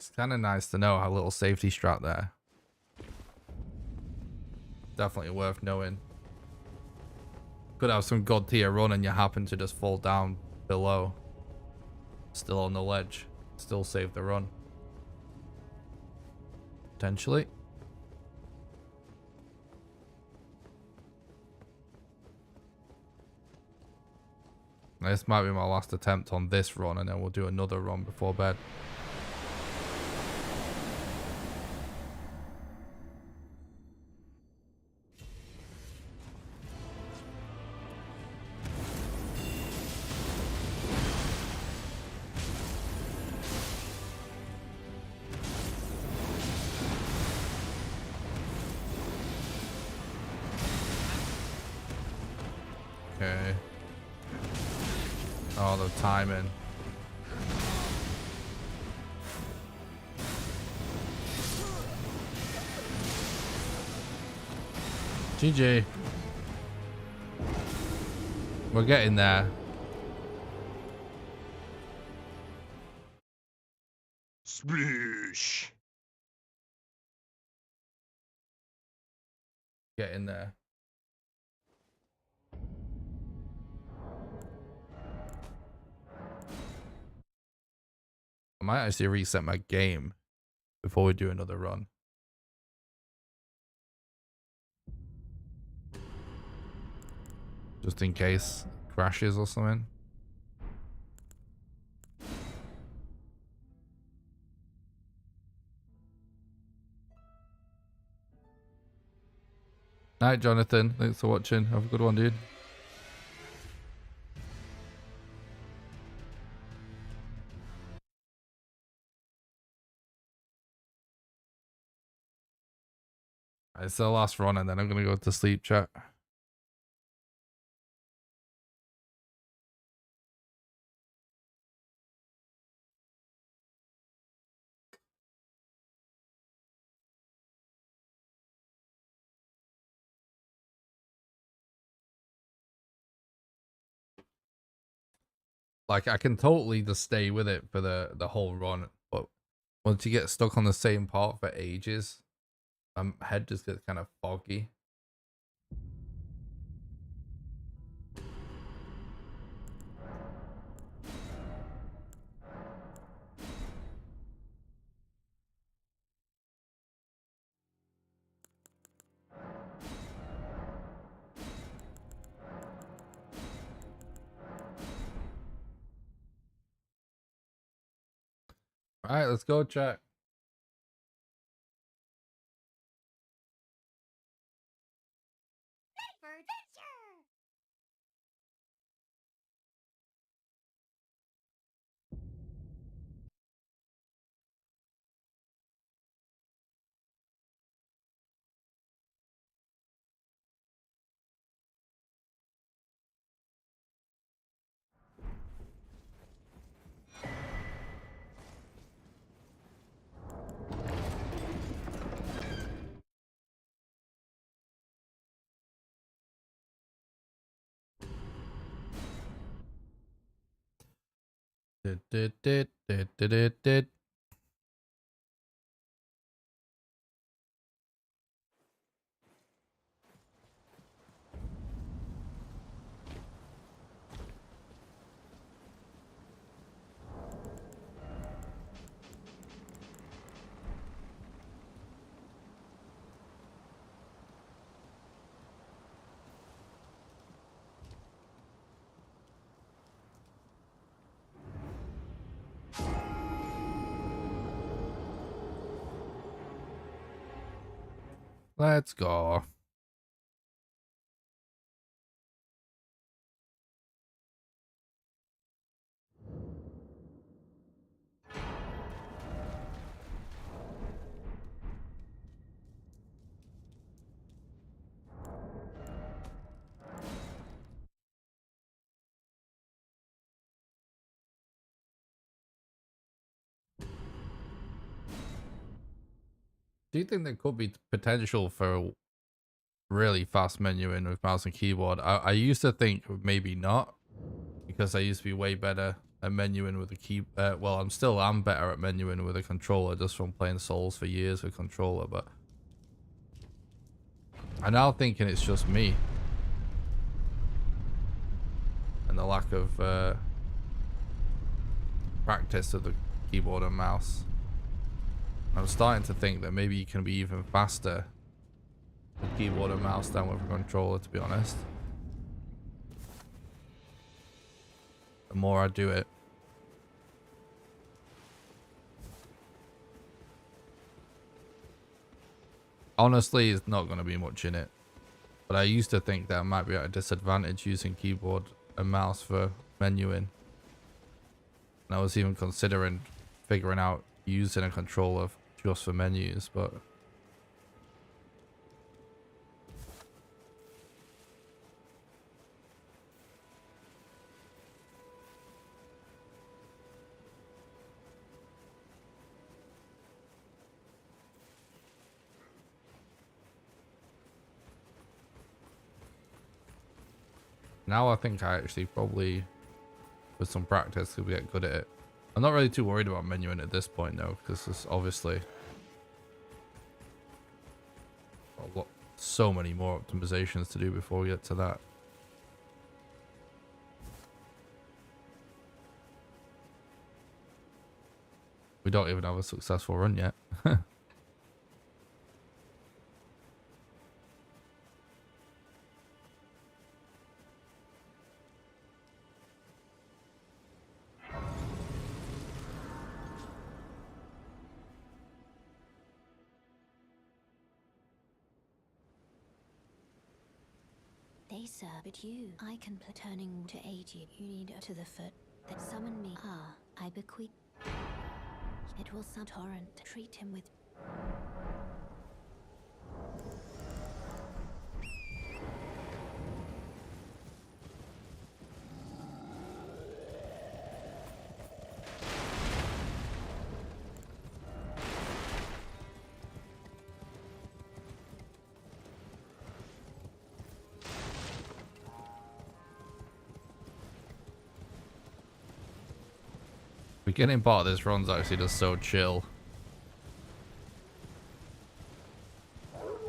It's kind of nice to know a little safety strat there. Definitely worth knowing. Could have some god tier run and you happen to just fall down below. Still on the ledge. Still save the run. Potentially. This might be my last attempt on this run, and then we'll do another run before bed. Okay. Oh, the timing. GG. We're getting there. Splish. Getting there. I might actually reset my game before we do another run. Just in case it crashes or something. Night, Jonathan. Thanks for watching. Have a good one, dude. It's the last run and then I'm going to go to sleep, chat. Like, I can totally just stay with it for the whole run, but once you get stuck on the same part for ages, my head just gets kind of foggy. All right, let's go, chat. Did. Let's go. do you think there could be potential for really fast menuing with mouse and keyboard? I used to think maybe not, because I used to be way better at menuing with a key. Well, I'm better at menuing with a controller just from playing Souls for years with controller, but I'm now thinking it's just me and the lack of practice of the keyboard and mouse. I'm starting to think that maybe you can be even faster with keyboard and mouse than with a controller, to be honest. The more I do it. Honestly, it's not going to be much in it. But I used to think that I might be at a disadvantage using keyboard and mouse for menuing. And I was even considering figuring out using a controller just for menus, but now I think I actually probably, with some practice, could get good at it. I'm not really too worried about menuing at this point though, because there's obviously so many more optimizations to do before we get to that. We don't even have a successful run yet. They serve but you. I can turning to aid you. You need to the foot that summon me. Ah, I bequeath. It will some torrent. Treat him with. Beginning part of this run's actually just so chill.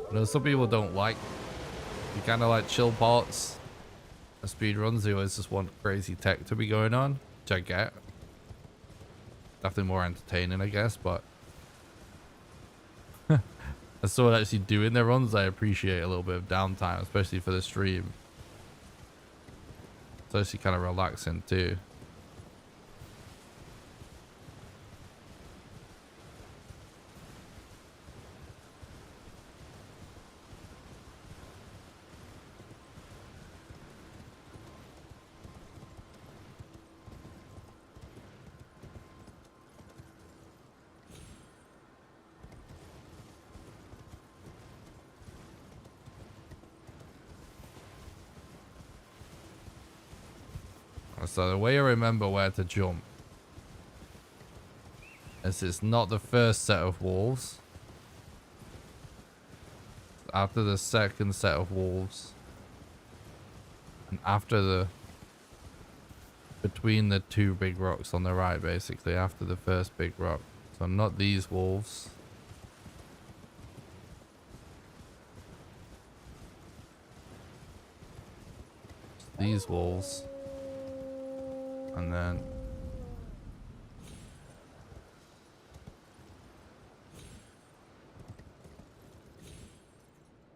You know, some people don't like you kind of like chill parts of speedruns. They always just want crazy tech to be going on, which I get. Definitely more entertaining, I guess, but as someone actually doing their runs, I appreciate a little bit of downtime, especially for the stream. It's actually kind of relaxing too. So the way I remember where to jump is it's not the first set of wolves. After the second set of wolves. And after the... between the two big rocks on the right, basically. After the first big rock. So not these wolves. Just these wolves. And then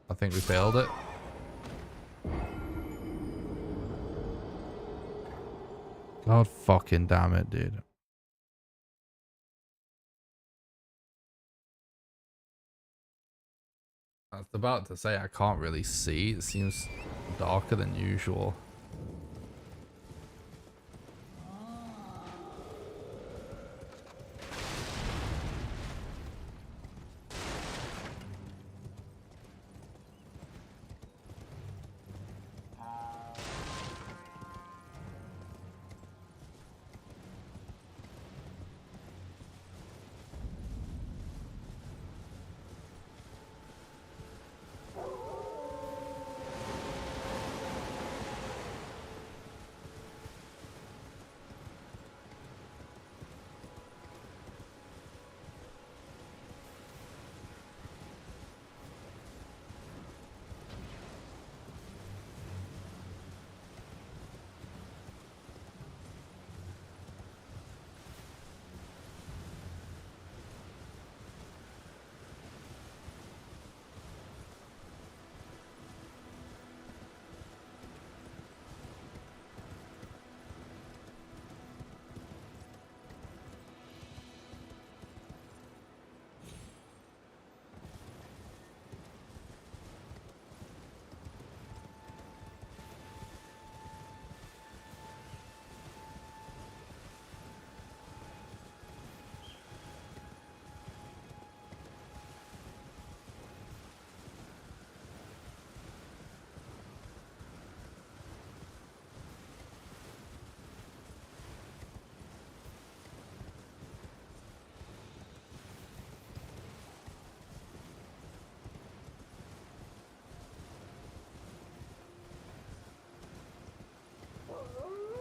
I think we failed it. God fucking damn it, dude. I was about to say I can't really see. It seems darker than usual.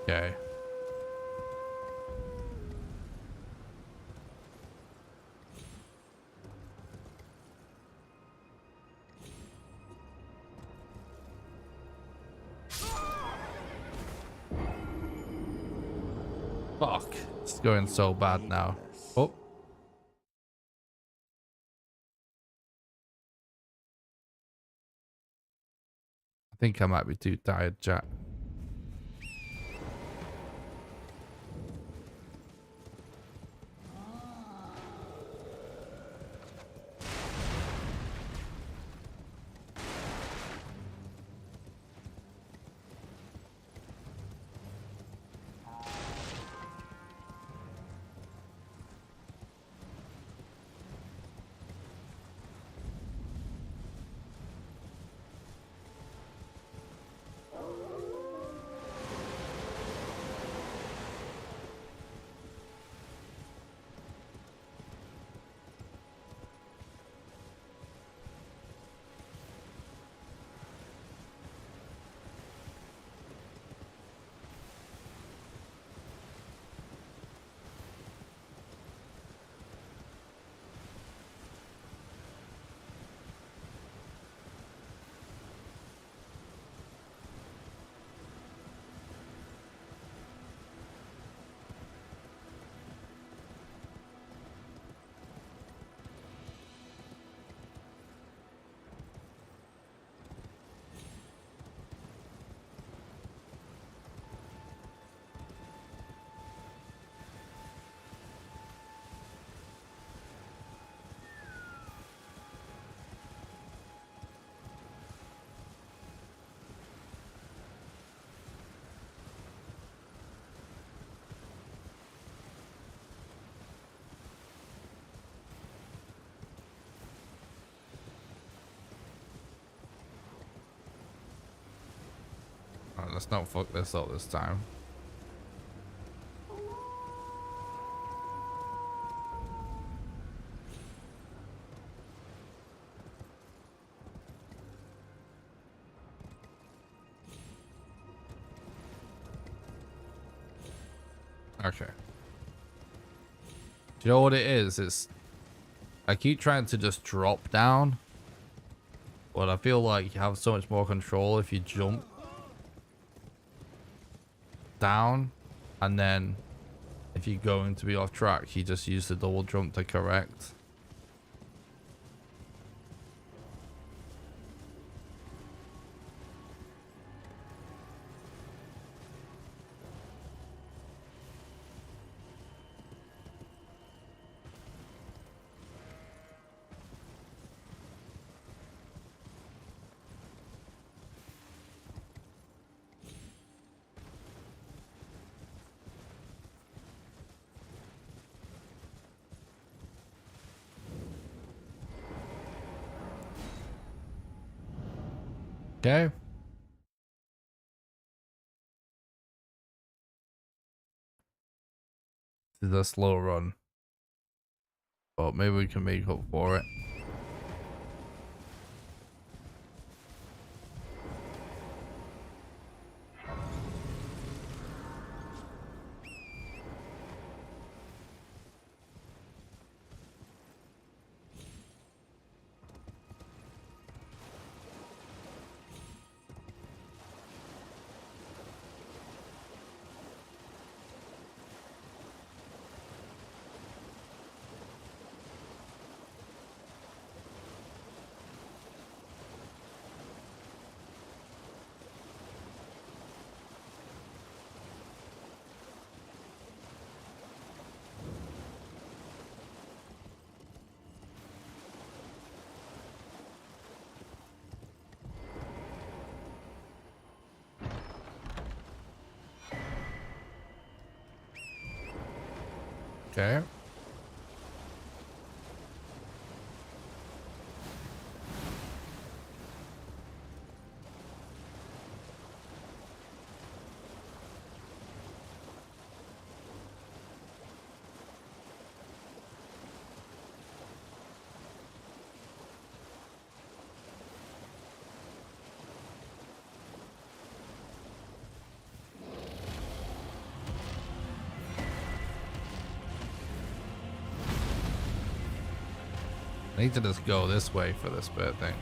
Okay. Fuck. It's going so bad now. Oh. I think I might be too tired, chat. Alright, let's not fuck this up this time. Okay. Do you know what it is? It's I keep trying to just drop down, but I feel like you have so much more control if you jump down, and then if you're going to be off track, you just use the double jump to correct. Okay. This is a slow run, but maybe we can make up for it. Okay. need to just go this way for this bit thing.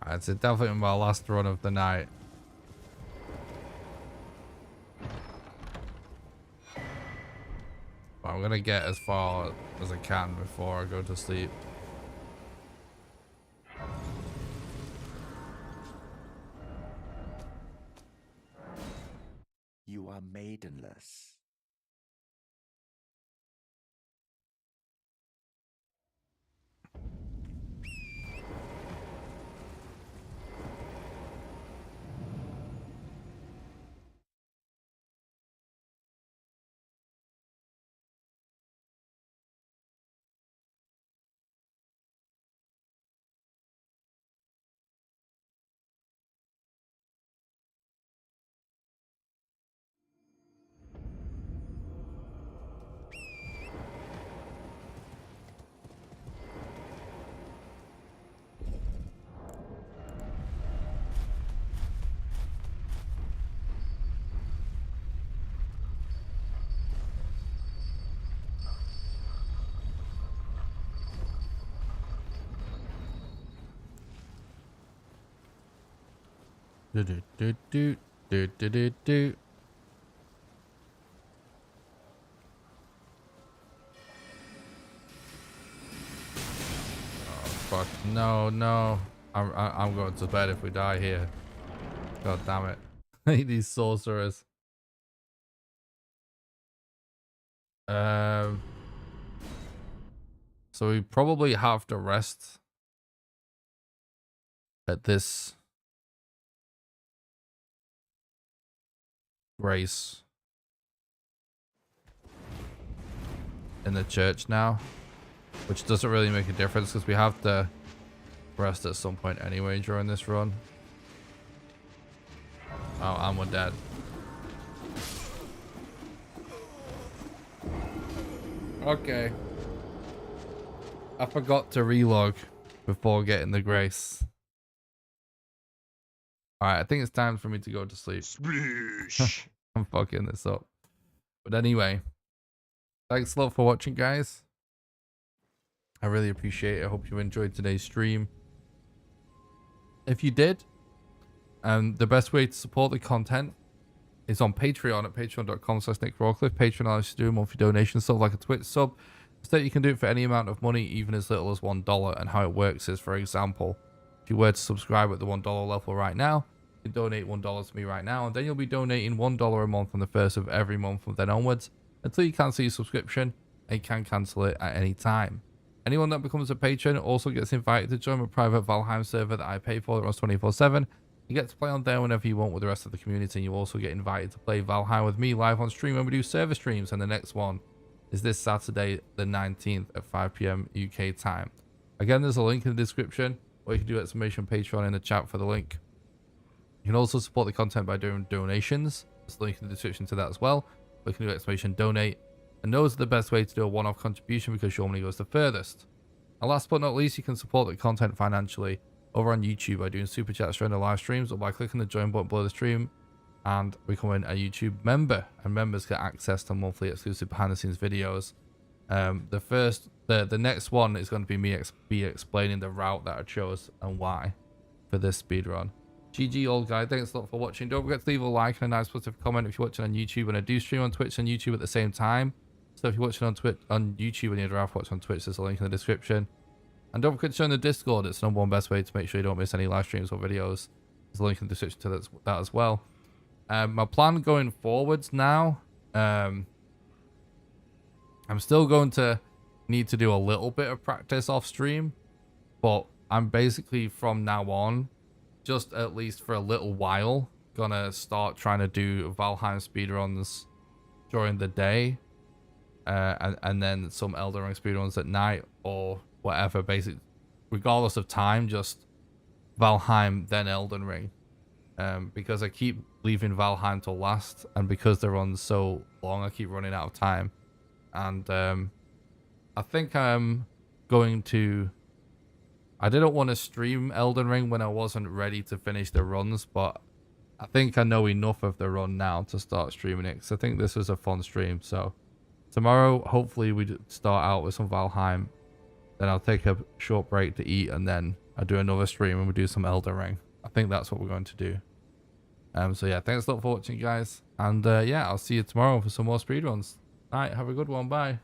It's definitely my last run of the night. But I'm gonna get as far as I can before I go to sleep. You are maidenless. Do do do do do do do do. Oh fuck! No, no! I'm going to bed if we die here. God damn it! I hate these sorcerers. So we probably have to rest at this grace in the church now, which doesn't really make a difference because we have to rest at some point anyway during this run. Oh, and we're dead. Okay. I forgot to relog before getting the grace. Alright, I think it's time for me to go to sleep. I'm fucking this up. But anyway, thanks a lot for watching, guys. I really appreciate it. I hope you enjoyed today's stream. If you did, the best way to support the content is on Patreon at patreon.com/NickRawcliffe. Patreon allows you to do a monthly donation, sort of like a Twitch sub. So that you can do it for any amount of money, even as little as $1. And how it works is, for example, if you were to subscribe at the $1 level right now, you can donate $1 to me right now, and then you'll be donating $1 a month on the first of every month from then onwards until you cancel your subscription, and you can cancel it at any time. Anyone that becomes a patron also gets invited to join my private Valheim server that I pay for that runs 24/7. You get to play on there whenever you want with the rest of the community, and you also get invited to play Valheim with me live on stream when we do server streams, and the next one is this Saturday, the 19th at 5 PM UK time. Again, there's a link in the description, or you can do !Patreon in the chat for the link. You can also support the content by doing donations. There's a link in the description to that as well. Or you can do !Donate. And those are the best way to do a one-off contribution because your money goes the furthest. And last but not least, you can support the content financially over on YouTube by doing super chats during the live streams, or by clicking the join button below the stream and becoming a YouTube member. And members get access to monthly exclusive behind the scenes videos. The next one is going to be me explaining the route that I chose and why for this speedrun. GG old guy, thanks a lot for watching. Don't forget to leave a like and a nice positive comment if you're watching on YouTube, and I do stream on Twitch and YouTube at the same time. So if you're watching on Twitch, on YouTube, and you'd rather watch on Twitch, there's a link in the description. And don't forget to join the Discord. It's the #1 best way to make sure you don't miss any live streams or videos. There's a link in the description to that as well. My plan going forwards now, I'm still going to need to do a little bit of practice off stream, but I'm basically from now on, just at least for a little while, gonna start trying to do Valheim speedruns during the day, and then some Elden Ring speedruns at night or whatever, basically regardless of time, just Valheim then Elden Ring, because I keep leaving Valheim till last, and because they're on so long I keep running out of time. And I think I'm going to, I didn't want to stream Elden Ring when I wasn't ready to finish the runs, but I think I know enough of the run now to start streaming it, because I think this was a fun stream. So tomorrow, hopefully we start out with some Valheim, then I'll take a short break to eat, and then I'll do another stream and we do some Elden Ring. I think that's what we're going to do. So yeah, thanks a lot for watching, guys, and yeah, I'll see you tomorrow for some more speedruns. Alright, have a good one, bye.